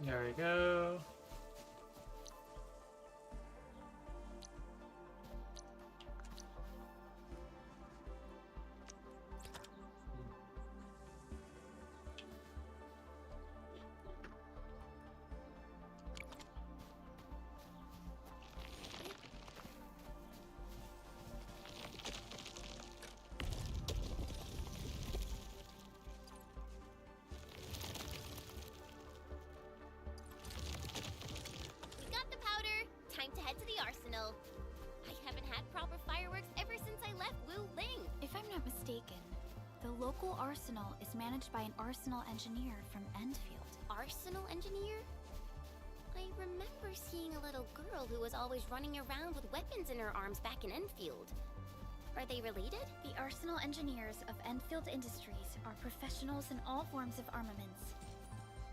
There we go. local arsenal is managed by an arsenal engineer from Enfield. Arsenal engineer? I remember seeing a little girl who was always running around with weapons in her arms back in Enfield. Are they related? The arsenal engineers of Enfield Industries are professionals in all forms of armaments.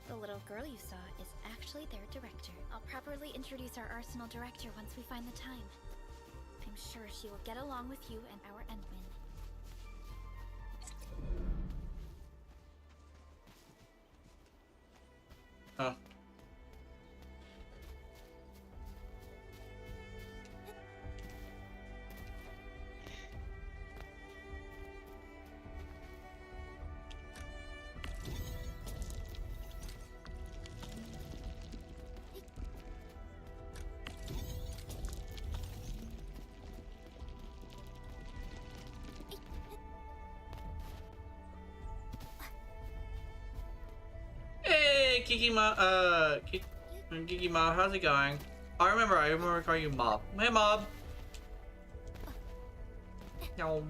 The little girl you saw is actually their director. I'll properly introduce our arsenal director once we find the time. I'm sure she will get along with you and our Endman. Huh. Hey, Kiki Ma, how's it going? I remember calling you Mob. Hey, Mob. Yum.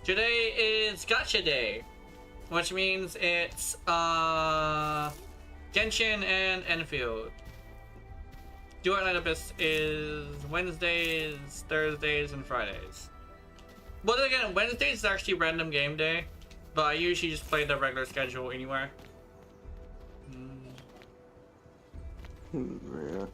Today is Gacha Day, which means it's Genshin and Enfield. Dual Night Abyss is Wednesdays, Thursdays, and Fridays. But then again, Wednesdays is actually random game day, but I usually just play the regular schedule anywhere. Yeah.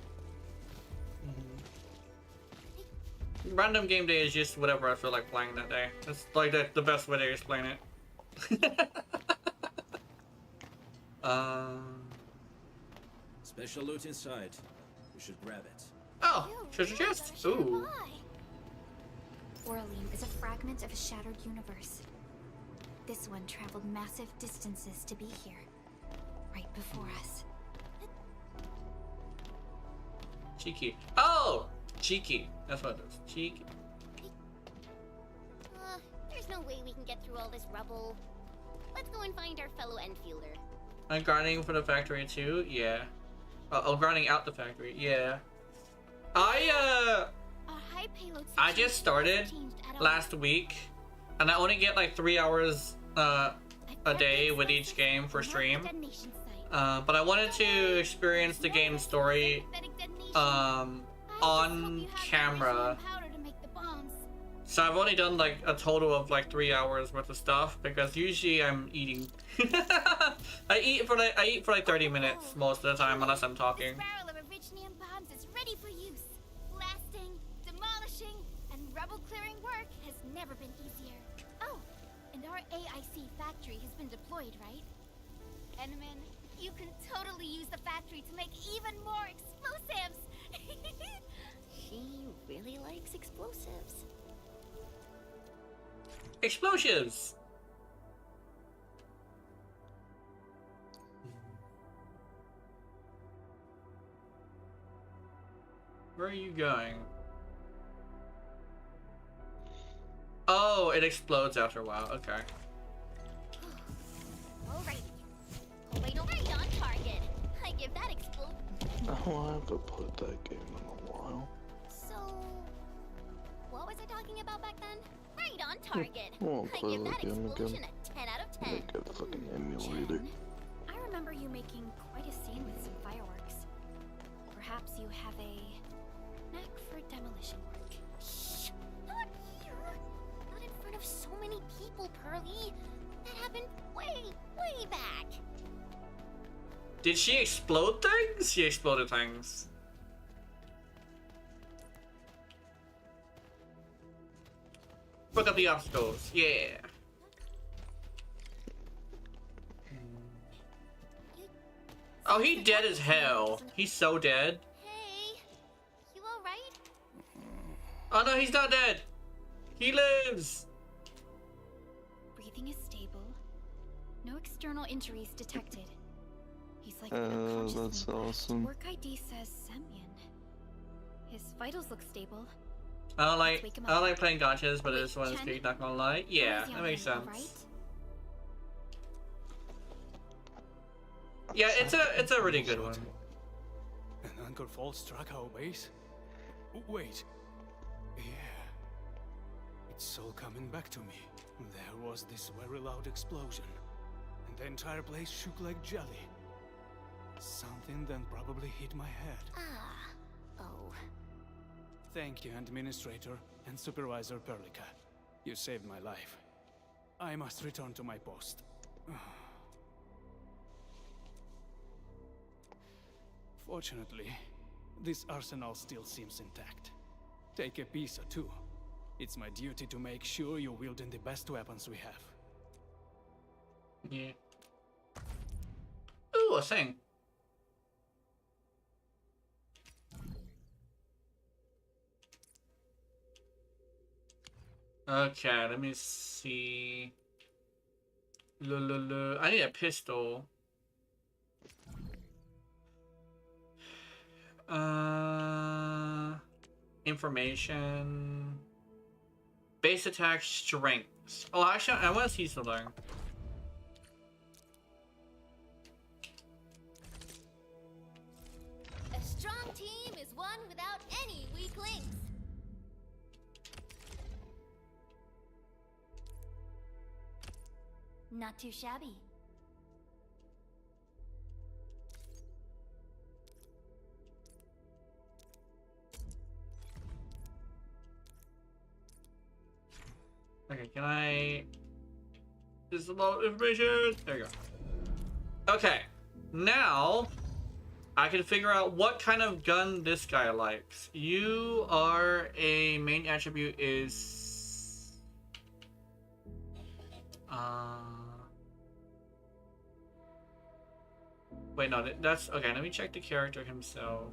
Random game day is just whatever I feel like playing that day. It's like the best way to explain it. Special loot inside. We should grab it. Oh, treasure chest. Ooh. Orlean is a fragment of a shattered universe. This one traveled massive distances to be here, right before us. Cheeky. Oh! Cheeky. That's what it is. Cheeky. There's no way we can get through all this rubble. Let's go and find our fellow Enfielder. I'm grinding for the factory too? Yeah. Oh, grinding out the factory. Yeah. I just started last week, and I only get like 3 hours a day with each game for stream. But I wanted to experience the game's story on camera. So I've only done like a total of like 3 hours worth of stuff because usually I'm eating. I eat for like 30 minutes most of the time unless I'm talking. Barrel of Originium bombs is ready for use. Blasting, demolishing, and rebel clearing work has never been easier. Oh, and our AIC factory has been deployed, right? Enman, you can totally use the factory to make even more explosives. She really likes explosives. Explosives! Where are you going? Oh, it explodes after a while. Okay. Alrighty. Alright on target. I give that explode. I haven't played that game in a while. So, what was I talking about back then? Right on target. I won't I play give that that game explosion again. a 10 out of 10. Make a fucking emulator. I remember you making quite a scene with some fireworks. Perhaps you have a knack for demolition work. Shh! Not here! Not in front of so many people, Pearly. That happened way back. Did she explode things? She exploded things. Look up the obstacles. Yeah. Oh, he dead as hell. He's so dead. Hey, you alright? Oh no, he's not dead. He lives. Breathing is stable. No external injuries detected. He's like That's awesome. Work ID says Semyon. His vitals look stable. I don't like playing gachas, but this one's big, not gonna lie. Yeah, that makes sense. Yeah, it's a really good one. An anchor fault struck our base? Wait. Yeah. It's all coming back to me. There was this very loud explosion, and the entire place shook like jelly. Something then probably hit my head. Oh. Thank you, Administrator and Supervisor Perlica. You saved my life. I must return to my post. Fortunately, this arsenal still seems intact. Take a piece or two. It's my duty to make sure you're wielding the best weapons we have. Yeah. Ooh, a thing. Okay, let me see. I need a pistol. Information. Base attack strength. Oh, actually, I want to see something. A strong team is one without any weak links. Not too shabby. Okay, can I... This is a lot of information. There you go. Okay, now I can figure out what kind of gun this guy likes. You are a main attribute is... Wait, no, that's... Okay, let me check the character himself.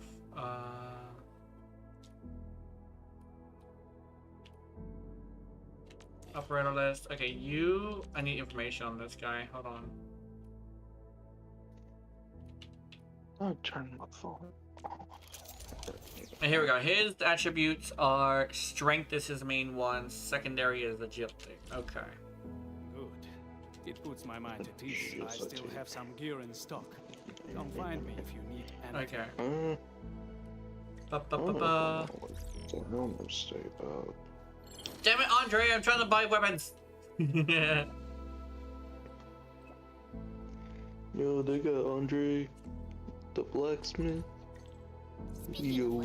Operator list. Okay, you... I need information on this guy. Hold on. I'll turn my phone off. And here we go. His attributes are strength is his main one. Secondary is agility. Okay. Good. It puts my mind at ease. I still have some gear in stock. Come find me if you need anything. Okay. What the hell stay about? Damn it, Andre! I'm trying to buy weapons. Yo, they got Andre, the blacksmith. Yo.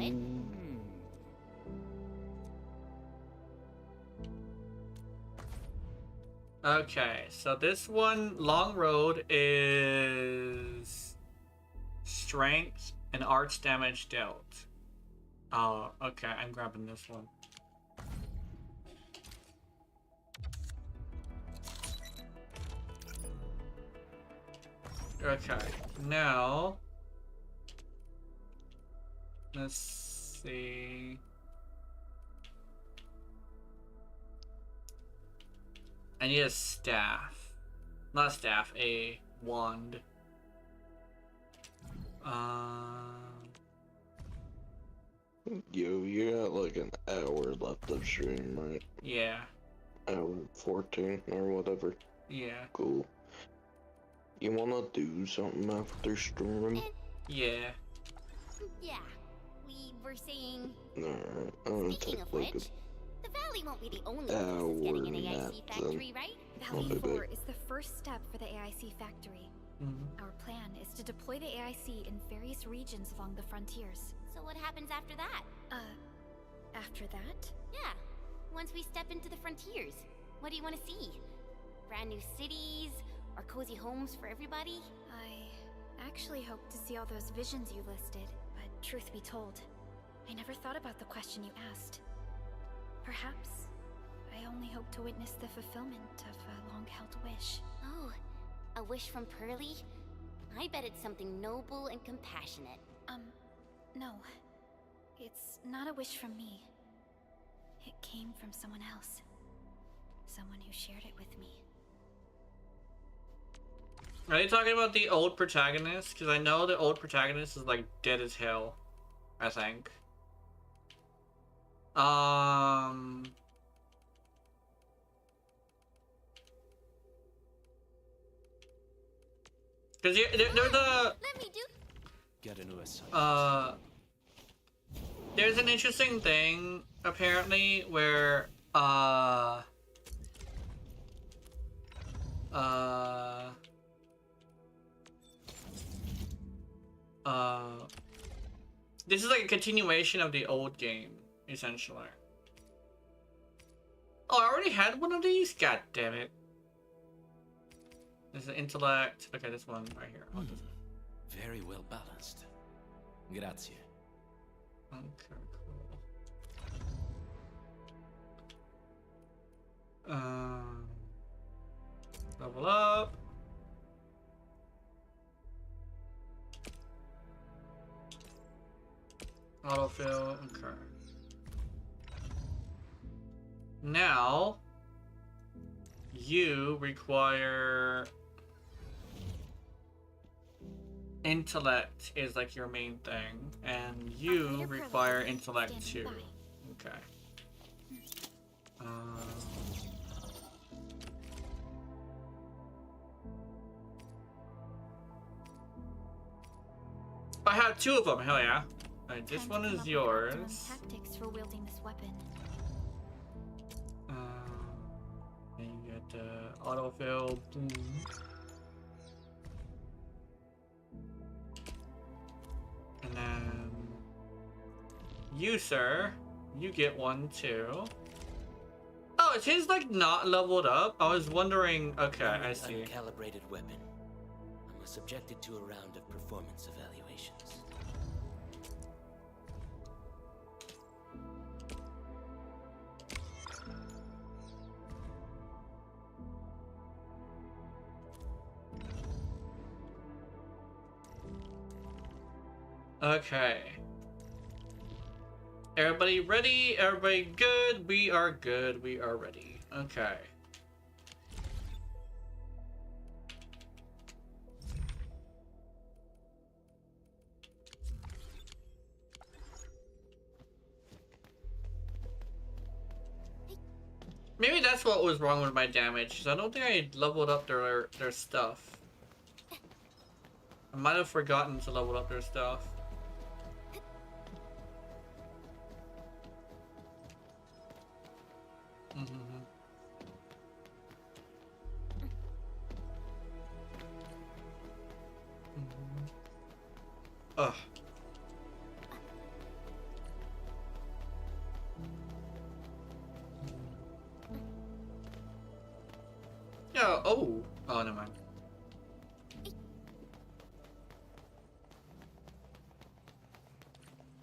Okay, so this one, long road, is strength and arts damage dealt. Oh, okay, I'm grabbing this one. Okay, now let's see. I need a staff. Not a staff, a wand. Yo, you got like an hour left of stream, right? Yeah. Hour 14 or whatever. Yeah. Cool. You wanna do something after stream? Yeah. Yeah, we were saying... Speaking of which, the Valley won't be the only one getting an AIC factory, right? Valley 4 is the first step for the AIC factory. Our plan is to deploy the AIC in various regions along the frontiers. So what happens after that? After that? Yeah, once we step into the frontiers, what do you want to see? Brand new cities? Or cozy homes for everybody? I actually hoped to see all those visions you listed, but truth be told, I never thought about the question you asked. Perhaps I only hope to witness the fulfillment of a long-held wish. Oh, a wish from Pearly? I bet it's something noble and compassionate. No. It's not a wish from me. It came from someone else. Someone who shared it with me. Are you talking about the old protagonist? Because I know the old protagonist is like dead as hell, I think. Because there's a... Get into a there's an interesting thing, apparently, where, this is like a continuation of the old game, essentially. Oh, I already had one of these? God damn it. There's an intellect. Okay, this one right here. Very well balanced. Grazie. Okay, cool. Level up. Autofill, okay. Now, you require intellect is like your main thing, and you require intellect too. Okay. I have two of them. Hell yeah! Alright, this one is yours. Tactics for wielding this weapon. And you get autofill. Boom. And then you, sir, you get one too. Oh, is his like not leveled up? I was wondering. Okay, I see. Uncalibrated weapon. I was subjected to a round of performance evaluations. Okay. Everybody ready? Everybody good? We are good. We are ready. Okay. Maybe that's what was wrong with my damage, because I don't think I leveled up their stuff. I might have forgotten to level up their stuff. Ugh. Yeah, oh, never mind.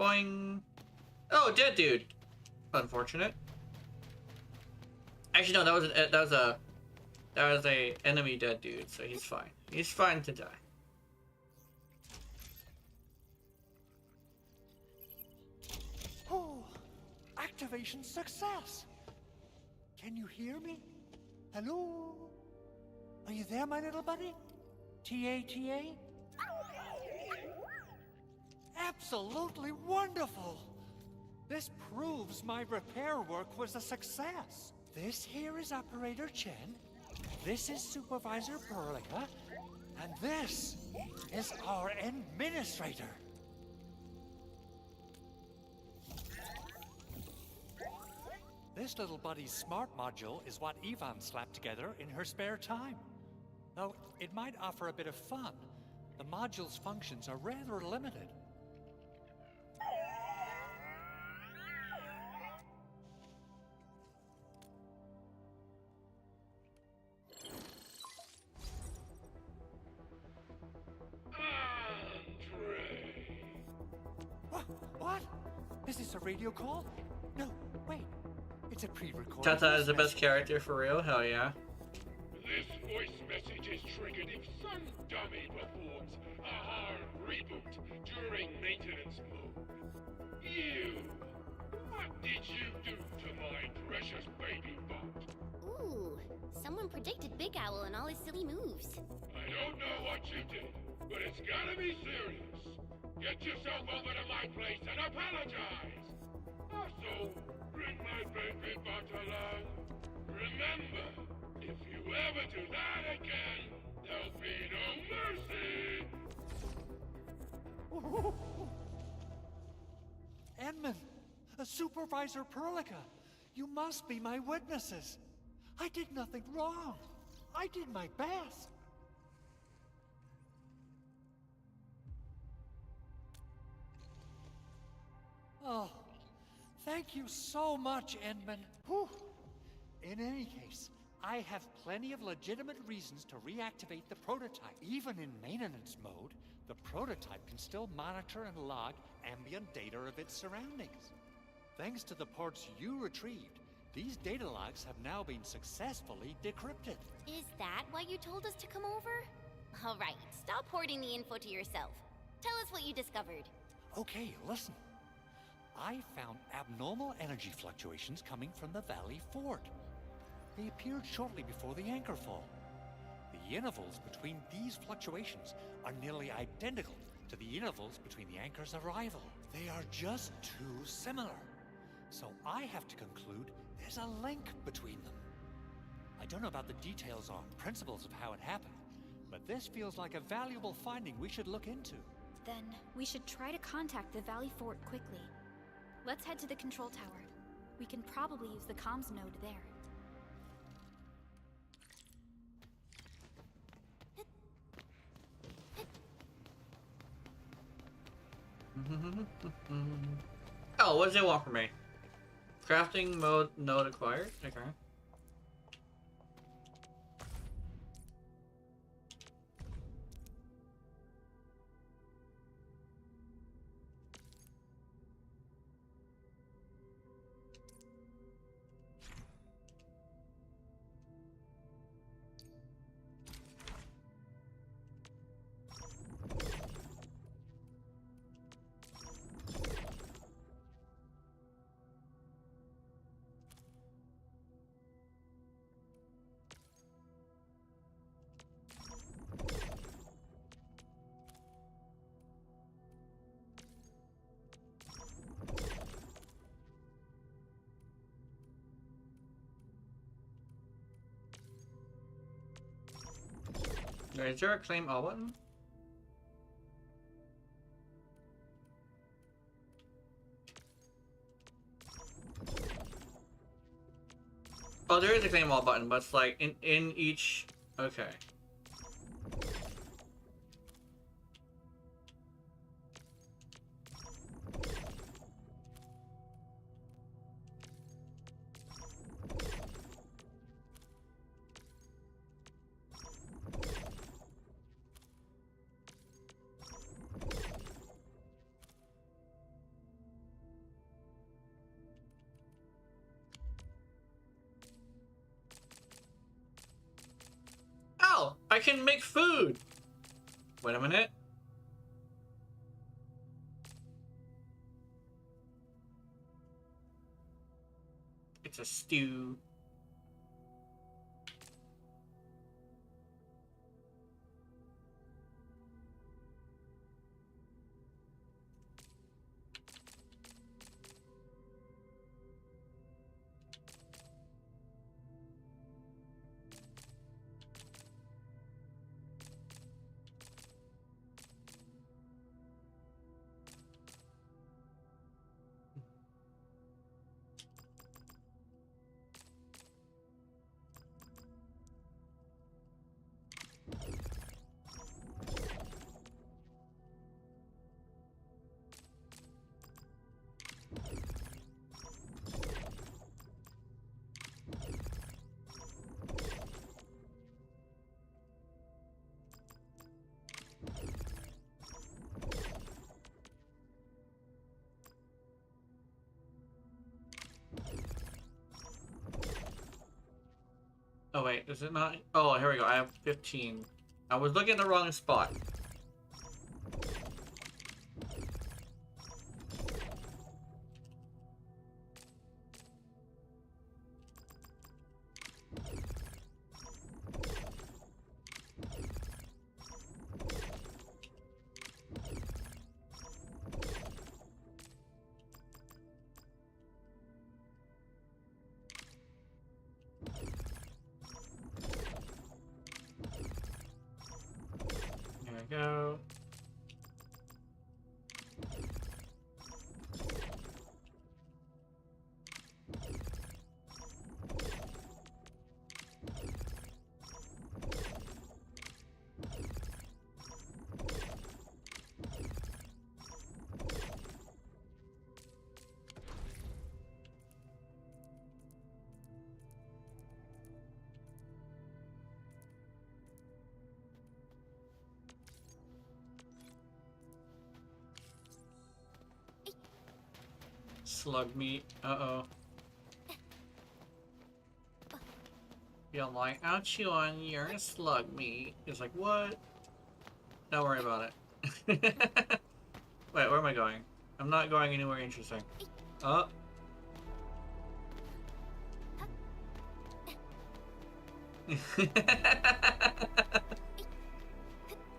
Boing. Oh, dead dude. Unfortunate. Actually, no, that was a enemy dead dude, so he's fine. He's fine to die. Oh, activation success. Can you hear me? Hello? Are you there, my little buddy? T-A-T-A? Absolutely wonderful! This proves my repair work was a success. This here is Operator Chen, this is Supervisor Perlica, and this is our Administrator. This little buddy's smart module is what Yvonne slapped together in her spare time. Though it might offer a bit of fun, the module's functions are rather limited. What? Is this a radio call? No, wait. It's a pre-recorded. Tata is the best character for real? Hell yeah. This voice message is triggered if some dummy performs a hard reboot during maintenance mode. You! What did you do to my precious baby bot? Ooh, someone predicted Big Owl and all his silly moves. I don't know what you did, but it's gotta be serious. Get yourself over to my place and apologize. Also, bring my baby bot along. Remember, if you ever do that again, there'll be no mercy. Edmund, Supervisor Perlica, you must be my witnesses. I did nothing wrong. I did my best. Oh, thank you so much, Edmund. Whew. In any case, I have plenty of legitimate reasons to reactivate the prototype. Even in maintenance mode, the prototype can still monitor and log ambient data of its surroundings. Thanks to the parts you retrieved, these data logs have now been successfully decrypted. Is that why you told us to come over? All right, stop hoarding the info to yourself. Tell us what you discovered. Okay, listen. I found abnormal energy fluctuations coming from the Valley Fort. They appeared shortly before the anchor fall. The intervals between these fluctuations are nearly identical to the intervals between the anchor's arrival. They are just too similar. So I have to conclude there's a link between them. I don't know about the details or principles of how it happened, but this feels like a valuable finding we should look into. Then we should try to contact the Valley Fort quickly. Let's head to the control tower. We can probably use the comms node there. Oh, what does it want from me? Crafting mode node acquired? Okay. Is there a claim all button? Oh, there is a claim all button, but it's like in each. Okay. Oh, I can make food. Wait a minute. It's a stew. Oh wait, is it not? Oh, here we go. I have 15. I was looking at the wrong spot. There we go. Slug meat. Uh-oh. You're like, I'll chew on your slug meat. It's like, what? Don't worry about it. Wait, where am I going? I'm not going anywhere interesting. Oh.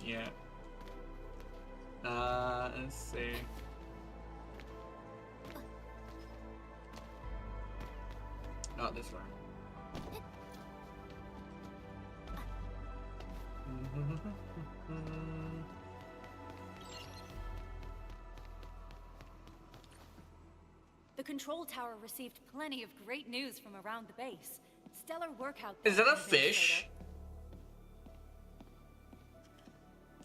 Yeah. Let's see. Not this way. The control tower received plenty of great news from around the base. Stellar work out there. Is that a fish?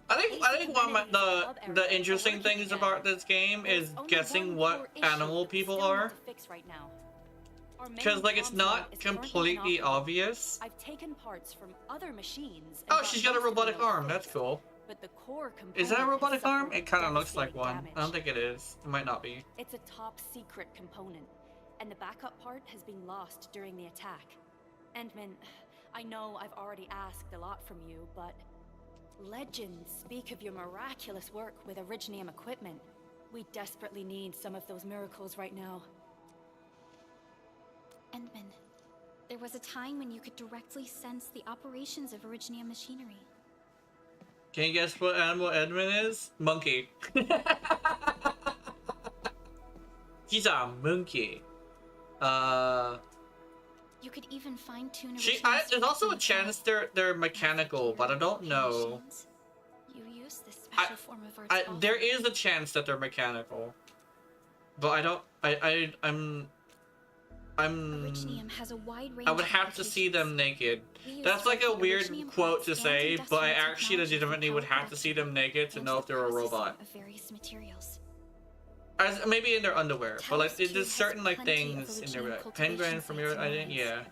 I think one of the interesting things about this game is guessing what animal people are. Because, like, it's not completely obvious. I've taken parts from other machines. Oh, she's got a robotic arm. That's cool. But the core Is that a component robotic has arm? suffered It kind of looks like devastating one. damage. I don't think it is. It might not be. It's a top secret component, and the backup part has been lost during the attack. Endman, I know I've already asked a lot from you, but legends speak of your miraculous work with Originium equipment. We desperately need some of those miracles right now. Endman, there was a time when you could directly sense the operations of Originium machinery. Can you guess what animal Edmund is? Monkey. He's a monkey. You could even fine-tune There's also a chance they're mechanical, but I don't know. You use this special form of arts. There is a chance that they're mechanical, but I don't. Originium has a wide range I would have to see them naked. That's like a weird quote to say, but I actually legitimately would have to see them naked to know if they're a robot. Of various materials. As maybe in their underwear, but like there's certain like things in their penguin from your yeah.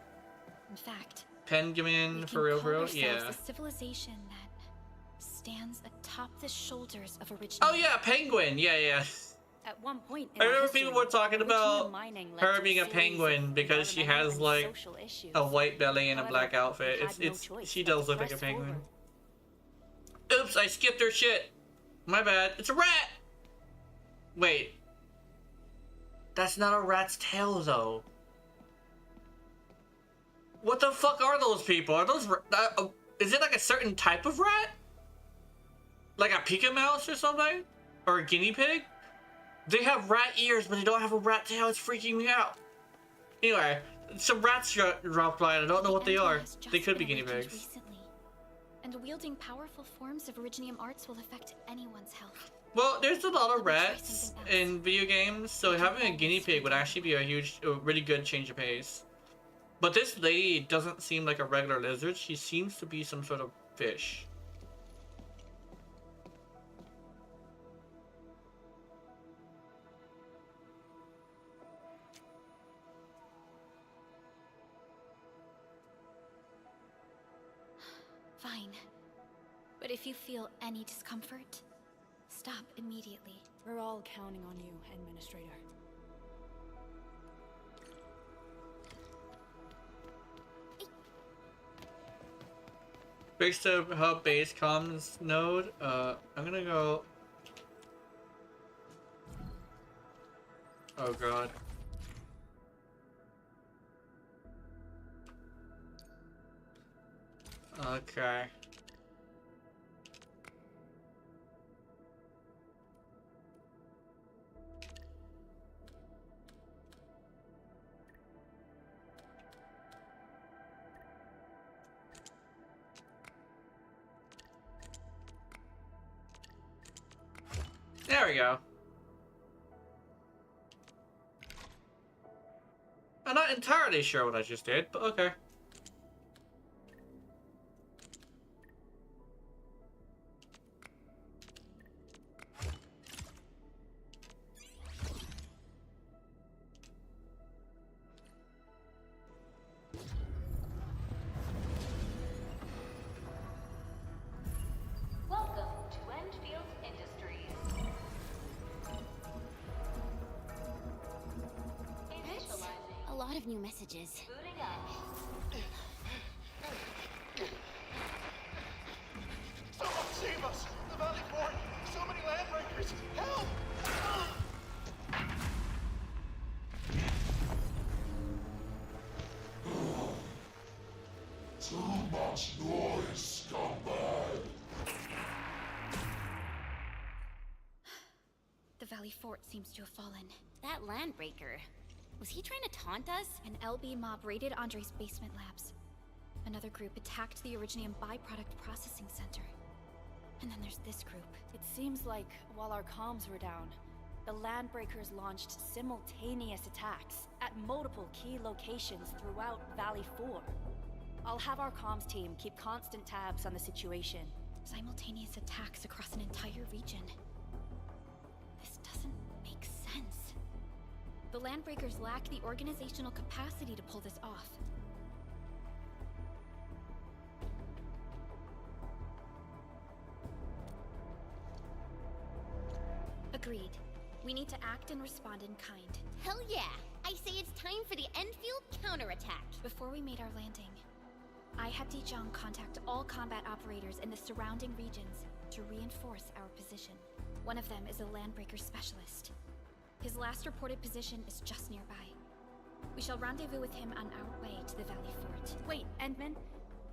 In fact, penguin for real, yeah. A civilization that stands atop the shoulders of Originium. Oh yeah, penguin, yeah. At one point, I remember people were talking about her being a penguin because she has like a white belly and a black outfit. She does look like a penguin. Oops, I skipped her shit. My bad. It's a rat. Wait. That's not a rat's tail though. What the fuck are those people? Are those is it like a certain type of rat? Like a Pika mouse or something? Or a guinea pig? They have rat ears, but they don't have a rat tail. It's freaking me out. Anyway, some rats dropped by, and I don't know what they are. They could be guinea pigs. Recently, and wielding powerful forms of Originium arts will affect anyone's health. Well, there's a lot of rats in video games, so having a guinea pig would actually be a really good change of pace. But this lady doesn't seem like a regular lizard. She seems to be some sort of fish. Fine. But if you feel any discomfort, stop immediately. We're all counting on you, Administrator. Fix the hub base comms node. I'm gonna go. Oh god. Okay. There we go. I'm not entirely sure what I just did, but okay. Welcome to Arkfield Industries. A lot of new messages. Booting up. Someone save us! The Valley Fort! So many landbreakers! Help! Too much noise, scumbag! The Valley Fort seems to have fallen. That landbreaker. Was he trying to taunt us? An LB mob raided Andre's basement labs. Another group attacked the Originium byproduct processing center. And then there's this group. It seems like while our comms were down, the Landbreakers launched simultaneous attacks at multiple key locations throughout Valley 4. I'll have our comms team keep constant tabs on the situation. Simultaneous attacks across an entire region. This doesn't make sense. The Landbreakers lack the organizational capacity to pull this off. Agreed. We need to act and respond in kind. Hell yeah! I say it's time for the Enfield counterattack. Before we made our landing, I had Dijon contact all combat operators in the surrounding regions to reinforce our position. One of them is a Landbreaker specialist. His last reported position is just nearby. We shall rendezvous with him on our way to the Valley Fort. Wait, Endman,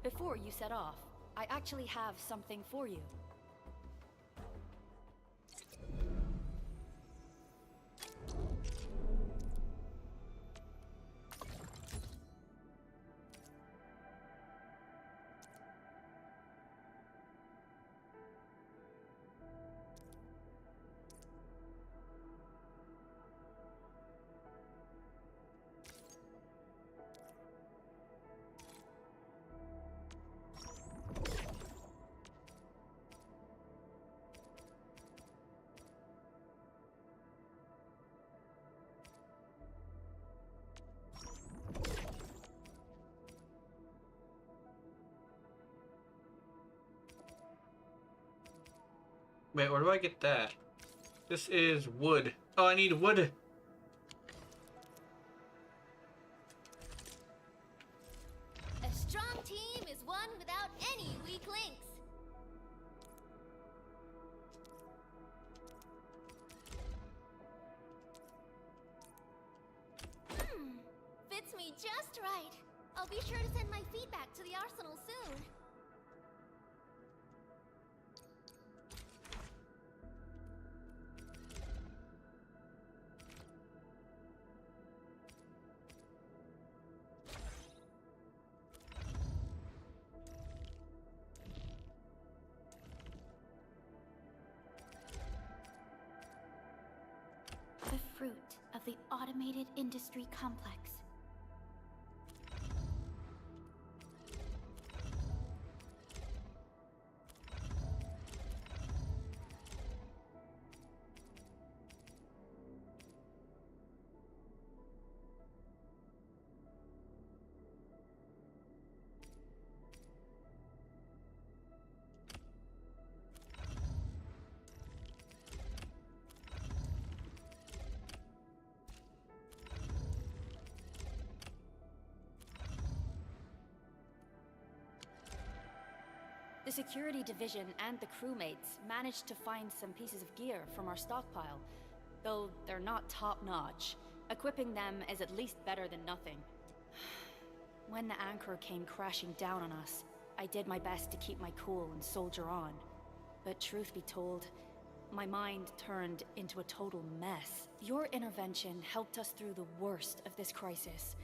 before you set off, I actually have something for you. Wait, where do I get that? This is wood. Oh, I need wood. A strong team is one without any weak links. Fits me just right. I'll be sure to send my feedback to the arsenal soon. The fruit of the automated industry complex. The security division and the crewmates managed to find some pieces of gear from our stockpile, though they're not top-notch. Equipping them is at least better than nothing. When the anchor came crashing down on us, I did my best to keep my cool and soldier on. But truth be told, my mind turned into a total mess. Your intervention helped us through the worst of this crisis.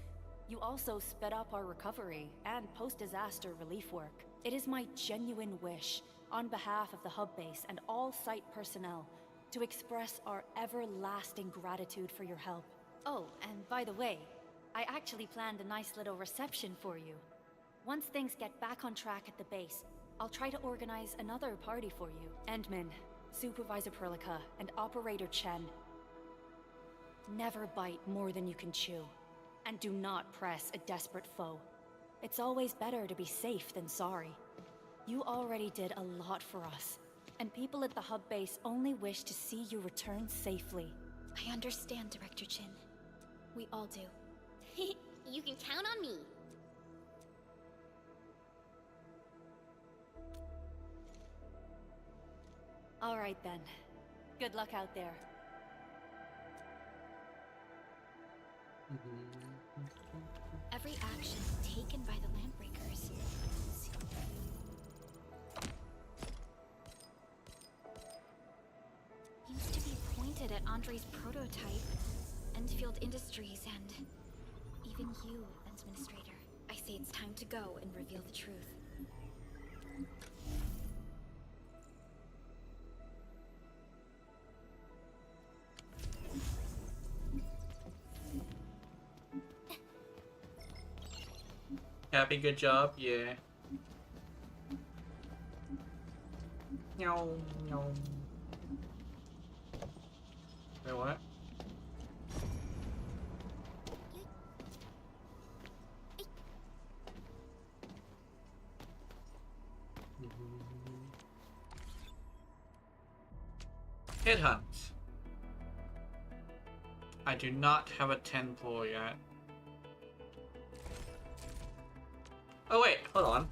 You also sped up our recovery and post-disaster relief work. It is my genuine wish, on behalf of the hub base and all site personnel, to express our everlasting gratitude for your help. Oh, and by the way, I actually planned a nice little reception for you. Once things get back on track at the base, I'll try to organize another party for you. Endman, Supervisor Perlica, and Operator Chen. Never bite more than you can chew. And do not press a desperate foe. It's always better to be safe than sorry. You already did a lot for us, and people at the hub base only wish to see you return safely. I understand, Director Chin. We all do. You can count on me. All right then. Good luck out there. Every action taken by the Landbreakers seems to be pointed at Andre's prototype, Enfield Industries, and even you, Administrator. I say it's time to go and reveal the truth. Happy, good job? Yeah. No, no. Wait, what? Hit hunt. I do not have a 10 pull yet. Oh wait, hold on.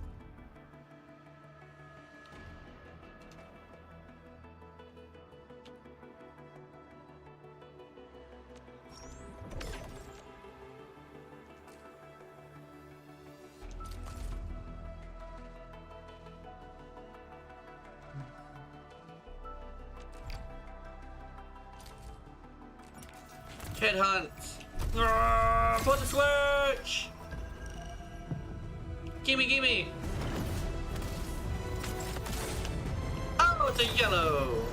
Hit hunt! Put the switch! Gimme, gimme! Oh, it's a yellow!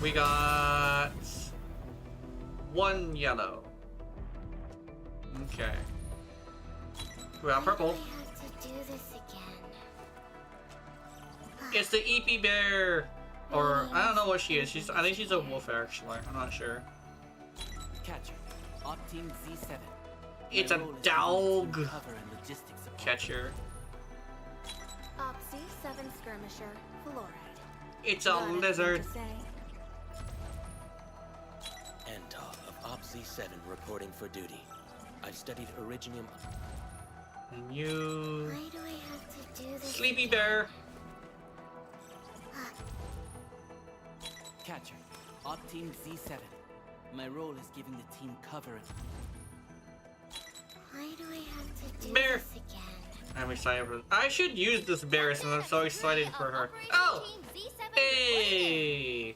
We got 1 yellow. Okay. We got purple. It's the EP bear! Or, I don't know what she is. I think she's a wolf, actually. I'm not sure. Catcher, Op Team Z7. It's a dog catcher. Op C7 skirmisher, fluoride. It's a lizard. Antal of Op Z7 reporting for duty. I've studied Originium. And you... Why do I have to do this? Sleepy bear. Catcher, Op Team Z7. My role is giving the team cover. Why do I have to do Bear. this again? I'm excited for. I should use this bear since I'm so excited for her. Oh! Hey!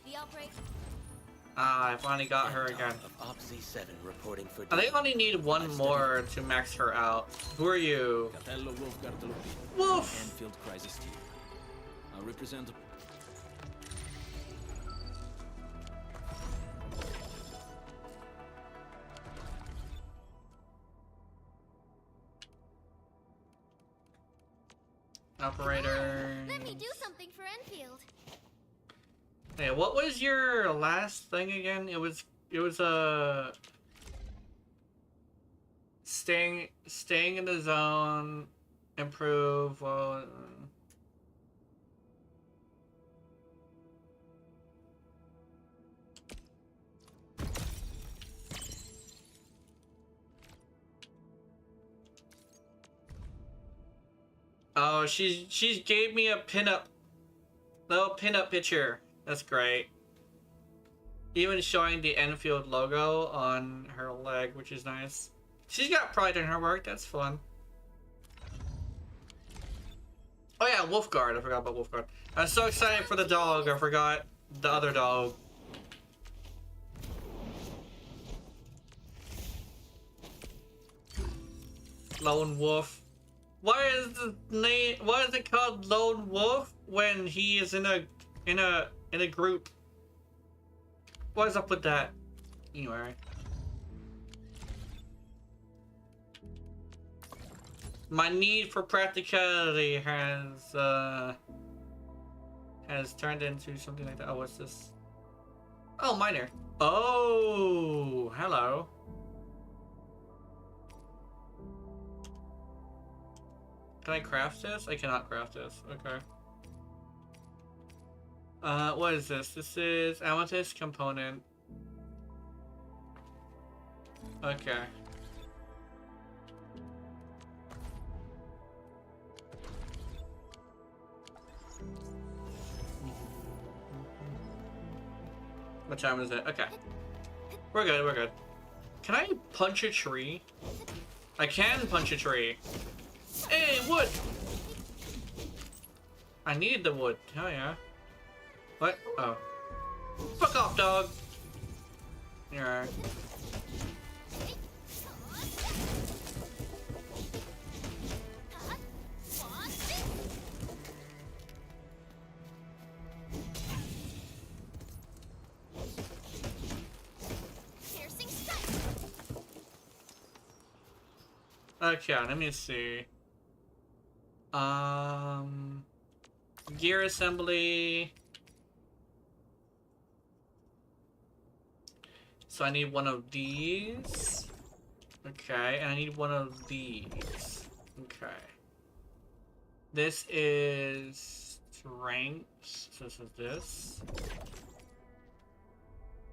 Ah, I finally got her again. Op Z7 reporting for I think I only need 1 more to max her out. Who are you? Wolf! Anfield Crisis Team. I represent. Operator. Let me do something for Enfield. Hey, what was your last thing again? It was staying in the zone, improve. Well, oh, she gave me a little pinup picture. That's great. Even showing the Enfield logo on her leg, which is nice. She's got pride in her work. That's fun. Oh yeah, Wolfguard. I forgot about Wolfguard. I'm so excited for the dog. I forgot the other dog. Lone Wolf. Why is the name? Why is it called Lone Wolf when he is in a group? What is up with that? Anyway. My need for practicality has turned into something like that. Oh, what's this? Oh, miner. Oh, hello. Can I craft this? I cannot craft this. Okay. What is this? This is amethyst component. Okay. What time is it? Okay. We're good, we're good. Can I punch a tree? I can punch a tree. Hey, wood! I need the wood. Hell yeah. What? Oh. Fuck off, dog! Yeah. Okay, let me see. Gear assembly. So I need one of these. Okay, and I need one of these. Okay. This is strength. So this is this.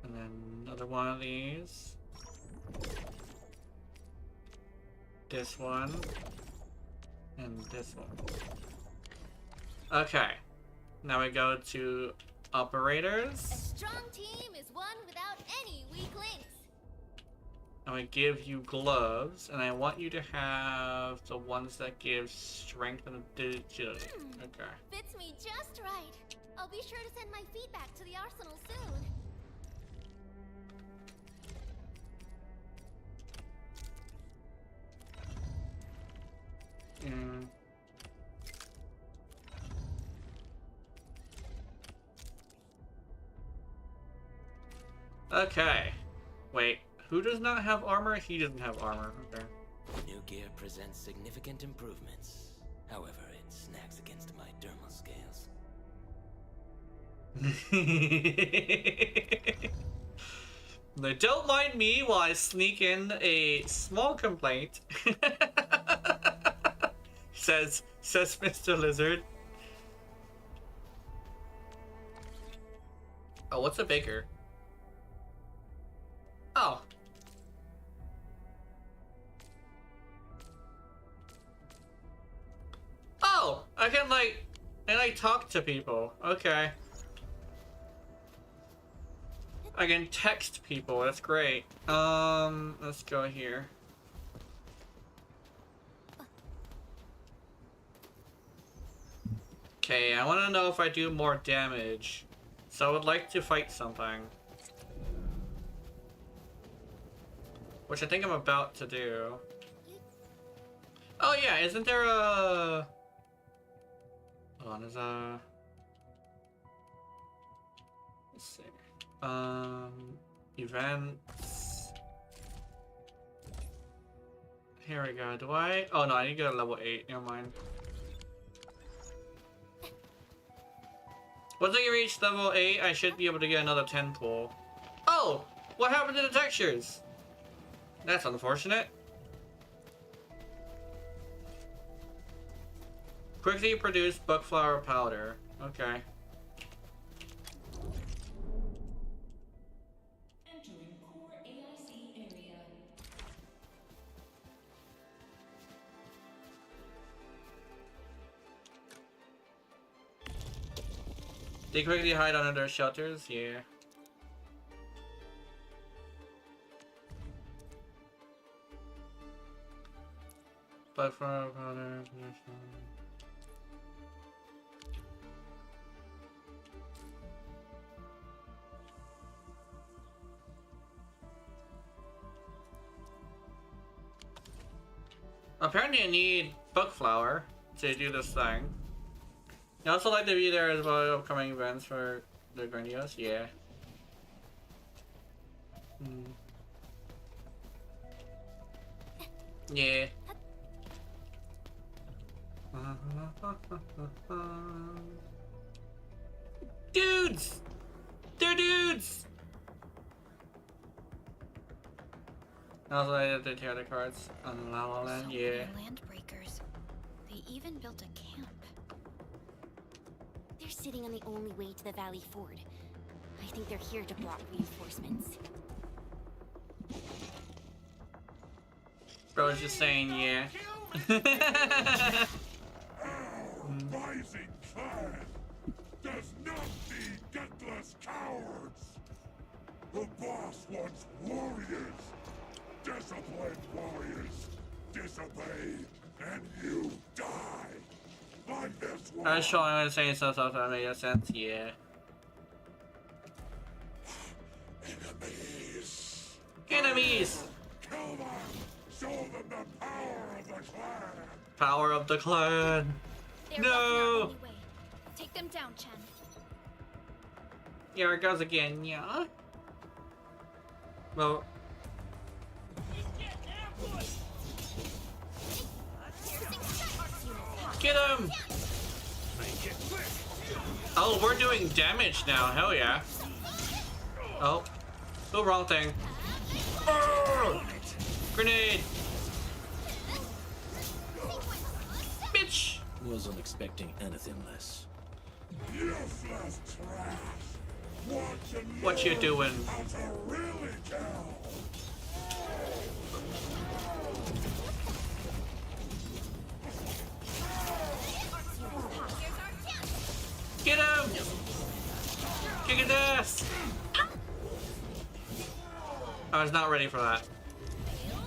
And then another one of these. This one. And this one. Okay. Now we go to operators. A strong team is one without any weak links. And we give you gloves, and I want you to have the ones that give strength and agility. Okay. Fits me just right. I'll be sure to send my feedback to the arsenal soon. Okay. Wait. Who does not have armor? He doesn't have armor. Okay. New gear presents significant improvements. However, it snags against my dermal scales. Now, don't mind me while I sneak in a small complaint. says Mr. Lizard. Oh, what's a baker? Oh. Oh, I can like talk to people. Okay. I can text people. That's great. Let's go here. Okay, I want to know if I do more damage. So I would like to fight something. Which I think I'm about to do. Oh yeah, isn't there a... Hold on, there's a... Let's see. Events. Here we go. Do I? Oh no, I need to go to level 8. Never mind. Once I reach level 8, I should be able to get another 10 pool. Oh! What happened to the textures? That's unfortunate. Quickly produce buckflower powder. Okay. Entering core AIC area. They quickly hide under their shelters? Yeah. Buckflower powder. Apparently I need buckflower to do this thing. I also like to be there as well as upcoming events for the grandiose. Yeah. Yeah. Dudes! They're dudes! Also, I did the tarot cards on La La Land, So yeah. many land breakers. They even built a camp. They're sitting on the only way to the Valley Ford. I think they're here to block reinforcements. Bro was just saying, yeah. Rising clan does not need gutless cowards. The boss wants warriors. Disciplined warriors. Disobey, and you die. Like this one. I was sure I was saying something that made sense, yeah. Enemies. Enemies! Kill them. Show them the power of the clan. Power of the clan. They're No! blocking our only way. Take them down, Chen. Here it goes again, yeah. Well. Get him! Make it quick. Oh, we're doing damage now. Hell yeah. Oh. Oh, wrong thing. Oh! Grenade. Bitch. Wasn't expecting anything less. Useless trash. What you doing? How to really tell. Get him! Kick his ass! I was not ready for that.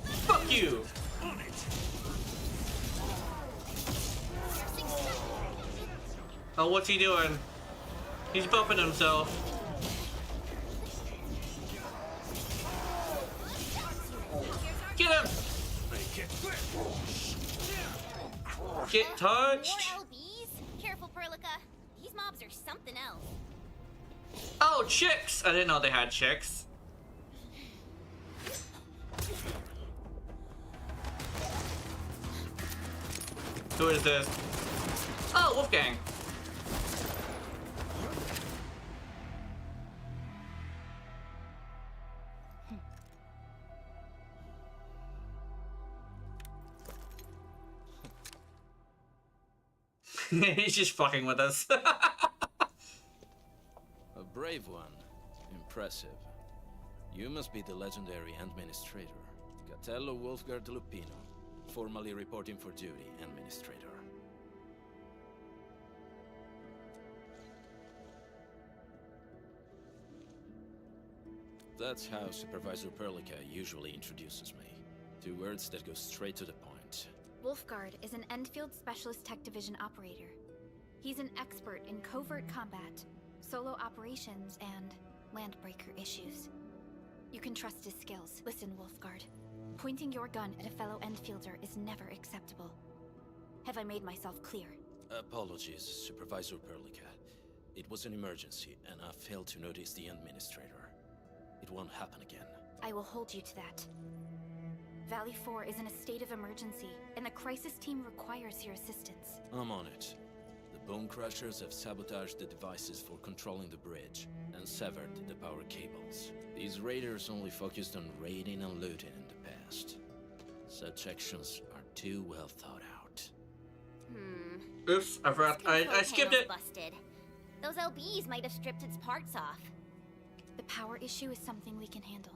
Fuck you! Oh, what's he doing? He's bumping himself. Get him! Get touched! More LBs? Careful, Perlica. These mobs are something else. Oh, chicks! I didn't know they had chicks. Who is this? Oh, Wolfgang. He's just fucking with us. A brave one. Impressive. You must be the legendary administrator, Catello Wolfgard Lupino, formerly reporting for duty, administrator. That's how Supervisor Perlica usually introduces me. 2 words that go straight to the point. Wolfgard is an Enfield Specialist Tech Division operator. He's an expert in covert combat, solo operations, and landbreaker issues. You can trust his skills. Listen, Wolfgard. Pointing your gun at a fellow Enfielder is never acceptable. Have I made myself clear? Apologies, Supervisor Perlica. It was an emergency, and I failed to notice the administrator. It won't happen again. I will hold you to that. Valley 4 is in a state of emergency, and the crisis team requires your assistance. I'm on it. The Bone Crushers have sabotaged the devices for controlling the bridge, and severed the power cables. These raiders only focused on raiding and looting in the past. Such actions are too well thought out. Oops, I forgot. I skipped it. Busted. Those LBs might have stripped its parts off. The power issue is something we can handle.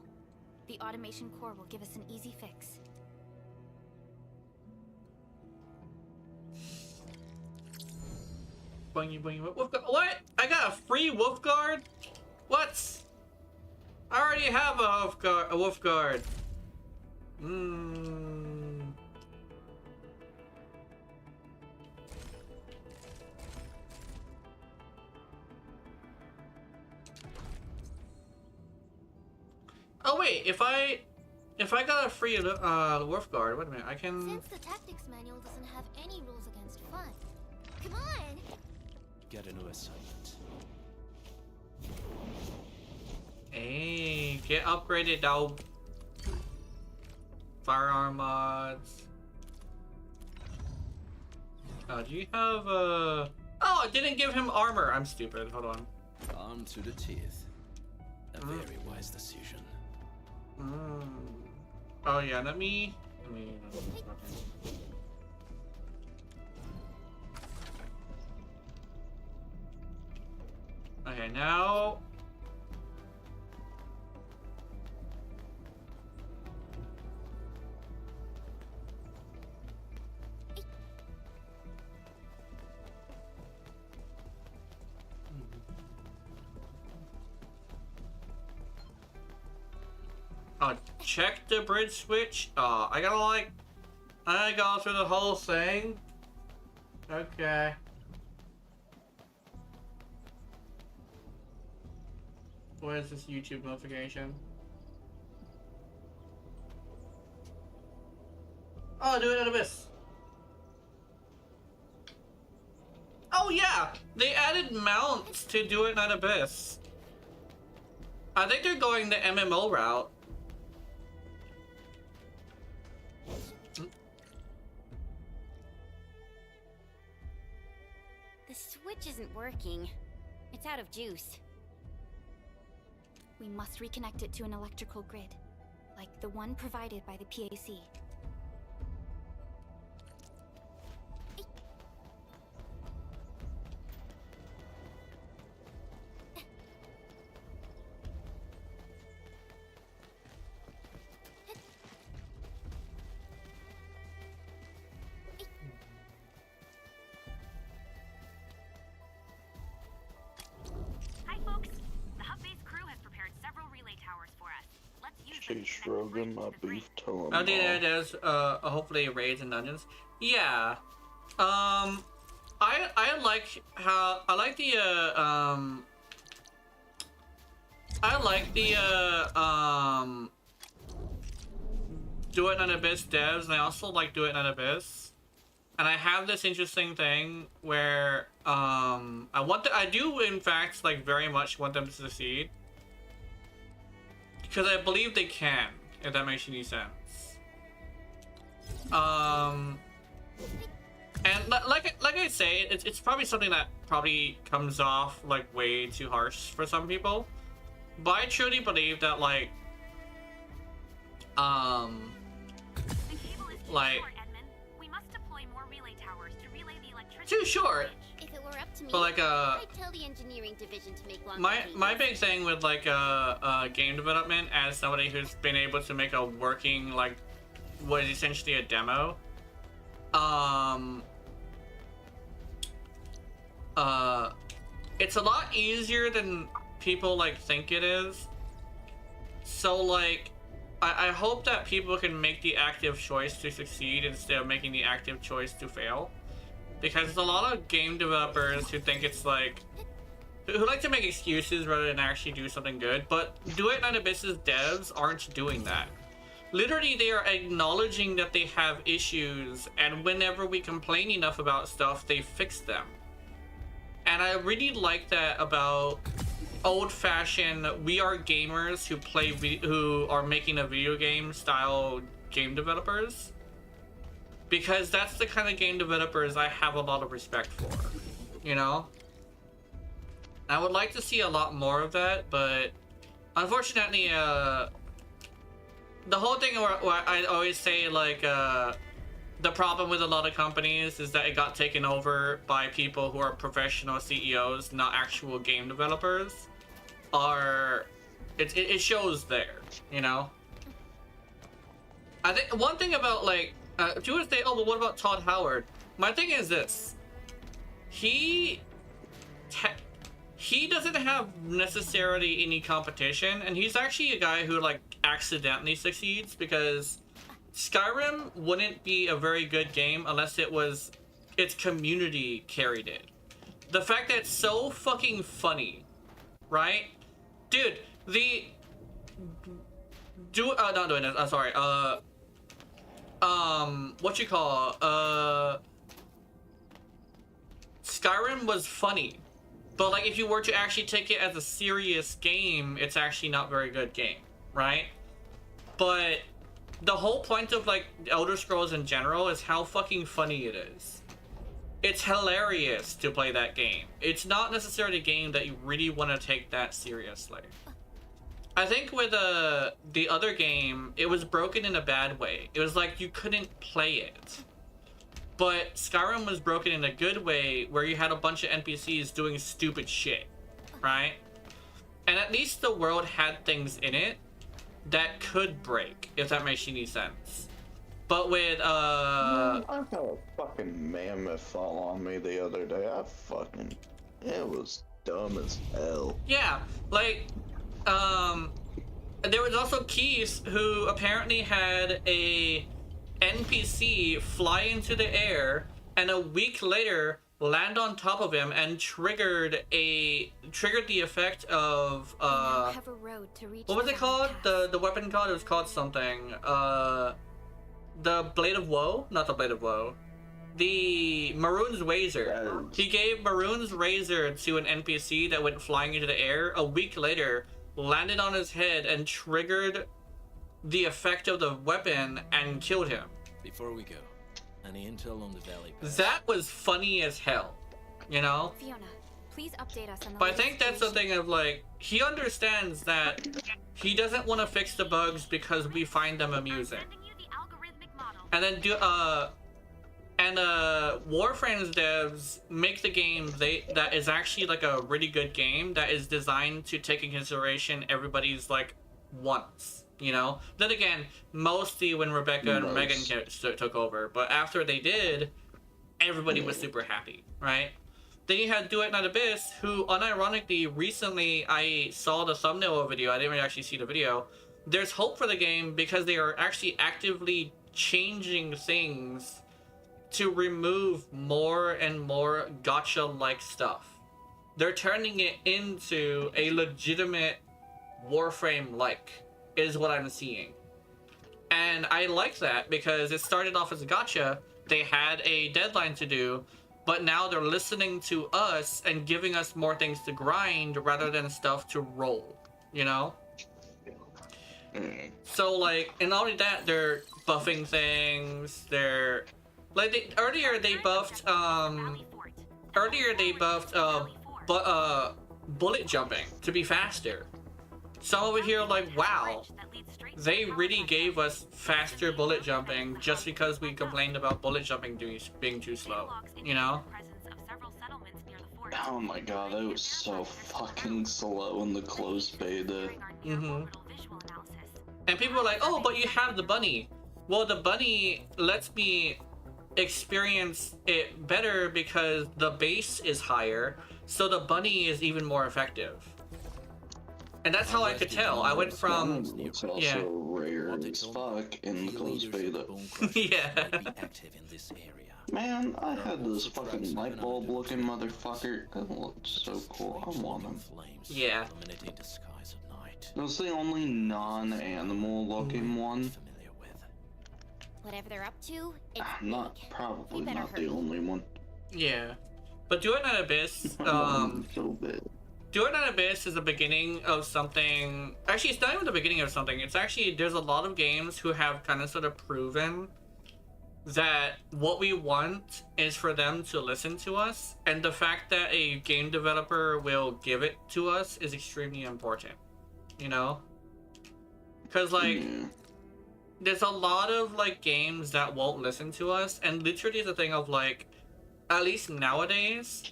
The automation core will give us an easy fix. Boingy, boingy, what? I got a free wolf guard? What? I already have a wolf guard. Oh wait, if I got a free wolf guard, wait a minute, I can. Since the tactics manual doesn't have any rules against fun, come on. Get a new assignment. Hey, get upgraded, dog. Firearm mods. Do you have Oh, I didn't give him armor. I'm stupid. Hold on. Armed to the teeth. A very wise decision. Oh yeah, let me. Okay, now. Check the bridge switch. I gotta go through the whole thing. Okay. Where's this YouTube notification? Oh, do it at Abyss. Oh yeah, they added mounts to do it at Abyss. I think they're going the MMO route. The switch isn't working. It's out of juice. We must reconnect it to an electrical grid, like the one provided by the PAC. Chase Rogan, my beef telling Oh, there's hopefully raids and dungeons. Yeah. I like how I like the Do It on Abyss devs, and I also like Do It on Abyss. And I have this interesting thing where I do in fact like very much want them to succeed. Because I believe they can, if that makes any sense. And like I say, it's probably something that probably comes off like way too harsh for some people. But I truly believe that like too short. If it were up to me, But like I'd tell the engineering division to make longer my big thing with like game development as somebody who's been able to make a working like what is essentially a demo, it's a lot easier than people like think it is. So like I hope that people can make the active choice to succeed instead of making the active choice to fail. Because there's a lot of game developers who think it's like, who like to make excuses rather than actually do something good. But Do It on Abyss's devs aren't doing that. Literally, they are acknowledging that they have issues, and whenever we complain enough about stuff, they fix them. And I really like that about old-fashioned, we are gamers who are making a video game style game developers. Because that's the kind of game developers I have a lot of respect for, you know? I would like to see a lot more of that, but unfortunately, the whole thing where I always say, like, the problem with a lot of companies is that it got taken over by people who are professional CEOs, not actual game developers, it shows there, you know? I think one thing about, like, if you would say, oh, but what about Todd Howard? My thing is this. He doesn't have necessarily any competition, and he's actually a guy who, like, accidentally succeeds, because Skyrim wouldn't be a very good game unless its community carried it. The fact that it's so fucking funny, right? Dude, not doing it, sorry, Skyrim was funny, but like if you were to actually take it as a serious game, it's actually not a very good game, right? But the whole point of like Elder Scrolls in general is how fucking funny it is. It's hilarious to play that game. It's not necessarily a game that you really want to take that seriously. I think with the other game, it was broken in a bad way. It was like you couldn't play it. But Skyrim was broken in a good way where you had a bunch of NPCs doing stupid shit, right? And at least the world had things in it that could break, if that makes any sense. But with I had a fucking mammoth fall on me the other day. It was dumb as hell. Yeah, like there was also Keith, who apparently had a NPC fly into the air and a week later land on top of him and triggered the effect of have a road to reach what was it called? The weapon called? It was called something. The Blade of Woe? Not the Blade of Woe. The Maroon's Razor. He gave Maroon's Razor to an NPC that went flying into the air. A week later, landed on his head and triggered the effect of the weapon and killed him. Before we go, any intel on the Valley Pass? That was funny as hell, you know? Fiona, Please update us on the But I think that's the thing of like, he understands that he doesn't want to fix the bugs because we find them amusing. And then Warframe's devs make the game that is actually like a really good game that is designed to take in consideration everybody's like wants, you know? Then again, mostly when Rebecca and Megan took over, but after they did, everybody was super happy, right? Then you had Do It Not Abyss, who unironically recently I saw the thumbnail video. I didn't really actually see the video. There's hope for the game because they are actually actively changing things to remove more and more gacha-like stuff. They're turning it into a legitimate Warframe-like, is what I'm seeing. And I like that because it started off as a gacha, they had a deadline to do, but now they're listening to us and giving us more things to grind rather than stuff to roll, you know? So like, and not only that, they're buffing things, they're like earlier they buffed bullet jumping to be faster. Some over here are like, wow, they really gave us faster bullet jumping just because we complained about bullet jumping being too slow, you know? Oh my god, it was so fucking slow in the closed beta. And people are like, oh, but you have the bunny. Well, the bunny lets me experience it better because the base is higher, so the bunny is even more effective. And that's how I could tell. I went from it's also rare as fuck in the closed beta. Yeah. Man, I had this fucking light bulb looking motherfucker. It looked so cool. I want him. Yeah. It was the only non-animal looking one. Whatever they're up to, it's Probably not the only one. Yeah. But Do It Not Abyss, Do It Not Abyss is the beginning of something. Actually, it's not even the beginning of something. It's actually, there's a lot of games who have kind of sort of proven that what we want is for them to listen to us. And the fact that a game developer will give it to us is extremely important, you know? Because, like, there's a lot of, like, games that won't listen to us. And literally the thing of, like, at least nowadays,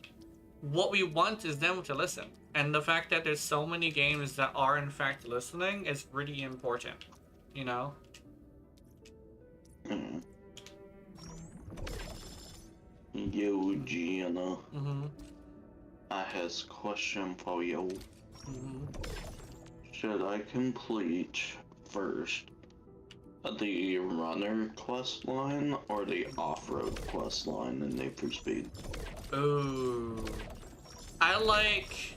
what we want is them to listen. And the fact that there's so many games that are in fact listening is really important, you know? Yo, Gena. I has a question for you. Should I complete first the runner quest line or the off-road quest line in Need for Speed? Ooh. I like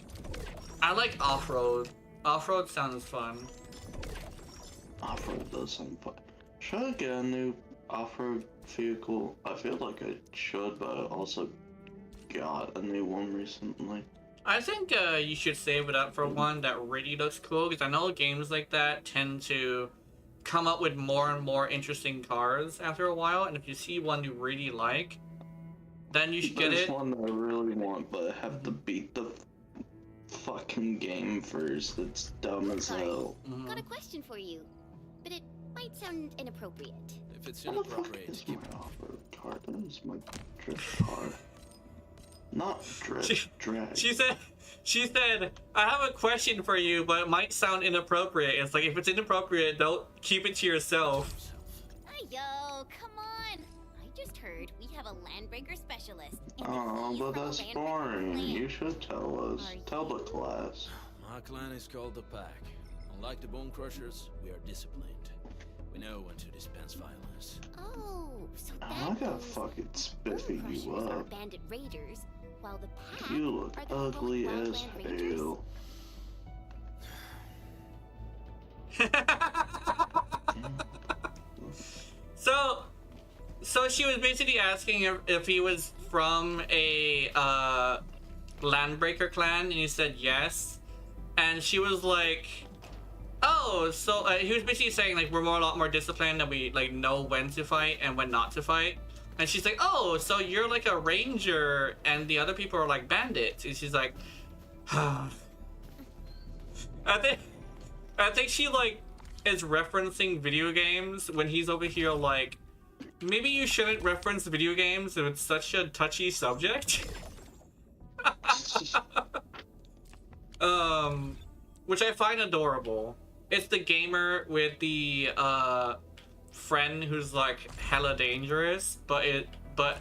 off-road. Off-road sounds fun. Off-road does sound fun. Should I get a new off-road vehicle? I feel like I should, but I also got a new one recently. I think you should save it up for one that really looks cool, because I know games like that tend to come up with more and more interesting cars after a while, and if you see one you really like, then you should get it. There's one that I really want, but I have to beat the fucking game first. It's dumb as hell. Got a question for you, but it might sound inappropriate. If it's What the fuck is my off-road car? That is my drift car. Not drift, drag. She said, I have a question for you, but it might sound inappropriate. It's like, if it's inappropriate, don't keep it to yourself. Yo, come on! I just heard we have a landbreaker specialist. Oh, but that's boring. You should tell us. Tell the class. My clan is called the Pack. Unlike the Bone Crushers, we are disciplined. We know when to dispense violence. Oh, so I gotta fucking spiffy you are up. bandit raiders, while the pack You look are the ugly heroic as wildland rangers. hell. So she was basically asking if he was from a Landbreaker clan, and he said yes. And she was like, oh, so he was basically saying like we're a lot more disciplined and we like know when to fight and when not to fight. And she's like, oh, so you're like a ranger and the other people are like bandits. And she's like, I think she like is referencing video games when he's over here like, maybe you shouldn't reference video games if it's such a touchy subject. Which I find adorable. It's the gamer with the friend who's like hella dangerous, but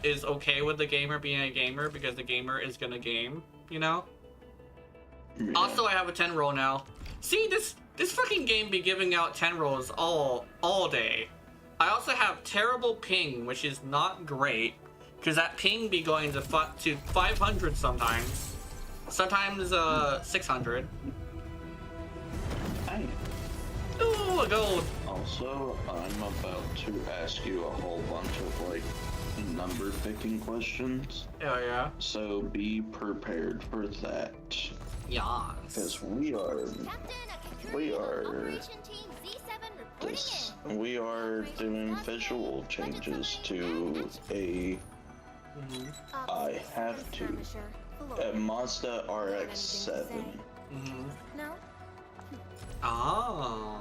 is okay with the gamer being a gamer because the gamer is gonna game, you know? Yeah. Also, I have a 10 roll now. See, this fucking game be giving out 10 rolls all day. I also have terrible ping, which is not great, because that ping be going to 500 sometimes. Sometimes 600. Hey. Ooh, a gold. Also, I'm about to ask you a whole bunch of like number picking questions. Oh yeah. So be prepared for that. Yeah. Because we are doing visual changes to a I have to a Mazda RX-7. No? Oh.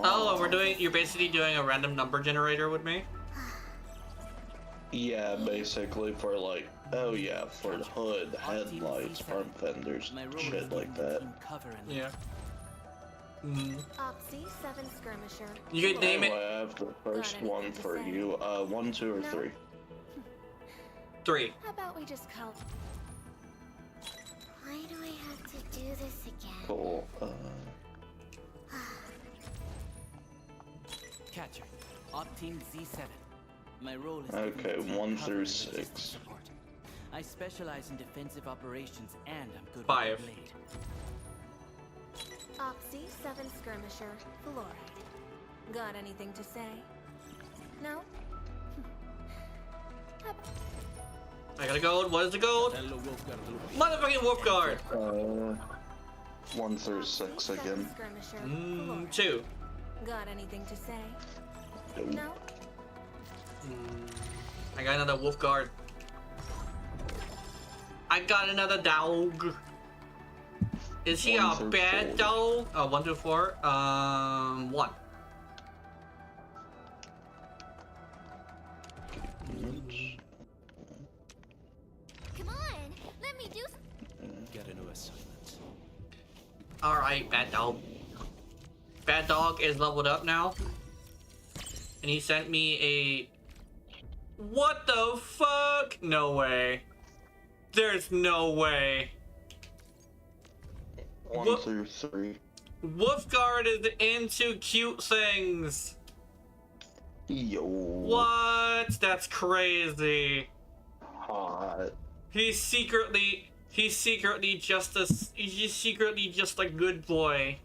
Oh, you're basically doing a random number generator with me? Yeah, basically for like, oh yeah, for the hood, headlights, front fenders, shit like that. Yeah. Oxy 7 skirmisher. You could name it. I have the first one for you. 1, 2, or 3? 3. How about we just call? Why do I have to do this again? Cool. Catcher, Op Team Z7. My role is okay, 1 through 6. I specialize in defensive operations and I'm good 5. with the blade. Oxy 7 skirmisher, fluoride. Got anything to say? No? I got a gold. What is the gold? Motherfucking wolf guard. 1 through 6 again. 2. Got anything to say? No? I got another wolf guard. I got another dog. Is he a bad dog? Oh, 1 through 4. 1. Come on, let me do. Get a new assignment. All right, bad dog. Bad dog is leveled up now, and he sent me a. What the fuck? No way. There's no way. 1 through 3. Wolfguard is into cute things. Yo. What? That's crazy. Hot. He's secretly just a good boy.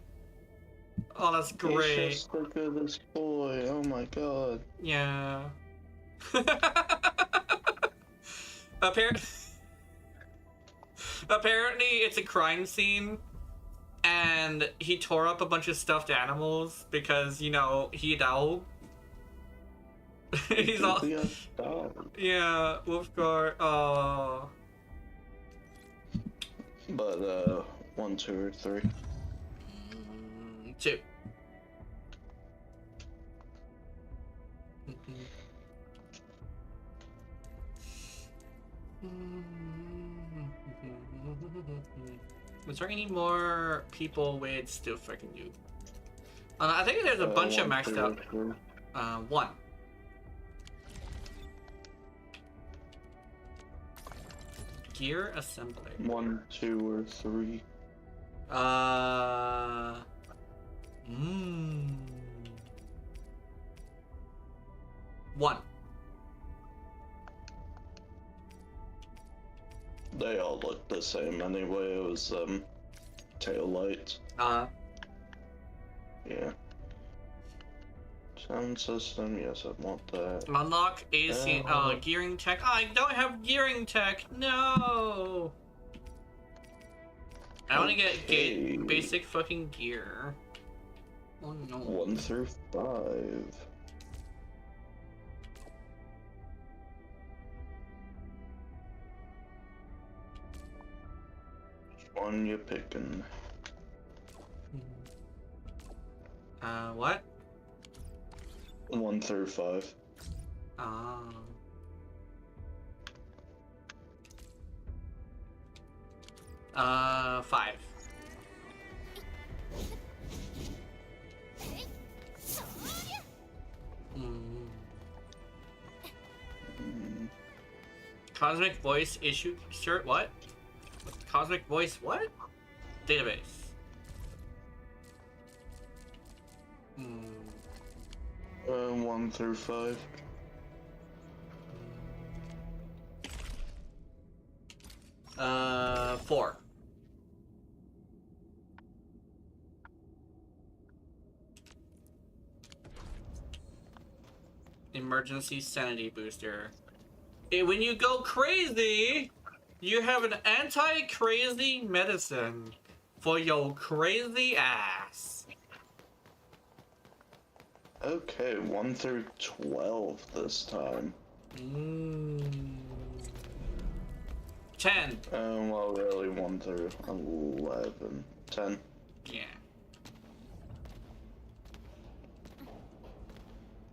Oh, that's great. He's just the goodest boy. Oh my god. Yeah. Apparently, it's a crime scene, and he tore up a bunch of stuffed animals because, you know, he dog. He's all. Yeah, Wolfguard. Oh. But 1, 2, or 3. 2. Was there any more people with stuff I can do? I think there's a bunch of maxed out. 1. Gear assembly. 1, 2, or 3. 1. They all look the same anyway. It was tail lights. Yeah. Sound system, yes, I want that. Unlock AC gearing tech. I don't have gearing tech. No. I want to get basic fucking gear. Oh no. 1 through 5. one you picking? What? 1 through 5. Ah. Uh, 5. Cosmic voice issue. Sure, what? Cosmic voice what? Database. 1 through 5. Four. Emergency sanity booster. When you go crazy, you have an anti-crazy medicine for your crazy ass. Okay, 1 through 12 this time. 10. Well, really, 1 through 11. 10. Yeah.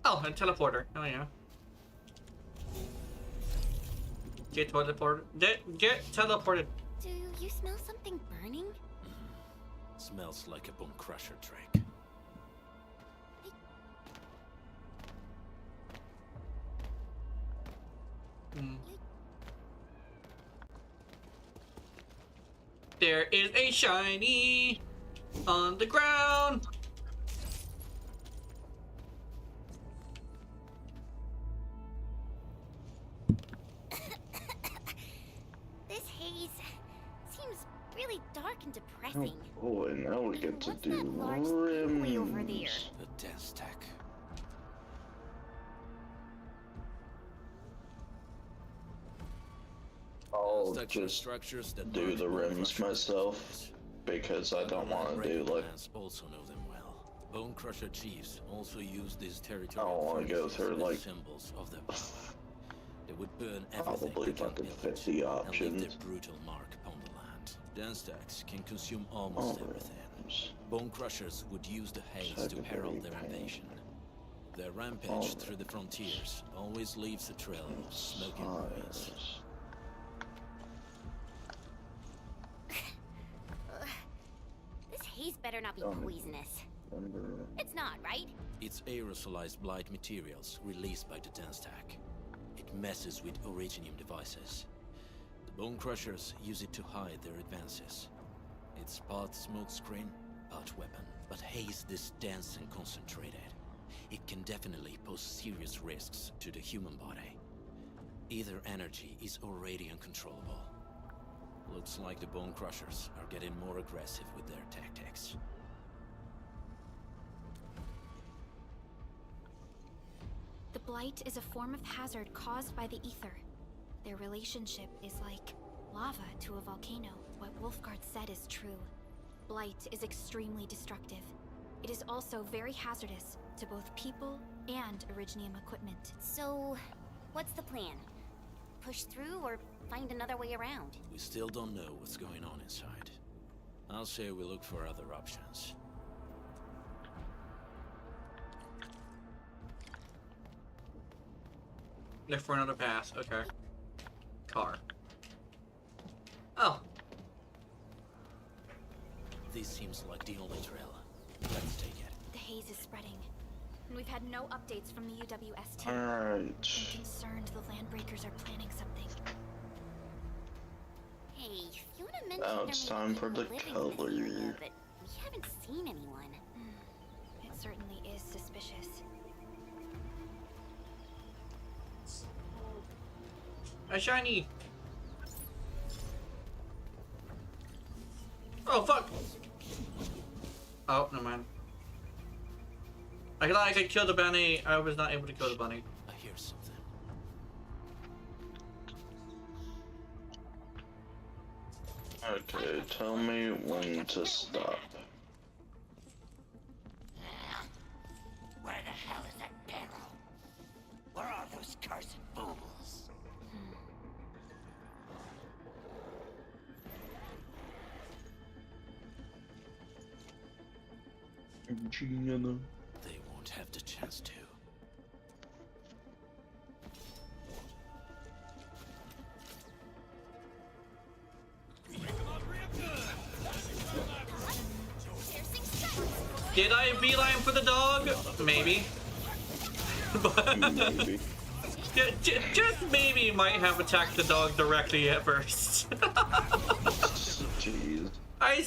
Oh, a teleporter. Oh, yeah. Get teleported. Get teleported. Do you smell something burning? Smells like a bone crusher trick. There is a shiny on the ground. This haze seems really dark and depressing. Oh boy, now we get to do Way over there. rims. The dense tech. I'll just do the rims myself because I don't want to do like. Also know them well. Bone Crusher chiefs also use these I don't territorial want to go furnaces through as like. symbols of their power. They would burn everything Probably they can fucking pillage 50 and leave options. their brutal mark upon the land. Dense techs can consume almost everything. Bone Crushers would use the haze to herald their invasion. Their rampage through the frontiers always leaves a trail of smoking ruins. This haze better not be poisonous. It's not, right? It's aerosolized blight materials released by the dense tech. It messes with originium devices. The Bone Crushers use it to hide their advances. It's part smokescreen, part weapon. But haze this dense and concentrated. It can definitely pose serious risks to the human body. Either energy is already uncontrollable. Looks like the Bone Crushers are getting more aggressive with their tactics. The blight is a form of hazard caused by the ether. Their relationship is like lava to a volcano. What Wolfguard said is true. Blight is extremely destructive. It is also very hazardous to both people and Originium equipment. So, what's the plan? Push through or find another way around? We still don't know what's going on inside. I'll say we look for other options. Look for another pass. Okay. Car. Oh. This seems like the only trail. Let's take it. The haze is spreading, and we've had no updates from the UWS team. Alright. I'm concerned the Landbreakers are planning something. Hey, Fiona mentioned Now there it's may time be for the people living in this area, color. but we haven't seen anyone. It certainly is suspicious. A shiny. Oh fuck. Oh, never mind. I thought I could kill the bunny. I was not able to kill the bunny. I hear something. Okay, tell me when to stop. Where the hell is that barrel? Where are those cursed fools? Gena. They won't have the chance to. Did I beeline for the dog? Maybe. Maybe. Just maybe might have attacked the dog directly at first. Jeez. I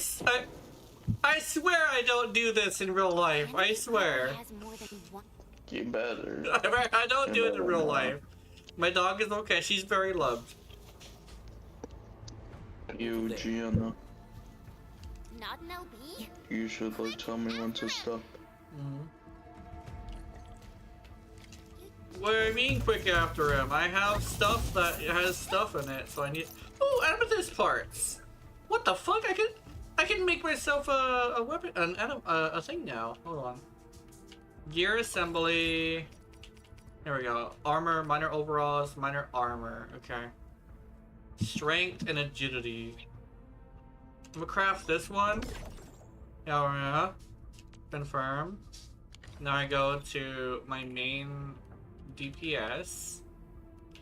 swear I don't do this in real life. I swear. You better. I don't do it in real life. My dog is okay. She's very loved. You, Gena. Not an LB? You should like tell me when to stop. What do you mean quick after him? I have stuff that has stuff in it, so I need. Oh, amethyst parts. What the fuck? I can make myself a weapon, a thing now. Hold on. Gear assembly. There we go. Armor, minor overalls, minor armor. Okay. Strength and agility. I'm gonna craft this one. Yeah. Confirm. Now I go to my main DPS.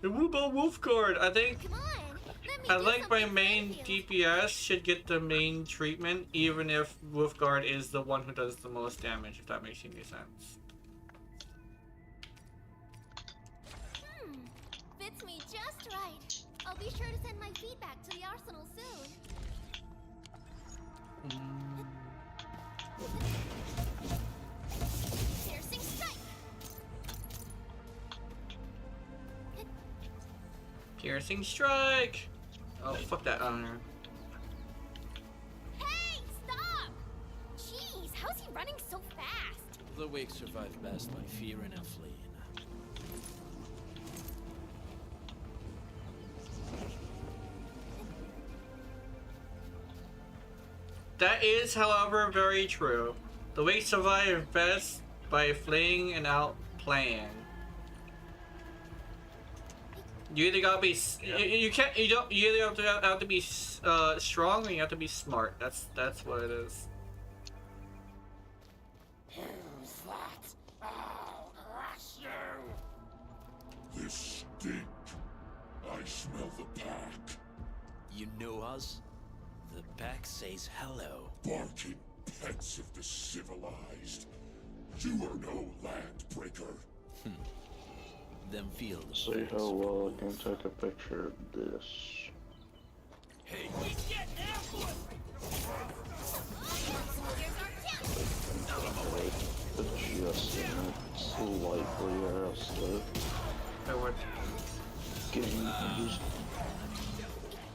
What about Wolfguard? I think my main DPS should get the main treatment, even if Wolfguard is the one who does the most damage, if that makes any sense. Fits me just right. I'll be sure to send my feedback to the arsenal soon. Piercing strike. Piercing strike. Oh, fuck that honor. Hey, stop! Jeez, how's he running so fast? The weak survive best by fearing and fleeing. That is, however, very true. The weak survive best by fleeing and outplaying. You either gotta be you either have to be strong or you have to be smart. That's what it is. Who's that? I'll crush you! This stink. I smell the pack. You know us? The pack says hello. Barking pets of the civilized. You are no landbreaker. Then feel the See how well I can take a picture of this. Hey, Adjusting it slightly or else the game can just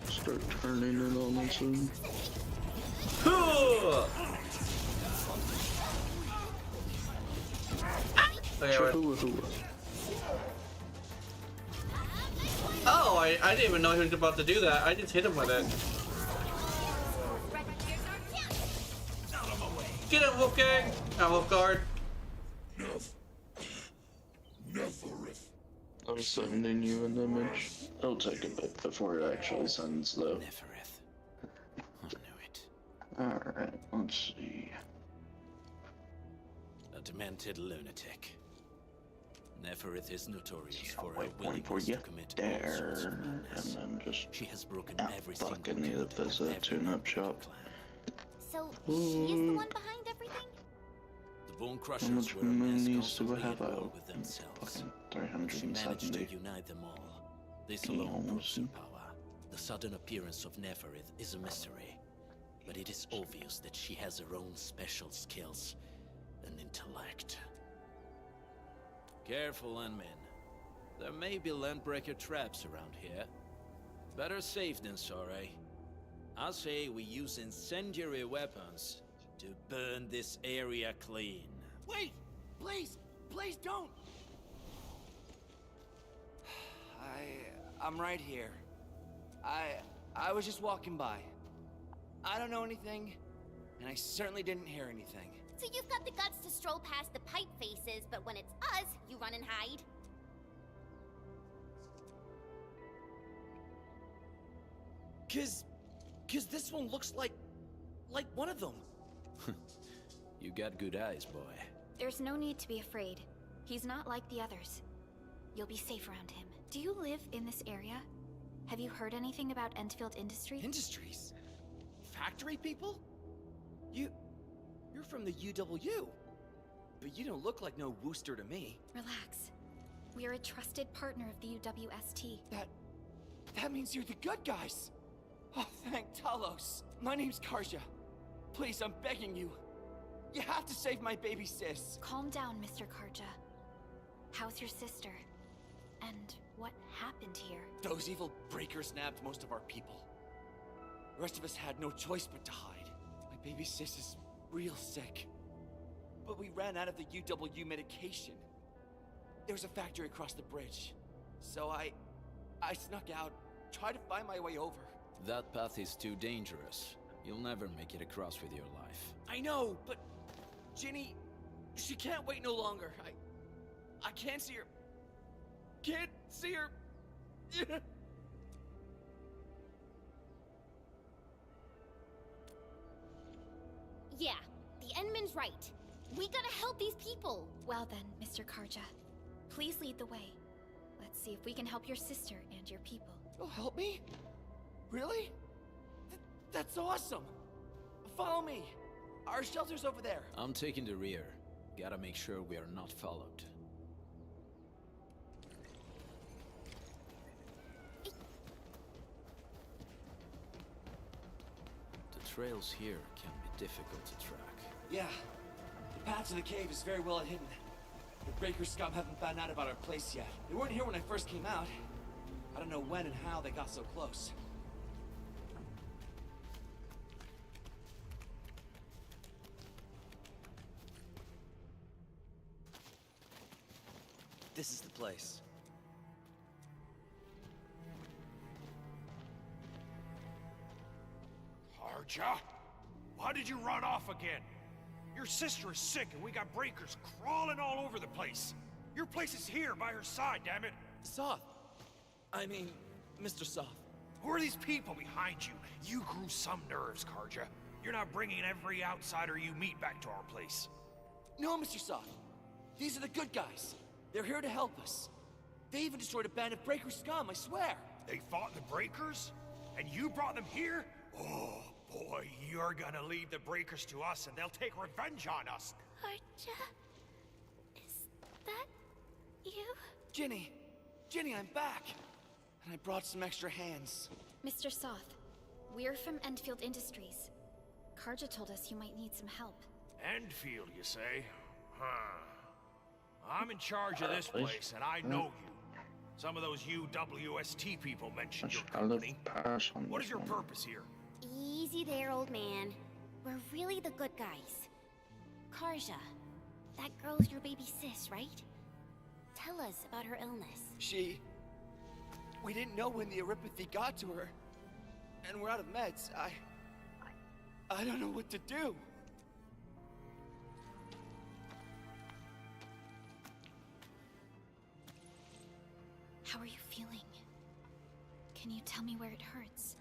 start turning it on its own. Oh, I didn't even know he was about to do that. I just hit him with it. Get him, Wolfgang! Wolfguard. I'm sending you an image. It'll take a bit before it actually sends, though. Alright, let's see. A demented lunatic. Neferith is notorious for her Wait willingness for you to commit all there, sorts of madness. and then just She has broken every fucking need to visit a tune-up shop. So, she is the one behind everything? The Bone How Crushers much were a mess needs do I constantly have at war out? with themselves. Fucking She managed to 370. unite them all. This alone proves her power. The sudden appearance of Neferith is a mystery, but it is obvious that she has her own special skills and intellect. Careful, Landmen. There may be landbreaker traps around here. Better safe than sorry. I say we use incendiary weapons to burn this area clean. Wait! Please! Please don't! I'm right here. I was just walking by. I don't know anything, and I certainly didn't hear anything. So you've got the guts to stroll past the pipe faces, but when it's us, you run and hide? Cause this one looks like one of them. You got good eyes, boy. There's no need to be afraid. He's not like the others. You'll be safe around him. Do you live in this area? Have you heard anything about Arkfield Industries? Industries? Factory people? You're from the UW. But you don't look like no Wooster to me. Relax. We are a trusted partner of the UWST. That means you're the good guys. Oh, thank Talos. My name's Karja. Please, I'm begging you. You have to save my baby sis. Calm down, Mr. Karja. How's your sister? And what happened here? Those evil breakers nabbed most of our people. The rest of us had no choice but to hide. My baby sis is real sick. But we ran out of the UW medication. There was a factory across the bridge. So I snuck out, tried to find my way over. That path is too dangerous. You'll never make it across with your life. I know, but Ginny, she can't wait no longer. I can't see her. Can't see her. Yeah, the Endman's right. We gotta help these people. Well then, Mr. Karja, please lead the way. Let's see if we can help your sister and your people. You'll help me? Really? That's awesome. Follow me. Our shelter's over there. I'm taking the rear. Gotta make sure we are not followed. The trails here can be difficult to track. Yeah. The path to the cave is very well hidden. The Breaker scum haven't found out about our place yet. They weren't here when I first came out. I don't know when and how they got so close. This is the place. Karja? Why did you run off again? Your sister is sick and we got breakers crawling all over the place. Your place is here by her side, damn it. Soth. I mean, Mr. Soth. Who are these people behind you? You grew some nerves, Karja. You're not bringing every outsider you meet back to our place. No, Mr. Soth. These are the good guys. They're here to help us. They even destroyed a band of breaker scum, I swear. They fought the breakers? And you brought them here? Oh, boy, you're gonna leave the breakers to us and they'll take revenge on us. Karja? Is that you? Ginny, I'm back. And I brought some extra hands. Mr. Soth, we're from Arkfield Industries. Karja told us you might need some help. Arkfield, you say? Huh. I'm in charge of this place, and I know you. Some of those UWST people mentioned your company. What is your purpose here? Easy there, old man. We're really the good guys. Karja, that girl's your baby sis, right? Tell us about her illness. We didn't know when the Aripathy got to her. And we're out of meds. I don't know what to do. How are you feeling? Can you tell me where it hurts?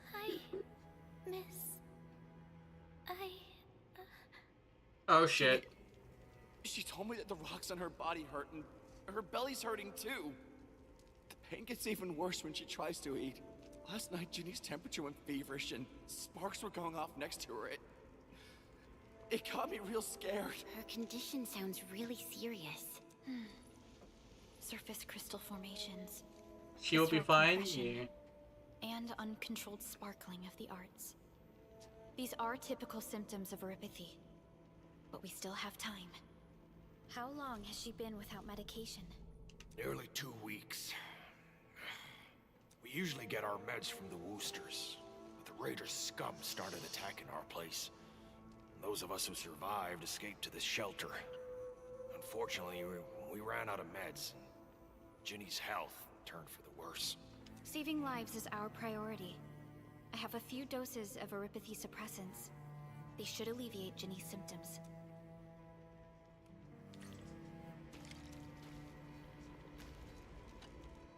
Oh shit. She told me that the rocks on her body hurt and her belly's hurting too. The pain gets even worse when she tries to eat. Last night, Ginny's temperature went feverish and sparks were going off next to her. It got me real scared. Her condition sounds really serious. Surface crystal formations. She will be fine. Yeah. And uncontrolled sparkling of the arts. These are typical symptoms of Aripathy. But we still have time. How long has she been without medication? Nearly 2 weeks. We usually get our meds from the Woosters, but the Raiders' scum started attacking our place. And those of us who survived escaped to this shelter. Unfortunately, we ran out of meds. Ginny's health turned for the worse. Saving lives is our priority. I have a few doses of Aripathy suppressants. They should alleviate Ginny's symptoms.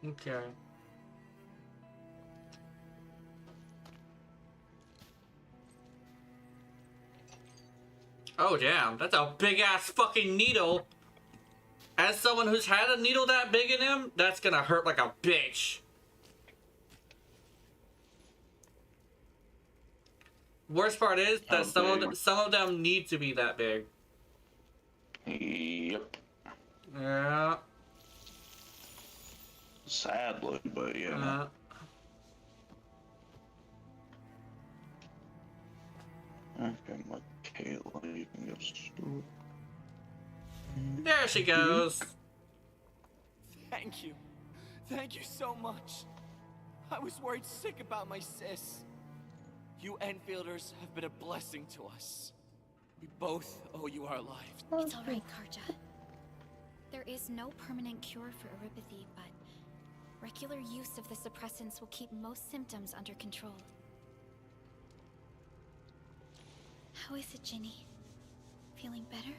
Okay. Oh damn, that's a big ass fucking needle. As someone who's had a needle that big in him, that's gonna hurt like a bitch. Worst part is that some of them need to be that big. Yep. Yeah. Sadly, but yeah. Okay, my Kayla, you can go through. There she goes. Thank you. Thank you so much. I was worried sick about my sis. You Enfielders have been a blessing to us. We both owe you our lives. It's alright, Karja. There is no permanent cure for erypathy, but regular use of the suppressants will keep most symptoms under control. How is it, Ginny? Feeling better?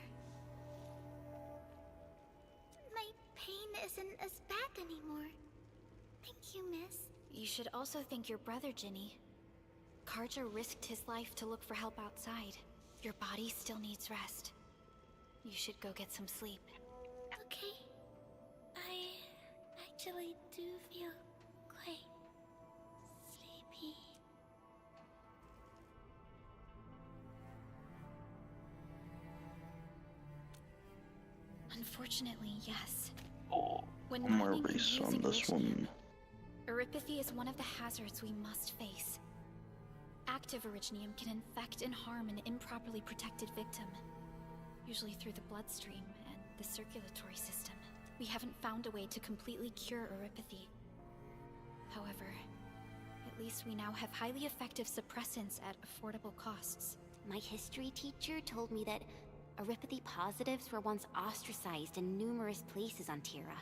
My pain isn't as bad anymore. Thank you, miss. You should also thank your brother, Ginny. Karja risked his life to look for help outside. Your body still needs rest. You should go get some sleep. Okay. I actually do feel quite sleepy. Unfortunately, yes. When More mining and race on using this one. erypathy is one of the hazards we must face. Active originium can infect and harm an improperly protected victim, usually through the bloodstream and the circulatory system. We haven't found a way to completely cure erypathy. However, at least we now have highly effective suppressants at affordable costs. My history teacher told me that erypathy positives were once ostracized in numerous places on Terra.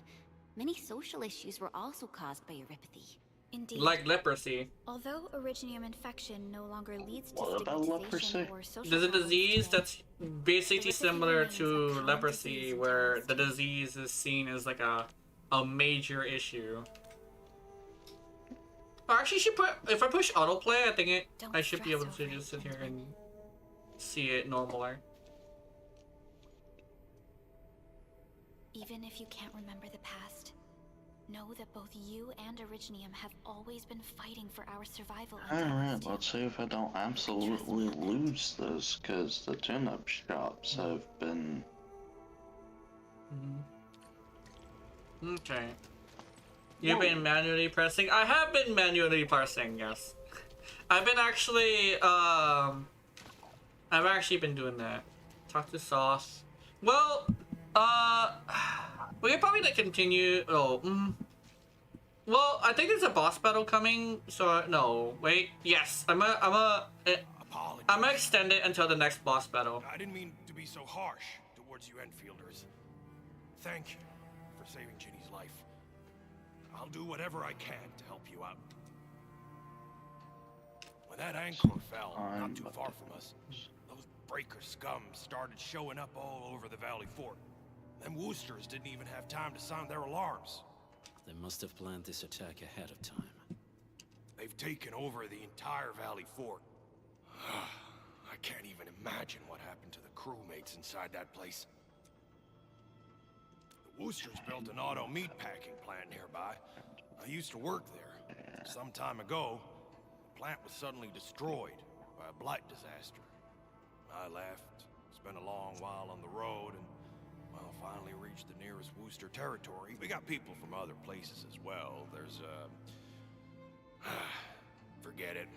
Many social issues were also caused by erypathy. Indeed. Like leprosy. Although originium infection no longer leads to What about stigmatization leprosy? or social There's a problems disease today, that's basically similar to leprosy, where the disease is seen as like a major issue. Or actually, if I push autoplay, I think I should be able to just sit here and see it normaler. Even if you can't remember the past, know that both you and Originium have always been fighting for our survival. Alright, let's see if I don't absolutely lose this, because the tune-up shops have been... Okay. You've been manually pressing? I have been manually pressing, yes. I've been actually, I've actually been doing that. Talk to Sauce. Well, we could probably like continue. Well, I think there's a boss battle coming. So no, wait. Yes, I'm gonna extend it until the next boss battle. I didn't mean to be so harsh towards you Enfielders. Thank you for saving Ginny's life. I'll do whatever I can to help you out. When that anchor fell, not too far from us, those breaker scum started showing up all over the Valley Fort. Them Woosters didn't even have time to sound their alarms. They must have planned this attack ahead of time. They've taken over the entire Valley Fort. I can't even imagine what happened to the crewmates inside that place. The Woosters built an auto meatpacking plant nearby. I used to work there. Some time ago, the plant was suddenly destroyed by a blight disaster. I left, spent a long while on the road, and well, finally reached the nearest Wooster territory. We got people from other places as well. There's, forget it.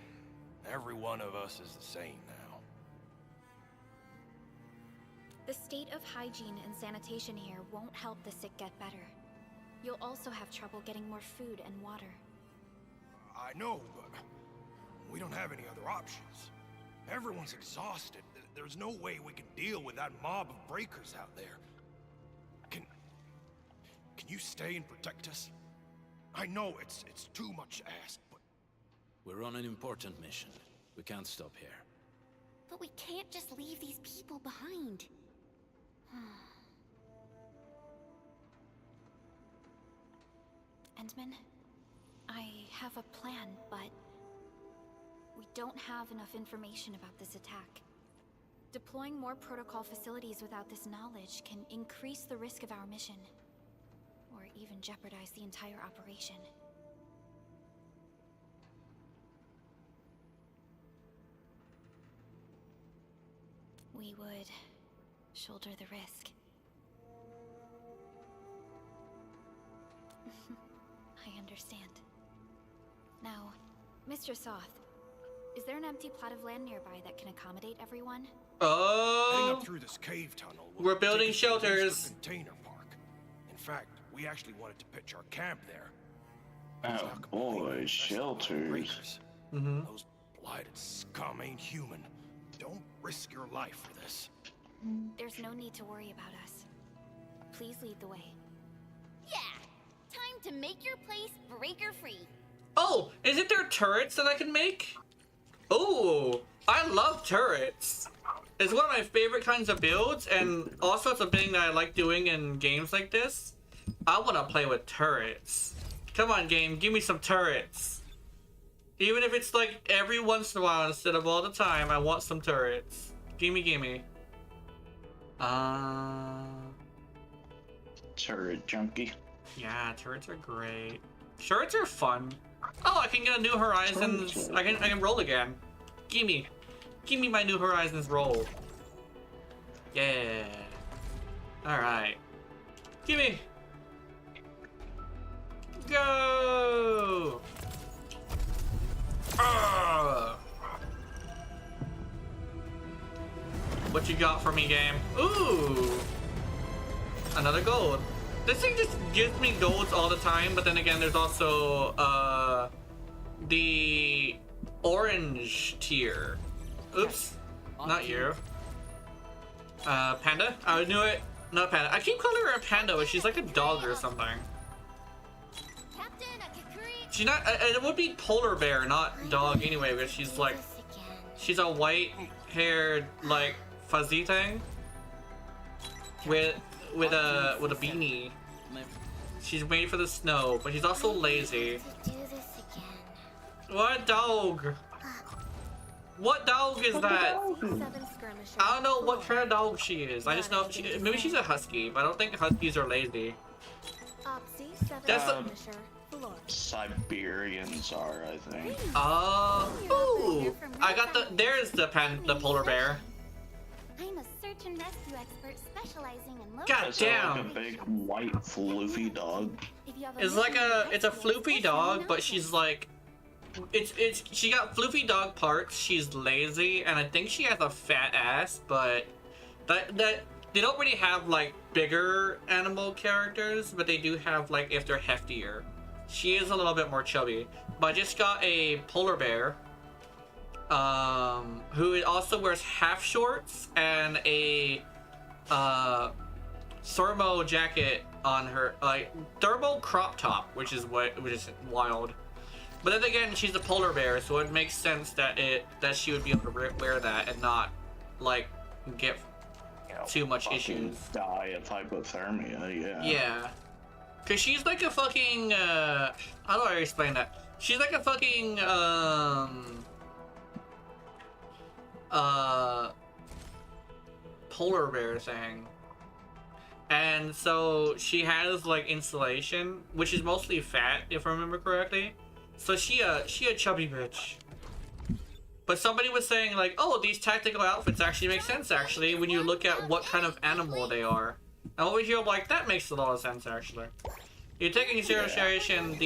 Every one of us is the same now. The state of hygiene and sanitation here won't help the sick get better. You'll also have trouble getting more food and water. I know, but we don't have any other options. Everyone's exhausted. There's no way we can deal with that mob of breakers out there. Can you stay and protect us? I know it's too much to ask, but... We're on an important mission. We can't stop here. But we can't just leave these people behind. Endman, I have a plan, but we don't have enough information about this attack. Deploying more protocol facilities without this knowledge can increase the risk of our mission. Or even jeopardize the entire operation. We would shoulder the risk. I understand. Now, Mr. Soth, is there an empty plot of land nearby that can accommodate everyone? Heading up through this cave tunnel. We're building shelters. Container park. In fact, we actually wanted to pitch our camp there. Oh boy, shelters. Those blighted scum ain't human. Don't risk your life for this. There's no need to worry about us. Please lead the way. Yeah! Time to make your place breaker-free. Oh, isn't there turrets that I can make? Oh, I love turrets. It's one of my favorite kinds of builds, and also it's a thing that I like doing in games like this. I want to play with turrets. Come on, game, give me some turrets. Even if it's like every once in a while instead of all the time, I want some turrets. Gimme, gimme. Turret junkie. Yeah, turrets are great. Turrets are fun. Oh, I can get a New Horizons. I can roll again. Gimme my New Horizons roll. Yeah. All right. Gimme. Go. What you got for me, game? Ooh. Another gold. This thing just gives me golds all the time, but then again, there's also the orange tier. Oops, not you. Panda? I knew it. Not Panda. I keep calling her a panda, but she's like a dog or something. She's not. It would be polar bear, not dog anyway, because she's like, she's a white-haired like fuzzy thing with a beanie. She's made for the snow, but she's also lazy. What dog? What dog is that? I don't know what kind of dog she is. I just know maybe she's a husky, but I don't think huskies are lazy. That's Siberians are, I think. Ooh! I got there's the polar bear. I'm a search and rescue expert specializing in local. God damn! Like a big white floofy dog. It's like it's a floofy dog, but she's like, she got floofy dog parts. She's lazy, and I think she has a fat ass. But that they don't really have like bigger animal characters, but they do have like if they're heftier. She is a little bit more chubby. But I just got a polar bear. Who also wears half shorts and a thermo jacket on her, like thermal crop top, which is wild. But then again, she's a polar bear, so it makes sense that she would be able to wear that and not like get too much issues. Die of hypothermia, yeah. Yeah, cause she's like a fucking how do I explain that? She's like a fucking polar bear thing, and so she has like insulation, which is mostly fat if I remember correctly. So she a chubby bitch. But somebody was saying like, oh, these tactical outfits actually make sense actually when you look at what kind of animal they are. And over here, like, that makes a lot of sense actually. You take into consideration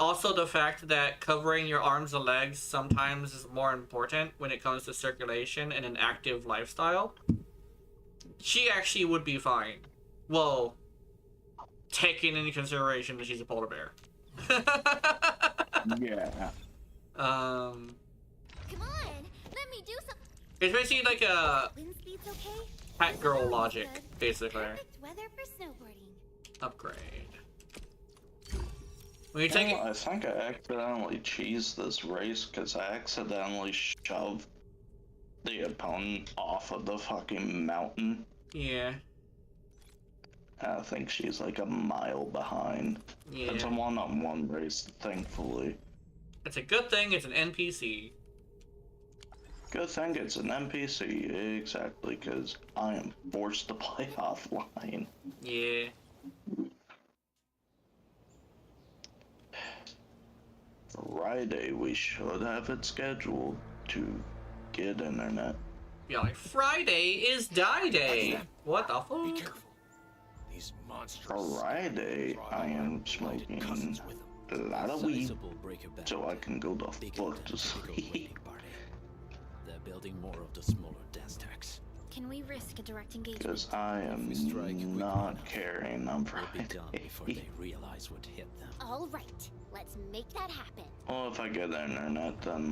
also the fact that covering your arms and legs sometimes is more important when it comes to circulation and an active lifestyle. She actually would be fine. Well, taking into consideration that she's a polar bear. Yeah. Come on, let me do some. It's basically like a Wind speed's okay? cat girl logic, basically. Perfect weather for snowboarding. Upgrade. When you take it, I think I accidentally cheesed this race because I accidentally shoved the opponent off of the fucking mountain. yeah. I think she's like a mile behind. Yeah. It's a one-on-one race, thankfully. It's a good thing it's an NPC. Good thing it's an NPC, exactly, because I am forced to play offline. Yeah. Friday, we should have it scheduled to get internet. Yeah, like Friday is die day. What the fuck? Be careful. These monsters. Friday, I am smoking a lot of weed so I can go the fuck to sleep. They're building more of the smaller dance tags. Can we risk a direct engagement? Because I am not carrying on Friday. Before they realize what hit them. All right, let's make that happen. Well, if I get internet, then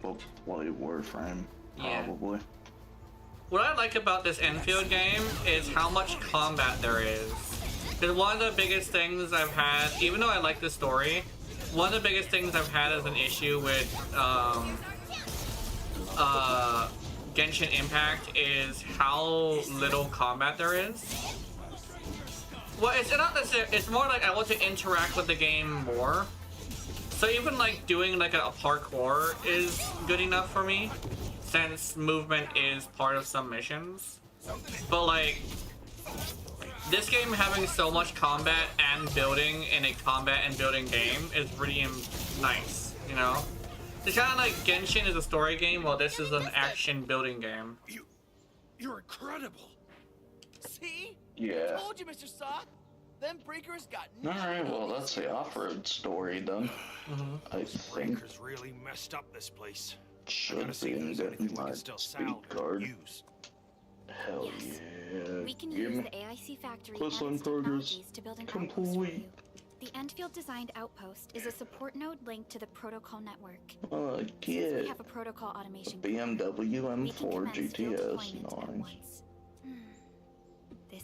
we'll play Warframe, probably. What I like about this Enfield game is how much combat there is. Because one of the biggest things I've had, even though I like the story, one of the biggest things I've had as an issue with Genshin Impact is how little combat there is. Well, it's not necessarily, it's more like I want to interact with the game more. So even like doing like a parkour is good enough for me, since movement is part of some missions. But like, this game having so much combat and building in a combat and building game is really nice, you know? It's kind of like Genshin is a story game, while this is an action building game. You're incredible. See? Yeah. I told you, Mr. Saw. Them breakers got. Alright, well, that's the off-road story then. I think. Breakers really messed up this place. Should be in getting my speed card. Hell yeah. We can Give use me the AIC factory quest and line its progress technologies to build an outpost for you. complete. The Enfield designed outpost is a support node linked to the protocol network. Since We have a protocol automation BMW M4 GTS, nice.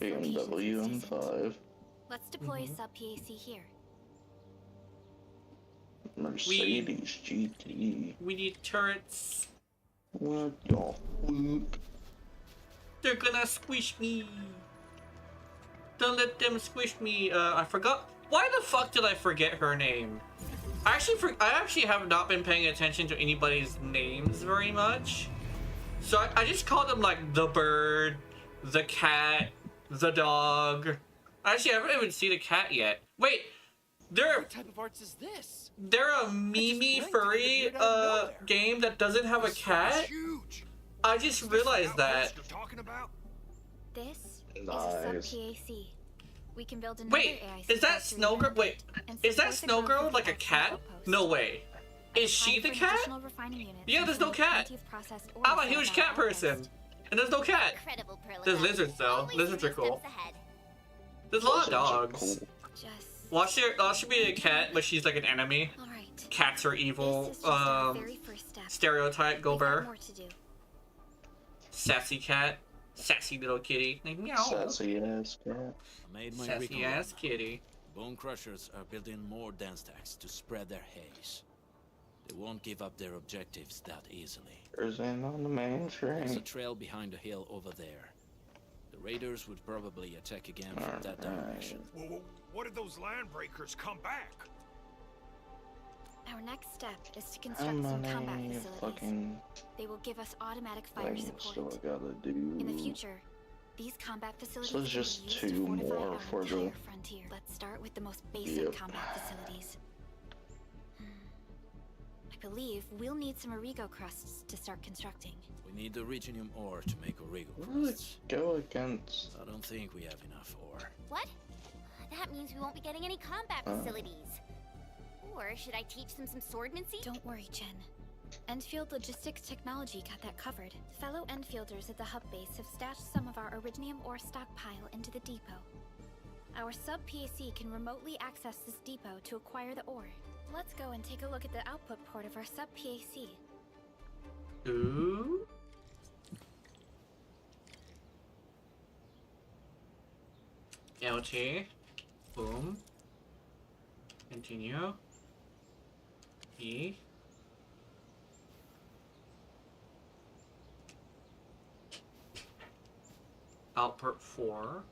BMW M5. Let's deploy a sub PAC here. Mercedes GT. We need turrets. What the fuck? They're gonna squish me. Don't let them squish me. I forgot. Why the fuck did I forget her name? I actually have not been paying attention to anybody's names very much. So I just called them like the bird, the cat, the dog. Actually, I haven't even seen a cat yet. Wait, What type of arts is this? they're a Mimi furry game that doesn't have a cat? I just realized that. This is a sub PAC. We can build another Wait, AIC is that factory Snow Girl? here Wait, and is that support Snow the growth Girl of like the a actual cat? outpost. No way. Is she the cat? Additional refining units Yeah, there's no and cat. plenty of processed ore I'm a for huge that cat outpost. person. And there's no cat. Incredible, Perla. There's lizards though. Lizards are cool. There's a lot of dogs. Should be a cat, but she's like an enemy. Cats are evil. Stereotype. Go Burr. Sassy cat. Sassy little kitty. Like, meow. Sassy ass cat. I made my Sassy recon ass run. kitty. Bone Crushers are building more dance tags to spread their haze. They won't give up their objectives that easily. Cruising on the main There's a train. trail behind the hill over there. The raiders would probably attack again from that direction. What did those land breakers come back? Our next step is to construct some combat facilities. They will give us automatic fire Things support. still gotta do. In the future, these combat facilities So there's can just be used two to fortify more our for the. entire frontier. Let's start with the most basic Yep. combat facilities. I believe we'll need some Origo crusts to start constructing. We need the Reginium ore to make Origo Let's go against. I don't think we have enough ore. What? That means we won't be getting any combat facilities. Or should I teach them some swordmancy? Don't worry, Jen. Enfield Logistics Technology got that covered. Fellow Enfielders at the hub base have stashed some of our Originium ore stockpile into the depot. Our sub-PAC can remotely access this depot to acquire the ore. Let's go and take a look at the output port of our sub-PAC. Ooh. LT. Boom. Continue. E. Output 4.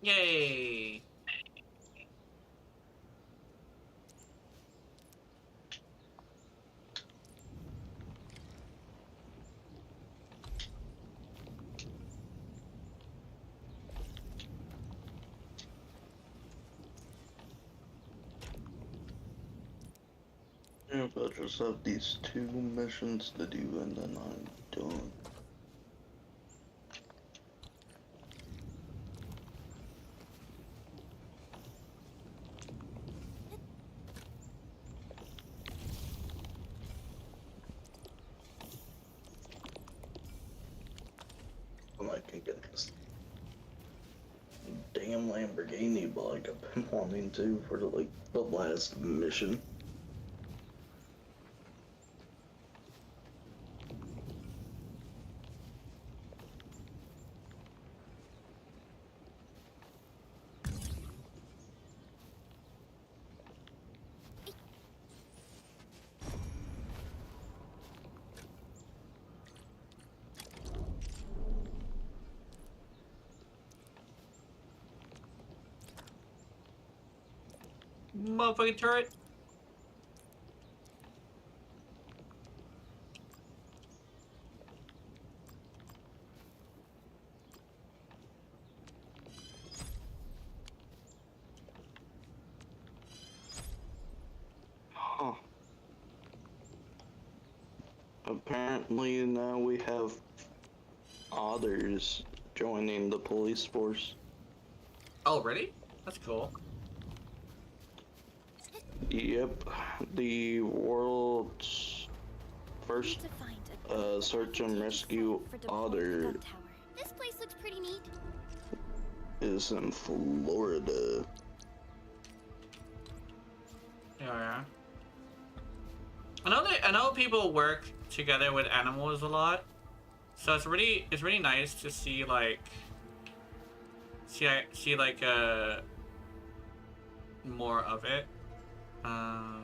Yay! Yeah, but I just have these 2 missions to do and then I'm done. Oh my goodness. Damn Lamborghini, but like I've been wanting to for like the last mission. Motherfucking turret. Huh. Apparently now we have others joining the police force. Oh, really? That's cool. Yep, the world's first search and rescue otter This place looks pretty neat. is in Florida. Yeah. I know people work together with animals a lot, so it's really nice to see like more of it. I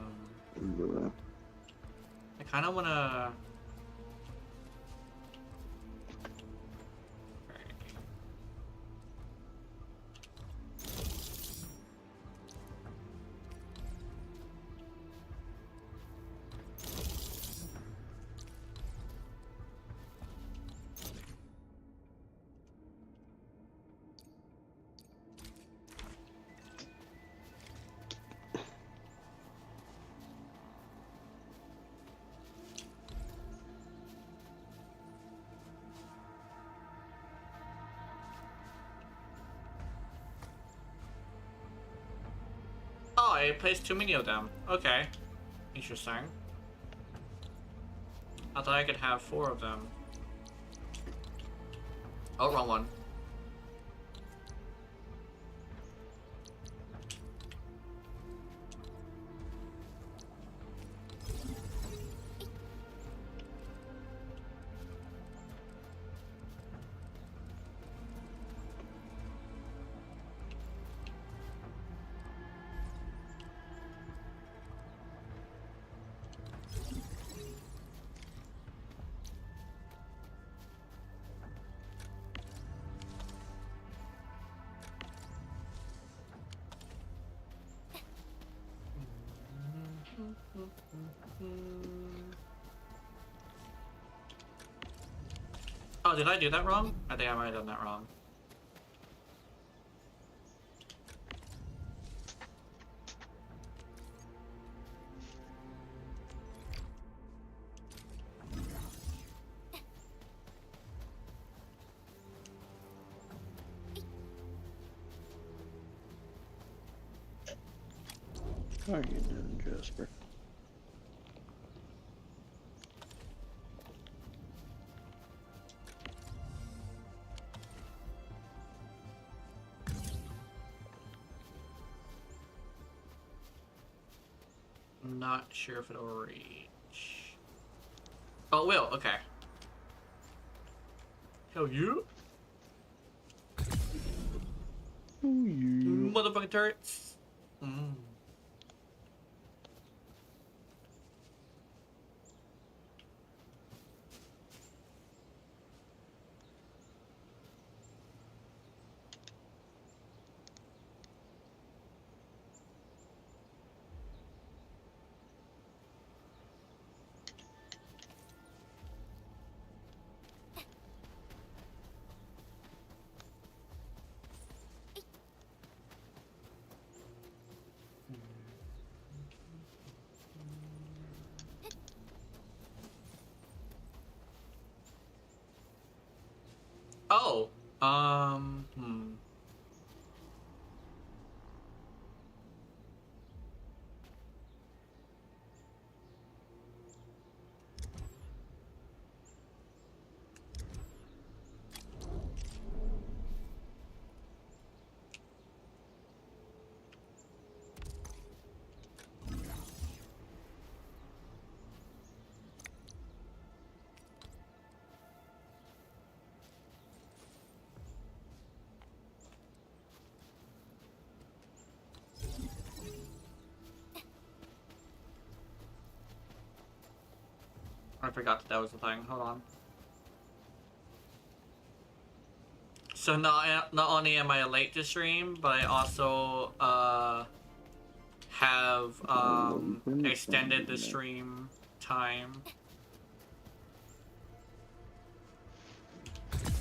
kind of wanna. Oh, I placed too many of them. Okay. Interesting. I thought I could have 4 of them. Oh, wrong one. Oh, did I do that wrong? I think I might have done that wrong. How are you doing, Jasper? I'm not sure if it'll reach. Oh, it will. Okay. Hell you? Oh, you motherfucking turrets. Mm. Oh, I forgot that was the thing. Hold on. So not only am I late to stream, but I also have extended the stream time.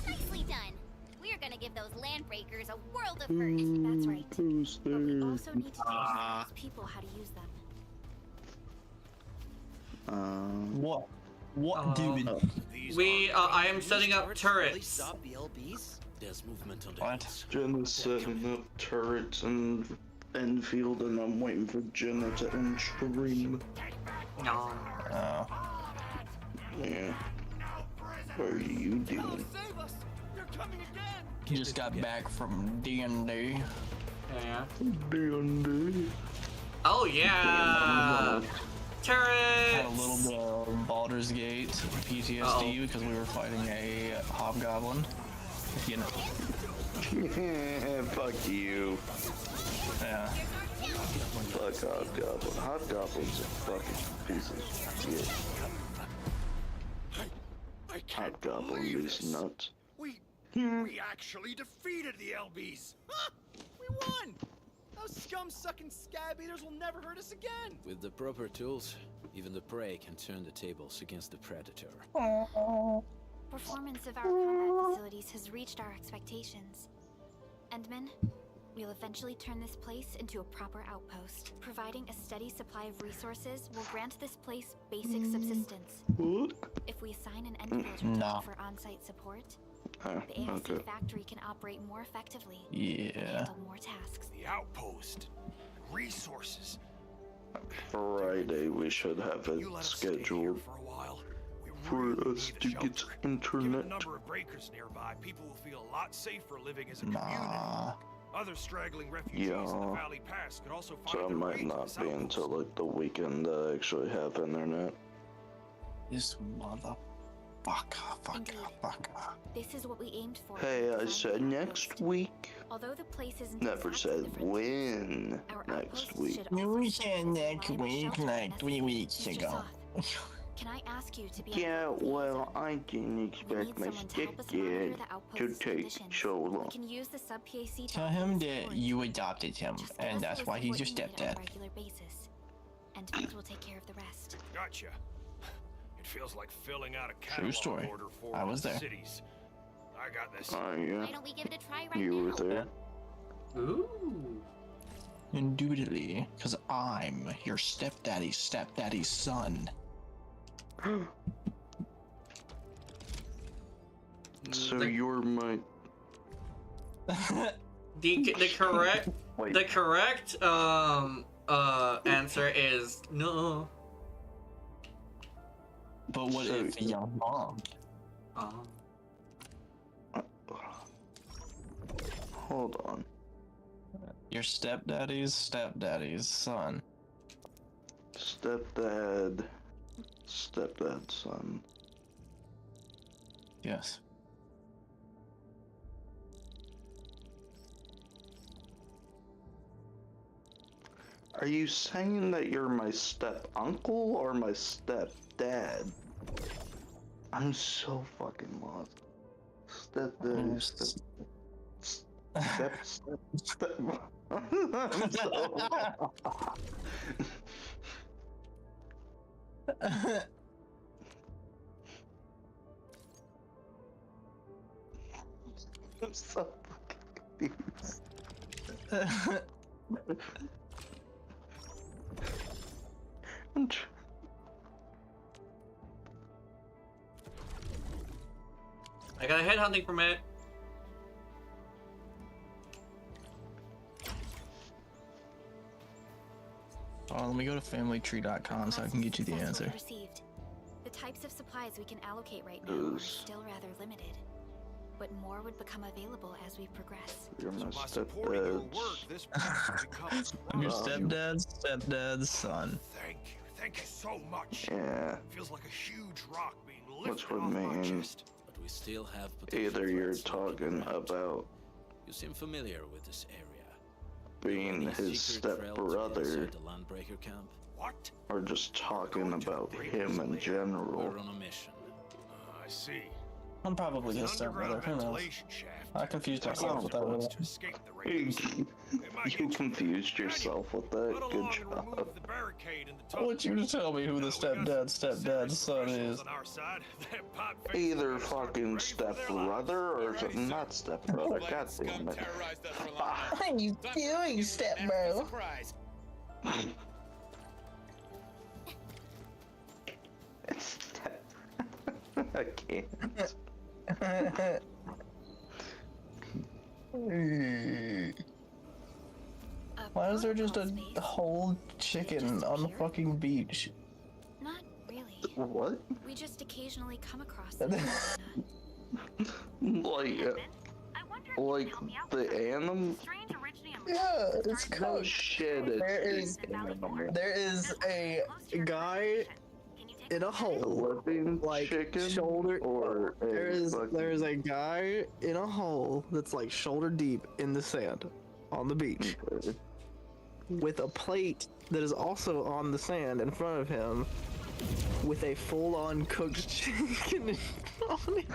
Nicely done. We're gonna give those landbreakers a world of hurt. That's right. But we also need to teach those people how to use them. What do we? I am setting up turrets. There's movement on the What? Gena's setting up turrets and Enfield, and I'm waiting for Gena to end stream. No. Yeah. What are you doing? He just got back from D&D. Yeah. D&D. Oh yeah. Turrets. Had a little bit of Baldur's Gate PTSD because we were fighting a hobgoblin. You know. Fuck you. Yeah. Fuck hobgoblin. Hobgoblin's a fucking piece of shit. Hobgoblin is nuts. We actually defeated the LBs. Huh? We won. Those scum-sucking scab eaters will never hurt us again. With the proper tools, even the prey can turn the tables against the predator. Performance of our combat facilities has reached our expectations. Endman, we'll eventually turn this place into a proper outpost. Providing a steady supply of resources will grant this place basic subsistence. If we assign an Enfield for on-site support, the AIC factory can operate more effectively and handle more tasks. The outpost, resources. Friday we should have it scheduled for us to get internet. Given the number of breakers nearby, people will feel a lot safer living as a community. Other straggling refugees in the Valley Pass could also find So it might not be until like the weekend that I actually have internet. This motherfucker. This is what we aimed for. Hey, I said next week. Although the place isn't Never said when next week. You said next week like 3 weeks ago. Can I ask you to be Yeah, well, I didn't expect my stepdad to take so long. We can use the sub-PAC Tell him that you adopted him, and that's why he's your stepdad. regular basis. And Vince will take care of the rest. Gotcha. It feels like filling out a True catalog story. order for I was there. cities. I got this. Yeah. Why don't we give it a try right You now? were there. Ooh. Indubitably, because I'm your stepdaddy's son. So you're my... The correct answer is no. But what if your mom? Hold on. Your stepdaddy's son. Stepdad's son. Yes. Are you saying that you're my step-uncle or my stepdad? I'm so fucking lost. Stepdad, step. I'm so I'm so fucking confused. I got a headhunting permit. Let me go to familytree.com so I can get you the answer. Received. The types of supplies we can allocate right now are still rather limited, but more would become available as we progress. You're my This I'm your stepdad's son. Thank you so much. Yeah. Feels like a huge rock being Which lifted would off my mean chest. But we still have potential either you're threats lurking talking around. about You seem familiar with this area. being Any his secret trail to stepbrother, inside the Landbreaker camp? What? or just talking about him in general. We're on a mission. I see. I'm probably his stepbrother. Who knows? I confused myself with that one. You confused yourself with that. Good job. I want you to tell me who the stepdad's son is. Either fucking stepbrother or not stepbrother. God damn it. What are you doing, stepbro? I can't. Why is there just a whole chicken on the fucking beach? Not really. What? We just occasionally come across them. Like the animal? Yeah, it's No cooked. shit. There is a guy in a hole, like chicken shoulder. or There's a guy in a hole that's like shoulder deep in the sand on the beach, with a plate that is also on the sand in front of him, with a full-on cooked chicken on it.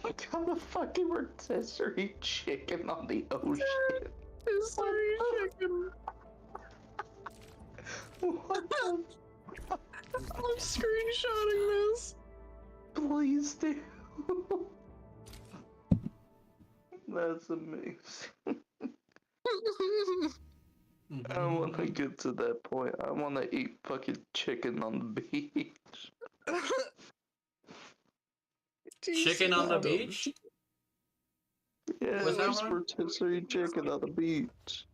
What kind of fucking rotisserie chicken on the ocean? Rotisserie chicken. What the? I'm screenshotting this. Please do. That's amazing. I want to get to that point. I want to eat fucking chicken on the beach. Chicken on the beach? Yeah, Was that it's one? rotisserie chicken on the beach.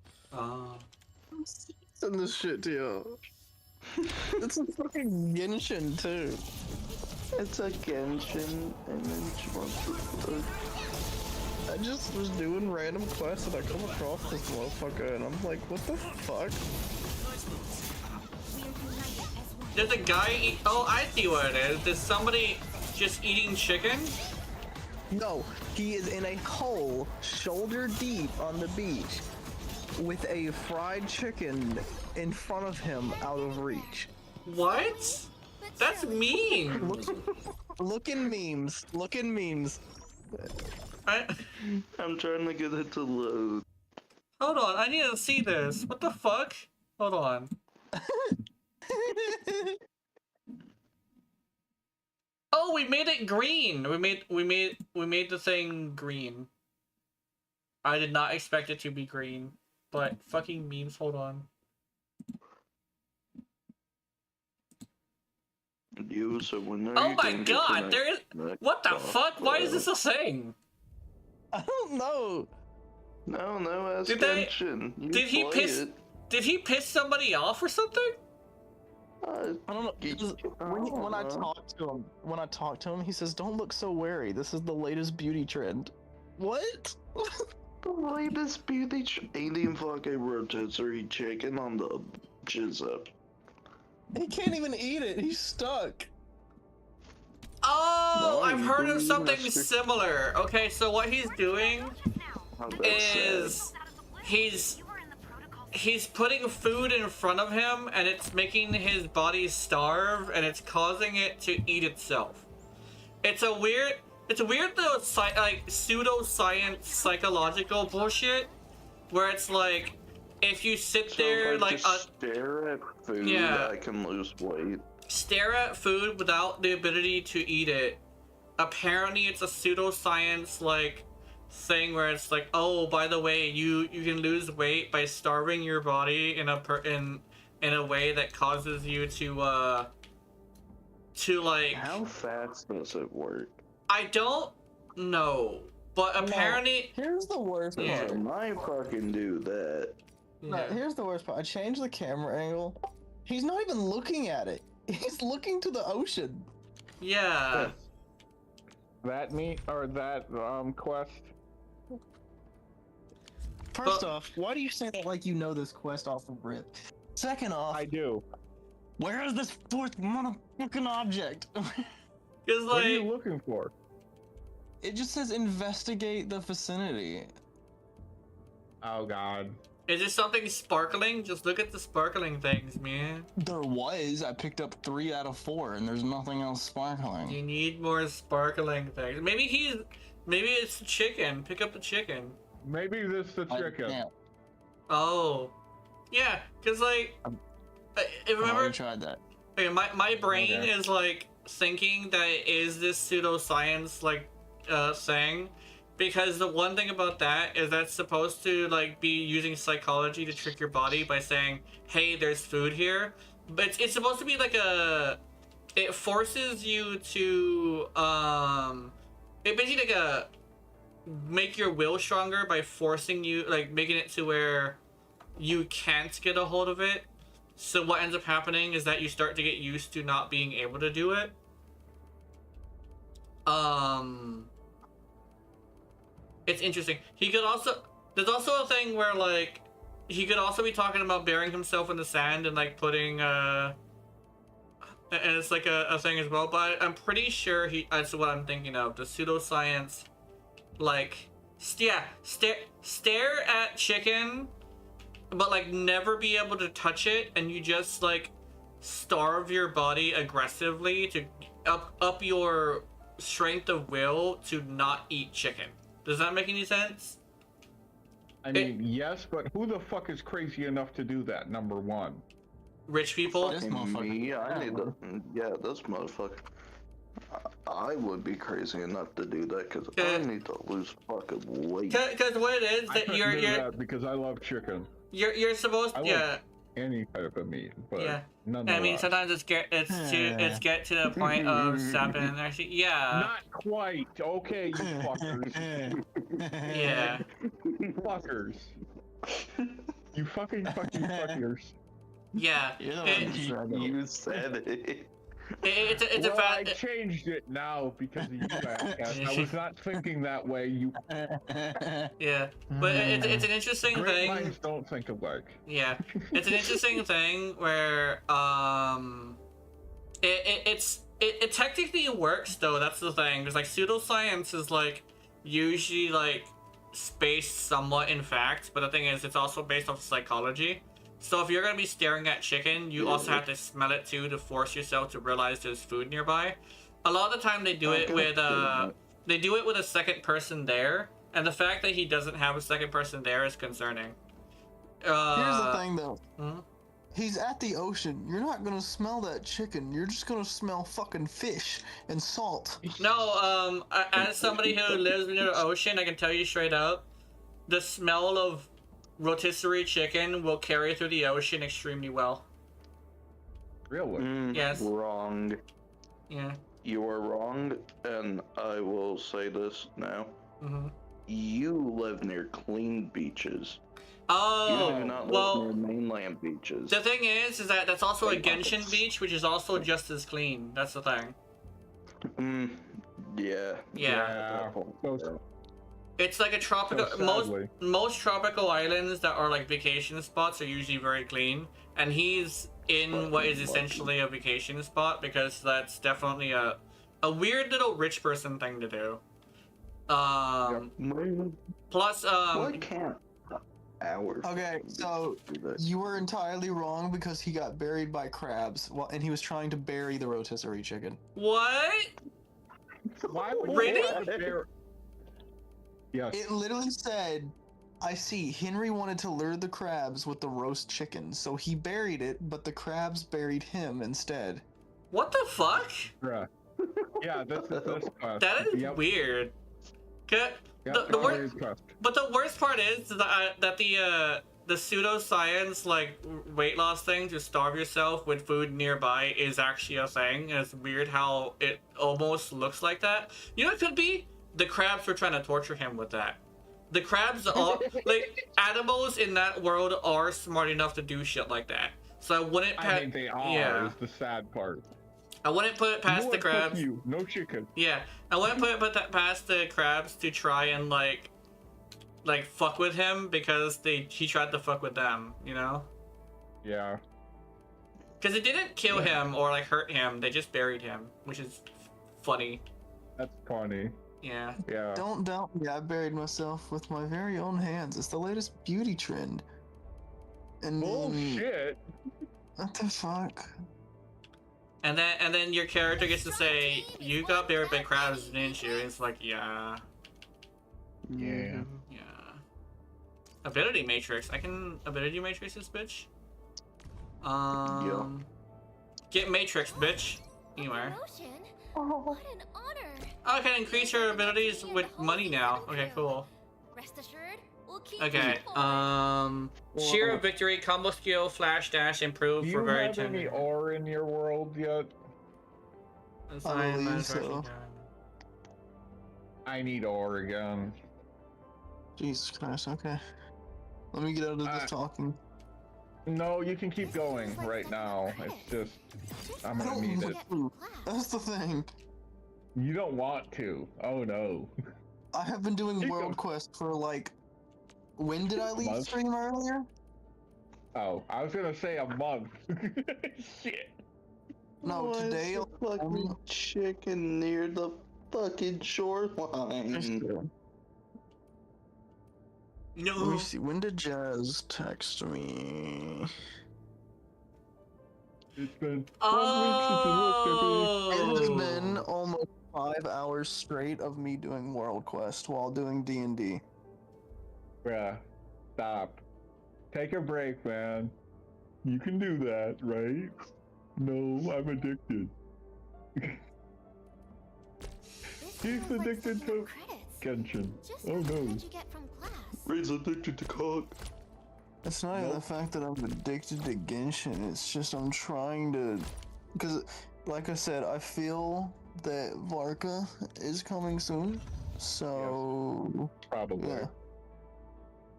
Send this shit to you. It's a fucking Genshin too. It's a Genshin image. What the fuck? I just was doing random quests and I come across this motherfucker and I'm like, what the fuck? Did the guy eat? Oh, I see what it is. Is somebody just eating chicken? No, he is in a hole, shoulder deep on the beach, with a fried chicken in front of him out of reach. What? That's mean. Look in memes. Look in memes. I'm trying to get it to load. Hold on, I need to see this. What the fuck? Hold on. Oh, we made it green. We made the thing green. I did not expect it to be green, but fucking memes. Hold on. So when Oh my god, there is. What the fuck? Why is this a thing? I don't know. No, ask Did they? Genshin. You Did he play piss? it. Did he piss somebody off or something? I don't know. When I talk to him, he says, "Don't look so wary. This is the latest beauty trend." What? The latest beauty eating fucking rotisserie chicken on the up. He can't even eat it. He's stuck. Oh, No, I've you heard couldn't of even something ask her. similar. Okay, so what he's doing is he's putting food in front of him and it's making his body starve and it's causing it to eat itself. It's a weird little like pseudoscience psychological bullshit where it's like if you sit there if I like just stare at food, yeah. I can lose weight. Stare at food without the ability to eat it. Apparently it's a pseudoscience like thing where it's like, oh, by the way, you can lose weight by starving your body in a way that causes you to like. How fast does it work? I don't know, but apparently here's the worst part. I might fucking do that. No, here's the worst part. I changed the camera angle He's not even looking at it. He's looking to the ocean. Yeah. That quest. First off, why do you say that like you know this quest off of rip? Second off, I do. Where is this fourth motherfucking object? What are you looking for? It just says investigate the vicinity. Oh god. Is there something sparkling? Just look at the sparkling things, man. There was. I picked up 3 out of 4, and there's nothing else sparkling. You need more sparkling things. Maybe it's the chicken. Pick up the chicken. Maybe this is the chicken. Oh. Yeah, because like... remember... I tried that. Okay, my brain is like thinking that it is this pseudoscience like thing. Because the one thing about that is that's supposed to like be using psychology to trick your body by saying, hey, there's food here. But it's supposed to be like it forces you to it basically like make your will stronger by forcing you, like making it to where you can't get a hold of it. So what ends up happening is that you start to get used to not being able to do it. It's interesting. He could also... There's also a thing where, like... He could also be talking about burying himself in the sand and, like, putting, And it's, like, a thing as well. But I'm pretty sure that's what I'm thinking of. The pseudoscience... Like... Yeah. Stare at chicken... But, like, never be able to touch it. And you just, like... Starve your body aggressively to up your strength of will to not eat chicken. Does that make any sense? I mean, yes, but who the fuck is crazy enough to do that, number one? Rich people? This motherfucker. I need to... Yeah, this motherfucker. I would be crazy enough to do that because I need to lose fucking weight. Because what it is that you're that because I love chicken. You're supposed to... Yeah. Any type of meat, but yeah. nonetheless. I mean, sometimes it's get to the point of sapping. Actually, yeah. Not quite. Okay, you fuckers. Yeah. You fuckers. You fucking fuckers. Yeah. You said it. It's well, a fact. I changed it now because of you, Outcast. I was not thinking that way. You. Yeah, but it's an interesting Great thing. minds don't think alike. Yeah, it's an interesting thing where it technically works though. That's the thing. Because like pseudoscience is like usually like based somewhat in fact, but the thing is it's also based off psychology. So if you're gonna be staring at chicken, you also have to smell it too to force yourself to realize there's food nearby. A lot of the time they do it with a second person there, and the fact that he doesn't have a second person there is concerning. Here's the thing though. He's at the ocean. You're not gonna smell that chicken. You're just gonna smell fucking fish and salt. No, as somebody who lives near the ocean, I can tell you straight up, the smell of rotisserie chicken will carry through the ocean extremely well. Really? Yes. Wrong. Yeah. You are wrong, and I will say this now. You live near clean beaches. Oh, you do not well, live near mainland beaches. The thing is that that's also a Genshin beach, which is also just as clean. That's the thing. Yeah. Yeah. It's like a tropical. Most tropical islands that are like vacation spots are usually very clean, and he's in what is essentially a vacation spot because that's definitely a weird little rich person thing to do. Plus, Why can't hours? Okay, so you were entirely wrong because he got buried by crabs, and he was trying to bury the rotisserie chicken. What? Why would really? Yes. It literally said, I see, Henry wanted to lure the crabs with the roast chicken, so he buried it, but the crabs buried him instead. What the fuck? Bruh. Yeah, that's class. That is weird. But the worst part is that the pseudoscience like weight loss thing to starve yourself with food nearby is actually a thing. And it's weird how it almost looks like that. You know what it could be? The crabs were trying to torture him with that. The crabs are like animals in that world are smart enough to do shit like that. So I wouldn't. I think they are. Yeah. Is the sad part. I wouldn't put it past the Fuck crabs. you. No chicken. Yeah, I wouldn't put that past the crabs to try and like fuck with him because he tried to fuck with them, you know? Yeah. Because it didn't kill him or like hurt him; they just buried him, which is funny. That's funny. Yeah. Yeah. Don't doubt me, I buried myself with my very own hands. It's the latest beauty trend. And bullshit. What the fuck? And then your character gets to say, "You got buried by crabs, didn't you?" And it's like, yeah. Yeah. Yeah. Ability matrix. I can ability matrix this bitch. Get matrix, bitch. Anywhere. What an honor. Oh, I can increase your abilities with money now. Okay, cool. Rest assured, we'll keep Okay. Sheer of victory, combo skill, flash dash, improve Do for you very have any tender. ore in your world yet? I believe so. I need ore again. Jesus Christ, okay. Let me get out of this talking. No, you can keep going right now. It's just, I'm gonna need it. That's the thing. You don't want to. Oh no. I have been doing World Quest for like... When did I leave Month? stream earlier? Oh, I was gonna say a month. Shit. No, today... The fucking chicken near the fucking shoreline. No. Let me see. When did Jazz text me? It's been It has been almost 5 hours straight of me doing World Quest while doing D&D. Bruh, stop. Take a break, man. You can do that, right? No, I'm addicted. He's addicted to Genshin. Oh no. Ray's addicted to cock. It's not even the fact that I'm addicted to Genshin, it's just I'm trying to... Because, like I said, I feel that Varka is coming soon, so... Yes, probably. Yeah.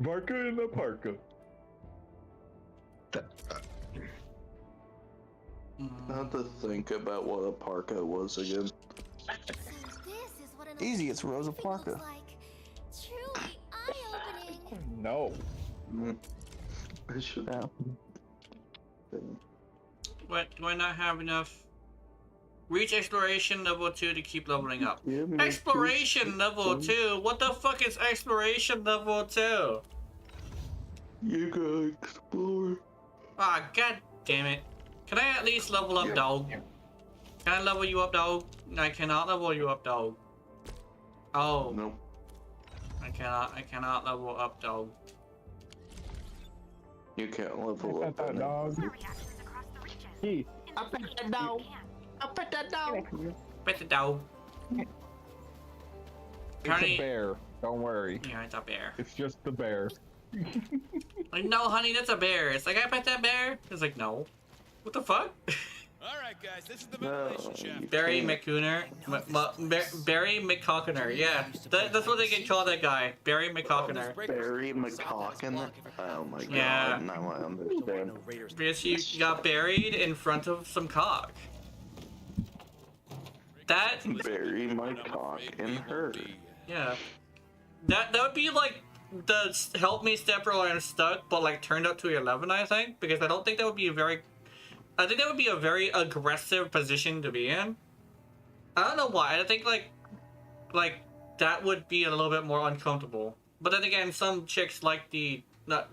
Varka in the parka. Not to think about what a parka was again. Easy, it's Rosa Parka. Truly eye-opening. No. It should happen. What? Do I not have enough? Reach exploration level 2 to keep leveling up. Exploration level 2? What the fuck is exploration level 2? You gotta explore. Ah, god damn it. Can I at least level up, dog? Can I level you up, dog? I cannot level you up, dog. Oh. Nope. I cannot level up, dog. You can't level up. That dog. Hey. I pet that dog. I pet that dog. Pet the dog. It's a bear. Don't worry. Yeah, it's a bear. It's just the bear. Like, no, honey, that's a bear. It's like, I pet that bear? It's like, no. What the fuck? Alright, guys, this is the ventilation shaft. Barry McCooner? Barry McCockiner, yeah. That's what they get called, that guy. Barry McCockiner. Barry McCockiner? Oh my god, Yeah. now I understand. Because you got buried in front of some cock. That... Bury my cock in her. Yeah. That would be like the help me stepbrother I'm stuck, but like turned up to 11, I think, because I don't think that would be a very... I think that would be a very aggressive position to be in. I don't know why. I think like that would be a little bit more uncomfortable. But then again, some chicks like the...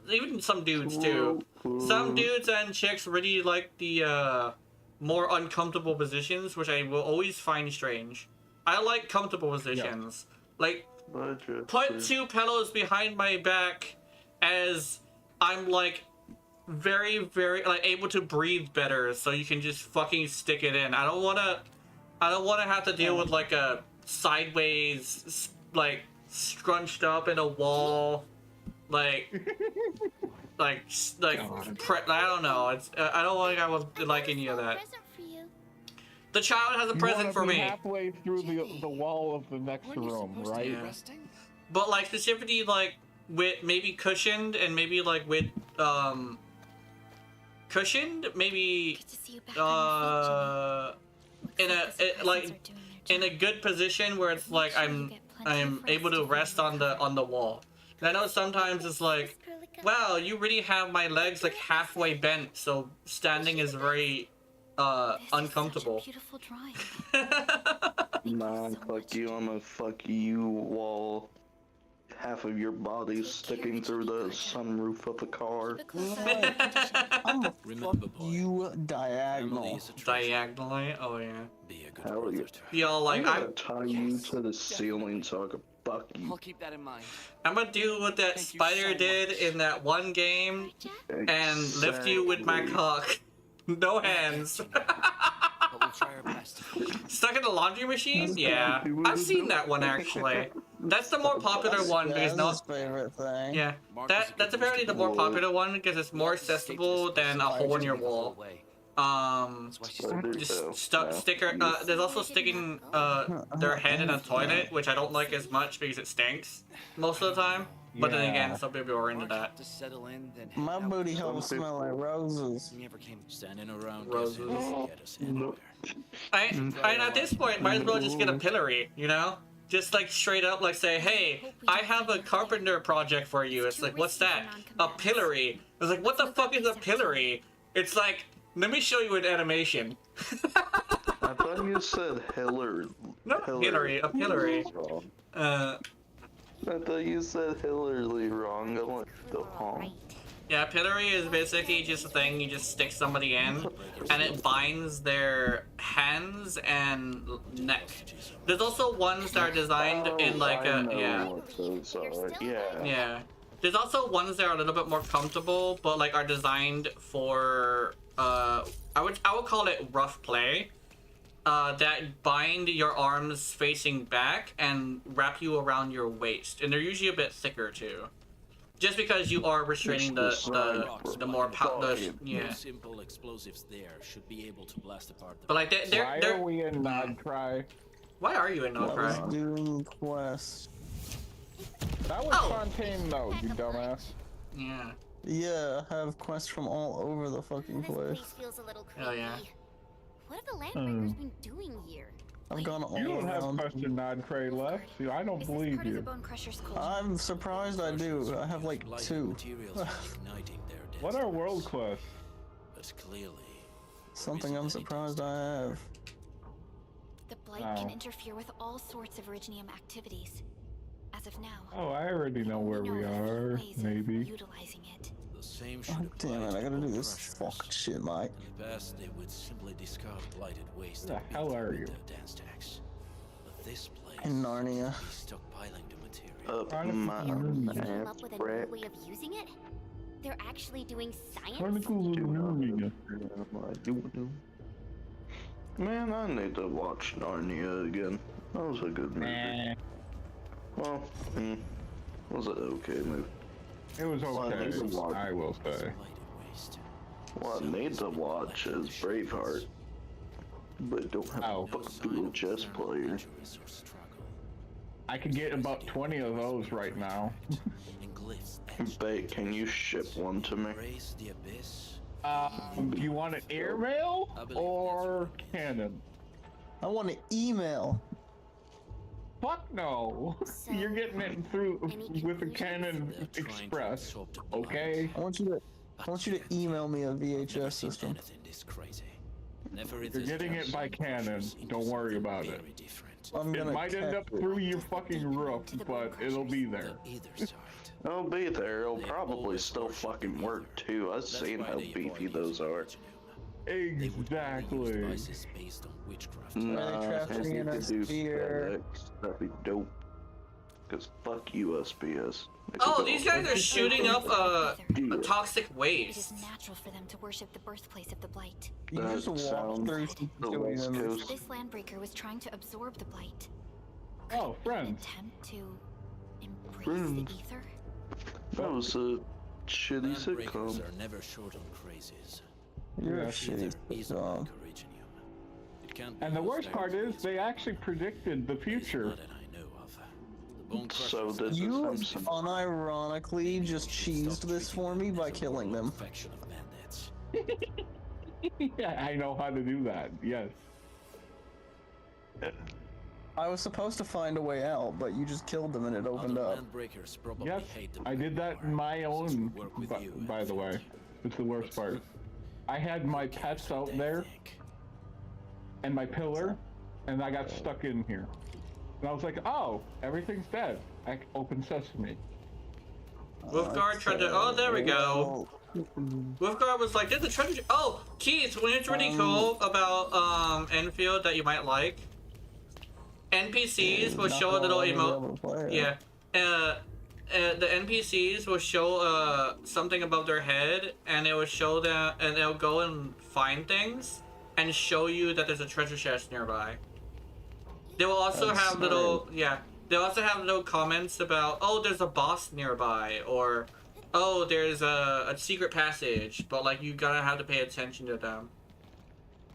even some dudes too. Some dudes and chicks really like the more uncomfortable positions, which I will always find strange. I like comfortable positions. Like, put 2 pillows behind my back as I'm like very, very like able to breathe better, so you can just fucking stick it in. I don't wanna have to deal with like a sideways, like scrunched up in a wall, I don't know. It's I don't think I would like any of that. The child has a present for me. Halfway through the wall of the next room, right? Yeah. But like specifically like with maybe cushioned and maybe like with cushioned, maybe in a good position where it's like I'm able to rest on the wall. And I know sometimes it's like, wow, you really have my legs like halfway bent, so standing is very uncomfortable. Beautiful drawing. Man, fuck you, I'ma fuck you while half of your body's sticking through the sunroof of a car. I'm fuck you diagonal. Diagonally? Oh yeah. Hell yeah. Yo, like I'm gonna tie you to the ceiling so I can fuck you. I'll keep that in mind. I'm gonna do what that spider did in that one game and lift you with my cock. No hands. But we'll try our best. Stuck in the laundry machine? Yeah. I've seen that one actually. That's the more popular one because That's his favorite thing. Yeah. That's apparently the more popular one because it's more accessible than a hole in your wall. Just sticker. There's also sticking their head in a toilet, which I don't like as much because it stinks most of the time. But then again, some people are into that. My booty hole smell like roses. Standing around Roses. get us anywhere. At this point, might as well just get a pillory, you know? Just like straight up, like say, hey, I have a carpenter project for you. It's like, what's that? A pillory. It's like, what the fuck is a pillory? It's like, let me show you an animation. I thought you said Hillary. No, Hillary, a pillory. I thought you said Hillary wrong. I went the home. Yeah, pillory is basically just a thing you just stick somebody in, and it binds their hands and neck. There's also ones that are designed in like a yeah. There's also ones that are a little bit more comfortable, but like are designed for I would call it rough play. That bind your arms facing back and wrap you around your waist, and they're usually a bit thicker too. Just because you are restraining the more yeah. Simple explosives there should be able to blast apart the. But like Why are we in Nodcry? Why are you in Nodcry? I was doing quest. That was Fontaine though, you dumbass. Yeah. Yeah, I have quests from all over the fucking place. Feels a little Oh yeah. What have the Landbreakers been doing here? I've gone all You don't have around. question Nodcray left. See, I don't believe you. I'm surprised I do. I have like 2. What are world quests? But clearly, Something I'm surprised I have. The Blight can interfere with all sorts of Originium activities. As of now. Oh, I already know where we are. Maybe. Utilizing it. the same Oh, should damn it, apply I to gotta do Bonk this Crushers. fuck shit, mate. In the past, they would simply discard blighted waste Where and the hell beat are them you? with their dance tags. But this place In Narnia. is stockpiling the material. They came up with a new way of using it? They're actually doing science? Man, I need to watch Narnia again. That was a good movie. Well, was it okay movie? It was okay, I will say. What I need to watch is Braveheart, but don't have a fucking VHS player. I can get about 20 of those right now. Bait, can you ship one to me? Do you want an airmail or cannon? I want an email. Fuck no! You're getting it through with a Canon Express, okay? I want you to email me a VHS system. You're getting it by Canon. Don't worry about it. It might end up through your fucking roof, but it'll be there. It'll be there. It'll probably still fucking work too. I've seen how beefy those are. Exactly. Nah, I think you could do FedEx. That'd be dope. Cause fuck USPS. Oh, these guys are shooting up a toxic It waste. is natural for them to worship the birthplace of the Blight. You just walk through the West Coast. This Landbreaker was trying to absorb the Blight. Oh, friends. Attempt to embrace Friends. the ether. That was a shitty sitcom. Landbreakers are never short on crazies. You're a Yeah. shitty sitcom. And the worst part is, they actually predicted the future. So did You the Simpsons. unironically just cheesed this for me by killing them. Yeah, I know how to do that. Yes. I was supposed to find a way out, but you just killed them and it opened up. Landbreakers probably Yes, hate the I did that in my own. By the way, it's the worst part. I had my pets out there, and my pillar, and I got stuck in here. And I was like, oh, everything's dead. I open sesame. Wolfguard tried to. Oh, there we go. Wolfguard was like, "There's a treasure." Oh, Keith, when it's really cool about Enfield that you might like, NPCs will show a little emote. Yeah. The NPCs will show something above their head, and it will show them, and they'll go and find things, and show you that there's a treasure chest nearby. They will also have little, they also have little comments about, oh, there's a boss nearby, or, oh, there's a secret passage, but like you gotta have to pay attention to them.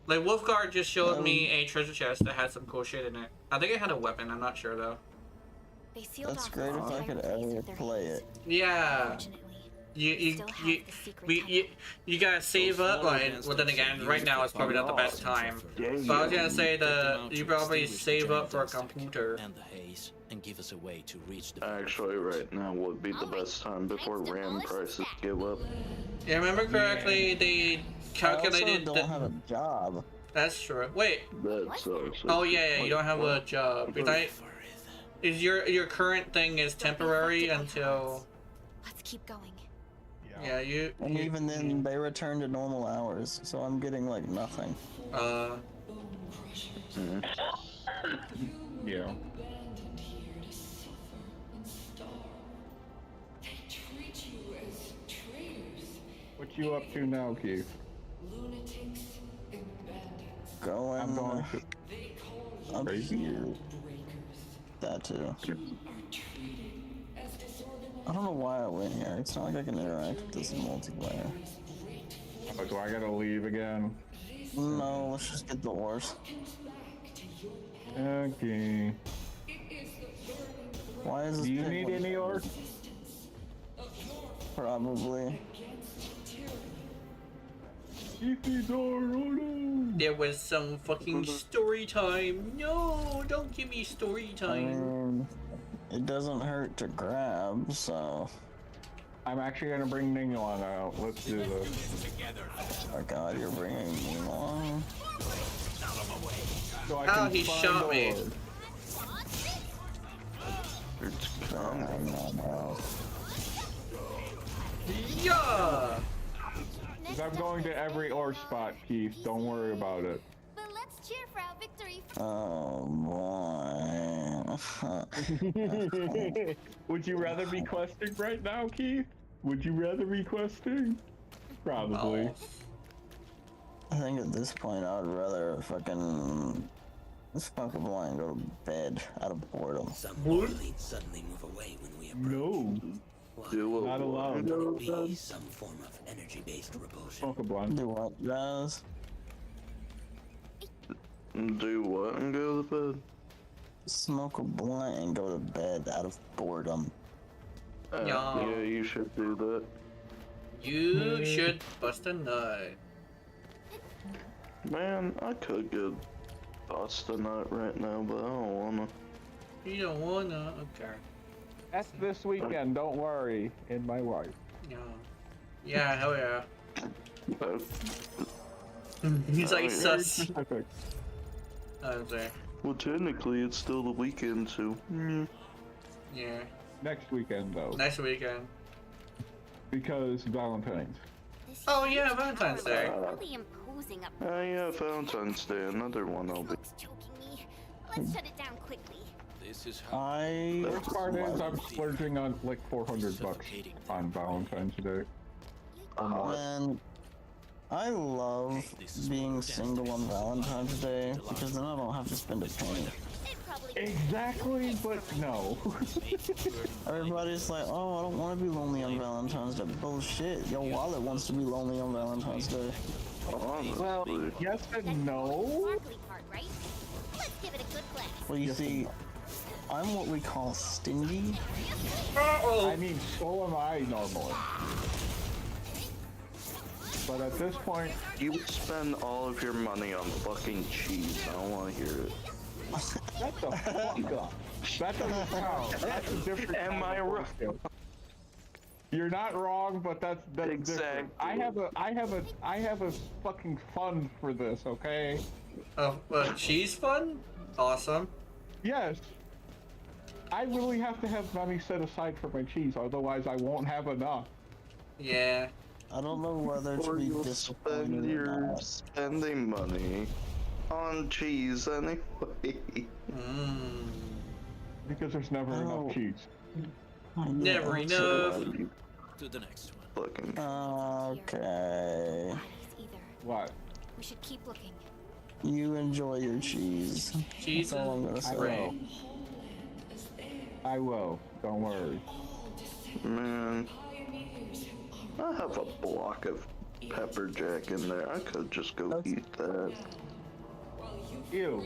Like Wolfguard just showed me a treasure chest that had some cool shit in it. I think it had a weapon, I'm not sure though. That's great if I could ever play it. Yeah. You gotta save up, like, well then again, right now it's probably not the best time. But I was gonna say you probably save up for a computer. And give us a way to reach the Actually, right now would be the best time before RAM prices give up. Yeah, remember correctly, they calculated. I also don't have a job. That's true. Wait. Oh yeah, you don't have a job. Is your current thing is temporary until? Let's keep going. Yeah, And even then, they return to normal hours, so I'm getting like nothing. Yeah. What you up to now, Keith? Going. I'm going up here. That too. I don't know why I went here. It's not like I can interact with this in multiplayer. Oh, do I gotta leave again? No, let's just get the ores. Okay. Why is this? Do you need any ores? Probably. There was some fucking story time. No, don't give me story time. It doesn't hurt to grab, so. I'm actually gonna bring Ninglong out. Let's do this. Oh my god, you're bringing Ninglong? So oh, he shot me. It's coming. Yeah! I'm going to every ore spot, Keith. Don't worry about it. But let's cheer for our victory. Oh boy. Would you rather be questing right now, Keith? Would you rather be questing? Probably. Oh. I think at this point I would rather fucking smoke a blunt and go to bed out of boredom. Some leads suddenly move away when we approach. No. Not allowed. Be some form of energy-based repulsion. Smoke a blunt. Do what, guys? Do what and go to bed? Smoke a blunt and go to bed out of boredom. Yeah, you should do that. You should bust a nut. Man, I could get bust a nut right now, but I don't wanna. You don't wanna? Okay. That's this weekend, don't worry. In my wife. Yeah. Yeah, hell yeah. He's like sus. Well, technically, it's still the weekend, so. Yeah. Next weekend, though. Next weekend. Because Valentine's. Oh yeah, Valentine's Day. Really imposing up. Yeah, Valentine's Day. Another one I'll be. Let's shut it down quickly. This is The worst part is I'm splurging on like $400 on Valentine's Day. Man, I love being single on Valentine's Day because then I don't have to spend a penny. Exactly, but no. Everybody's like, oh, I don't want to be lonely on Valentine's Day. Bullshit. Your wallet wants to be lonely on Valentine's Day. Well, yes and no. Well, you see, I'm what we call stingy. I mean, so am I normally. But at this point, you would spend all of your money on fucking cheese. I don't want to hear it. What the fuck? That doesn't count. That's a different. Am I wrong? You're not wrong, but that's exactly. different. I have a fucking fund for this, okay? Cheese fund? Awesome. Yes. I really have to have money set aside for my cheese, otherwise I won't have enough. Yeah. I don't know whether to be disappointed or not. Spending money on cheese anyway. Because there's never enough cheese. Never enough. To the next one. Okay. What? We should keep looking. You enjoy your cheese. Cheese That's all I'm gonna say. I will. Don't worry. Man, I have a block of pepper jack in there. I could just go eat that. Ew.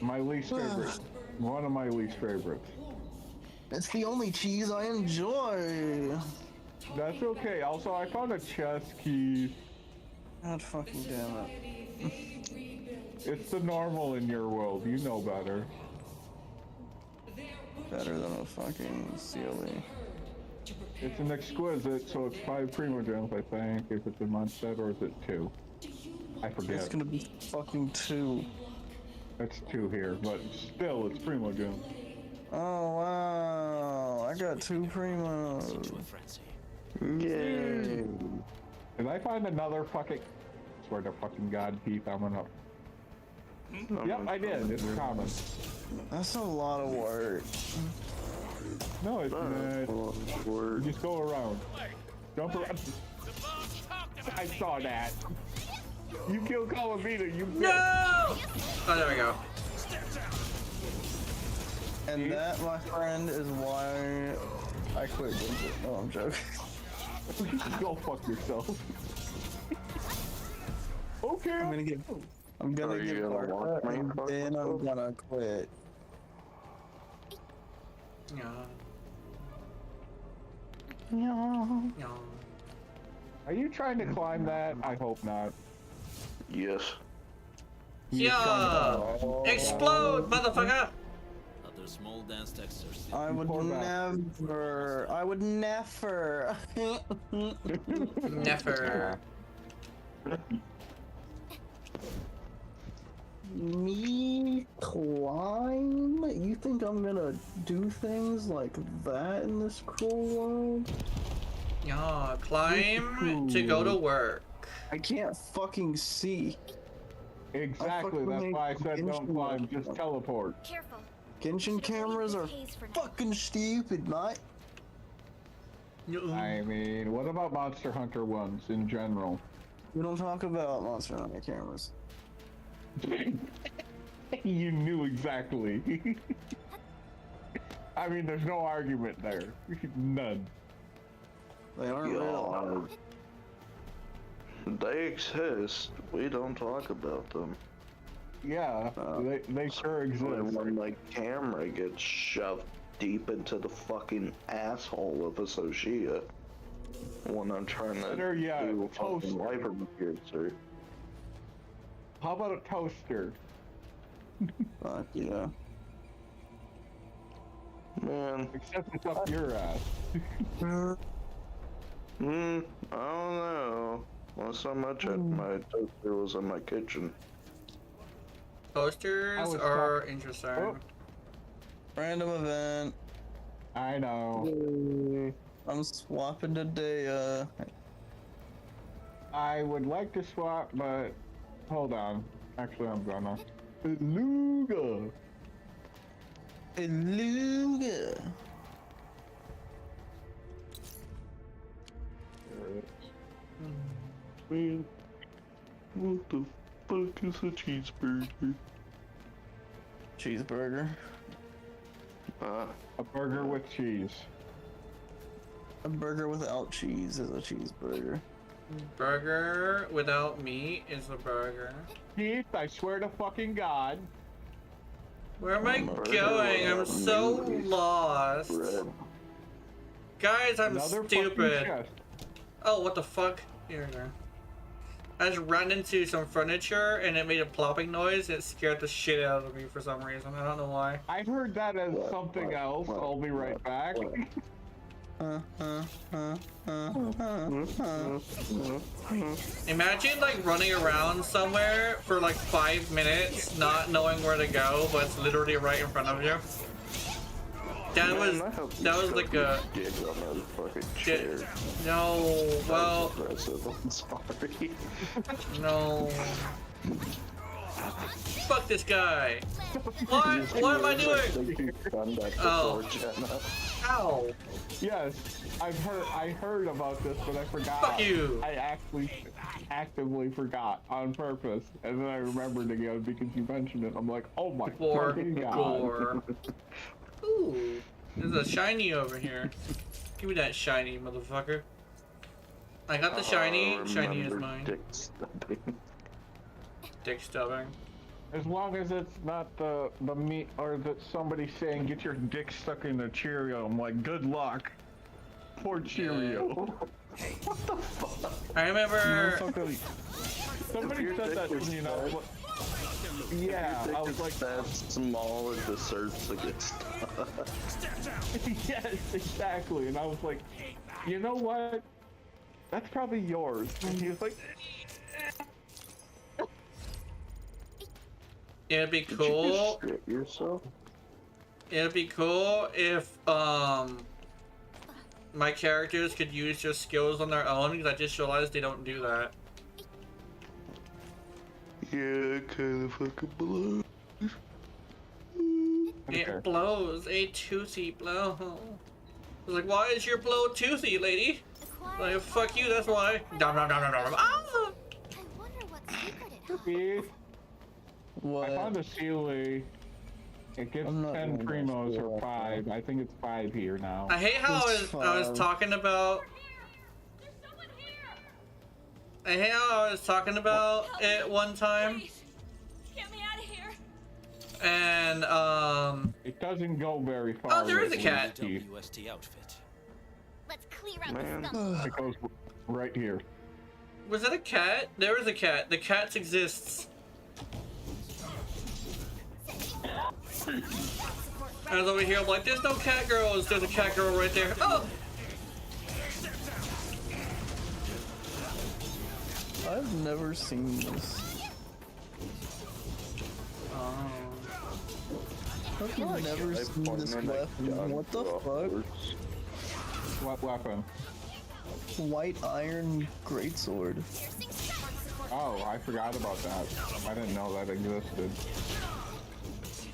My least favorite. One of my least favorites. It's the only cheese I enjoy. That's okay. Also, I found a chest key. God fucking damn it. It's the normal in your world. You know better. Better than a fucking CLE. It's an exquisite, so it's 5 primo gems, I think. If it's a Mondstadt, or is it 2? I forget. It's gonna be fucking 2. It's 2 here, but still, it's primo gems. Oh wow! I got 2 primos. Yay! Did I find another fucking? I swear to fucking God, Keith, I'm gonna. Yep, I did. It's common. That's a lot of work. No, it's not. You just go around. Jump around. I saw that. You killed Calavita, you bitch. No! Oh, there we go. And that, my friend, is why I quit Genshin. No, I'm joking. Go fuck yourself. Okay. I'm gonna get Barca, and then I'm gonna quit. Are you trying to climb that? I hope not. Yes. Yeah! Explode, motherfucker! Other small dance textures. I would never. I would never. Never. Me climb? You think I'm gonna do things like that in this cruel world? Yeah, climb to go to work. I can't fucking see. Exactly, that's why I said don't climb, just teleport. Careful. Genshin cameras are fucking stupid, mate. I mean, what about Monster Hunter ones in general? We don't talk about Monster Hunter cameras. You knew exactly. I mean, there's no argument there. None. They aren't real. They exist. We don't talk about them. Yeah, they sure exist. When my camera gets shoved deep into the fucking asshole of a Sophia when I'm trying to do a fucking lifer piercer. How about a toaster? Fuck yeah. Man. Except it's up your ass. I don't know. Not so much at my toaster was in my kitchen. Toasters are interesting. Oh. Random event. I know. I'm swapping today. I would like to swap, but hold on. Actually, I'm gonna. Beluga. Beluga. Man, what the fuck is a cheeseburger? Cheeseburger. A burger with cheese. A burger without cheese is a cheeseburger. Burger without meat is a burger. Keith, I swear to fucking God. Where am I going? I'm so lost. Guys, I'm stupid. Oh, what the fuck? Here we go. I just ran into some furniture and it made a plopping noise. And it scared the shit out of me for some reason. I don't know why. I heard that as something else. I'll be right back. Imagine like running around somewhere for like 5 minutes, not knowing where to go, but it's literally right in front of you. That was like a no. Well, I'm sorry. No. Fuck this guy. What? What am I doing? Oh. Ow. Yes, I heard about this, but I forgot. Fuck you. I actually actively forgot on purpose, and then I remembered again because you mentioned it. I'm like, oh my fucking god. Gore. Ooh, there's a shiny over here. Give me that shiny, motherfucker. I got the shiny. Shiny is mine. Dick stubbing. As long as it's not the meat or that somebody saying get your dick stuck in a Cheerio. I'm like, good luck. Poor Cheerio. Hey, what the fuck? I remember. Somebody said that to me, and I was like, yeah, I was like, that small it deserves to get stuck. Yes, exactly. And I was like, you know what? That's probably yours. And he was like, It'd be cool. It'd be cool if my characters could use their skills on their own, because I just realized they don't do that. Yeah, kind of fucking blows. It blows a toothy blow. I was like, why is your blow toothy, lady? Like, fuck you, that's why. Ah! What? I found a Sealy. It gives 10 primos or 5. I think it's 5 here now. I hate how I was talking about. I hate how I was talking about it one time. Get me out of here. And it doesn't go very far. Oh, there is a cat. WST outfit. Let's clear out the skunk. It goes right here. Was that a cat? There is a cat. The cat exists. I was over here, I'm like, there's no cat girls. There's a cat girl right there. Oh! I've never seen this. Oh. I've never seen this weapon. What the fuck? What weapon? White iron greatsword. Oh, I forgot about that. I didn't know that existed.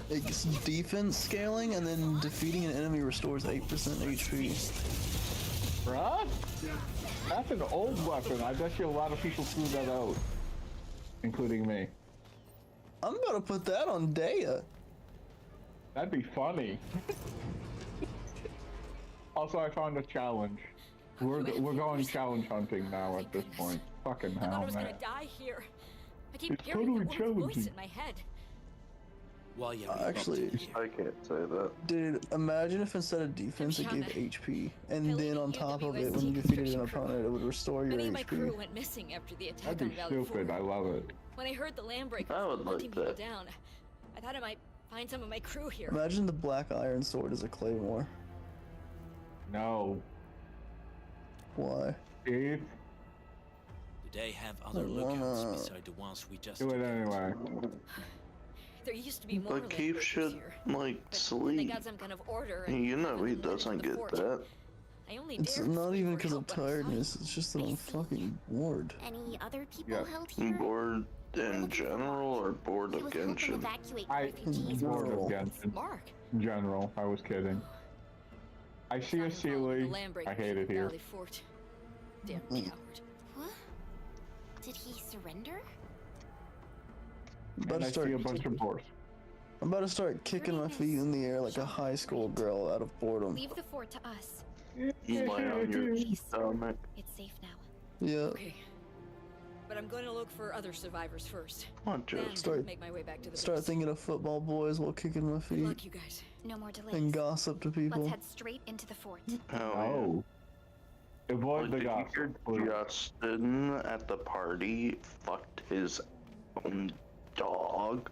It's defense scaling, and then defeating an enemy restores 8% HP. Bruh? That's an old weapon. I bet you a lot of people threw that out. Including me. I'm gonna put that on Daya. That'd be funny. Also, I found a challenge. We're going challenge hunting now at this point. Fucking hell, man. I thought I was gonna die here. I keep It's hearing totally that woman's voice challenging. in my head. While you're Actually, I can't say that. Dude, imagine if instead of defense it gave HP, and then on top of it, when you defeated an opponent, it would restore your Many of my crew HP. went missing after the attack That'd on be Valley stupid. 4. I love it. When I heard the land breakers I would were hunting like people that. down, I thought I might find some of my crew here. Imagine the black iron sword as a claymore. No. Why? Steve? Do they have other I wanna- lookouts beside the ones we just Do it anyway. There used to be more But Keith land should, breakers here. like, They sleep. got some kind of order. And You know he let them doesn't into the get fort. that. I only It's dared not sleep even for because of help when I saw you. tiredness, it's just that I'm fucking bored. Any other people Yeah. held here? Bored in general or bored of It was helping Genshin? evacuate I refugees. bored of General. Genshin. Mark. In general, I was kidding. I see a Found him following the Sealy. land I breakers hate in it here. Valley Fort. Damn coward. What? Did he surrender? I'm about And to I start see a bunch of boars. I'm about to start kicking my feet in the air like a high school girl out of boredom. Leave the fort to us. Lie on your stomach. It's safe now. Yeah. Okay. But I'm going to look for other survivors first. Not Then just. Start- make my way back to the Start base. thinking of football boys while kicking my Good feet luck, you guys. No more delays. and gossip to Let's people. head straight into the fort. Hell Oh. Avoid the Did you gossip. hear please. Justin at the party fucked his own dog?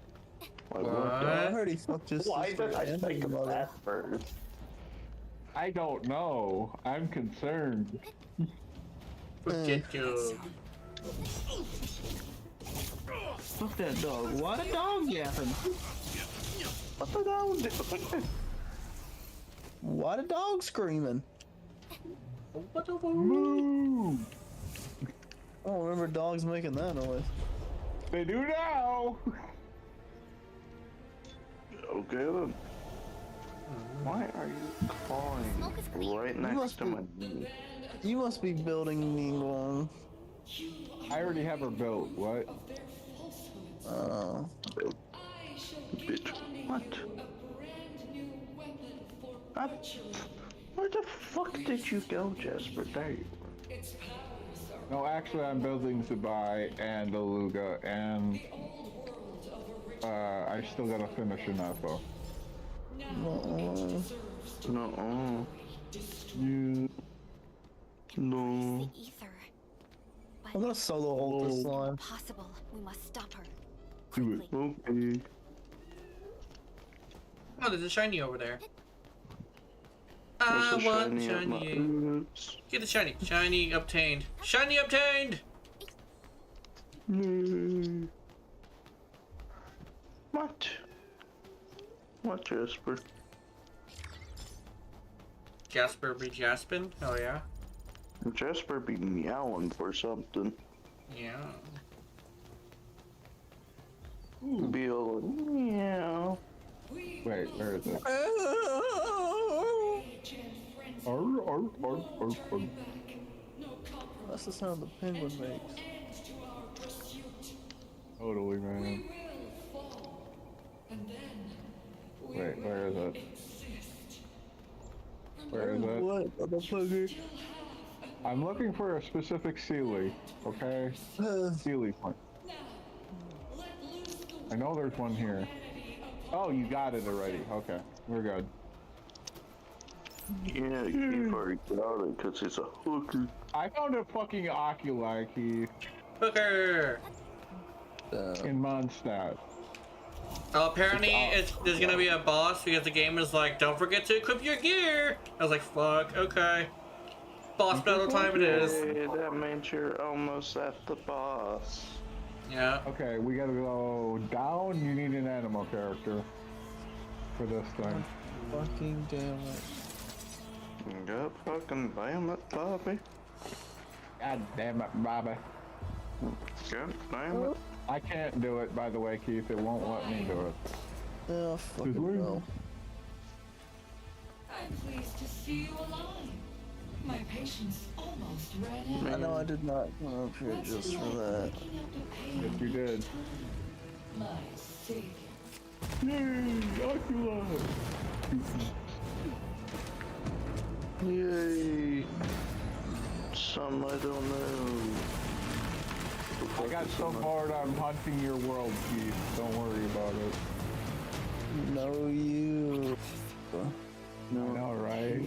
Like, what the? I heard he fucked his Why sister did I and think his of mother. that first? I don't know. I'm concerned. Forget you. Fuck that dog. Why the dog yapping? What the dog doing? Why the dog screaming? Moo! I don't remember dogs making that noise. They do now! Okay then. Why are you calling right next to my knee? You must be building Ningguang. I already have her built. What? Oh. Bitch. What? Where the fuck did you go, Jasper? There you were. No, actually, I'm building Zubai and Aluga, and I still gotta finish Anapo. No. You. No. I'm gonna solo ult this slime. Impossible. We must stop her. Do it. Okay. Oh, there's a shiny over there. There's I a want shiny at my shiny. boots. Get the shiny. Shiny obtained. Shiny obtained! What? What, Jasper? Jasper be Jaspin? Oh yeah? Jasper be meowing for something. Yeah. Be all meow. Wait, where is it? That's the sound the penguin makes. Totally, man. Wait, where is it? Where is it? What, motherfucker? I'm looking for a specific Sealy, okay? Sealy point. I know there's one here. Oh, you got it already. Okay, we're good. Yeah, Keith already got it because he's a hooker. I found a fucking Oculi, Keith. Hooker! In Mondstadt. Oh, apparently there's gonna be a boss because the game is like, don't forget to equip your gear! I was like, fuck, okay. Boss battle time it is. Hey, that means you're almost at the boss. Yeah. Okay, we gotta go down. You need an animal character for this thing. Fucking damn it. God fucking damn it, Bobby. God damn it, Bobby. God damn it. I can't do it, by the way, Keith. It won't let me do it. Yeah, fucking no. I'm pleased to see you alive. My patience almost ran out. I know I did not come up here just for that. Yes, you did. My savior. Yay, Oculi! Yay. Some I don't know. I got so bored I'm hunting your world, Keith. Don't worry about it. No, you. No, I know, right?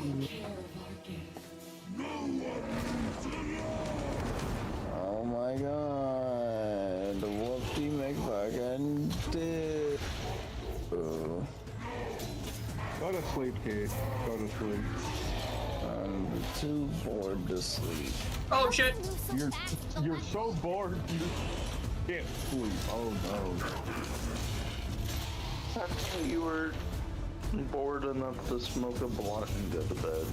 Oh my god. The whoopty McFucking did. Oh. Go to sleep, Keith. Go to sleep. I'm too bored to sleep. Oh shit! You're so bored you can't sleep. Oh no. I thought you were bored enough to smoke a blunt and go to bed.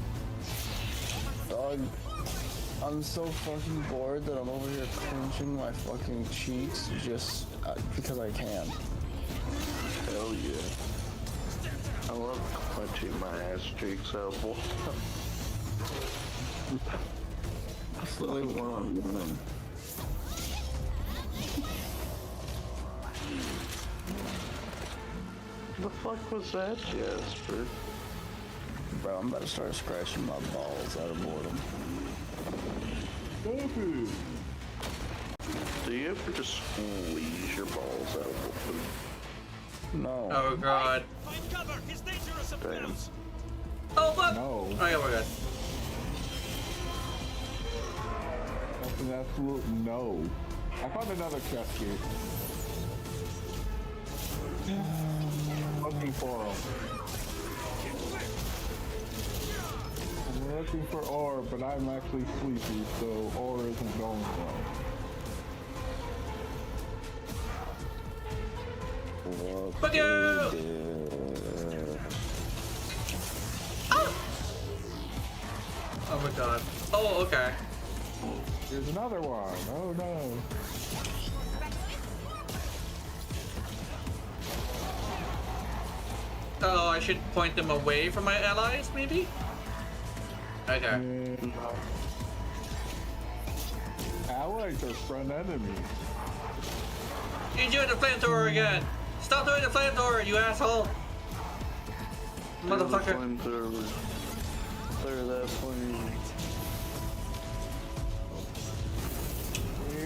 Dog, I'm so fucking bored that I'm over here clenching my fucking cheeks just because I can. Hell yeah. I love clenching my ass cheeks out, boy. That's really what I'm doing. The fuck was that, Jasper? Bro, I'm about to start scratching my balls out of boredom. Do you ever just squeeze your balls out of boredom? No. Oh god. Find cover! He's dangerous up Damn. Oh fuck! No. Oh yeah, we're good. An absolute no. I found another chest gate. Looking for them. I'm looking for ore, but I'm actually sleepy, so ore isn't going well. Fuck you! Oh my god. Oh, okay. There's another one. Oh no. Oh, I should point them away from my allies, maybe? Okay. Allies are front enemies. You're doing the flamethrower again! Stop doing the flamethrower, you asshole! Motherfucker. Clear that flame.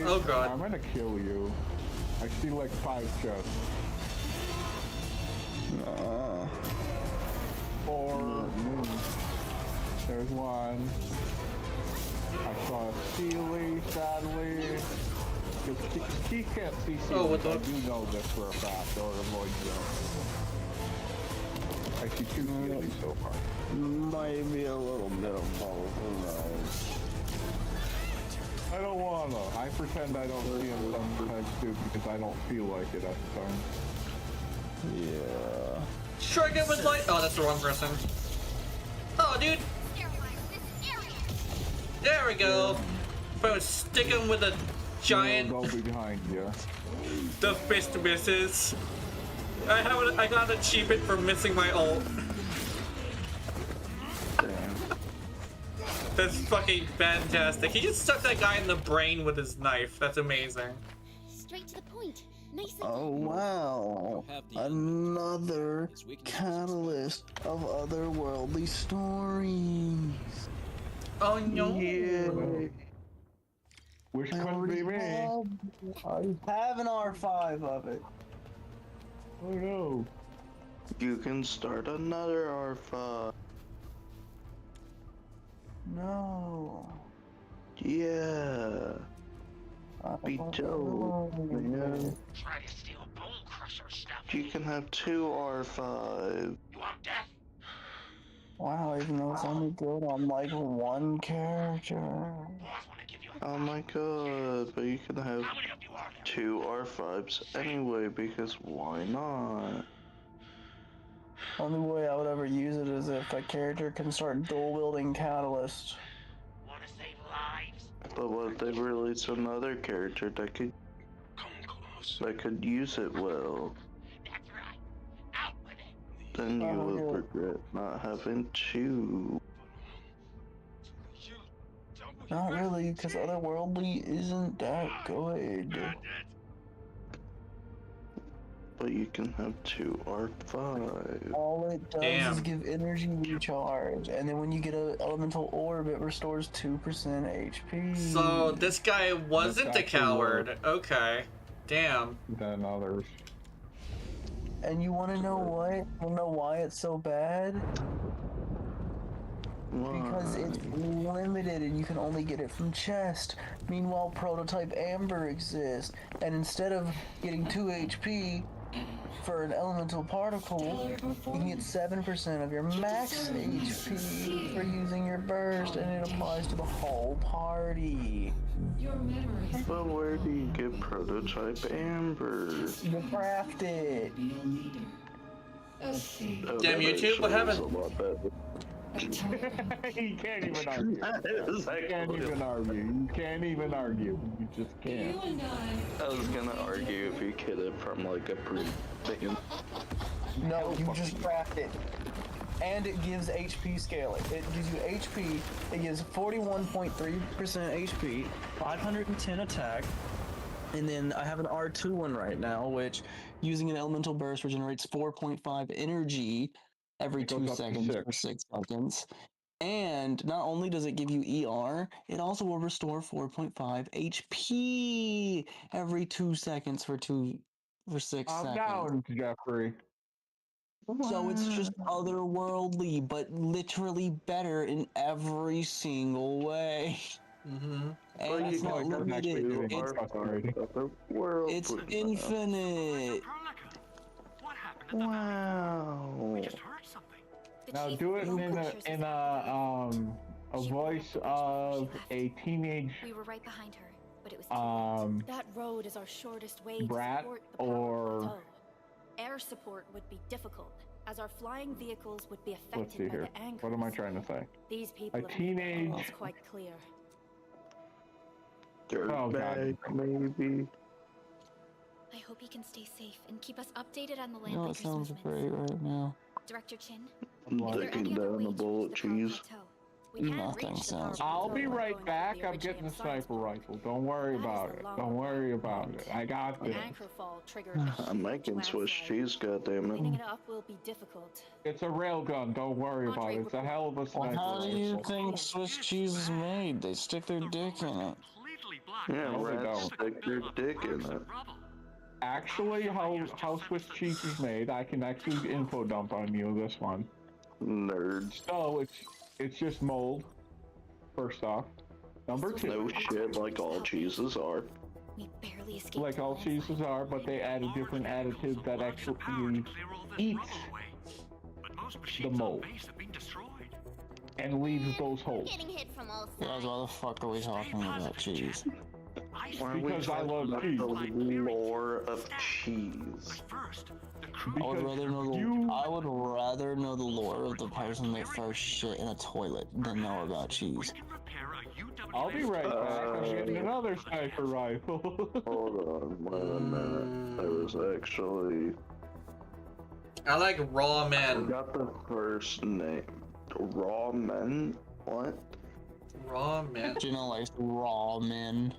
Oh god. I'm gonna kill you. I see like 5 chests. 4. There's one. I saw Steely, sadly. He can't see Steely. Oh, what the? I do know this for a fact, or avoid them. I see 2 Steely so far. Might be a little bit of both, who knows. I don't wanna. I pretend I don't see him sometimes too because I don't feel like it at the time. Yeah. Strike it with light. Oh, that's the wrong person. Oh, dude. There we go. Bro, stick him with a giant. Go behind you. The fist misses. I got an achievement for missing my ult. That's fucking fantastic. He just stuck that guy in the brain with his knife. That's amazing. Straight to the point. Nice. Oh wow! Another catalyst of otherworldly stories. Oh no! Yeah. Which couldn't be me. I have an R5 of it. Oh no! You can start another R5. No. Yeah. Be dope, man. Try to steal Bone Crusher stuff. You can have 2 R5. You want death? Wow, even though it's only good on like 1 character. Oh my god, but you can have 2 R5s anyway, because why not? Only way I would ever use it is if a character can start dual wielding catalyst. Want to save lives? But what if they release another character that could use it well? That's right. Out with it. Then you will regret not having 2. Not really, because otherworldly isn't that good. But you can have 2 R5. All it does is give energy recharge, and then when you get an elemental orb, it restores 2% HP. So this guy wasn't a coward. Okay. Damn. Than others. And you want to know what? You want to know why it's so bad? Because it's limited and you can only get it from chest. Meanwhile, prototype Amber exists, and instead of getting 2 HP for an elemental particle, you can get 7% of your max HP for using your burst, and it applies to the whole party. But where do you get prototype Amber? You craft it. Damn YouTube, what happened? You can't even argue. You can't even argue. You can't even argue. You just can't. I was gonna argue if you get it from like a thing. No, you just craft it. And it gives HP scaling. It gives you HP. It gives 41.3% HP, 510 attack, and then I have an R2 one right now, which using an elemental burst regenerates 4.5 energy every 2 seconds for 6 seconds. And not only does it give you ER, it also will restore 4.5 HP every 2 seconds for 6 seconds. I'm down, Jeffrey. So it's just otherworldly, but literally better in every single way. Mm-hmm. And it's not limited. It's infinite. Wow. Now do it in a voice of a teenage We were right behind her, but it was that road is our shortest way brat to support the power or plateau. Air support would be difficult, as our flying vehicles would be affected let's see by here. the anchors. What am I trying to say? These people A have made teenage. their goals quite clear. Dirtbag, maybe. I hope he can stay safe and keep us updated on the land. No, it sounds great right now. Director Chin, I'm taking down a bullet cheese. Nothing sounds. I'll be right back. I'm getting the sniper rifle. Don't worry about it. Don't worry about it. I got this. I'm making Swiss cheese, goddammit. Cleaning it up will be difficult. It's a railgun. Don't worry about it. It's a hell of a sniper How do you rifle. think Swiss cheese is made? They stick their dick in it. Yeah, No, they rats don't. stick their dick in it. Actually, how Swiss cheese is made, I can actually info dump on you this one. Nerds. So it's just mold. First off, number two. No shit, like all cheeses are. We barely escaped. Like all cheeses are, but they add a different additive that actually eats the mold and leaves those holes. Getting hit from all Guys, why the fuck are we talking about cheese? Why are we Because I talking love about cheese. the lore of cheese? I would rather know the lore of the person that first shit in a toilet than know about cheese. I'll be right back. I'm getting another sniper rifle. Hold on, wait a minute. There was actually. I like raw I men. got the first name. Raw men? What? Raw men. Gena likes raw men.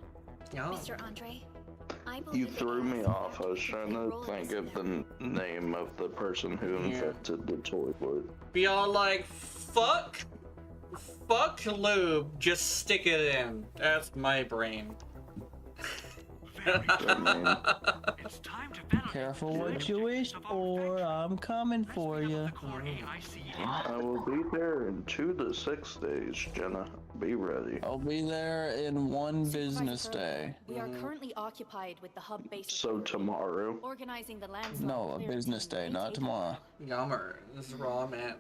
Yeah. Mr. Andre, I You believe threw me off. I was trying to think of the name of the person who invented the toilet. Be all like, fuck lube, just stick it in. That's my brain. Careful what you wish for. I'm coming for you. I will be there in 2 to 6 days, Gena. Be ready. I'll be there in 1 business day. we are currently occupied with the hub base. So tomorrow? Organizing the landslide. No, a business day, not tomorrow. Yummer. This is raw man.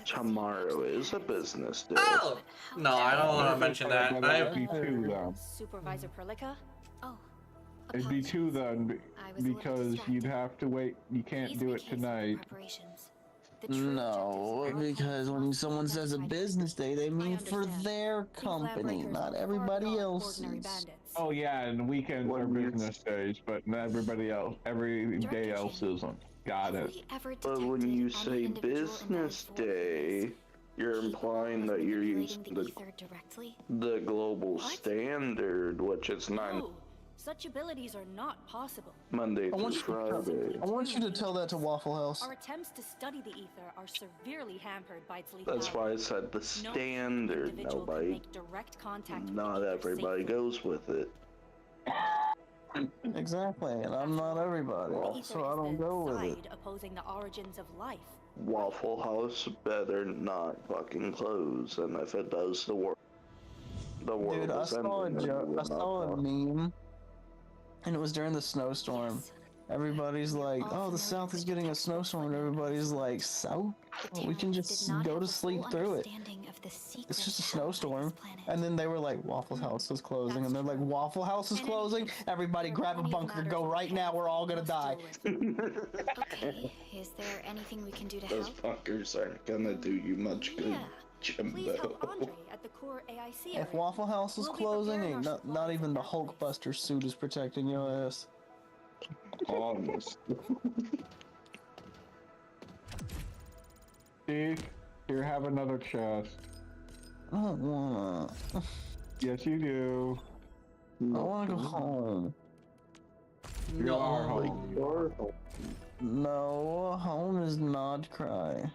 Tomorrow is a business day. Oh! No, I don't want to mention that. It'd be 2 then. Supervisor Perlica? Oh. It'd be 2 then, because you'd have to wait. You can't do it tonight. No, because when someone says a business day, they mean for their company, not everybody else's. Oh yeah, and weekends are business days, but not everybody else, every day else isn't. Got it. But when you say business day, you're implying that you're using the global standard, which is 9. Such abilities are not possible. Monday through Friday. I want you to tell that to Waffle House. Our attempts to study the ether are severely hampered by its lethality. That's why I said the standard. Nobody, not everybody goes with it. Exactly, and I'm not everybody, so I don't go with it. Opposing the origins of life. Waffle House better not fucking close, and if it does, the world Dude, I is saw ending. I saw a meme, and it was during the snowstorm. Everybody's like, oh, the South is getting a snowstorm, and everybody's like, South? Oh, we can just go to sleep through it. It's just a snowstorm. And then they were like, Waffle House is closing, and they're like, Waffle House is closing? Everybody grab a bunker, go right now, we're all gonna die. Okay, is there anything we can do to Those help? fuckers aren't gonna do you much good, Jimbo. At the core AIC If Waffle House is closing, ain't not even the Hulkbuster suit is protecting your ass. Almost. Steve, here, have another chest. I don't wanna. Yes, you do. I wanna go home. You are home. No, home is not cry.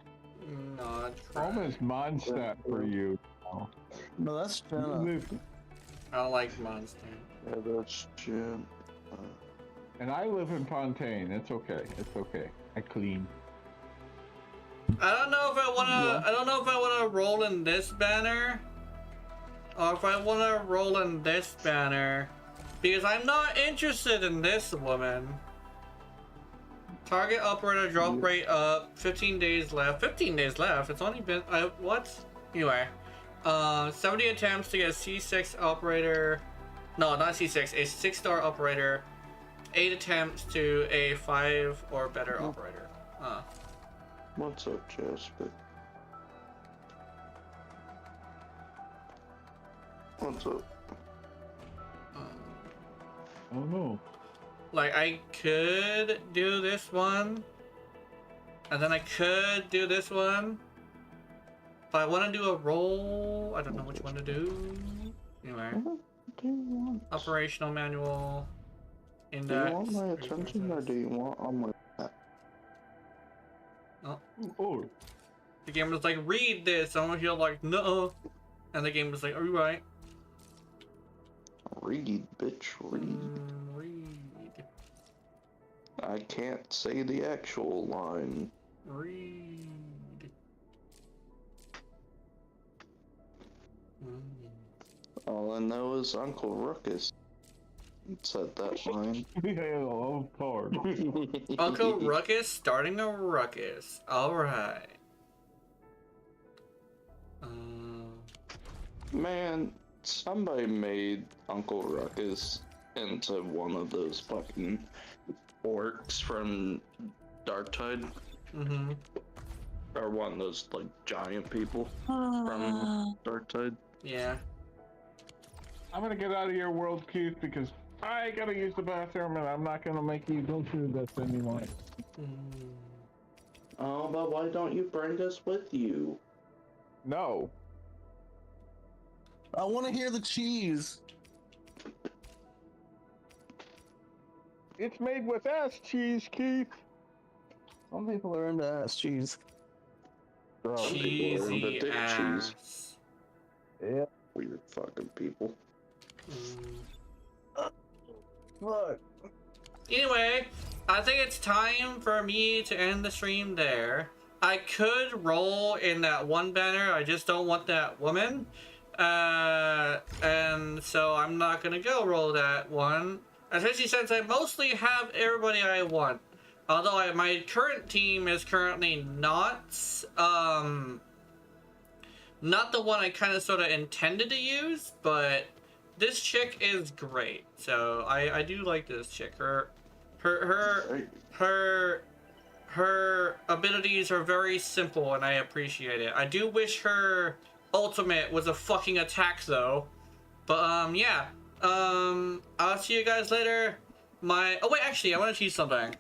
Not Home is Mondstadt for you. No, that's Gena. I don't like Monster. Yeah, that's Jim. And I live in Fontaine. It's okay. It's okay. I clean. I don't know if I wanna. I don't know if I wanna roll in this banner. or if I want to roll in this banner, because I'm not interested in this woman. Target operator drop rate up, 15 days left. 15 days left? It's only been, what? Anyway, 70 attempts to get a C6 operator. No, not C6, a 6-star operator. 8 attempts to a 5 or better operator. What's up, Jasper? What's up? Oh no. Like, I could do this one, and then I could do this one. But I want to do a roll. I don't know which one to do. Anyway. Operational manual. Index. Do you want my attention or do you want on my back? Oh. The game was like, read this. I'm here like, no. And the game was like, are you right? Read, bitch, read. I can't say the actual line. Read. All I know is Uncle Ruckus said that line. Yeah, of course. Uncle Ruckus starting a ruckus. Alright. Man, somebody made Uncle Ruckus into one of those fucking orcs from Darktide. Mm-hmm. Or one of those, like, giant people from Darktide. Yeah. I'm gonna get out of your world, Keith, because I gotta use the bathroom and I'm not gonna make you go through this anymore. Oh, but why don't you bring us with you? No. I want to hear the cheese. It's made with ass cheese, Keith. Some people are into ass cheese. Cheesy ass. Yeah. Weird fucking people. Look. Anyway, I think it's time for me to end the stream there. I could roll in that one banner, I just don't want that woman. And so I'm not gonna go roll that one. Especially since I mostly have everybody I want. Although my current team is currently not the one I kind of sort of intended to use, but this chick is great. So I do like this chick. Her abilities are very simple and I appreciate it. I do wish her ultimate was a fucking attack though. But yeah. I'll see you guys later. Oh wait, actually I want to choose something.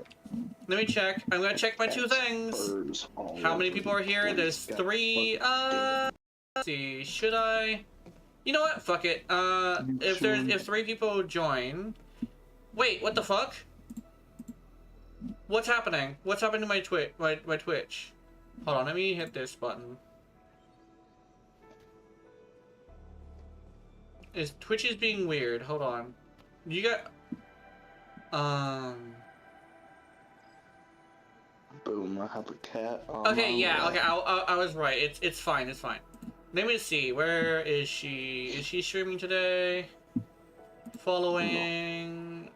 Let me check. I'm gonna check my 2 things. How many people are here? There's 3. Let's see. Should I? You know what? Fuck it. If 3 people join. Wait, what the fuck? What's happening? What's happening to my Twitch? Hold on, let me hit this button. Twitch is being weird. Hold on. You got Boom, I have a cat on okay, yeah, okay, I was right. It's fine, it's fine. Let me see, where is she? Is she streaming today? Following,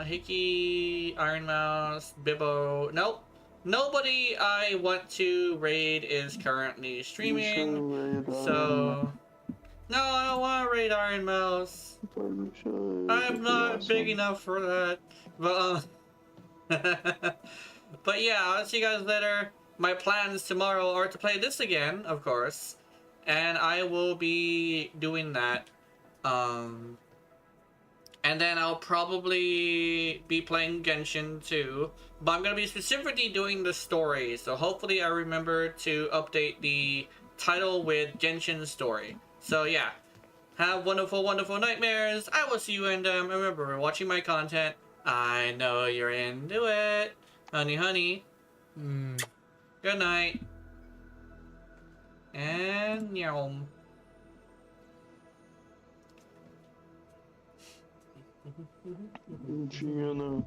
Hickey, Iron Mouse, Bibbo. Nope. Nobody I want to raid is currently streaming. So, no, I don't want to raid Iron Mouse. I'm not big enough for that. But, but yeah, I'll see you guys later. My plans tomorrow are to play this again, of course. And I will be doing that. And then I'll probably be playing Genshin too. But I'm going to be specifically doing the story. So hopefully I remember to update the title with Genshin story. So yeah. Have wonderful, wonderful nightmares. I will see you in them. Remember, watching my content. I know you're into it. Honey, honey. Good night. And meow. Gena.